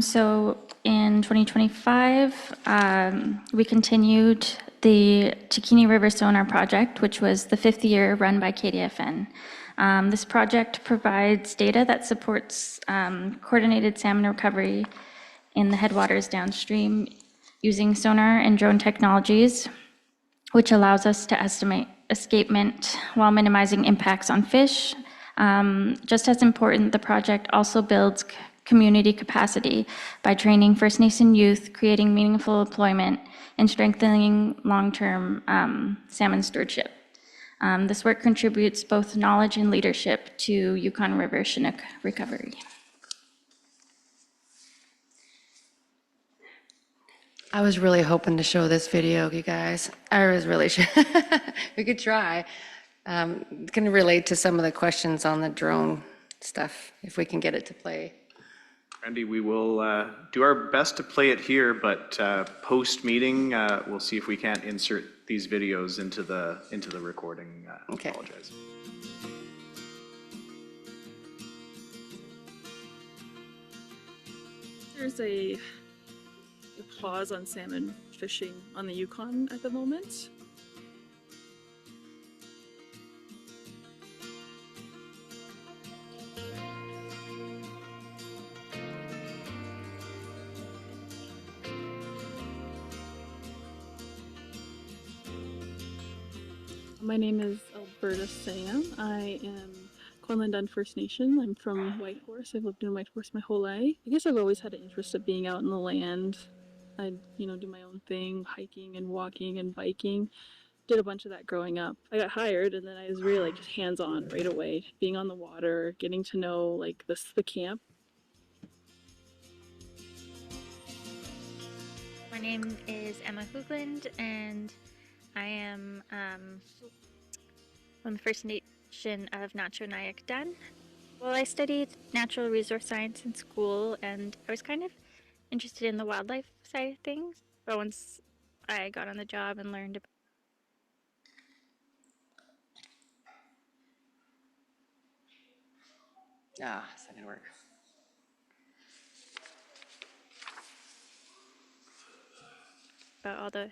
So in 2025, we continued the Yukon River Sonar Project, which was the 5th year run by KDFN. This project provides data that supports coordinated salmon recovery in the headwaters downstream using sonar and drone technologies, which allows us to estimate escapement while minimizing impacts on fish. Just as important, the project also builds community capacity by training First Nation youth, creating meaningful employment, and strengthening long-term salmon stewardship. This work contributes both knowledge and leadership to Yukon River Chinook recovery. I was really hoping to show this video, you guys. I was really sure. We could try. It's going to relate to some of the questions on the drone stuff, if we can get it to play. Randy, we will do our best to play it here, but post-meeting, we'll see if we can't insert these videos into the recording. Okay. Apologize. There's a pause on salmon fishing on the Yukon at the moment. My name is Alberta Sam. I am Quinlan First Nation. I'm from Whitehorse. I've lived in Whitehorse my whole life. I guess I've always had an interest of being out in the land. I'd, do my own thing, hiking and walking and biking. Did a bunch of that growing up. I got hired and then I was really just hands-on right away, being on the water, getting to know the camp. My name is Emma Hoogland, and I am from the First Nation of Nacho-Nayakdan. Well, I studied natural resource science in school, and I was kind of interested in the wildlife side of things. But once I got on the job and learned about It's not gonna work. all the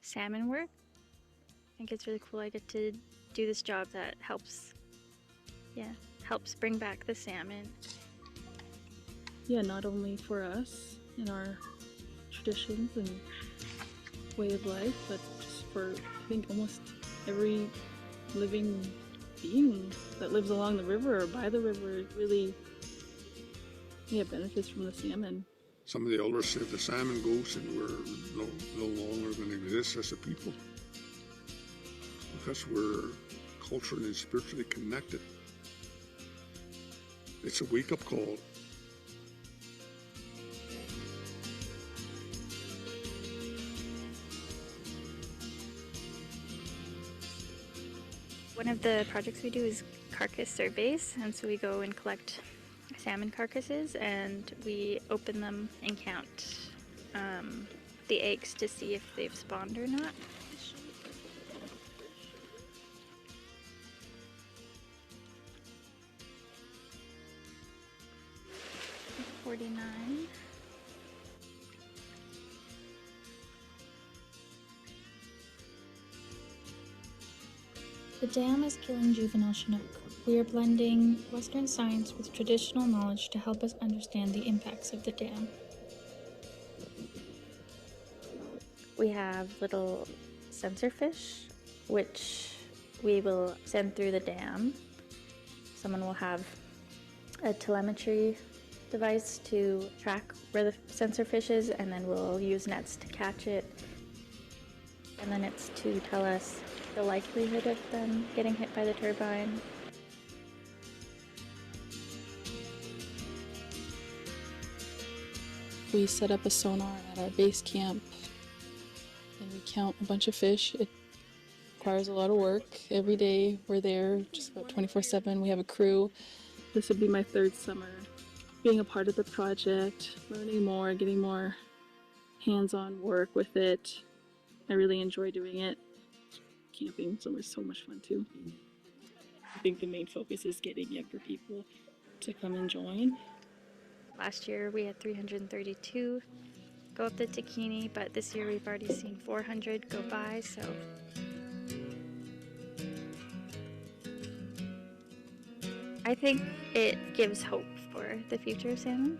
salmon work, I think it's really cool. I get to do this job that helps bring back the salmon. Yeah, not only for us in our traditions and way of life, but just for, I think, almost every living being that lives along the river or by the river. It really, benefits from the salmon. Some of the elders said the salmon goes and we're no longer going to exist as a people because we're culturally and spiritually connected. It's a wake-up call. One of the projects we do is carcass surveys, and so we go and collect salmon carcasses and we open them and count the eggs to see if they've spawned or not. 49. The dam is killing juvenile Chinook. We are blending Western science with traditional knowledge to help us understand the impacts of the dam. We have little sensor fish, which we will send through the dam. Someone will have a telemetry device to track where the sensor fish is, and then we'll use nets to catch it. And then it's to tell us the likelihood of them getting hit by the turbine. We set up a sonar at our base camp and we count a bunch of fish. It requires a lot of work. Every day we're there just about 24/7. We have a crew. This would be my third summer being a part of the project, learning more, getting more hands-on work with it. I really enjoy doing it. Camping is so much fun too. I think the main focus is getting younger people to come and join. Last year we had 332 go up the Takini, but this year we've already seen 400 go by, so I think it gives hope for the future of salmon.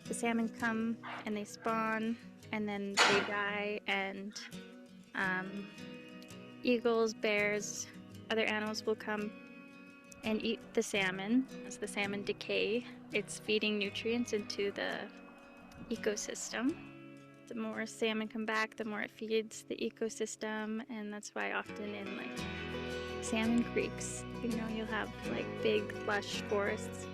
The salmon come and they spawn and then they die, and eagles, bears, other animals will come and eat the salmon. As the salmon decay, it's feeding nutrients into the ecosystem. The more salmon come back, the more it feeds the ecosystem, and that's why often in like salmon creeks, you know, you'll have like big lush forests.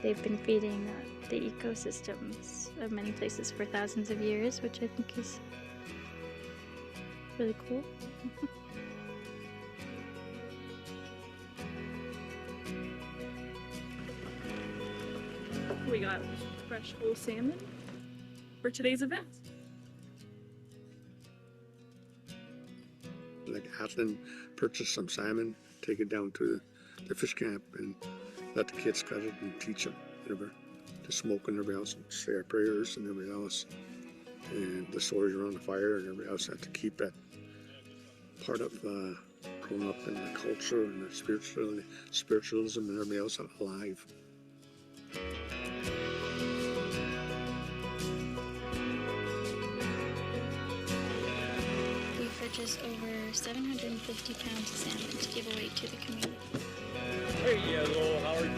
They've been feeding the ecosystems of many places for thousands of years, which I think is really cool. We got fresh whole salmon for today's event. Like Atlin, purchase some salmon, take it down to the fish camp and let the kids cut it and teach them, whatever, to smoke and everybody else, and say our prayers and everything else. And the stories around the fire and everybody else have to keep that part of growing up in the culture and the spiritualism and everybody else alive. We purchased over 750 pounds of salmon to give away to the community. Hey, hello, how are you?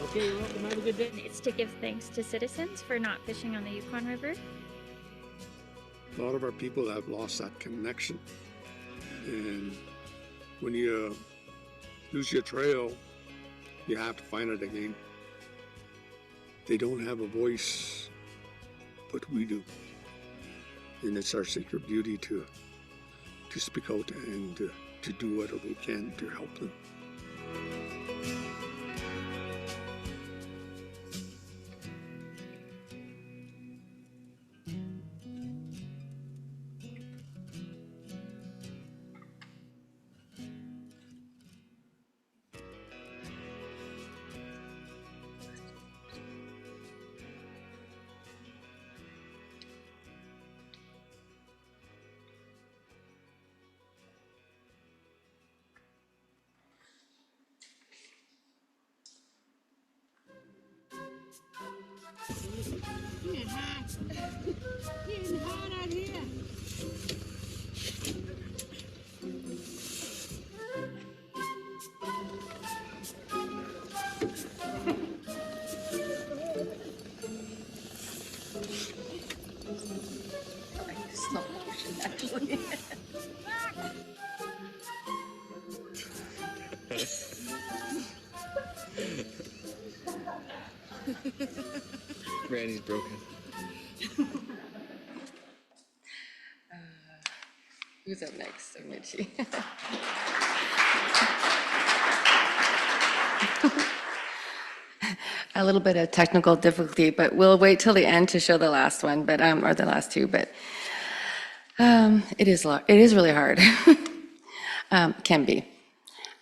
Okay, you're welcome. Have a good day. It's to give thanks to citizens for not fishing on the Yukon River. A lot of our people have lost that connection. And when you lose your trail, you have to find it again. They don't have a voice, but we do. And it's our sacred duty to speak out and to do whatever we can to help them. Getting hot. Getting hot out here. Slow motion, actually. Randy's broken. Who's up next? So Mitchie. A little bit of technical difficulty, but we'll wait till the end to show the last one, but or the last two. But it is really hard. Can be.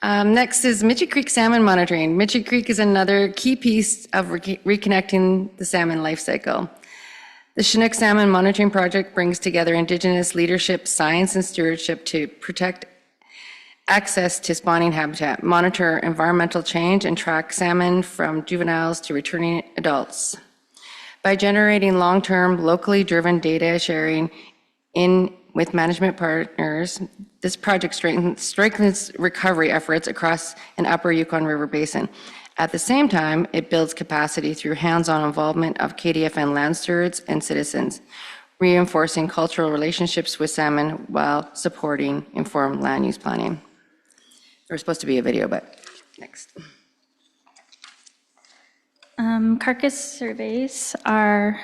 Next is Mitchie Creek salmon monitoring. Mitchie Creek is another key piece of reconnecting the salmon life cycle. The Chinook Salmon Monitoring Project brings together Indigenous leadership, science, and stewardship to protect access to spawning habitat, monitor environmental change, and track salmon from juveniles to returning adults. By generating long-term, locally driven data sharing with management partners, this project strengthens recovery efforts across an upper Yukon River basin. At the same time, it builds capacity through hands-on involvement of KDFN land stewards and citizens, reinforcing cultural relationships with salmon while supporting informed land use planning. There was supposed to be a video, but next. Carcass surveys were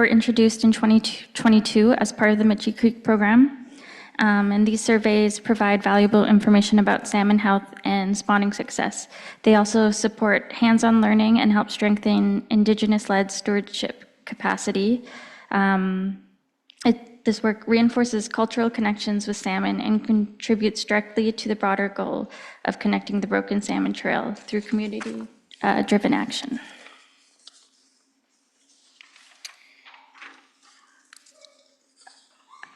introduced in 2022 as part of the Mitchie Creek program. And these surveys provide valuable information about salmon health and spawning success. They also support hands-on learning and help strengthen Indigenous-led stewardship capacity. This work reinforces cultural connections with salmon and contributes directly to the broader goal of connecting the broken salmon trail through community-driven action.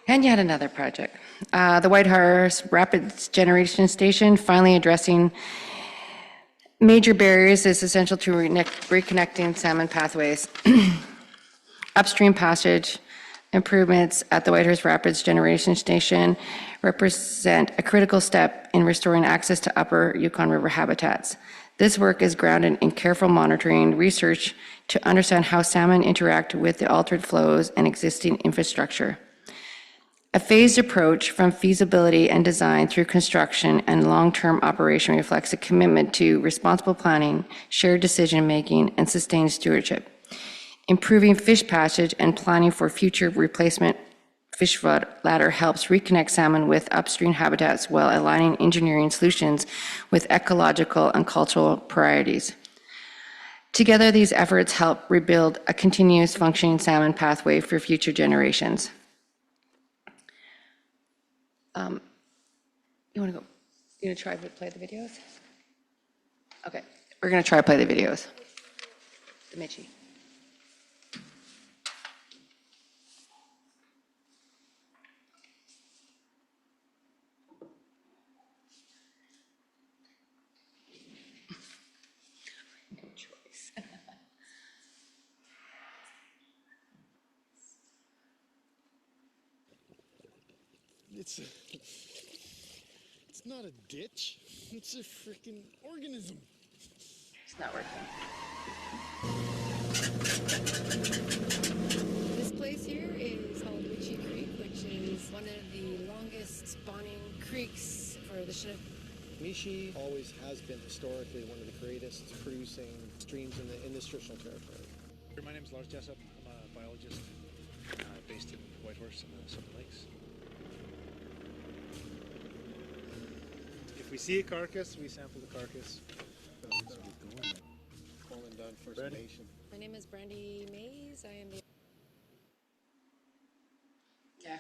And yet another project. The White Horse Rapids Generation Station, finally addressing major barriers, is essential to reconnecting salmon pathways. Upstream passage improvements at the White Horse Rapids Generation Station represent a critical step in restoring access to upper Yukon River habitats. This work is grounded in careful monitoring research to understand how salmon interact with the altered flows and existing infrastructure. A phased approach from feasibility and design through construction and long-term operation reflects a commitment to responsible planning, shared decision-making, and sustained stewardship. Improving fish passage and planning for future replacement fish ladder helps reconnect salmon with upstream habitats while aligning engineering solutions with ecological and cultural priorities. Together, these efforts help rebuild a continuous functioning salmon pathway for future generations. You want to go? You going to try to play the videos? Okay, we're going to try to play the videos. The Mitchie. It's not a ditch. It's a freaking organism. It's not working. This place here is called Michi Creek, which is one of the longest spawning creeks for the Chinook. Michi always has been historically one of the greatest producing streams in this traditional territory. My name is Lars Jessup. I'm a biologist based in Whitehorse in the Southern Lakes. If we see a carcass, we sample the carcass. First Nation. My name is Brandy Mays. I am the... Yeah.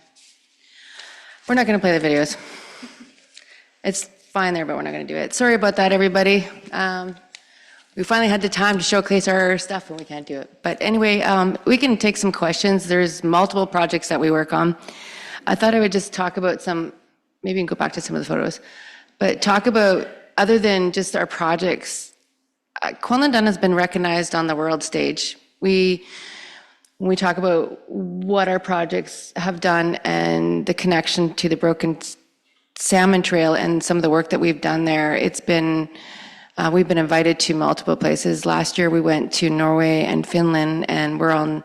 We're not going to play the videos. It's fine there, but we're not going to do it. Sorry about that, everybody. We finally had the time to showcase our stuff, and we can't do it. But anyway, we can take some questions. There's multiple projects that we work on. I thought I would just talk about some, maybe you can go back to some of the photos, but talk about, other than just our projects, Quinlan Dunn has been recognized on the world stage. When we talk about what our projects have done and the connection to the Broken Salmon Trail and some of the work that we've done there, it's been, we've been invited to multiple places. Last year we went to Norway and Finland, and we're on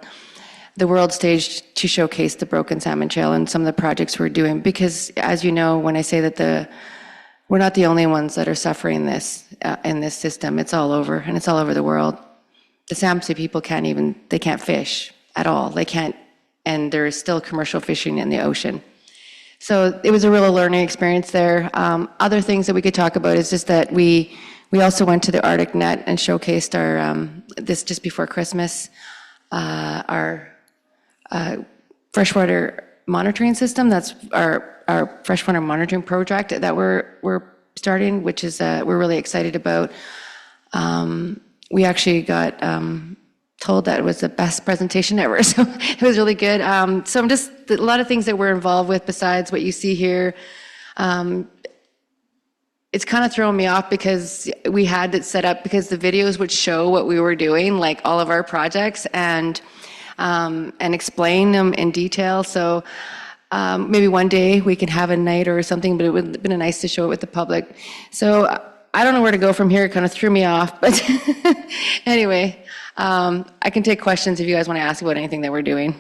the world stage to showcase the Broken Salmon Trail and some of the projects we're doing. Because as you know, when I say that we're not the only ones that are suffering this in this system. It's all over, and it's all over the world. The Sampsi people they can't fish at all. They can't, and there is still commercial fishing in the ocean. So it was a real learning experience there. Other things that we could talk about is just that we also went to the Arctic Net and showcased our, this just before Christmas, our freshwater monitoring system. That's our freshwater monitoring project that we're starting, which is we're really excited about. We actually got told that it was the best presentation ever, so it was really good. So I'm just a lot of things that we're involved with besides what you see here. It's kind of throwing me off because we had it set up because the videos would show what we were doing, like all of our projects, and explain them in detail. So maybe one day we can have a night or something, but it would have been nice to show it with the public. So I don't know where to go from here. It kind of threw me off, but anyway, I can take questions if you guys want to ask about anything that we're doing.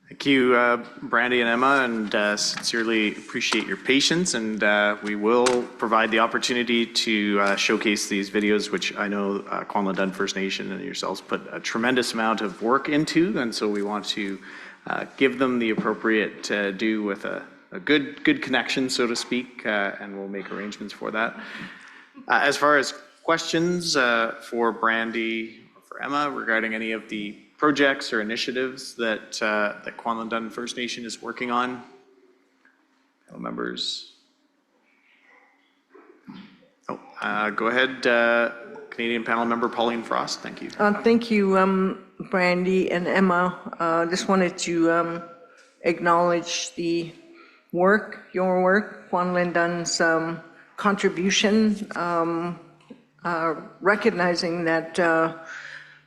Thank you, Brandy and Emma, and sincerely appreciate your patience. And we will provide the opportunity to showcase these videos, which I know Quinlan Dunn First Nation and yourselves put a tremendous amount of work into, and so we want to give them the appropriate due with a good connection, so to speak, and we'll make arrangements for that. As far as questions for Brandy or for Emma regarding any of the projects or initiatives that that Quinlan Dunn First Nation is working on, members. Oh, go ahead, Canadian panel member Pauline Frost. Thank you. Thank you, Brandy and Emma. Just wanted to acknowledge the work, your work, Kwan Lin Dun's contribution, recognizing that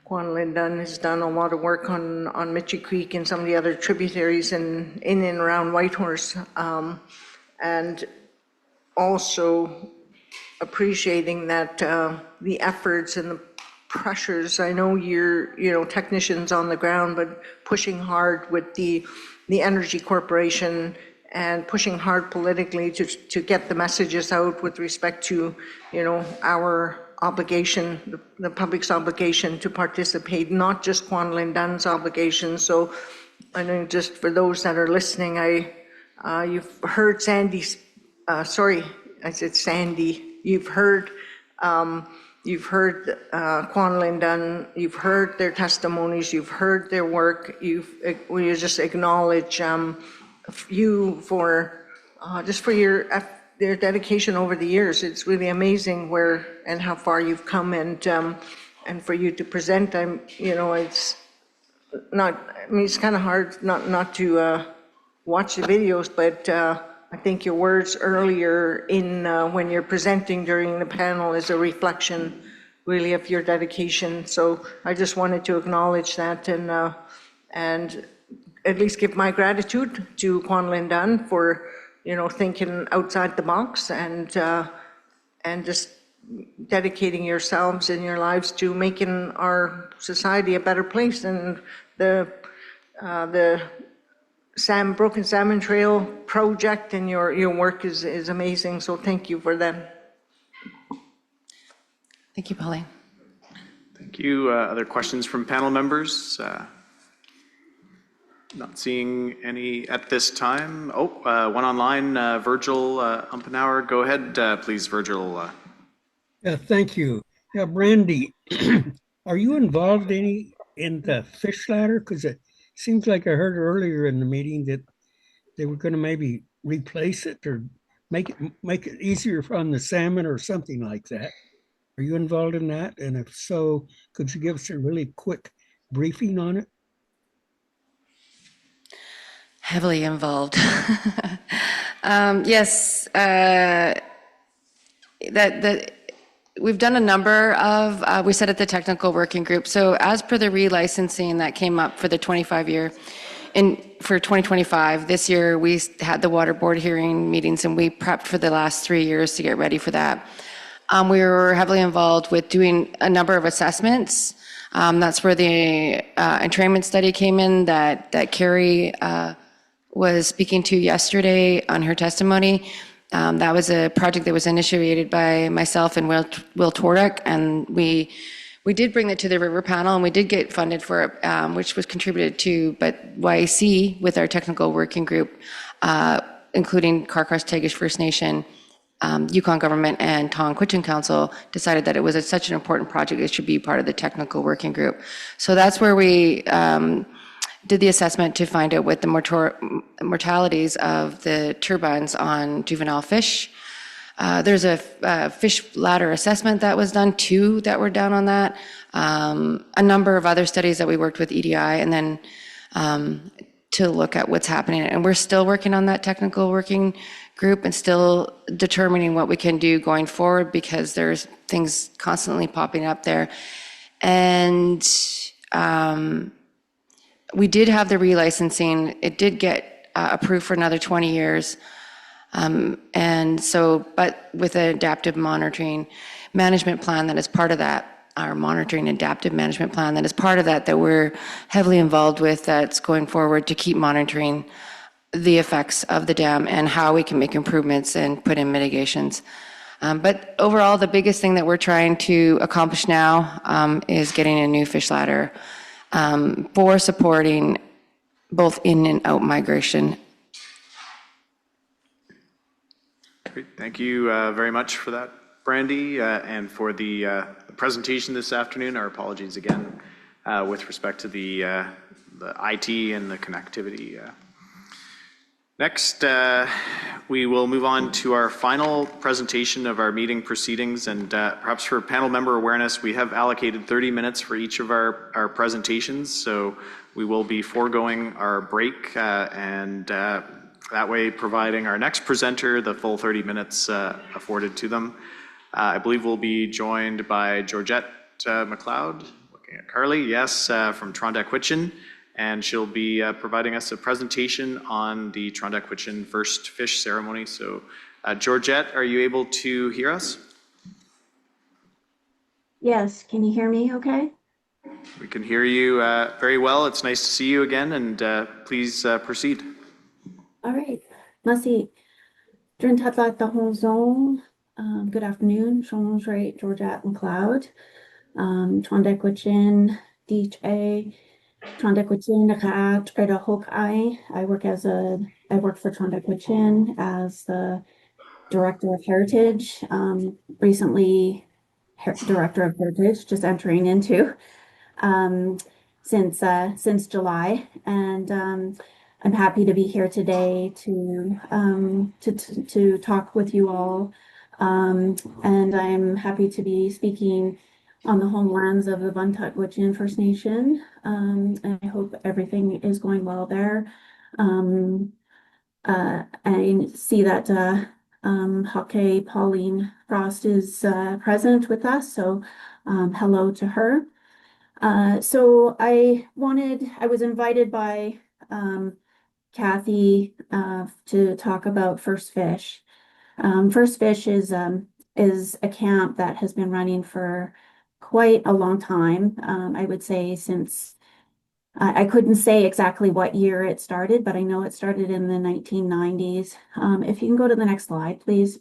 Kwan Lin Dun has done a lot of work on Mitchie Creek and some of the other tributaries in and around Whitehorse, and also appreciating that the efforts and the pressures. I know you're technicians on the ground, but pushing hard with the Energy Corporation and pushing hard politically to get the messages out with respect to our obligation, the public's obligation to participate, not just Kwan Lin Dun's obligation. So I know, just for those that are listening, you've heard Sandy's. Sorry, I said Sandy. You've heard Kwan Lin Dun. You've heard their testimonies. You've heard their work. We just acknowledge you for just for their dedication over the years. It's really amazing where and how far you've come, and for you to present. It's not. I mean, it's kind of hard not to watch the videos, but I think your words earlier in when you're presenting during the panel is a reflection, really, of your dedication. So I just wanted to acknowledge that and at least give my gratitude to Kwan Lin Dun for thinking outside the box and just dedicating yourselves and your lives to making our society a better place. And the Broken Salmon Trail project and your work is amazing. So thank you for that. Thank you, Pauline. Thank you. Other questions from panel members? Not seeing any at this time. One online, Virgil Umpenauer. Go ahead, please, Virgil. Yeah, thank you. Yeah, Brandy, are you involved in the fish ladder? Because it seems like I heard earlier in the meeting that they were going to maybe replace it or make it easier on the salmon or something like that. Are you involved in that? And if so, could you give us a really quick briefing on it? Heavily involved. Yes, that we've done a number of, we said at the technical working group. So as per the relicensing that came up for the 25-year, for 2025, this year we had the water board hearing meetings and we prepped for the last 3 years to get ready for that. We were heavily involved with doing a number of assessments. That's where the entrainment study came in that Carrie was speaking to yesterday on her testimony. That was a project that was initiated by myself and Will Torek, and we did bring it to the River Panel, and we did get funded for it, which was contributed to, but YAC with our technical working group, including Carcross-Tagish First Nation, Yukon government, and Tonquitchin Council, decided that it was such an important project it should be part of the technical working group. So that's where we did the assessment to find out what the mortalities of the turbines on juvenile fish. There's a fish ladder assessment that was done, 2 that were done on that. A number of other studies that we worked with EDI, and then to look at what's happening. And we're still working on that technical working group and still determining what we can do going forward, because there's things constantly popping up there. And we did have the relicensing. It did get approved for another 20 years. And so, but with an adaptive monitoring management plan that is part of that, our monitoring adaptive management plan that is part of that we're heavily involved with, that's going forward to keep monitoring the effects of the dam and how we can make improvements and put in mitigations. But overall, the biggest thing that we're trying to accomplish now is getting a new fish ladder for supporting both in and out migration. Great. Thank you very much for that, Brandy, and for the presentation this afternoon. Our apologies again with respect to the IT and the connectivity. Next, we will move on to our final presentation of our meeting proceedings. And perhaps for panel member awareness, we have allocated 30 minutes for each of our presentations. So we will be foregoing our break and that way providing our next presenter the full 30 minutes afforded to them. I believe we'll be joined by Georgette McLeod, looking at Carly, yes, from Trondequitchin, and she'll be providing us a presentation on the Trondequitchin first fish ceremony. So Georgette, are you able to hear us? Yes, can you hear me okay? We can hear you very well. It's nice to see you again, and please proceed. All right. Masi, Drin Tatlat the whole zone. Good afternoon. Shon's right, Georgette McLeod. Trondequitchin, DJ, Trondequitchin, Nakat, Reda Hokai. I work for Trondequitchin as the Director of Heritage. Recently, Director of Heritage, just entering into since July, and I'm happy to be here today to talk with you all, and I'm happy to be speaking on the homelands of the Buntuck-Wichin First Nation. And I hope everything is going well there. I see that Hake Pauline Frost is present with us, so hello to her. So I was invited by Kathy to talk about First Fish. First Fish is a camp that has been running for quite a long time. I would say since I couldn't say exactly what year it started, but I know it started in the 1990s. If you can go to the next slide, please.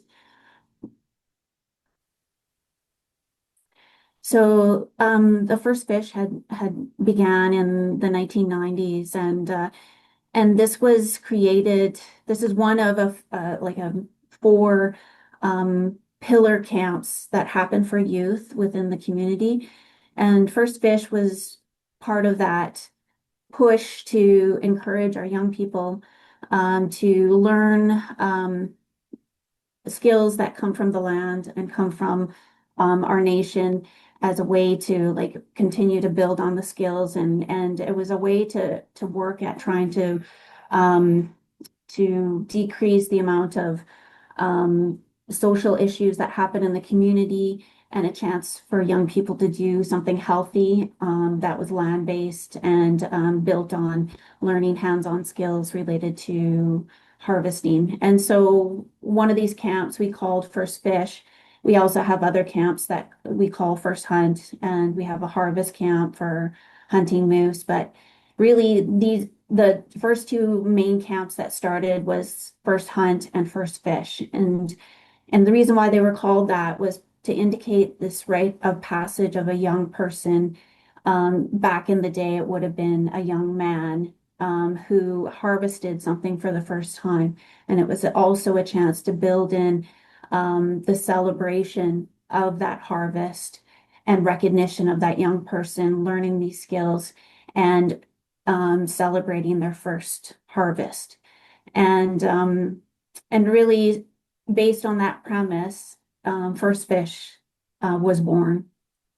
So the First Fish had began in the 1990s, and this was created. This is one of a 4 pillar camps that happen for youth within the community, and First Fish was part of that push to encourage our young people to learn skills that come from the land and come from our nation as a way to continue to build on the skills, and it was a way to work at trying to decrease the amount of social issues that happen in the community, and a chance for young people to do something healthy that was land-based and built on learning hands-on skills related to harvesting. And so one of these camps we called First Fish. We also have other camps that we call First Hunt, and we have a harvest camp for hunting moose. But really, the first 2 main camps that started was First Hunt and First Fish. And the reason why they were called that was to indicate this rite of passage of a young person. Back in the day, it would have been a young man who harvested something for the first time. And it was also a chance to build in the celebration of that harvest and recognition of that young person learning these skills and celebrating their first harvest. And really, based on that premise, First Fish was born.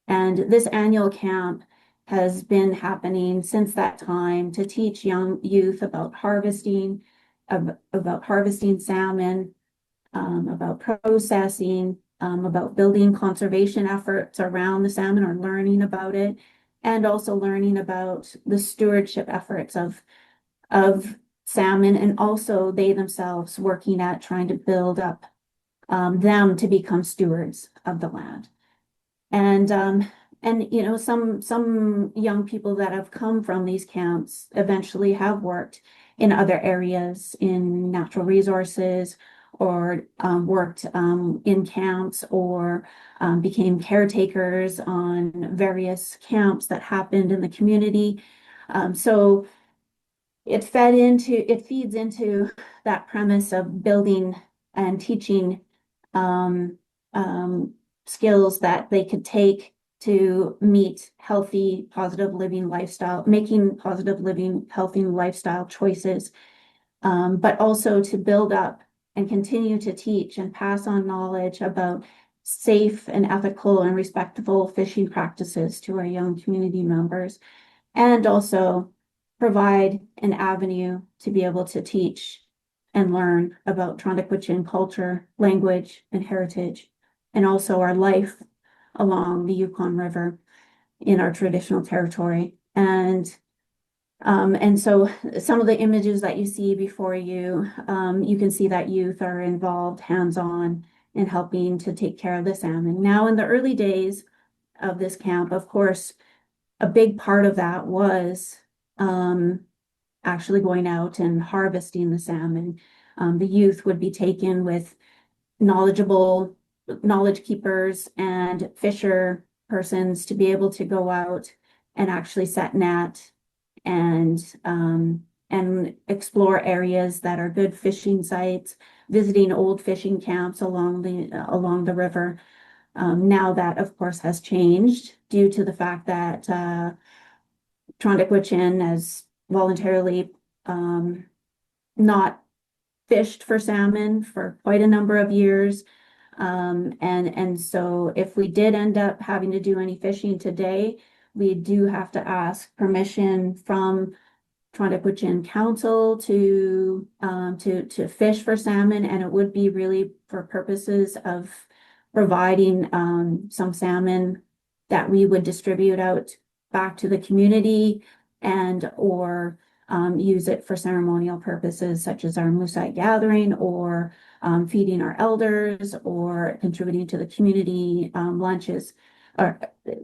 And this annual camp has been happening since that time to teach young youth about harvesting, about harvesting salmon, about processing, about building conservation efforts around the salmon or learning about it, and also learning about the stewardship efforts of salmon, and also they themselves working at trying to build up them to become stewards of the land. And some young people that have come from these camps eventually have worked in other areas in natural resources, or worked in camps, or became caretakers on various camps that happened in the community. So it feeds into that premise of building and teaching skills that they could take to meet healthy, positive living lifestyle, making positive living, healthy lifestyle choices, but also to build up and continue to teach and pass on knowledge about safe and ethical and respectful fishing practices to our young community members, and also provide an avenue to be able to teach and learn about Trondequichin culture, language, and heritage, and also our life along the Yukon River in our traditional territory. And so some of the images that you see before you, you can see that youth are involved hands-on in helping to take care of the salmon. Now, in the early days of this camp, of course, a big part of that was actually going out and harvesting the salmon. The youth would be taken with knowledge keepers and fisher persons to be able to go out and actually set net and explore areas that are good fishing sites, visiting old fishing camps along the river. Now that, of course, has changed due to the fact that Trondequichin has voluntarily not fished for salmon for quite a number of years. And so if we did end up having to do any fishing today, we do have to ask permission from Trondequichin Council to fish for salmon, and it would be really for purposes of providing some salmon that we would distribute out back to the community and or use it for ceremonial purposes such as our Moosite gathering or feeding our elders or contributing to the community lunches or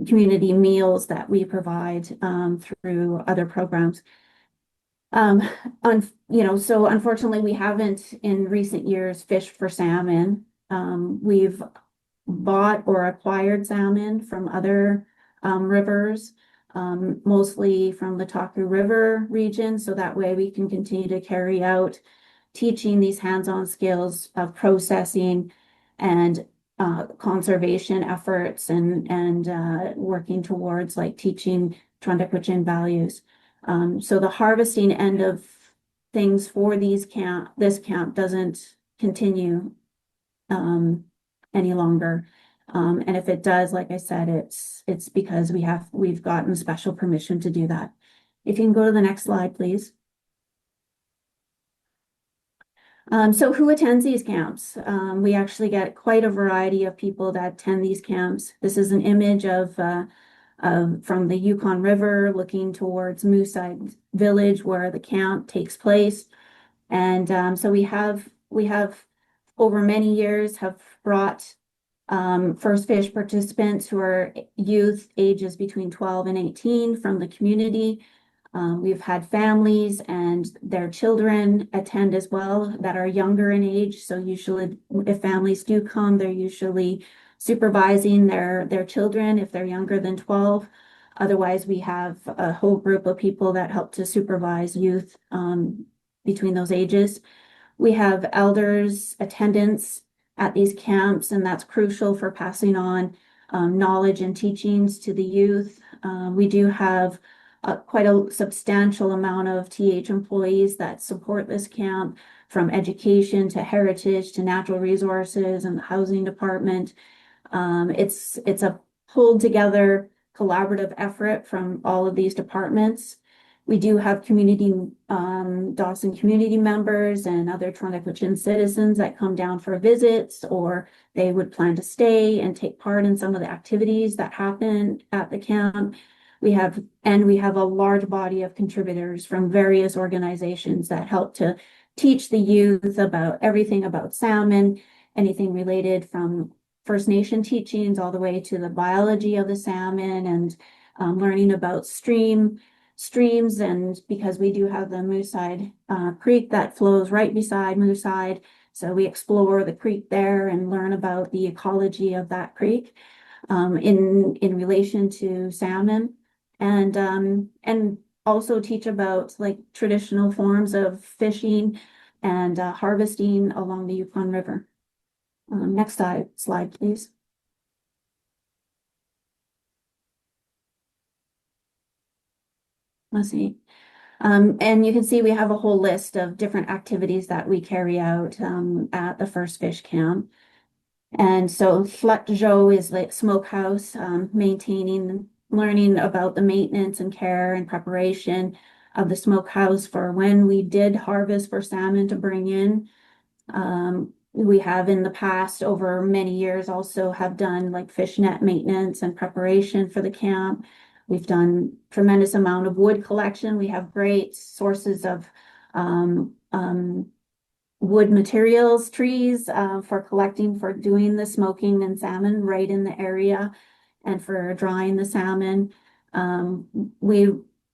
community meals that we provide through other programs. So unfortunately, we haven't in recent years fished for salmon. We've bought or acquired salmon from other rivers, mostly from the Taku River region, so that way we can continue to carry out teaching these hands-on skills of processing and conservation efforts and working towards like teaching Trondequichin values. So the harvesting end of things for this camp doesn't continue any longer. And if it does, like I said, it's because we've gotten special permission to do that. If you can go to the next slide, please. So who attends these camps? We actually get quite a variety of people that attend these camps. This is an image of from the Yukon River looking towards Moosite Village where the camp takes place. And so we have over many years have brought first fish participants who are youth ages between 12 and 18 from the community. We've had families and their children attend as well that are younger in age. So usually if families do come, they're usually supervising their children if they're younger than 12. Otherwise, we have a whole group of people that help to supervise youth between those ages. We have elders attendance at these camps, and that's crucial for passing on knowledge and teachings to the youth. We do have quite a substantial amount of TH employees that support this camp, from education to heritage to natural resources and the housing department. It's a pulled together collaborative effort from all of these departments. We do have Dawson community members and other Trondequichin citizens that come down for visits, or they would plan to stay and take part in some of the activities that happen at the camp. We have a large body of contributors from various organizations that help to teach the youth about everything about salmon, anything related from First Nation teachings all the way to the biology of the salmon and learning about streams. And because we do have the Mooside Creek that flows right beside Mooside, so we explore the creek there and learn about the ecology of that creek in relation to salmon. And also teach about like traditional forms of fishing and harvesting along the Yukon River. Next slide, please. Let's see. And you can see we have a whole list of different activities that we carry out at the First Fish Camp. And so Flat Joe is like smokehouse, maintaining, learning about the maintenance and care and preparation of the smokehouse for when we did harvest for salmon to bring in. We have in the past, over many years, also have done like fish net maintenance and preparation for the camp. We've done tremendous amount of wood collection. We have great sources of wood materials, trees for collecting, for doing the smoking and salmon right in the area and for drying the salmon.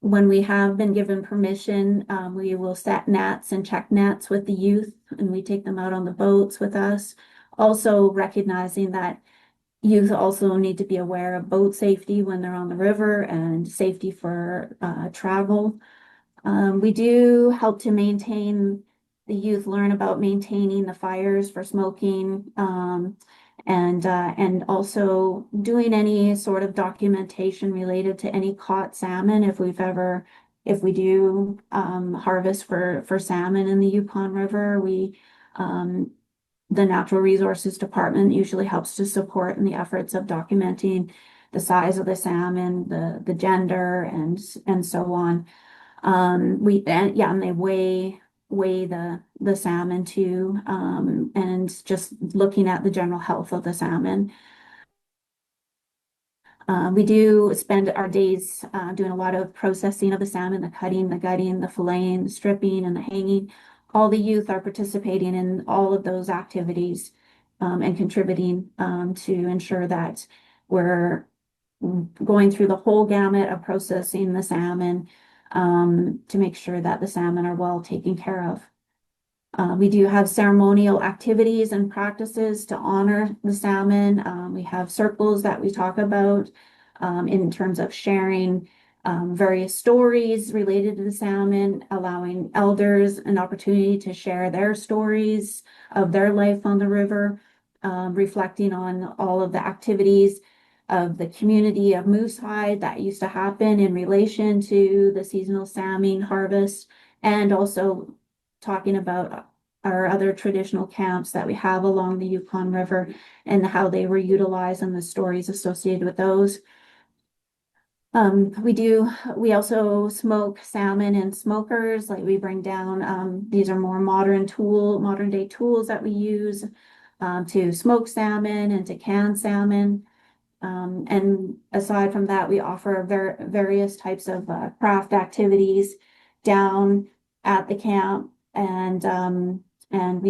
When we have been given permission, we will set nets and check nets with the youth, and we take them out on the boats with us. Also recognizing that youth also need to be aware of boat safety when they're on the river and safety for travel. We do help to maintain, the youth learn about maintaining the fires for smoking, and also doing any sort of documentation related to any caught salmon if we do harvest for salmon in the Yukon River. The Natural Resources Department usually helps to support in the efforts of documenting the size of the salmon, the gender, and so on. And they weigh the salmon too, and just looking at the general health of the salmon. We do spend our days doing a lot of processing of the salmon, the cutting, the gutting, the filleting, the stripping, and the hanging. All the youth are participating in all of those activities, and contributing to ensure that we're going through the whole gamut of processing the salmon, to make sure that the salmon are well taken care of. We do have ceremonial activities and practices to honor the salmon. We have circles that we talk about in terms of sharing various stories related to the salmon, allowing elders an opportunity to share their stories of their life on the river, reflecting on all of the activities of the community of Moosehide that used to happen in relation to the seasonal salmon harvest, and also talking about our other traditional camps that we have along the Yukon River and how they were utilized and the stories associated with those. We also smoke salmon in smokers, like we bring down, these are more modern day tools that we use to smoke salmon and to can salmon. And aside from that, we offer various types of craft activities down at the camp. And at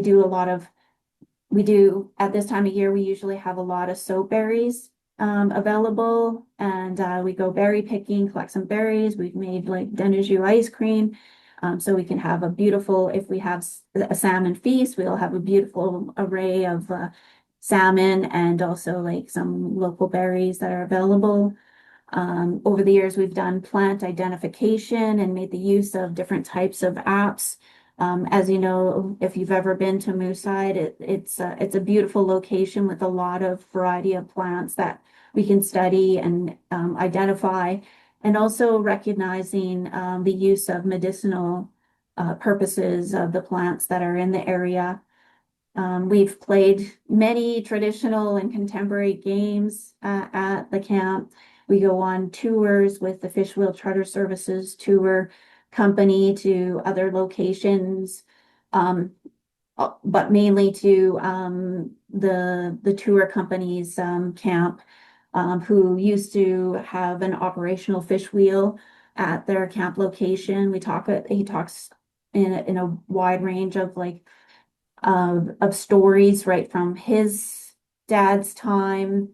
this time of year, we usually have a lot of soap berries available. And we go berry picking, collect some berries. We've made like Denijou ice cream. So we can have if we have a salmon feast, we'll have a beautiful array of salmon and also like some local berries that are available. Over the years, we've done plant identification and made the use of different types of apps. As you know, if you've ever been to Moosehide, it's a beautiful location with a lot of variety of plants that we can study and identify, and also recognizing the use of medicinal purposes of the plants that are in the area. We've played many traditional and contemporary games at the camp. We go on tours with the Fish Wheel Charter Services tour company to other locations, but mainly to the tour company's camp, who used to have an operational fish wheel at their camp location. He talks in a wide range of stories right from his dad's time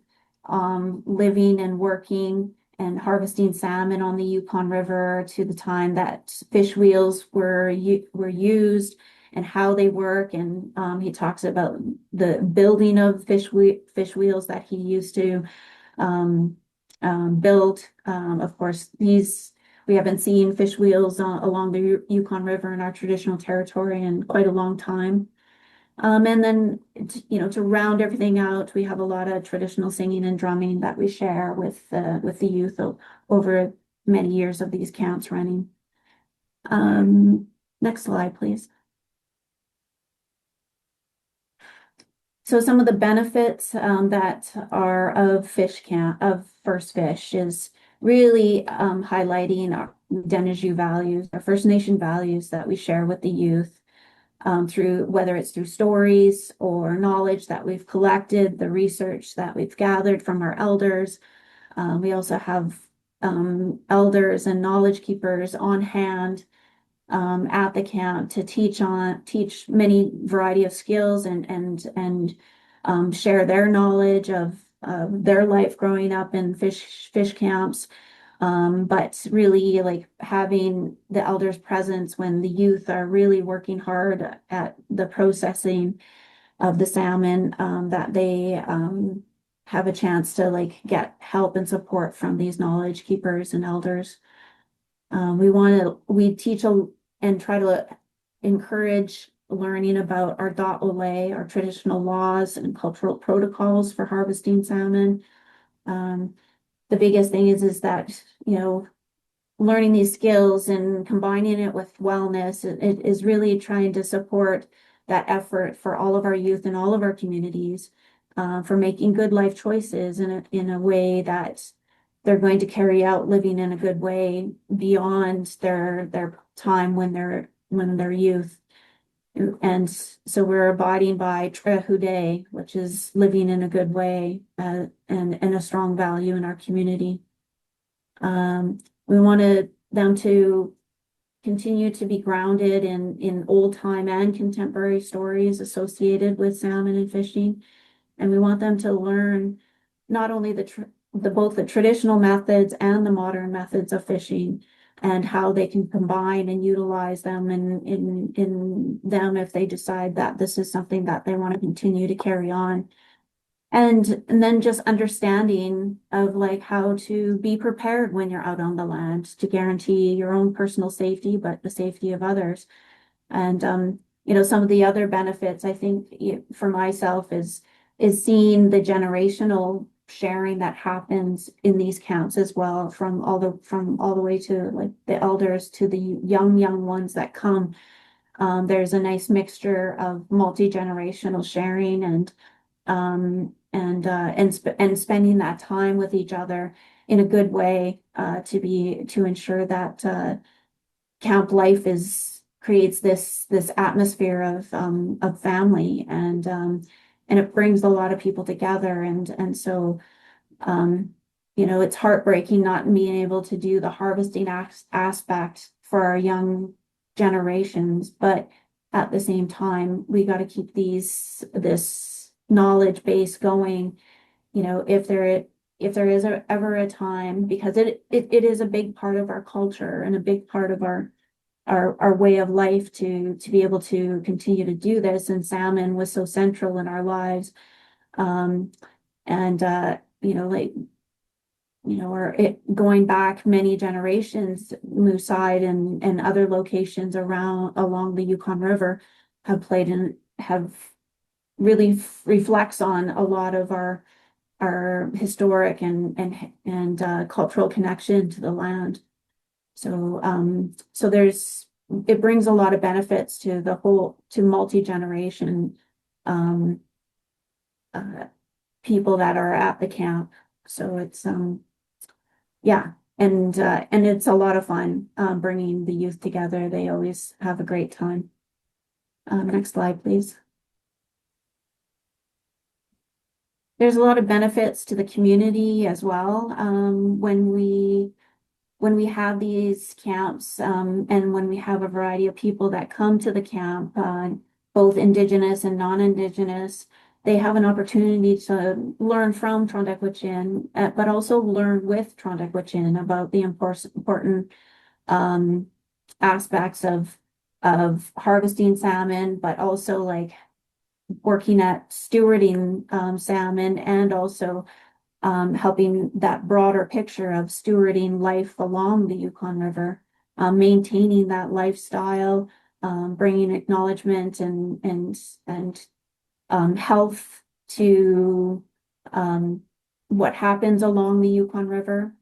living and working and harvesting salmon on the Yukon River to the time that fish wheels were used and how they work. And he talks about the building of fish wheels that he used to build. Of course, we haven't seen fish wheels along the Yukon River in our traditional territory in quite a long time. And then, to round everything out, we have a lot of traditional singing and drumming that we share with the youth over many years of these camps running. Next slide, please. So some of the benefits that are of First Fish is really highlighting our Deniju values, our First Nation values that we share with the youth through whether it's through stories or knowledge that we've collected, the research that we've gathered from our elders. We also have elders and knowledge keepers on hand at the camp to teach many variety of skills and share their knowledge of their life growing up in fish camps. But really like having the elders' presence when the youth are really working hard at the processing of the salmon, that they have a chance to like get help and support from these knowledge keepers and elders. We teach and try to encourage learning about our dot ole, our traditional laws and cultural protocols for harvesting salmon. The biggest thing is that, learning these skills and combining it with wellness, it is really trying to support that effort for all of our youth and all of our communities, for making good life choices in a way that they're going to carry out living in a good way beyond their time when they're youth. And so we're abiding by Trehude, which is living in a good way, and a strong value in our community. We wanted them to continue to be grounded in old time and contemporary stories associated with salmon and fishing. And we want them to learn not only both the traditional methods and the modern methods of fishing, and how they can combine and utilize them in them if they decide that this is something that they want to continue to carry on. And then just understanding of like how to be prepared when you're out on the land to guarantee your own personal safety, but the safety of others. And some of the other benefits I think for myself is seeing the generational sharing that happens in these camps as well, from all the way to like the elders to the young ones that come. There's a nice mixture of multi-generational sharing and spending that time with each other in a good way, to ensure that camp life creates this atmosphere of family, and it brings a lot of people together, and so it's heartbreaking not being able to do the harvesting aspect for our young generations, but at the same time we got to keep this knowledge base going. If there is ever a time, because it is a big part of our culture and a big part of our way of life to be able to continue to do this, and salmon was so central in our lives. Or going back many generations, Mooside and other locations along the Yukon River have really reflects on a lot of our historic and cultural connection to the land. So it brings a lot of benefits to multi-generation people that are at the camp. So it's yeah, and it's a lot of fun bringing the youth together. They always have a great time. Next slide, please. There's a lot of benefits to the community as well, when we have these camps, and when we have a variety of people that come to the camp, both Indigenous and non-Indigenous. They have an opportunity to learn from Trondhekwitchin, but also learn with Trondhekwitchin about the important aspects of harvesting salmon, but also like working at stewarding salmon, and also helping that broader picture of stewarding life along the Yukon River, maintaining that lifestyle, bringing acknowledgement and health to what happens along the Yukon River.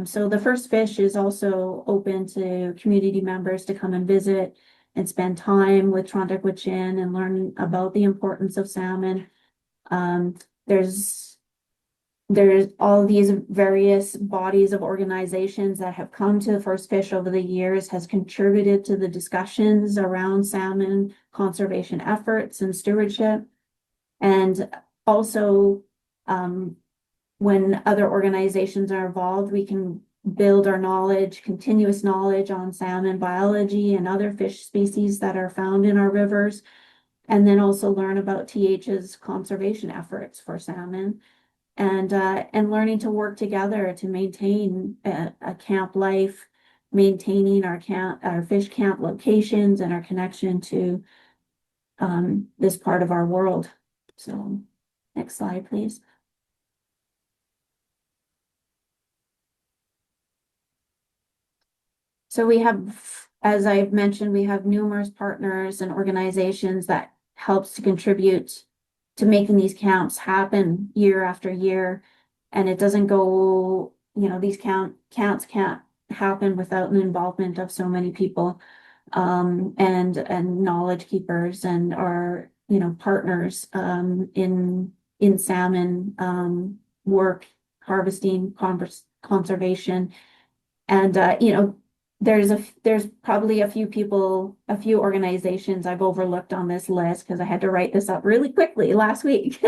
So the First Fish is also open to community members to come and visit and spend time with Trontequichin and learn about the importance of salmon. Um, there's all these various bodies of organizations that have come to the First Fish over the years, has contributed to the discussions around salmon conservation efforts and stewardship. And also, when other organizations are involved, we can build our knowledge, continuous knowledge on salmon biology and other fish species that are found in our rivers, and then also learn about TH's conservation efforts for salmon, and learning to work together to maintain a camp life, maintaining our fish camp locations and our connection to this part of our world. So, next slide, please. So we have, as I've mentioned, we have numerous partners and organizations that helps to contribute to making these camps happen year after year. And it doesn't go, these counts can't happen without the involvement of so many people, and knowledge keepers and our, partners, in salmon, work, harvesting, conservation. And, there's probably a few organizations I've overlooked on this list because I had to write this up really quickly last week.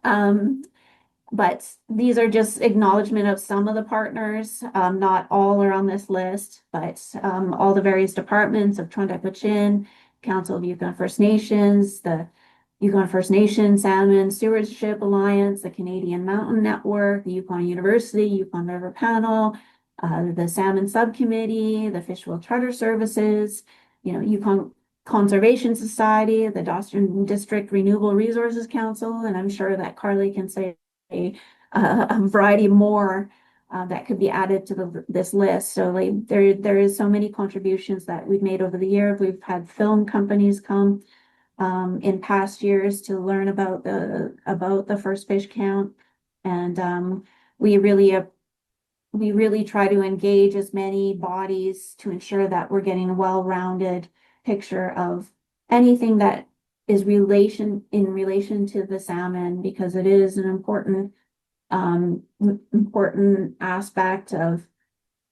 But these are just acknowledgement of some of the partners. Not all are on this list, but all the various departments of Trontequichin, Council of Yukon First Nations, the Yukon First Nation Salmon Stewardship Alliance, the Canadian Mountain Network, the Yukon University, Yukon River Panel, the Salmon Subcommittee, the Fish World Charter Services, Yukon Conservation Society, the Dawson District Renewable Resources Council, and I'm sure that Carly can say a variety more that could be added to this list. So there is so many contributions that we've made over the year. We've had film companies come in past years to learn about the First Fish count, and we really try to engage as many bodies to ensure that we're getting a well-rounded picture of anything that is in relation to the salmon, because it is an important aspect of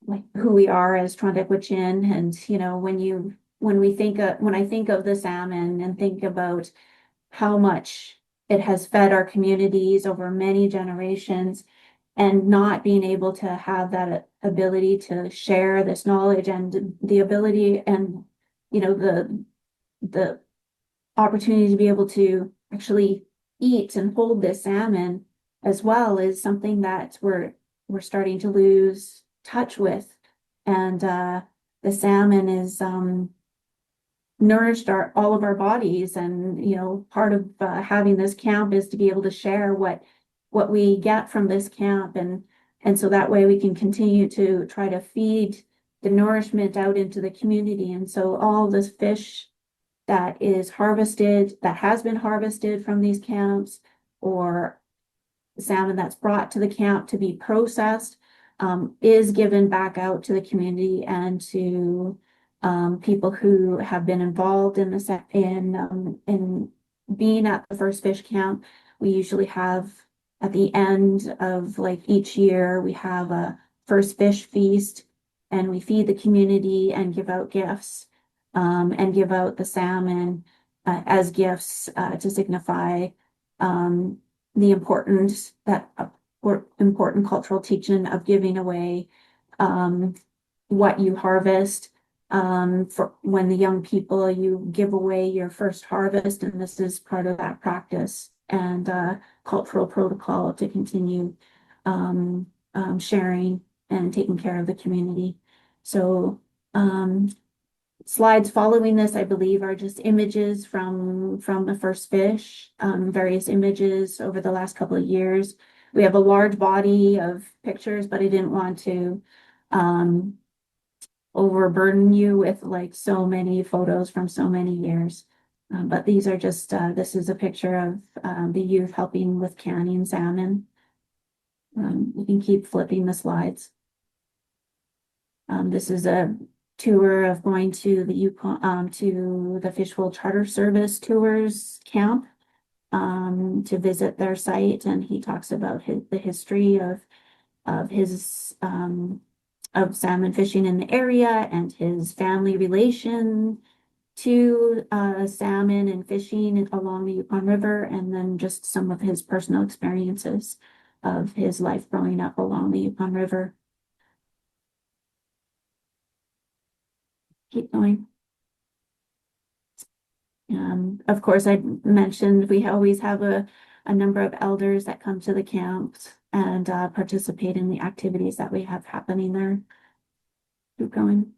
like who we are as Trontequichin. And when I think of the salmon and think about how much it has fed our communities over many generations, and not being able to have that ability to share this knowledge and the ability and the opportunity to be able to actually eat and hold this salmon as well is something that we're starting to lose touch with. And the salmon is nourished all of our bodies, and part of having this camp is to be able to share what we get from this camp, and so that way we can continue to try to feed the nourishment out into the community. And so all this fish that has been harvested from these camps, or salmon that's brought to the camp to be processed, is given back out to the community and to people who have been involved in being at the First Fish camp. We usually have, at the end of each year, we have a First Fish feast, and we feed the community and give out gifts, and give out the salmon as gifts to signify the importance important cultural teaching of giving away what you harvest. For when the young people, you give away your first harvest, and this is part of that practice and cultural protocol to continue sharing and taking care of the community. So slides following this, I believe, are just images from the First Fish, various images over the last couple of years. We have a large body of pictures, but I didn't want to overburden you with so many photos from so many years. But these are just, this is a picture of the youth helping with canning salmon. You can keep flipping the slides. This is a tour of going to the Yukon, to the Fishbowl Charter Service Tours Camp, to visit their site, and he talks about the history of his of salmon fishing in the area and his family relation to salmon and fishing along the Yukon River, and then just some of his personal experiences of his life growing up along the Yukon River. Keep going. Of course, I mentioned we always have a number of elders that come to the camps and participate in the activities that we have happening there. Keep going.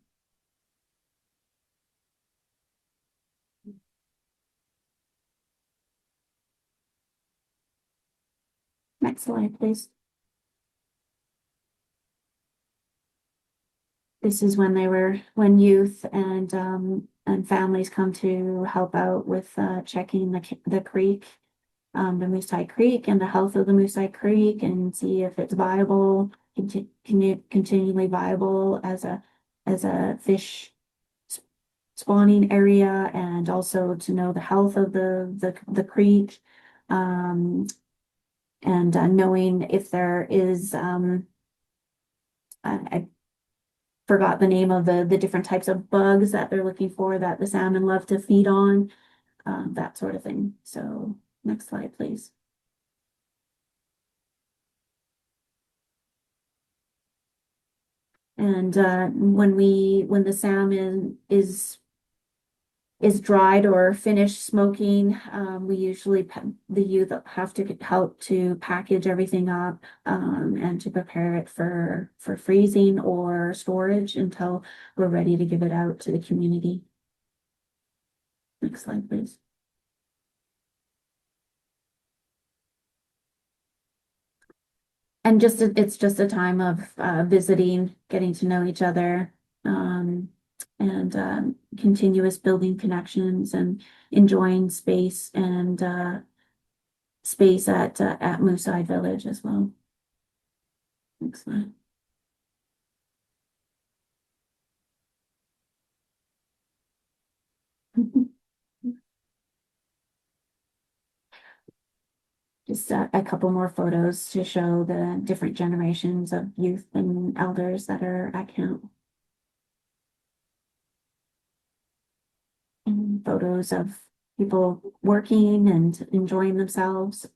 Next slide, please. This is when when youth and families come to help out with checking the creek, the Moose Eye Creek, and the health of the Moose Eye Creek, and see if it's viable, continually viable as a fish spawning area, and also to know the health of the creek, and knowing if there is I forgot the name of the different types of bugs that they're looking for that the salmon love to feed on, that sort of thing. So next slide, please. And when the salmon is dried or finished smoking, we usually the youth have to help to package everything up, and to prepare it for freezing or storage until we're ready to give it out to the community. Next slide, please. And it's just a time of visiting, getting to know each other, and continuous building connections and enjoying space and space at Moose Eye Village as well. Next slide. Just a couple more photos to show the different generations of youth and elders that are at camp. And photos of people working and enjoying themselves.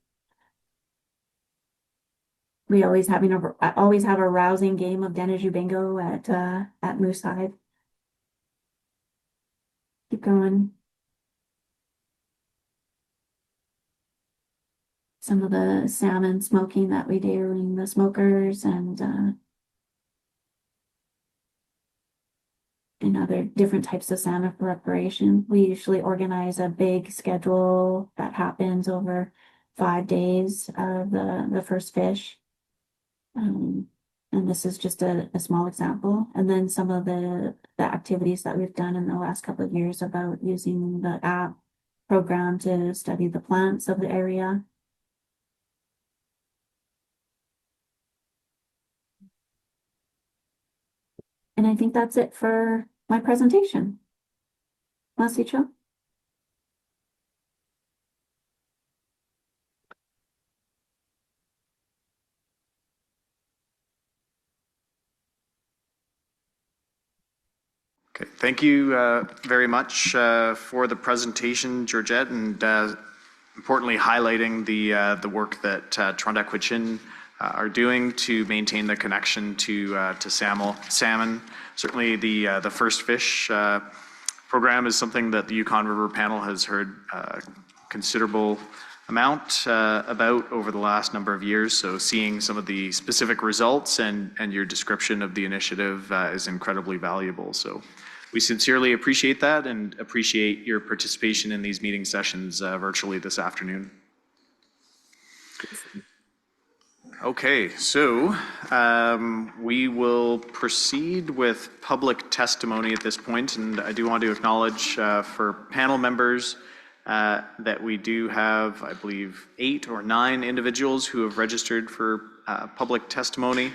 We always have a rousing game of Deniju Bingo at Moose Eye. Keep going. Some of the salmon smoking that we do in the smokers, and other different types of salmon preparation. We usually organize a big schedule that happens over 5 days of the first fish. And this is just a small example. And then some of the activities that we've done in the last couple of years about using the app program to study the plants of the area. And I think that's it for my presentation. Masicho? Okay, thank you very much for the presentation, Georgette, and importantly highlighting the work that Toronto Quichin are doing to maintain the connection to salmon. Certainly the First Fish program is something that the Yukon River Panel has heard considerable amount about over the last number of years. So seeing some of the specific results and your description of the initiative is incredibly valuable. So we sincerely appreciate that and appreciate your participation in these meeting sessions virtually this afternoon. Okay, so we will proceed with public testimony at this point, and I do want to acknowledge for panel members that we do have, I believe, 8 or 9 individuals who have registered for public testimony,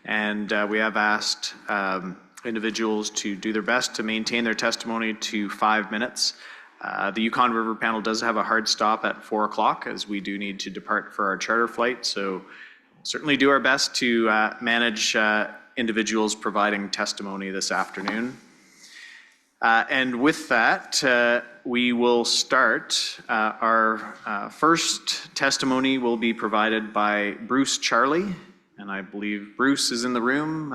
and we have asked individuals to do their best to maintain their testimony to 5 minutes. The Yukon River Panel does have a hard stop at 4 o'clock, as we do need to depart for our charter flight. So certainly do our best to manage individuals providing testimony this afternoon. And with that, we will start. Our first testimony will be provided by Bruce Charlie, and I believe Bruce is in the room.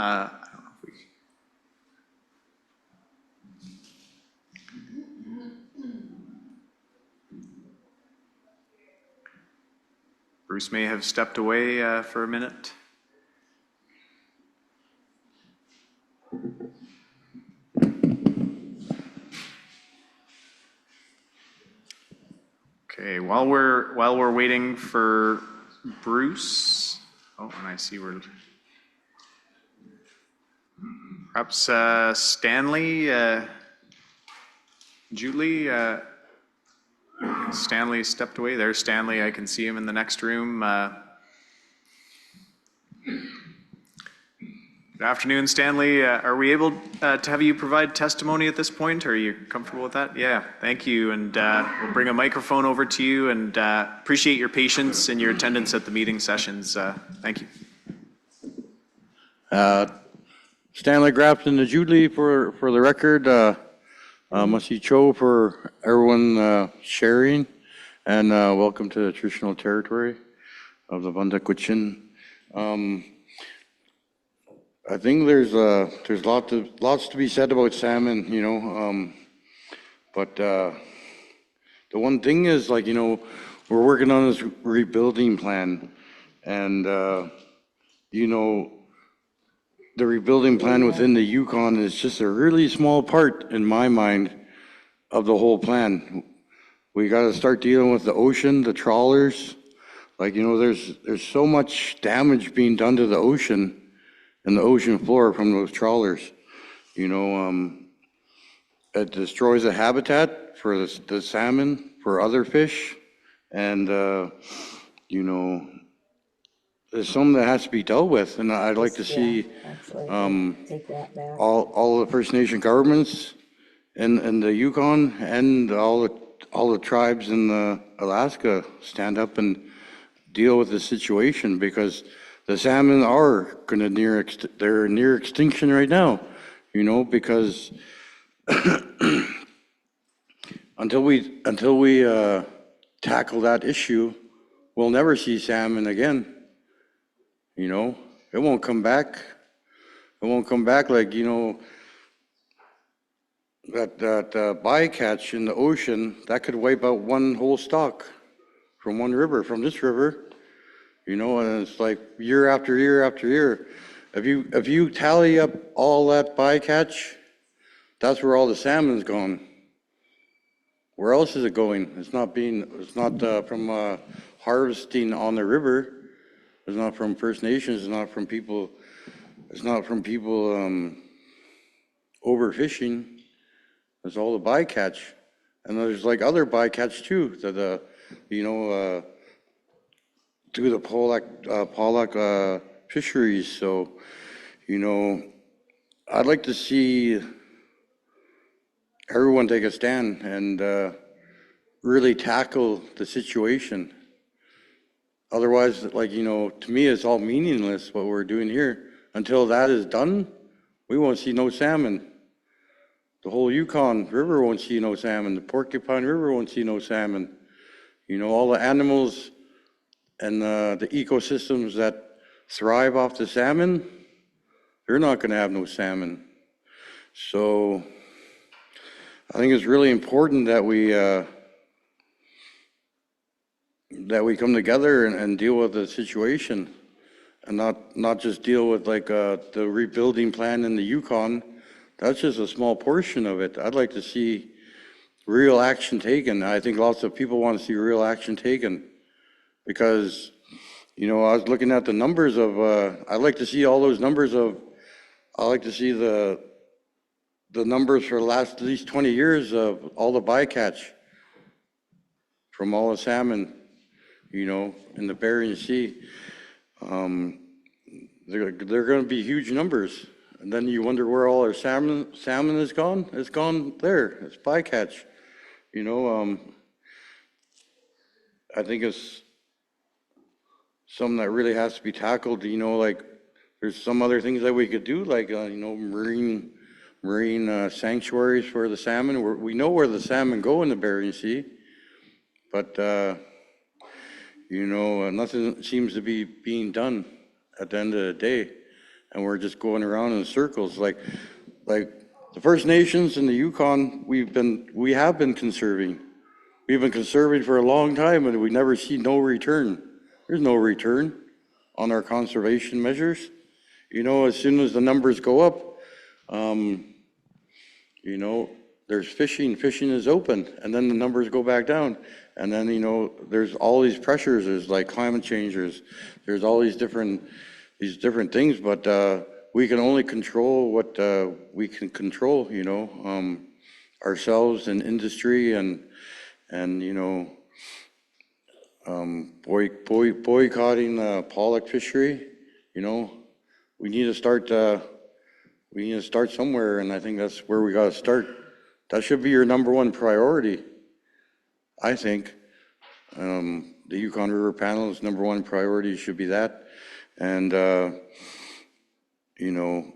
Bruce may have stepped away for a minute. Okay, while we're waiting for Bruce, oh, and I see we're perhaps Stanley, Julie. Stanley stepped away. There's Stanley. I can see him in the next room. Good afternoon, Stanley. Are we able to have you provide testimony at this point? Are you comfortable with that? Yeah, thank you. And we'll bring a microphone over to you, and appreciate your patience and your attendance at the meeting sessions. Thank you. Stanley Grafton to Julie for the record. Masi Cho for everyone sharing, and welcome to the traditional territory of the Vandakwichin. I think there's lots to be said about salmon, you know, but the one thing is, like, you know, we're working on this rebuilding plan, and you know, the rebuilding plan within the Yukon is just a really small part, in my mind, of the whole plan. We got to start dealing with the ocean, the trawlers. Like, you know, there's so much damage being done to the ocean and the ocean floor from those trawlers. You know, it destroys the habitat for the salmon, for other fish, and you know, there's something that has to be dealt with, and I'd like to see all the First Nation governments in the Yukon and all the tribes in Alaska stand up and deal with the situation, because the salmon are going to they're near extinction right now, you know, because until we tackle that issue, we'll never see salmon again. You know, it won't come back. It won't come back. Like, you know, that bycatch in the ocean, that could wipe out one whole stock from one river, from this river. You know, and it's like year after year after year. If you tally up all that bycatch, that's where all the salmon's gone. Where else is it going? It's not from harvesting on the river. It's not from First Nations. It's not from people. It's not from people overfishing. It's all the bycatch, and there's like other bycatch too. You know, through the pollock fisheries. So, you know, I'd like to see everyone take a stand and really tackle the situation. Otherwise, like, you know, to me, it's all meaningless what we're doing here. Until that is done, we won't see no salmon. The whole Yukon River won't see no salmon. The Porcupine River won't see no salmon. You know, all the animals and the ecosystems that thrive off the salmon, they're not going to have no salmon. So I think it's really important that we come together and deal with the situation, and not just deal with like the rebuilding plan in the Yukon. That's just a small portion of it. I'd like to see real action taken. I think lots of people want to see real action taken, because, you know, I was looking at the numbers of, I'd like to see all those numbers of, I'd like to see the numbers for the last at least 20 years of all the bycatch from all the salmon, you know, in the Bering Sea. They're going to be huge numbers. And then you wonder where all our salmon is gone. It's gone there. It's bycatch. You know, I think it's something that really has to be tackled. You know, like there's some other things that we could do, like you know, marine sanctuaries for the salmon. We know where the salmon go in the Bering Sea, but you know, nothing seems to be being done at the end of the day, and we're just going around in circles. Like the First Nations in the Yukon, we have been conserving. We've been conserving for a long time, and we never see no return. There's no return on our conservation measures. You know, as soon as the numbers go up, you know, there's fishing is open, and then the numbers go back down. And then, you know, there's all these pressures, there's like climate change, there's all these different things, but we can only control what we can control, you know, ourselves and industry and you know, boycotting the pollock fishery. You know, we need to start somewhere, and I think that's where we got to start. That should be your number one priority, I think. The Yukon River Panel's number one priority should be that. And, you know,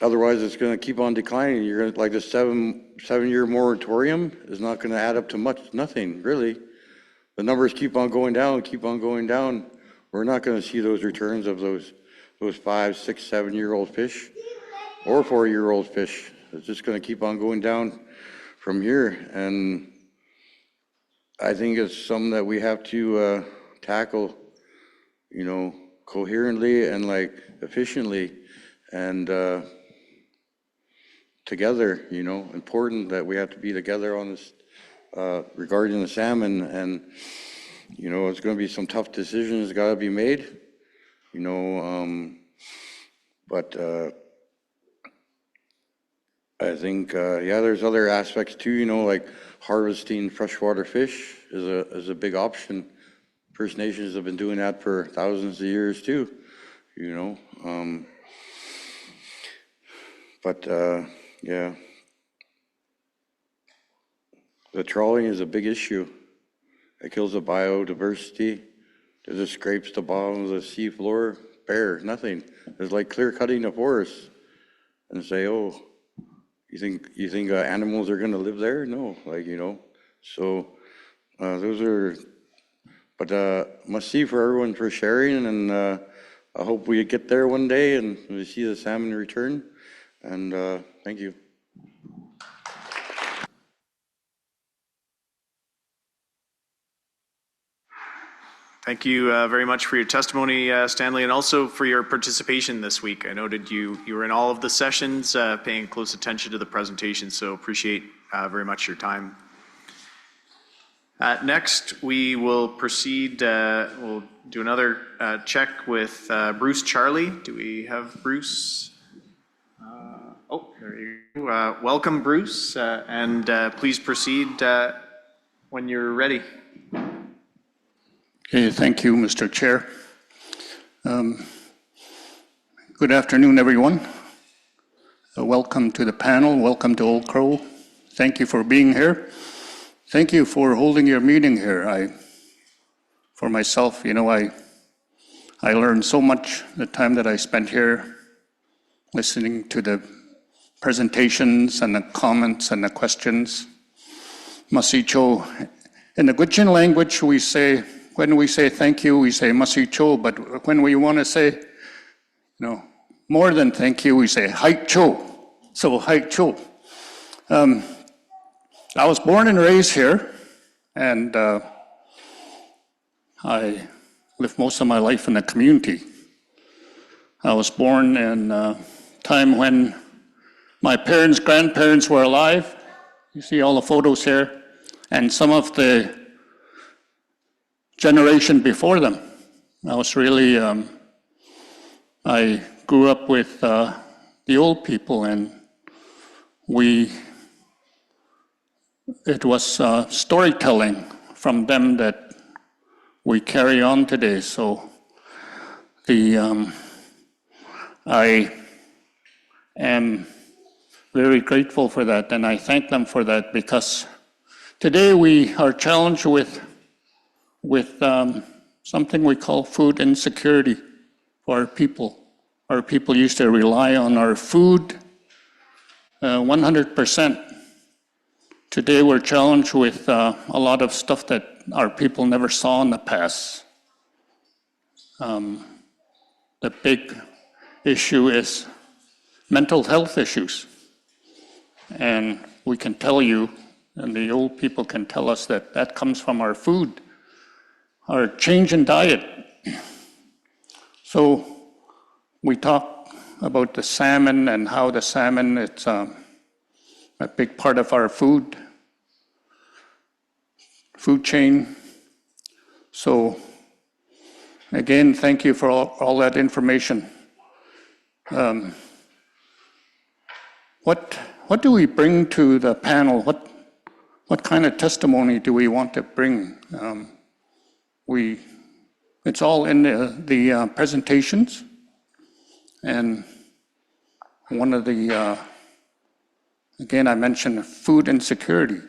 otherwise it's going to keep on declining. You're going to, like the seven-year moratorium is not going to add up to nothing, really. The numbers keep on going down, We're not going to see those returns of those 5, 6, 7-year-old fish or 4-year-old fish. It's just going to keep on going down from here. And I think it's something that we have to tackle, you know, coherently and like efficiently and together, you know, important that we have to be together on this regarding the salmon. And, you know, it's going to be some tough decisions got to be made, you know, but I think, yeah, there's other aspects too, you know, like harvesting freshwater fish is a big option. First Nations have been doing that for thousands of years too, you know. But yeah, the trawling is a big issue. It kills the biodiversity. It just scrapes the bottom of the sea floor bare, nothing. It's like clear cutting a forest and say, oh, you think animals are going to live there? No, like, you know. So those are, but must see for everyone for sharing, and I hope we get there one day and we see the salmon return. And thank you. Thank you very much for your testimony, Stanley, and also for your participation this week. I noted you were in all of the sessions, paying close attention to the presentation, so appreciate very much your time. Next, we will proceed, we'll do another check with Bruce Charlie. Do we have Bruce? Oh, there you go. Welcome, Bruce, and please proceed when you're ready. Okay, thank you, Mr. Chair. Good afternoon, everyone. Welcome to the panel. Welcome to Old Crow. Thank you for being here. Thank you for holding your meeting here. For myself, you know, I learned so much the time that I spent here listening to the presentations and the comments and the questions. Masicho. In the Gwich'in language, we say, when we say thank you, we say masicho, but when we want to say, you know, more than thank you, we say haicho. So haicho. I was born and raised here, and I lived most of my life in the community. I was born in a time when my parents, grandparents were alive. You see all the photos here, and some of the generation before them. I was really, I grew up with the old people, and it was storytelling from them that we carry on today. So I am very grateful for that, and I thank them for that, because today we are challenged with something we call food insecurity for our people. Our people used to rely on our food 100%. Today we're challenged with a lot of stuff that our people never saw in the past. The big issue is mental health issues. And we can tell you, and the old people can tell us, that that comes from our food, our change in diet. So we talk about the salmon and how the salmon, it's a big part of our food chain. So again, thank you for all that information. What do we bring to the panel? What kind of testimony do we want to bring? It's all in the presentations, and one of the again, I mentioned food insecurity.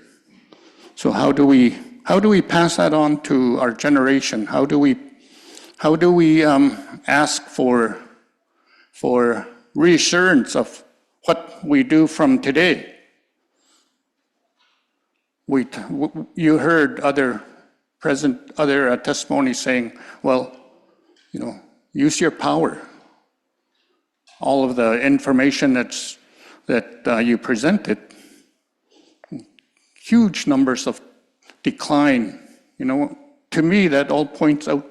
So how do we pass that on to our generation? How do we ask for reassurance of what we do from today? You heard other testimonies saying, well, use your power. All of the information that you presented, huge numbers of decline. To me, that all points out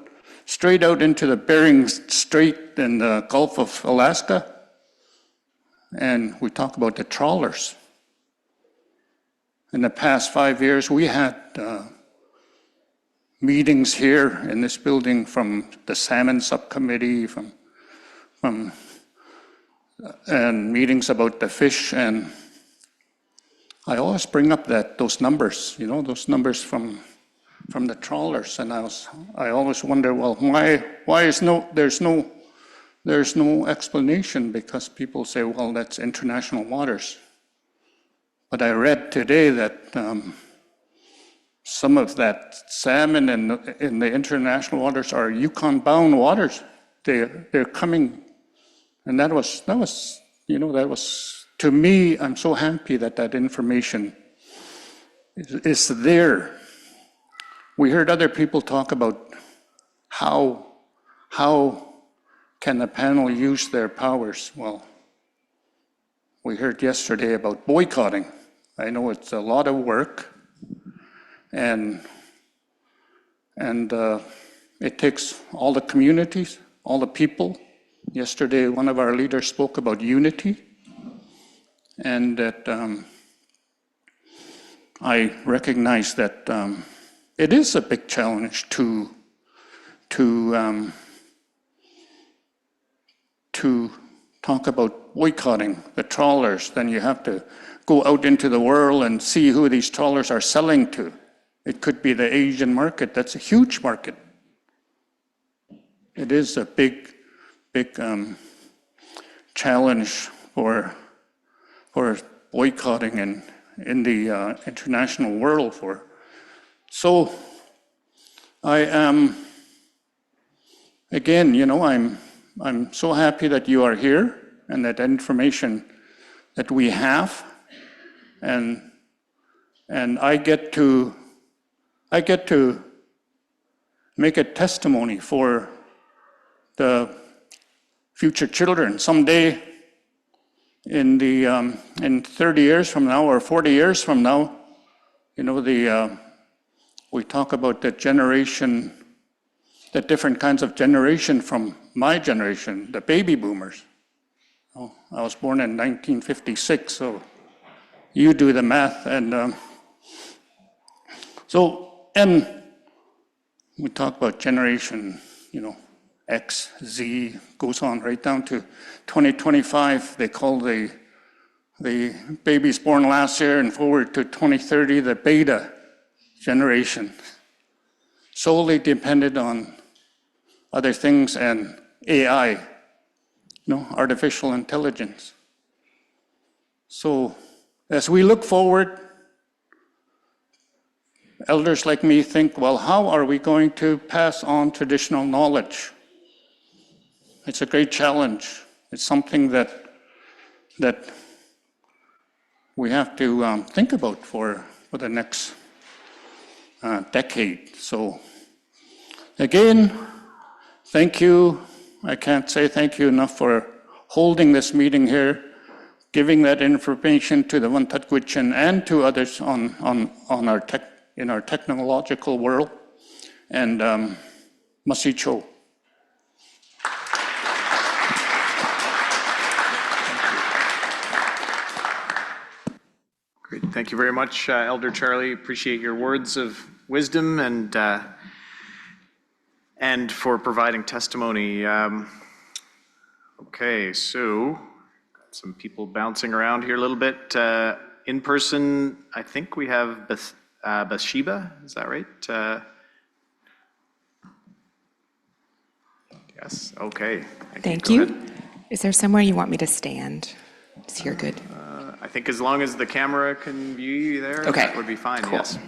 straight out into the Bering Strait and the Gulf of Alaska. And we talk about the trawlers. In the past 5 years, we had meetings here in this building from the salmon subcommittee, and meetings about the fish. And I always bring up those numbers, those numbers from the trawlers. And I always wonder, well, why is there's no explanation, because people say, well, that's international waters. But I read today that some of that salmon in the international waters are Yukon-bound waters. They're coming, and that was to me. I'm so happy that information is there. We heard other people talk about how can the panel use their powers. Well, we heard yesterday about boycotting. I know it's a lot of work, and it takes all the communities, all the people. Yesterday, one of our leaders spoke about unity, and that I recognize that it is a big challenge to talk about boycotting the trawlers. Then you have to go out into the world and see who these trawlers are selling to. It could be the Asian market. That's a huge market. It is a big challenge for boycotting in the international world. So I am, again, I'm so happy that you are here and that information that we have, and I get to make a testimony for the future children. Someday, in 30 years from now or 40 years from now, we talk about the generation, the different kinds of generation from my generation, the baby boomers. I was born in 1956, so you do the math. And and we talk about generation, X, Z, goes on right down to 2025. They call the babies born last year and forward to 2030 the beta generation, solely dependent on other things and AI. artificial intelligence. So as we look forward, elders like me think, well, how are we going to pass on traditional knowledge? It's a great challenge. It's something that we have to think about for the next decade. So again, thank you. I can't say thank you enough for holding this meeting here, giving that information to the Wantagwitchin and to others in our technological world. And Masicho. Great. Thank you very much, Elder Charlie. Appreciate your words of wisdom and for providing testimony. Okay, so got some people bouncing around here a little bit. In person, I think we have Bathsheba, is that right? Yes, okay. Thank you. Is there somewhere you want me to stand? Is here good? I think as long as the camera can view you there, Okay. that would be fine, Cool. yes.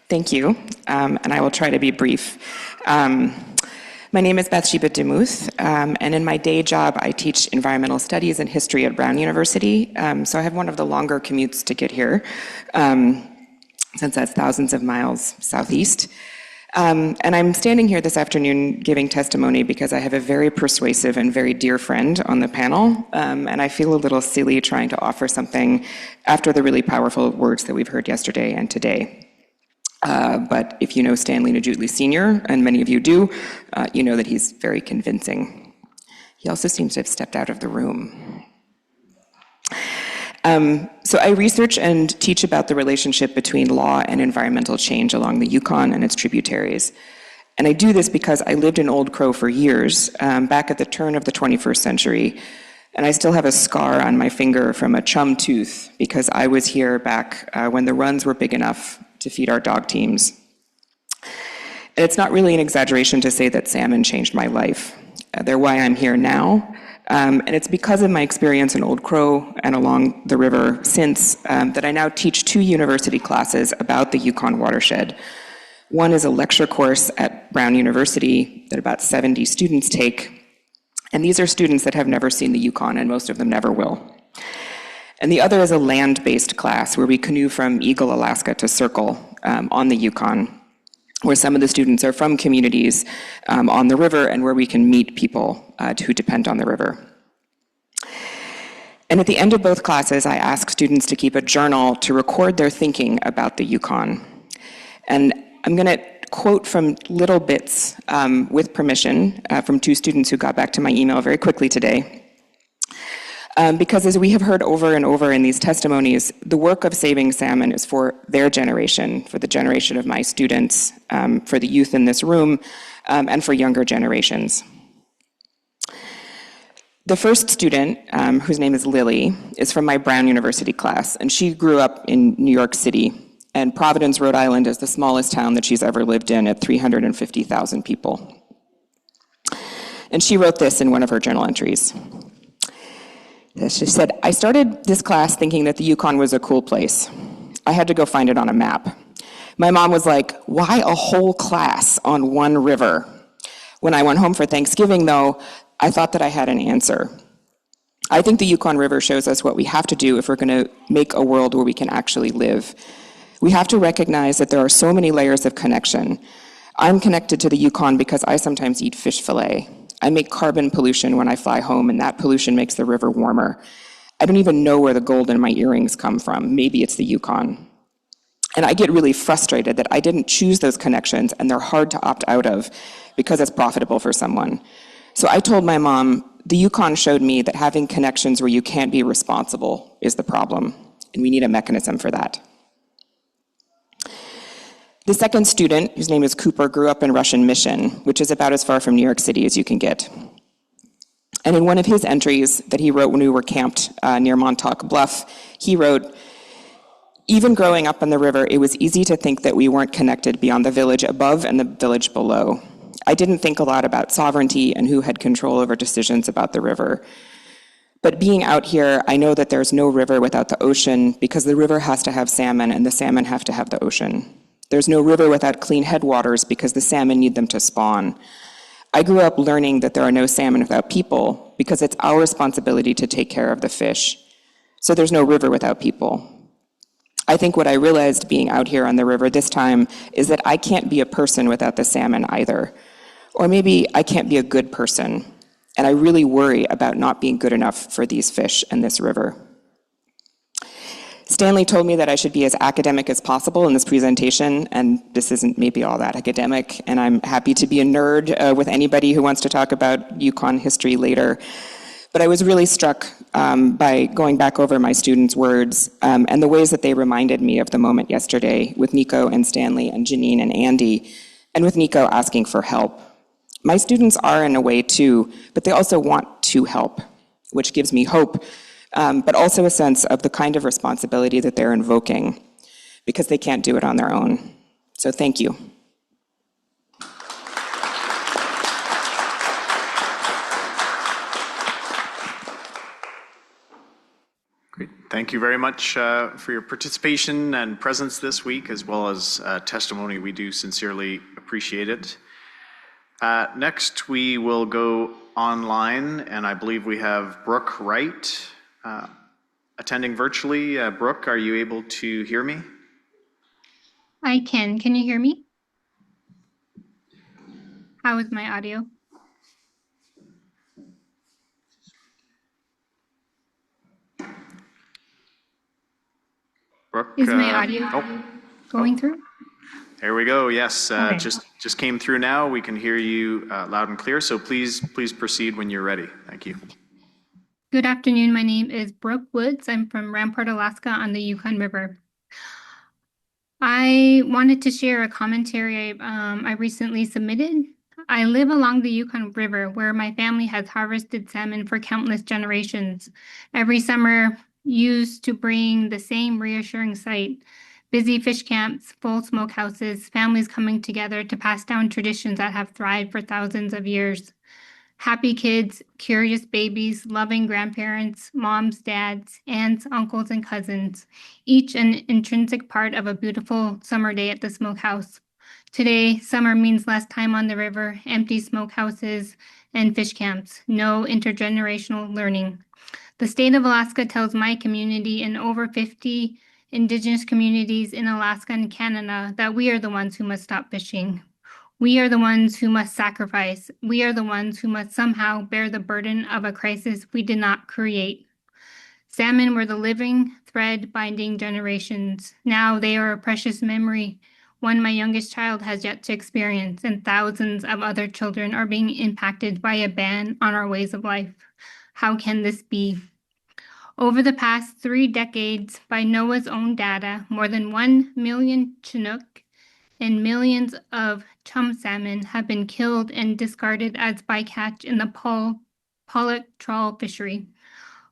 Thank you, and I will try to be brief. My name is Bathsheba Demuth, and in my day job, I teach environmental studies and history at Brown University, so I have one of the longer commutes to get here, since that's thousands of miles southeast. And I'm standing here this afternoon giving testimony because I have a very persuasive and very dear friend on the panel, and I feel a little silly trying to offer something after the really powerful words that we've heard yesterday and today. But if you know Stanley Najutli Sr., and many of you do, you know that he's very convincing. He also seems to have stepped out of the room. So I research and teach about the relationship between law and environmental change along the Yukon and its tributaries. And I do this because I lived in Old Crow for years, back at the turn of the 21st century, and I still have a scar on my finger from a chum tooth because I was here back when the runs were big enough to feed our dog teams. And it's not really an exaggeration to say that salmon changed my life. They're why I'm here now. And it's because of my experience in Old Crow and along the river since that I now teach 2 university classes about the Yukon watershed. One is a lecture course at Brown University that about 70 students take. And these are students that have never seen the Yukon, and most of them never will. And the other is a land-based class where we canoe from Eagle, Alaska to Circle on the Yukon, where some of the students are from communities on the river and where we can meet people who depend on the river. And at the end of both classes, I ask students to keep a journal to record their thinking about the Yukon. And I'm going to quote from little bits with permission from 2 students who got back to my email very quickly today. Because as we have heard over and over in these testimonies, the work of saving salmon is for their generation, for the generation of my students, for the youth in this room, and for younger generations. The first student, whose name is Lily, is from my Brown University class, and she grew up in New York City, and Providence, Rhode Island is the smallest town that she's ever lived in at 350,000 people. And she wrote this in one of her journal entries. She said, "I started this class thinking that the Yukon was a cool place. I had to go find it on a map. My mom was like, why a whole class on one river? When I went home for Thanksgiving, though, I thought that I had an answer. I think the Yukon River shows us what we have to do if we're going to make a world where we can actually live. We have to recognize that there are so many layers of connection. I'm connected to the Yukon because I sometimes eat fish fillet. I make carbon pollution when I fly home, and that pollution makes the river warmer. I don't even know where the gold in my earrings come from. Maybe it's the Yukon. And I get really frustrated that I didn't choose those connections, and they're hard to opt out of because it's profitable for someone. So I told my mom, the Yukon showed me that having connections where you can't be responsible is the problem, and we need a mechanism for that." The second student, whose name is Cooper, grew up in Russian Mission, which is about as far from New York City as you can get. And in one of his entries that he wrote when we were camped near Montauk Bluff, he wrote, "Even growing up on the river, it was easy to think that we weren't connected beyond the village above and the village below. I didn't think a lot about sovereignty and who had control over decisions about the river. But being out here, I know that there's no river without the ocean because the river has to have salmon and the salmon have to have the ocean. There's no river without clean headwaters because the salmon need them to spawn. I grew up learning that there are no salmon without people because it's our responsibility to take care of the fish. So there's no river without people. I think what I realized being out here on the river this time is that I can't be a person without the salmon either. Or maybe I can't be a good person. And I really worry about not being good enough for these fish and this river. Stanley told me that I should be as academic as possible in this presentation, and this isn't maybe all that academic, and I'm happy to be a nerd with anybody who wants to talk about Yukon history later. But I was really struck by going back over my students' words and the ways that they reminded me of the moment yesterday with Nico and Stanley and Janine and Andy, and with Nico asking for help. My students are in a way too, but they also want to help, which gives me hope, but also a sense of the kind of responsibility that they're invoking because they can't do it on their own. So thank you. Great. Thank you very much for your participation and presence this week, as well as testimony. We do sincerely appreciate it. Next, we will go online, and I believe we have Brooke Wright attending virtually. Brooke, are you able to hear me? I can. Can you hear me? How is my audio? Brooke? Is my audio going through? There we go. Yes, Okay. just came through now. We can hear you loud and clear. So please proceed when you're ready. Thank you. Good afternoon. My name is Brooke Woods. I'm from Rampart, Alaska on the Yukon River. I wanted to share a commentary I recently submitted. I live along the Yukon River where my family has harvested salmon for countless generations. Every summer used to bring the same reassuring sight. Busy fish camps, full smokehouses, families coming together to pass down traditions that have thrived for thousands of years. Happy kids, curious babies, loving grandparents, moms, dads, aunts, uncles, and cousins, each an intrinsic part of a beautiful summer day at the smokehouse. Today, summer means less time on the river, empty smokehouses, and fish camps, no intergenerational learning. The state of Alaska tells my community and over 50 Indigenous communities in Alaska and Canada that we are the ones who must stop fishing. We are the ones who must sacrifice. We are the ones who must somehow bear the burden of a crisis we did not create. Salmon were the living thread binding generations. Now they are a precious memory, one my youngest child has yet to experience, and thousands of other children are being impacted by a ban on our ways of life. How can this be? Over the past 3 decades, by NOAA's own data, more than 1 million Chinook and millions of chum salmon have been killed and discarded as bycatch in the pollock trawl fishery.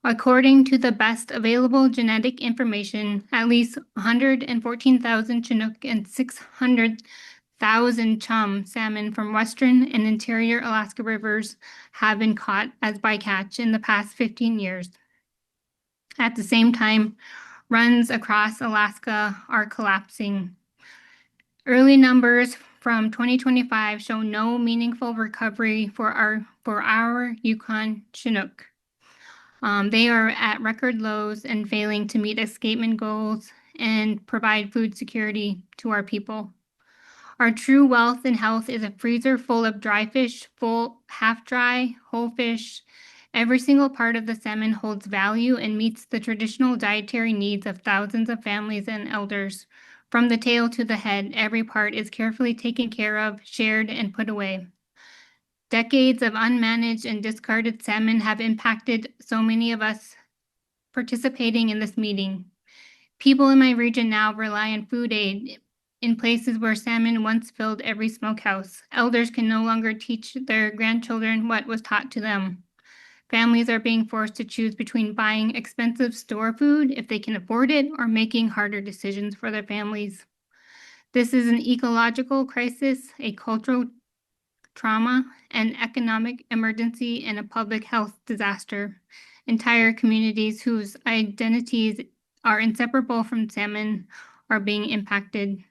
According to the best available genetic information, at least 114,000 Chinook and 600,000 chum salmon from western and interior Alaska rivers have been caught as bycatch in the past 15 years. At the same time, runs across Alaska are collapsing. Early numbers from 2025 show no meaningful recovery for our Yukon Chinook. They are at record lows and failing to meet escapement goals and provide food security to our people. Our true wealth and health is a freezer full of dry fish, full, half-dry, whole fish. Every single part of the salmon holds value and meets the traditional dietary needs of thousands of families and elders. From the tail to the head, every part is carefully taken care of, shared, and put away. Decades of unmanaged and discarded salmon have impacted so many of us participating in this meeting. People in my region now rely on food aid in places where salmon once filled every smokehouse. Elders can no longer teach their grandchildren what was taught to them. Families are being forced to choose between buying expensive store food if they can afford it or making harder decisions for their families. This is an ecological crisis, a cultural trauma, an economic emergency, and a public health disaster. Entire communities whose identities are inseparable from salmon are being impacted.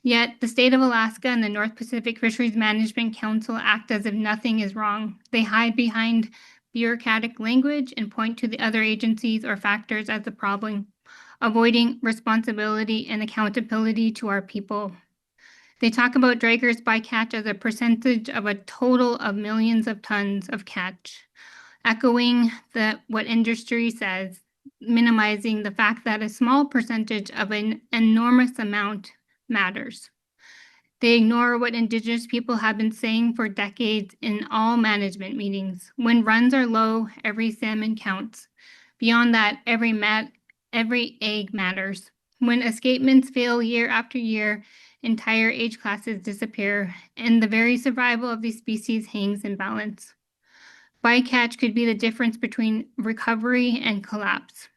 Yet the state of Alaska and the North Pacific Fisheries Management Council act as if nothing is wrong. They hide behind bureaucratic language and point to the other agencies or factors as the problem, avoiding responsibility and accountability to our people. They talk about draggers bycatch as a percentage of a total of millions of tons of catch, echoing what industry says, minimizing the fact that a small percentage of an enormous amount matters. They ignore what Indigenous people have been saying for decades in all management meetings. When runs are low, every salmon counts. Beyond that, every egg matters. When escapements fail year after year, entire age classes disappear, and the very survival of these species hangs in balance. Bycatch could be the difference between recovery and collapse.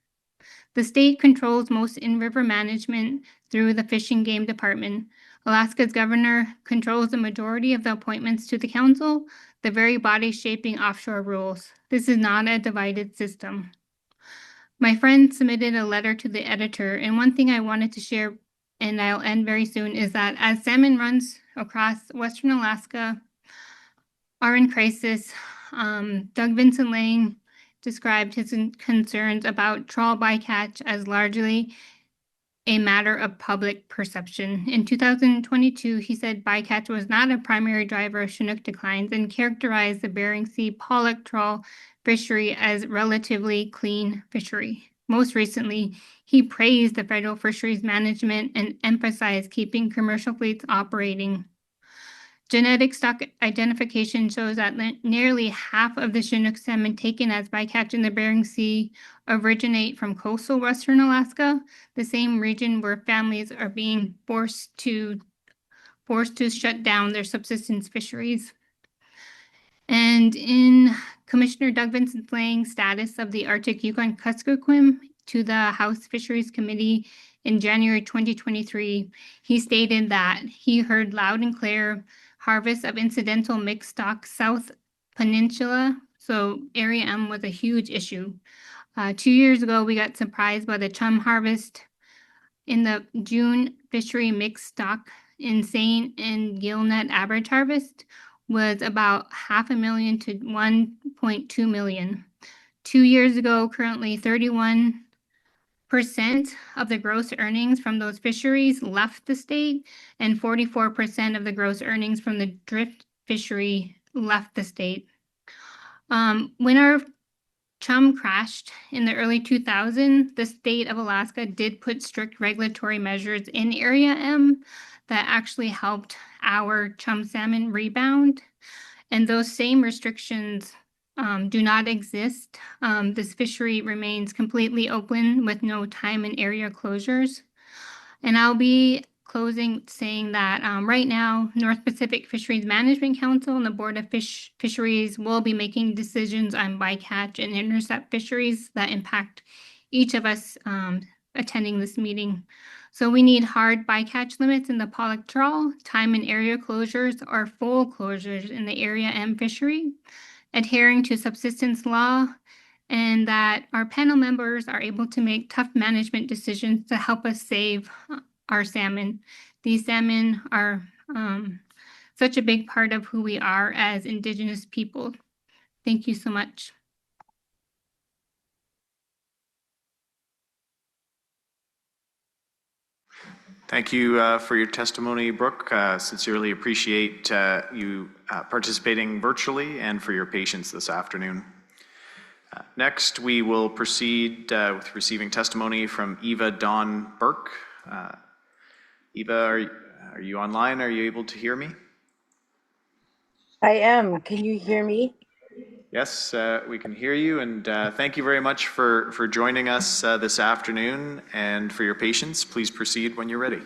The state controls most in-river management through the Fish and Game Department. Alaska's governor controls the majority of the appointments to the council, the very body shaping offshore rules. This is not a divided system. My friend submitted a letter to the editor, and one thing I wanted to share, and I'll end very soon, is that as salmon runs across Western Alaska are in crisis, Doug Vincent Lang described his concerns about trawl bycatch as largely a matter of public perception. In 2022, he said bycatch was not a primary driver of Chinook declines and characterized the Bering Sea pollock trawl fishery as relatively clean fishery. Most recently, he praised the federal fisheries management and emphasized keeping commercial fleets operating. Genetic stock identification shows that nearly half of the Chinook salmon taken as bycatch in the Bering Sea originate from coastal Western Alaska, the same region where families are being forced to shut down their subsistence fisheries. And in Commissioner Doug Vincent Lang's status of the Arctic Yukon Kuskokwim to the House Fisheries Committee in January 2023, he stated that he heard loud and clear harvest of incidental mixed stock South Peninsula, so Area M was a huge issue. 2 years ago, we got surprised by the chum harvest in the June fishery mixed stock in seine and gillnet average harvest was about 500,000 to 1.2 million. 2 years ago, currently 31% of the gross earnings from those fisheries left the state, and 44% of the gross earnings from the drift fishery left the state. When our chum crashed in the early 2000s, the state of Alaska did put strict regulatory measures in Area M that actually helped our chum salmon rebound. And those same restrictions do not exist. This fishery remains completely open with no time and area closures. And I'll be closing saying that right now, North Pacific Fisheries Management Council and the Board of Fisheries will be making decisions on bycatch and intercept fisheries that impact each of us attending this meeting. So we need hard bycatch limits in the pollock trawl, time and area closures, or full closures in the Area M fishery, adhering to subsistence law, and that our panel members are able to make tough management decisions to help us save our salmon. These salmon are such a big part of who we are as Indigenous people. Thank you so much. Thank you for your testimony, Brooke. Sincerely appreciate you participating virtually and for your patience this afternoon. Next, we will proceed with receiving testimony from Eva Dawn Burke. Eva, are you online? Are you able to hear me? I am. Can you hear me? Yes, we can hear you, and thank you very much for joining us this afternoon and for your patience. Please proceed when you're ready.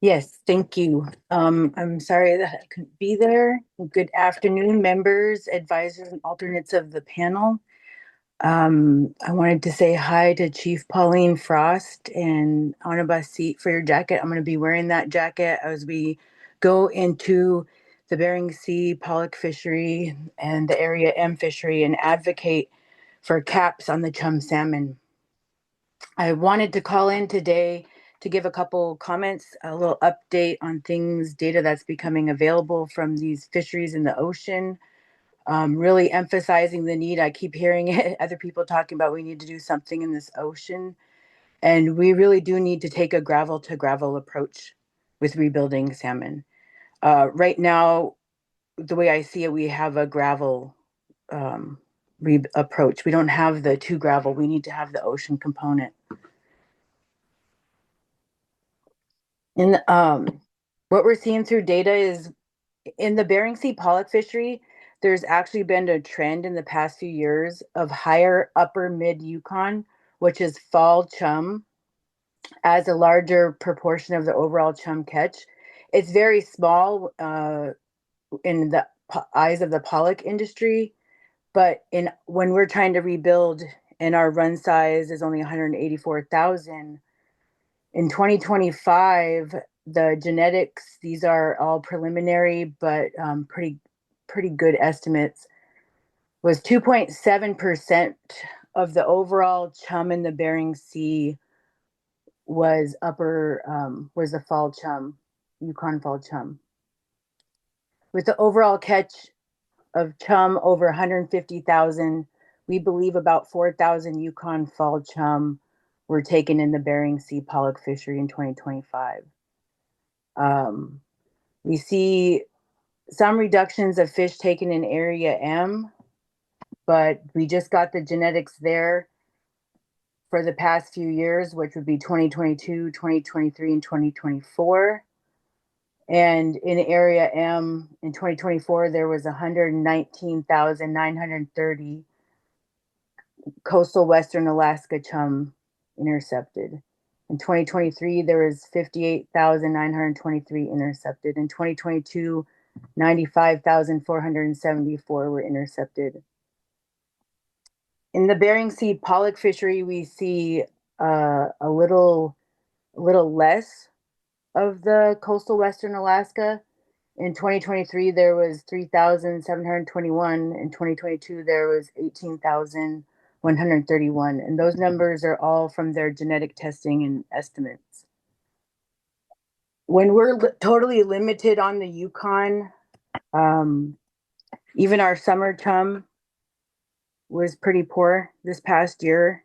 Yes, thank you. I'm sorry that I couldn't be there. Good afternoon, members, advisors, and alternates of the panel. I wanted to say hi to Chief Pauline Frost and Anna Basit for your jacket. I'm going to be wearing that jacket as we go into the Bering Sea pollock fishery and the Area M fishery and advocate for caps on the chum salmon. I wanted to call in today to give a couple comments, a little update on things, data that's becoming available from these fisheries in the ocean. Really emphasizing the need. I keep hearing it, other people talking about we need to do something in this ocean. And we really do need to take a gravel to gravel approach with rebuilding salmon. Right now, the way I see it, we have a gravel approach. We don't have the to gravel. We need to have the ocean component. And what we're seeing through data is in the Bering Sea pollock fishery, there's actually been a trend in the past few years of higher upper mid Yukon, which is fall chum, as a larger proportion of the overall chum catch. It's very small in the eyes of the pollock industry, but when we're trying to rebuild and our run size is only 184,000, in 2025, the genetics, these are all preliminary, but pretty good estimates, was 2.7% of the overall chum in the Bering Sea was was a fall chum, Yukon fall chum. With the overall catch of chum over 150,000, we believe about 4,000 Yukon fall chum were taken in the Bering Sea pollock fishery in 2025. We see some reductions of fish taken in Area M, but we just got the genetics there for the past few years, which would be 2022, 2023, and 2024. And in Area M in 2024, there was 119,930 coastal Western Alaska chum intercepted. In 2023, there was 58,923 intercepted. In 2022, 95,474 were intercepted. In the Bering Sea pollock fishery, we see a little less of the coastal Western Alaska. In 2023, there was 3,721. In 2022, there was 18,131. And those numbers are all from their genetic testing and estimates. When we're totally limited on the Yukon, even our summer chum was pretty poor this past year.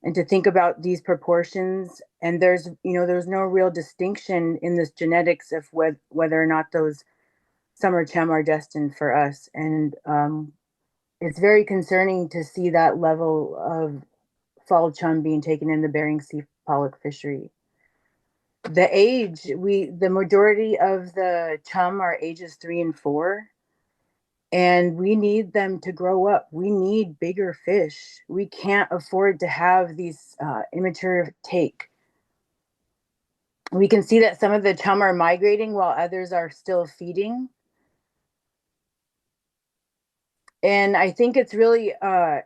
And to think about these proportions, and there's no real distinction in this genetics of whether or not those summer chum are destined for us. And it's very concerning to see that level of fall chum being taken in the Bering Sea pollock fishery. The majority of the chum are ages 3 and 4. And we need them to grow up. We need bigger fish. We can't afford to have these immature take. We can see that some of the chum are migrating while others are still feeding. And I think it's really I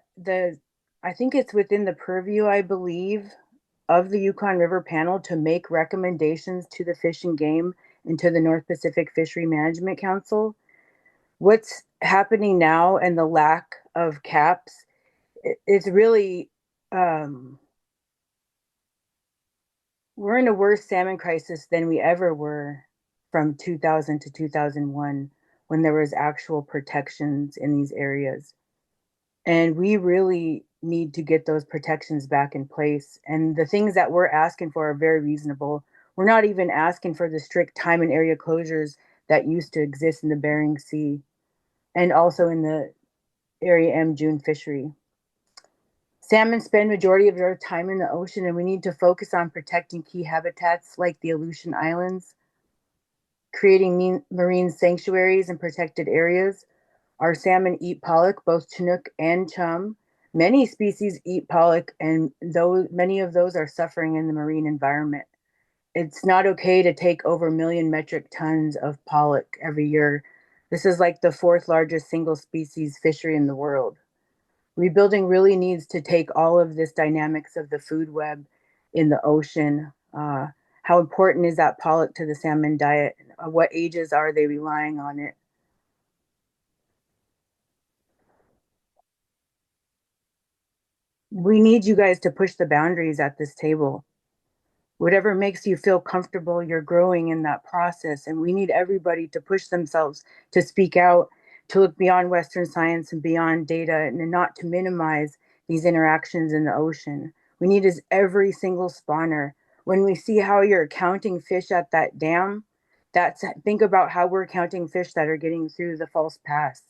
think it's within the purview, I believe, of the Yukon River Panel to make recommendations to the Fish and Game and to the North Pacific Fishery Management Council. What's happening now and the lack of caps, it's really, we're in a worse salmon crisis than we ever were from 2000 to 2001 when there was actual protections in these areas. And we really need to get those protections back in place. And the things that we're asking for are very reasonable. We're not even asking for the strict time and area closures that used to exist in the Bering Sea and also in the Area M June fishery. Salmon spend majority of their time in the ocean, and we need to focus on protecting key habitats like the Aleutian Islands, creating marine sanctuaries and protected areas. Our salmon eat pollock, both Chinook and chum. Many species eat pollock, and many of those are suffering in the marine environment. It's not okay to take over 1 million metric tons of pollock every year. This is like the 4th largest single species fishery in the world. Rebuilding really needs to take all of this dynamics of the food web in the ocean. How important is that pollock to the salmon diet? What ages are they relying on it? we need you guys to push the boundaries at this table. Whatever makes you feel comfortable, you're growing in that process. And we need everybody to push themselves to speak out, to look beyond Western science and beyond data, and not to minimize these interactions in the ocean. We need is every single spawner. When we see how you're counting fish at that dam, think about how we're counting fish that are getting through the false pass.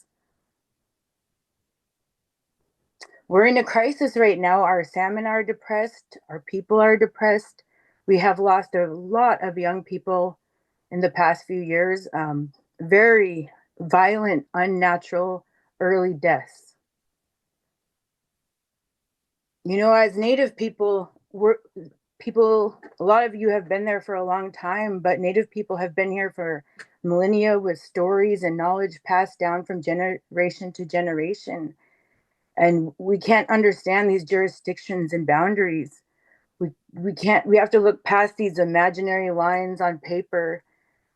We're in a crisis right now. Our salmon are depressed. Our people are depressed. We have lost a lot of young people in the past few years. Very violent, unnatural, early deaths. You know, as Native people, a lot of you have been there for a long time, but Native people have been here for millennia with stories and knowledge passed down from generation to generation. And we can't understand these jurisdictions and boundaries. We have to look past these imaginary lines on paper,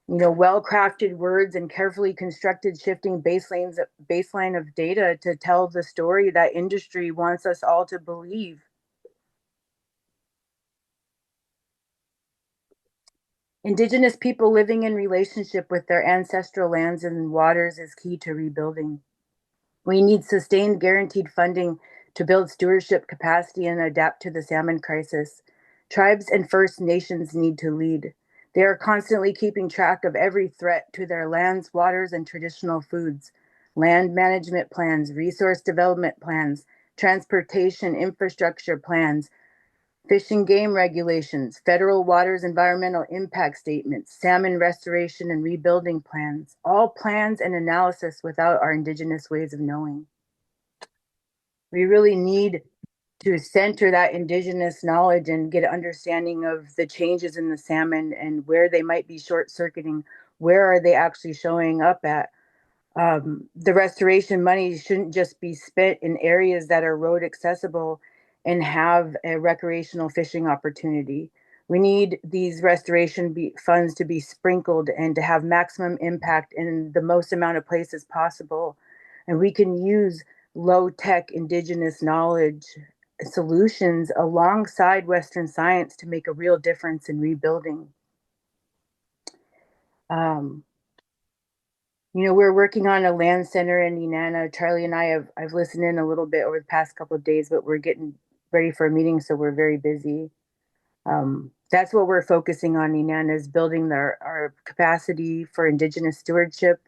you know, well-crafted words and carefully constructed shifting baseline of data to tell the story that industry wants us all to believe. Indigenous people living in relationship with their ancestral lands and waters is key to rebuilding. We need sustained guaranteed funding to build stewardship capacity and adapt to the salmon crisis. Tribes and First Nations need to lead. They are constantly keeping track of every threat to their lands, waters, and traditional foods. Land management plans, resource development plans, transportation infrastructure plans, fish and game regulations, federal waters environmental impact statements, salmon restoration and rebuilding plans, all plans and analysis without our Indigenous ways of knowing. We really need to center that Indigenous knowledge and get an understanding of the changes in the salmon and where they might be short-circuiting. Where are they actually showing up at? The restoration money shouldn't just be spent in areas that are road accessible and have a recreational fishing opportunity. We need these restoration funds to be sprinkled and to have maximum impact in the most amount of places possible. And we can use low-tech Indigenous knowledge solutions alongside Western science to make a real difference in rebuilding. You know, we're working on a land center in Nenana. Charlie and I've listened in a little bit over the past couple of days, but we're getting ready for a meeting, so we're very busy. That's what we're focusing on, Nenana, is building our capacity for Indigenous stewardship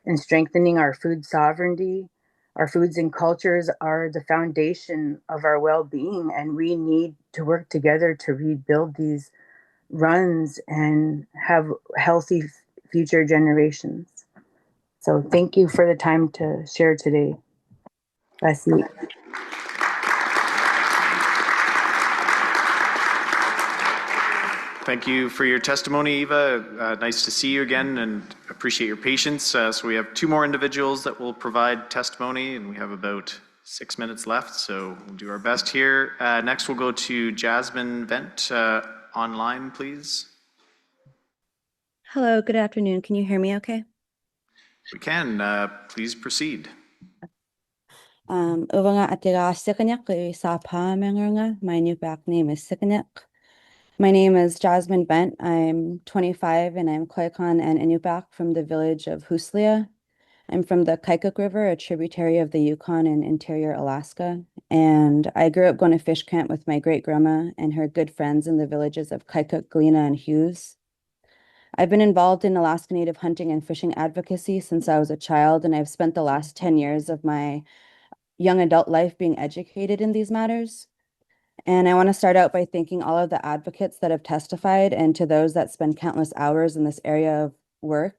and strengthening our food sovereignty. Our foods and cultures are the foundation of our well-being, and we need to work together to rebuild these runs and have healthy future generations. So thank you for the time to share today. Bless you. Thank you for your testimony, Eva. Nice to see you again and appreciate your patience. So we have two more individuals that will provide testimony, and we have about 6 minutes left, so we'll do our best here. Next, we'll go to Jasmine Vent online, please. Hello, good afternoon. Can you hear me okay? We can. Please proceed. Uvanga atiga Sikanek Sapa Mengunga. My new back name is Sikanek. My name is Jasmine Bent. I'm 25 and I'm Koyukon and Inupiaq from the village of Huslia. I'm from the Kaikuk River, a tributary of the Yukon in interior Alaska. And I grew up going to fish camp with my great grandma and her good friends in the villages of Kaikuk, Galena, and Hughes. I've been involved in Alaska Native hunting and fishing advocacy since I was a child, and I've spent the last 10 years of my young adult life being educated in these matters. And I want to start out by thanking all of the advocates that have testified and to those that spend countless hours in this area of work,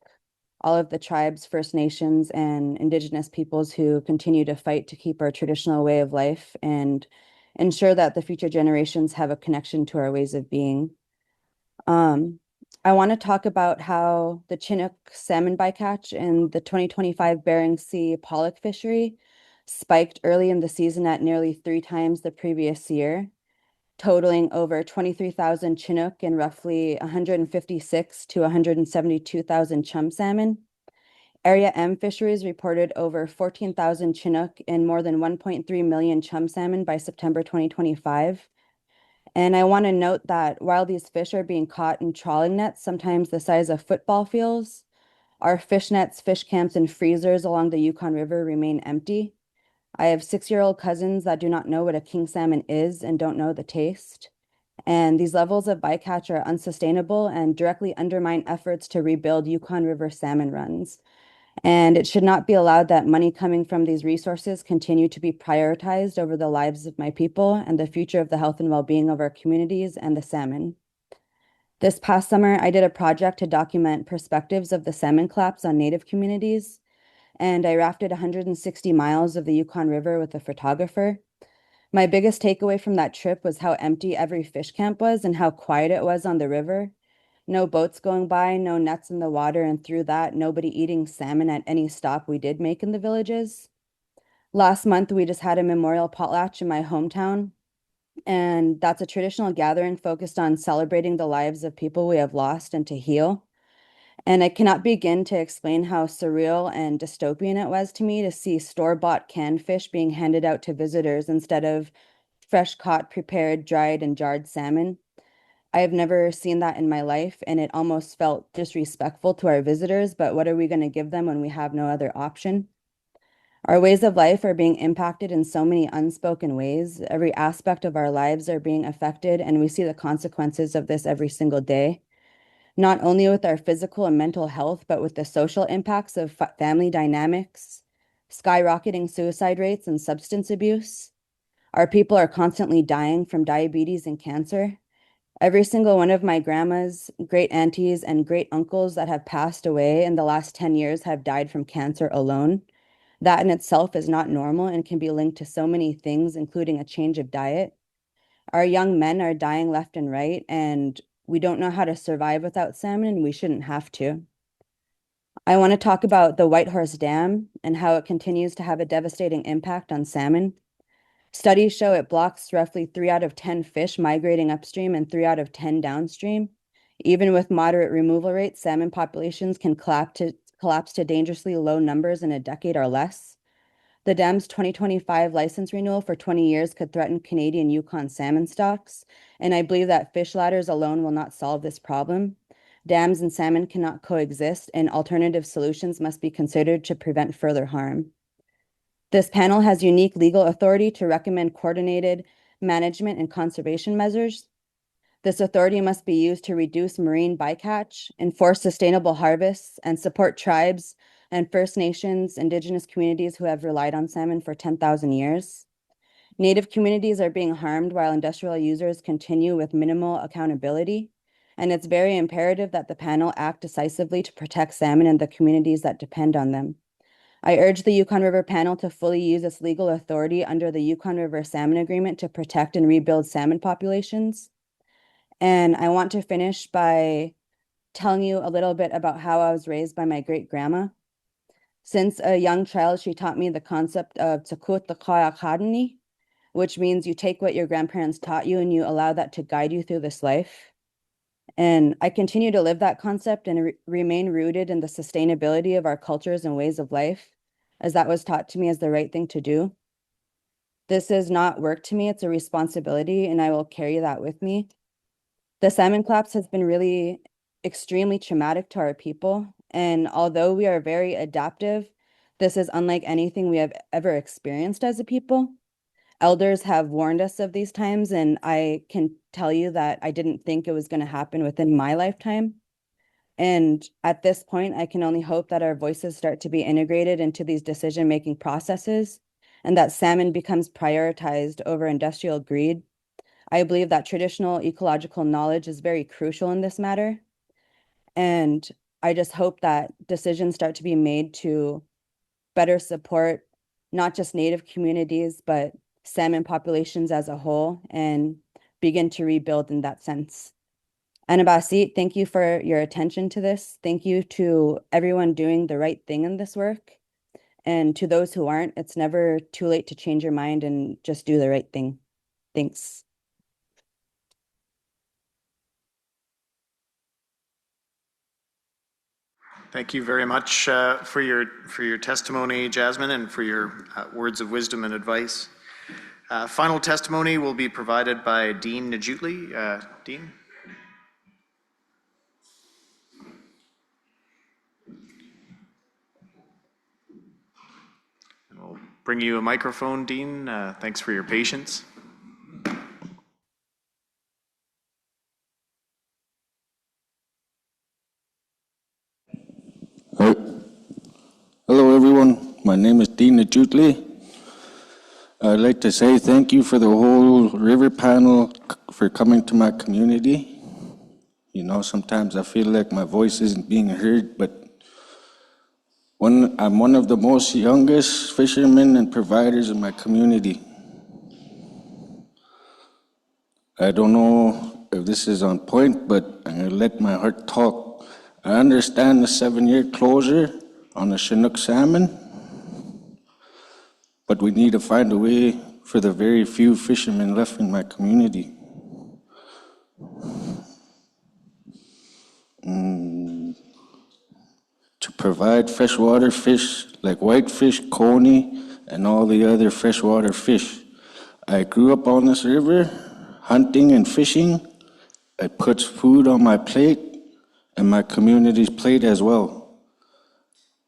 all of the tribes, First Nations, and Indigenous peoples who continue to fight to keep our traditional way of life and ensure that the future generations have a connection to our ways of being. I want to talk about how the Chinook salmon bycatch in the 2025 Bering Sea pollock fishery spiked early in the season at nearly 3 times the previous year, totaling over 23,000 Chinook and roughly 156 to 172,000 chum salmon. Area M fisheries reported over 14,000 Chinook and more than 1.3 million chum salmon by September 2025. And I want to note that while these fish are being caught in trawling nets, sometimes the size of football fields, our fish nets, fish camps, and freezers along the Yukon River remain empty. I have 6-year-old cousins that do not know what a king salmon is and don't know the taste. And these levels of bycatch are unsustainable and directly undermine efforts to rebuild Yukon River salmon runs. And it should not be allowed that money coming from these resources continue to be prioritized over the lives of my people and the future of the health and well-being of our communities and the salmon. This past summer, I did a project to document perspectives of the salmon collapse on Native communities, and I rafted 160 miles of the Yukon River with a photographer. My biggest takeaway from that trip was how empty every fish camp was and how quiet it was on the river. No boats going by, no nets in the water, and through that, nobody eating salmon at any stop we did make in the villages. Last month, we just had a memorial potlatch in my hometown, and that's a traditional gathering focused on celebrating the lives of people we have lost and to heal. And I cannot begin to explain how surreal and dystopian it was to me to see store-bought canned fish being handed out to visitors instead of fresh caught, prepared, dried, and jarred salmon. I have never seen that in my life, and it almost felt disrespectful to our visitors, but what are we going to give them when we have no other option? Our ways of life are being impacted in so many unspoken ways. Every aspect of our lives are being affected, and we see the consequences of this every single day, not only with our physical and mental health, but with the social impacts of family dynamics, skyrocketing suicide rates, and substance abuse. Our people are constantly dying from diabetes and cancer. Every single one of my grandmas, great aunties, and great uncles that have passed away in the last 10 years have died from cancer alone. That in itself is not normal and can be linked to so many things, including a change of diet. Our young men are dying left and right, and we don't know how to survive without salmon, and we shouldn't have to. I want to talk about the Whitehorse Dam and how it continues to have a devastating impact on salmon. Studies show it blocks roughly 3 out of 10 fish migrating upstream and 3 out of 10 downstream. Even with moderate removal rates, salmon populations can collapse to dangerously low numbers in a decade or less. The dam's 2025 license renewal for 20 years could threaten Canadian Yukon salmon stocks, and I believe that fish ladders alone will not solve this problem. Dams and salmon cannot coexist, and alternative solutions must be considered to prevent further harm. This panel has unique legal authority to recommend coordinated management and conservation measures. This authority must be used to reduce marine bycatch, enforce sustainable harvests, and support tribes and First Nations, Indigenous communities who have relied on salmon for 10,000 years. Native communities are being harmed while industrial users continue with minimal accountability, and it's very imperative that the panel act decisively to protect salmon and the communities that depend on them. I urge the Yukon River Panel to fully use its legal authority under the Yukon River Salmon Agreement to protect and rebuild salmon populations. And I want to finish by telling you a little bit about how I was raised by my great-grandma. Since a young child, she taught me the concept of tsakut l'kayakadni, which means you take what your grandparents taught you and you allow that to guide you through this life. And I continue to live that concept and remain rooted in the sustainability of our cultures and ways of life, as that was taught to me as the right thing to do. This is not work to me, it's a responsibility, and I will carry that with me. The salmon collapse has been really extremely traumatic to our people, and although we are very adaptive, this is unlike anything we have ever experienced as a people. Elders have warned us of these times, and I can tell you that I didn't think it was going to happen within my lifetime. And at this point, I can only hope that our voices start to be integrated into these decision-making processes and that salmon becomes prioritized over industrial greed. I believe that traditional ecological knowledge is very crucial in this matter. And I just hope that decisions start to be made to better support not just Native communities, but salmon populations as a whole and begin to rebuild in that sense. Anabasi, thank you for your attention to this. Thank you to everyone doing the right thing in this work. And to those who aren't, it's never too late to change your mind and just do the right thing. Thanks. Thank you very much for your testimony, Jasmine, and for your words of wisdom and advice. Final testimony will be provided by Dean Najutli. Dean? And we'll bring you a microphone, Dean. Thanks for your patience. Hello everyone, my name is Dean Najutli. I'd like to say thank you for the whole river panel for coming to my community. You know, sometimes I feel like my voice isn't being heard, but I'm one of the most youngest fishermen and providers in my community. I don't know if this is on point, but I'm going to let my heart talk. I understand the 7-year closure on the Chinook salmon, but we need to find a way for the very few fishermen left in my community. To provide freshwater fish like whitefish, coney, and all the other freshwater fish. I grew up on this river, hunting and fishing. It puts food on my plate and my community's plate as well.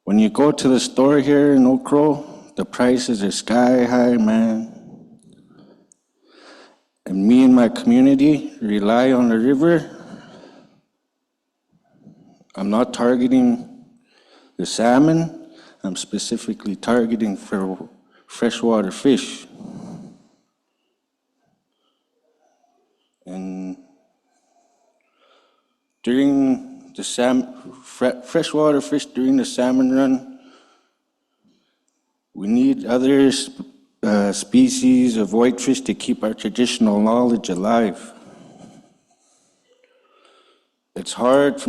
When you go to the store here in Oak Crow, the prices are sky high, man. And me and my community rely on the river. I'm not targeting the salmon, I'm specifically targeting for freshwater fish. And during the freshwater fish during the salmon run, we need other species of whitefish to keep our traditional knowledge alive. It's hard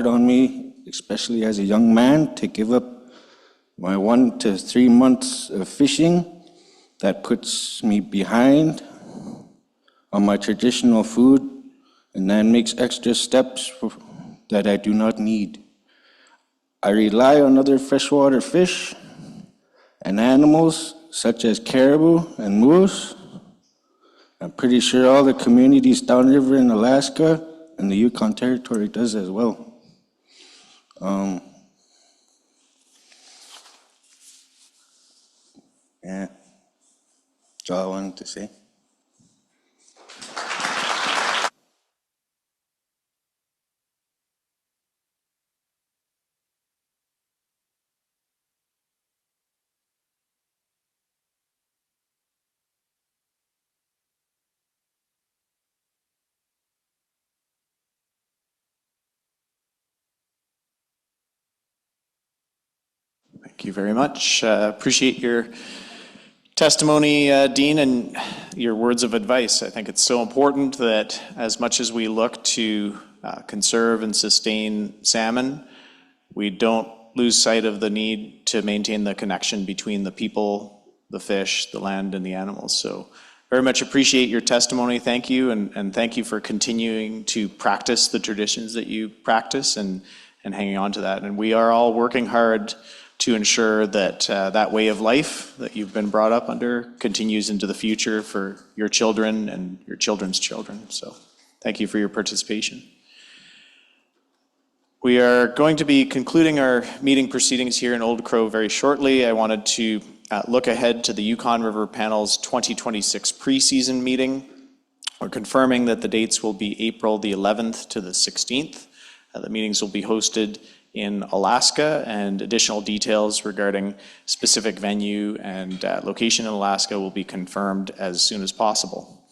on me, especially as a young man, to give up my 1 to 3 months of fishing. That puts me behind on my traditional food and then makes extra steps that I do not need. I rely on other freshwater fish and animals such as caribou and moose. I'm pretty sure all the communities downriver in Alaska and the Yukon Territory does as well. Yeah, that's all I wanted to say. Thank you very much. Appreciate your testimony, Dean, and your words of advice. I think it's so important that as much as we look to conserve and sustain salmon, we don't lose sight of the need to maintain the connection between the people, the fish, the land, and the animals. So very much appreciate your testimony. Thank you, and thank you for continuing to practice the traditions that you practice and hanging on to that. And we are all working hard to ensure that that way of life that you've been brought up under continues into the future for your children and your children's children. So thank you for your participation. We are going to be concluding our meeting proceedings here in Old Crow very shortly. I wanted to look ahead to the Yukon River Panel's 2026 preseason meeting. We're confirming that the dates will be April the 11th to the 16th. The meetings will be hosted in Alaska, and additional details regarding specific venue and location in Alaska will be confirmed as soon as possible.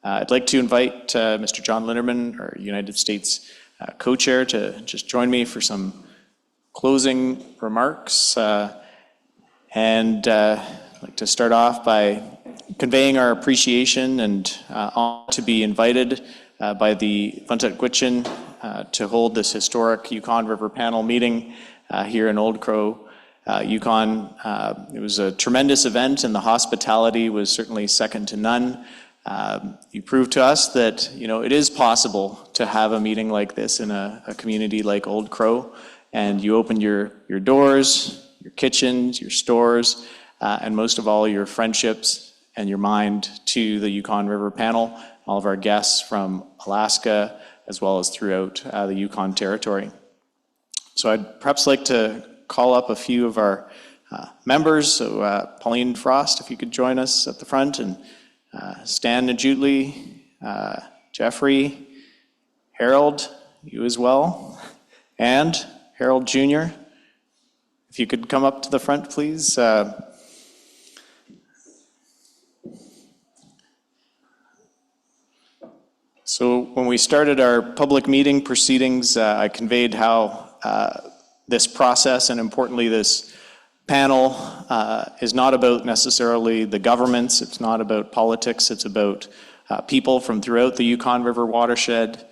I'd like to invite Mr. John Linderman, our United States co-chair, to just join me for some closing remarks. And I'd like to start off by conveying our appreciation and honor to be invited by the Vuntut Gwitchin to hold this historic Yukon River Panel meeting here in Old Crow, Yukon. It was a tremendous event, and the hospitality was certainly second to none. You proved to us that, it is possible to have a meeting like this in a community like Old Crow, and you opened your doors, your kitchens, your stores, and most of all, your friendships and your mind to the Yukon River Panel, all of our guests from Alaska, as well as throughout the Yukon Territory. So I'd perhaps like to call up a few of our members. So Pauline Frost, if you could join us at the front, and Stan Najutli, Jeffrey, Harold, you as well, and Harold Jr. If you could come up to the front, please. So when we started our public meeting proceedings, I conveyed how this process, and importantly this panel, is not about necessarily the governments, it's not about politics, it's about people from throughout the Yukon River watershed.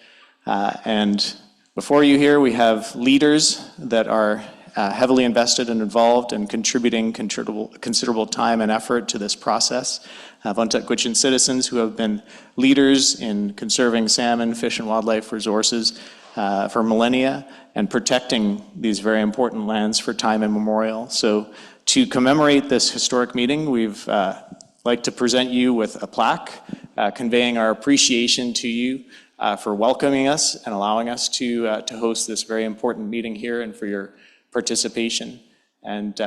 And before you here, we have leaders that are heavily invested and involved and contributing considerable time and effort to this process. Vuntut citizens who have been leaders in conserving salmon, fish, and wildlife resources for millennia and protecting these very important lands for time immemorial. So to commemorate this historic meeting, we've like to present you with a plaque conveying our appreciation to you for welcoming us and allowing us to host this very important meeting here, and for your participation. And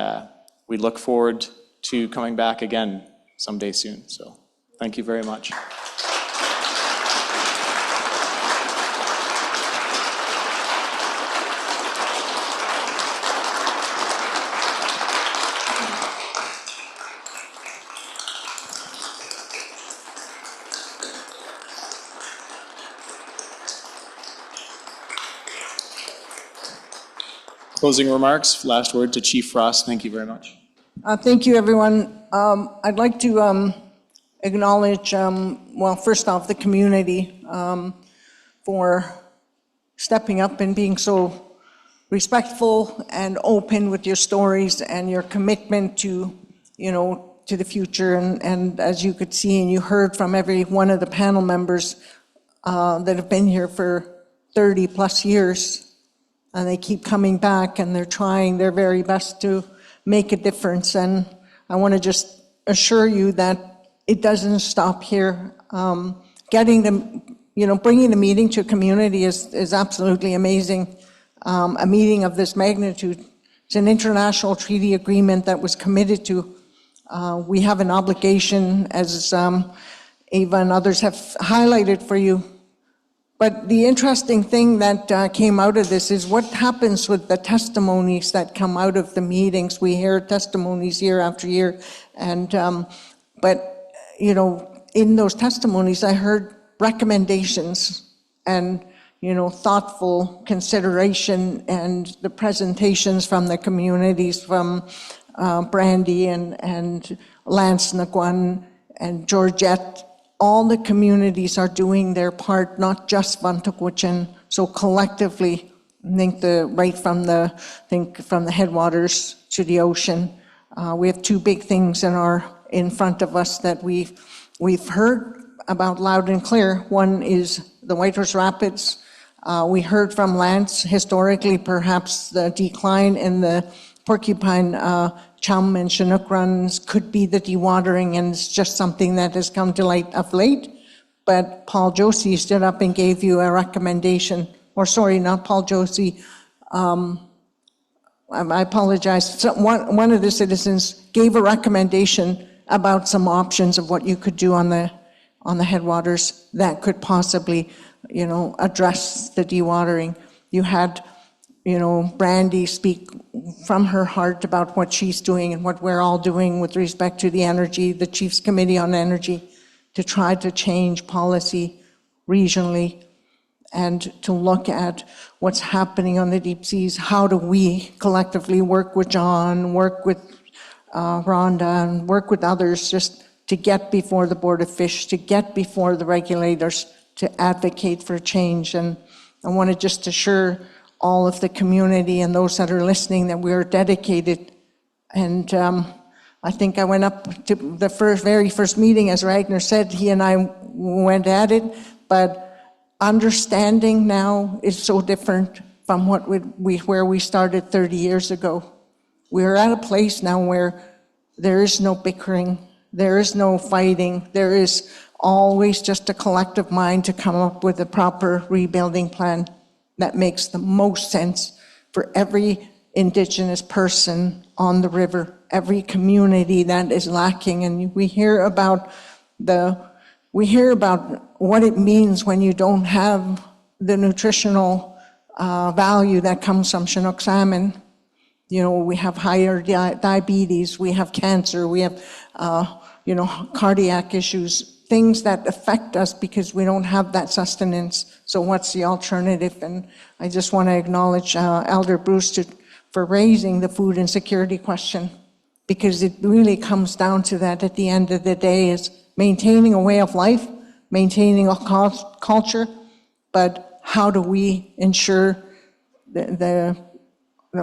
we look forward to coming back again someday soon. So thank you very much. Closing remarks, last word to Chief Frost. Thank you very much. Thank you, everyone. I'd like to acknowledge, well, first off, the community for stepping up and being so respectful and open with your stories and your commitment to, to the future. And as you could see and you heard from every one of the panel members that have been here for 30 plus years, and they keep coming back and they're trying their very best to make a difference. And I want to just assure you that it doesn't stop here. Getting them, bringing the meeting to a community is absolutely amazing. A meeting of this magnitude, it's an international treaty agreement that was committed to. We have an obligation, as Ava and others have highlighted for you. But the interesting thing that came out of this is what happens with the testimonies that come out of the meetings. We hear testimonies year after year, and but in those testimonies, I heard recommendations and thoughtful consideration, and the presentations from the communities, from Brandy and Lance Naguan and Georgette. All the communities are doing their part, not just Vuntut. So collectively, I think from the headwaters to the ocean, we have two big things in front of us that we've heard about loud and clear. One is the Whitehorse Rapids. We heard from Lance, historically perhaps the decline in the porcupine chum and Chinook runs could be the dewatering, and it's just something that has come to light of late. But Paul Josie stood up and gave you a recommendation, or sorry, not Paul Josie. I apologize. One of the citizens gave a recommendation about some options of what you could do on the headwaters that could possibly, address the dewatering. You had, Brandy speak from her heart about what she's doing and what we're all doing with respect to the energy, the Chiefs Committee on Energy, to try to change policy regionally and to look at what's happening on the deep seas. How do we collectively work with John, work with Rhonda, and work with others just to get before the Board of Fish, to get before the regulators, to advocate for change. And I want to just assure all of the community and those that are listening that we are dedicated. And I think I went up to the very first meeting, as Ragnar said, he and I went at it, but understanding now is so different from where we started 30 years ago. We're at a place now where there is no bickering, there is no fighting, there is always just a collective mind to come up with a proper rebuilding plan that makes the most sense for every Indigenous person on the river, every community that is lacking. And we hear about what it means when you don't have the nutritional value that comes from Chinook salmon. You know, we have higher diabetes, we have cancer, we have, cardiac issues, things that affect us because we don't have that sustenance. So what's the alternative? And I just want to acknowledge Elder Bruce for raising the food insecurity question, because it really comes down to that at the end of the day, is maintaining a way of life, maintaining a culture, but how do we ensure the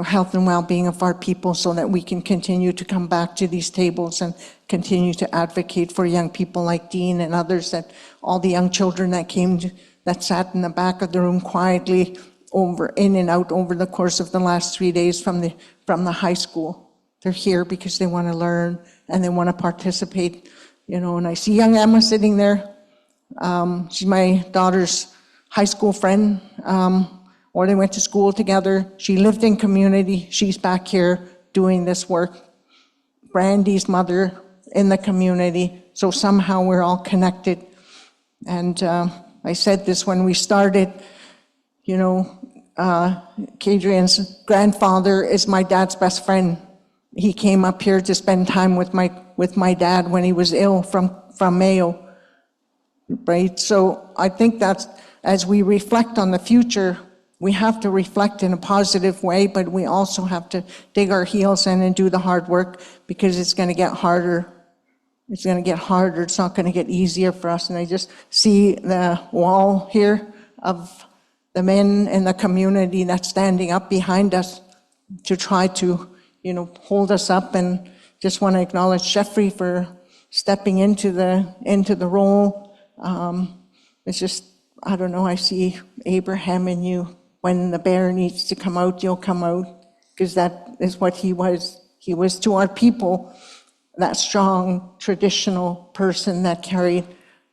health and well-being of our people so that we can continue to come back to these tables and continue to advocate for young people like Dean and others, that all the young children that sat in the back of the room quietly in and out over the course of the last 3 days from the high school. They're here because they want to learn and they want to participate, and I see young Emma sitting there. She's my daughter's high school friend, or they went to school together. She lived in community. She's back here doing this work. Brandy's mother in the community. So somehow we're all connected. And I said this when we started, Kadrian's grandfather is my dad's best friend. He came up here to spend time with my dad when he was ill from Mayo, right? So I think that's, as we reflect on the future, we have to reflect in a positive way, but we also have to dig our heels in and do the hard work, because it's going to get harder. It's going to get harder. It's not going to get easier for us. And I just see the wall here of the men in the community that's standing up behind us to try to, hold us up. And just want to acknowledge Jeffrey for stepping into the role. It's just, I don't know, I see Abraham in you. When the bear needs to come out, you'll come out, because that is what he was. He was to our people that strong, traditional person that carried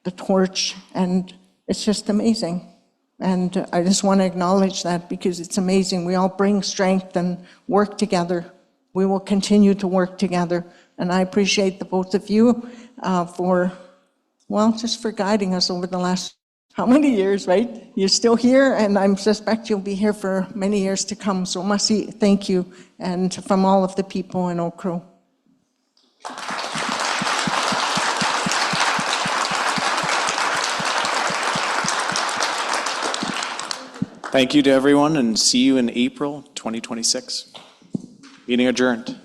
the torch, and it's just amazing. And I just want to acknowledge that, because it's amazing. We all bring strength and work together. We will continue to work together, and I appreciate the both of you for guiding us over the last how many years, right? You're still here, and I suspect you'll be here for many years to come. So Masi, thank you, and from all of the people in Oak Crow. Thank you to everyone, and see you in April 2026. Meeting adjourned.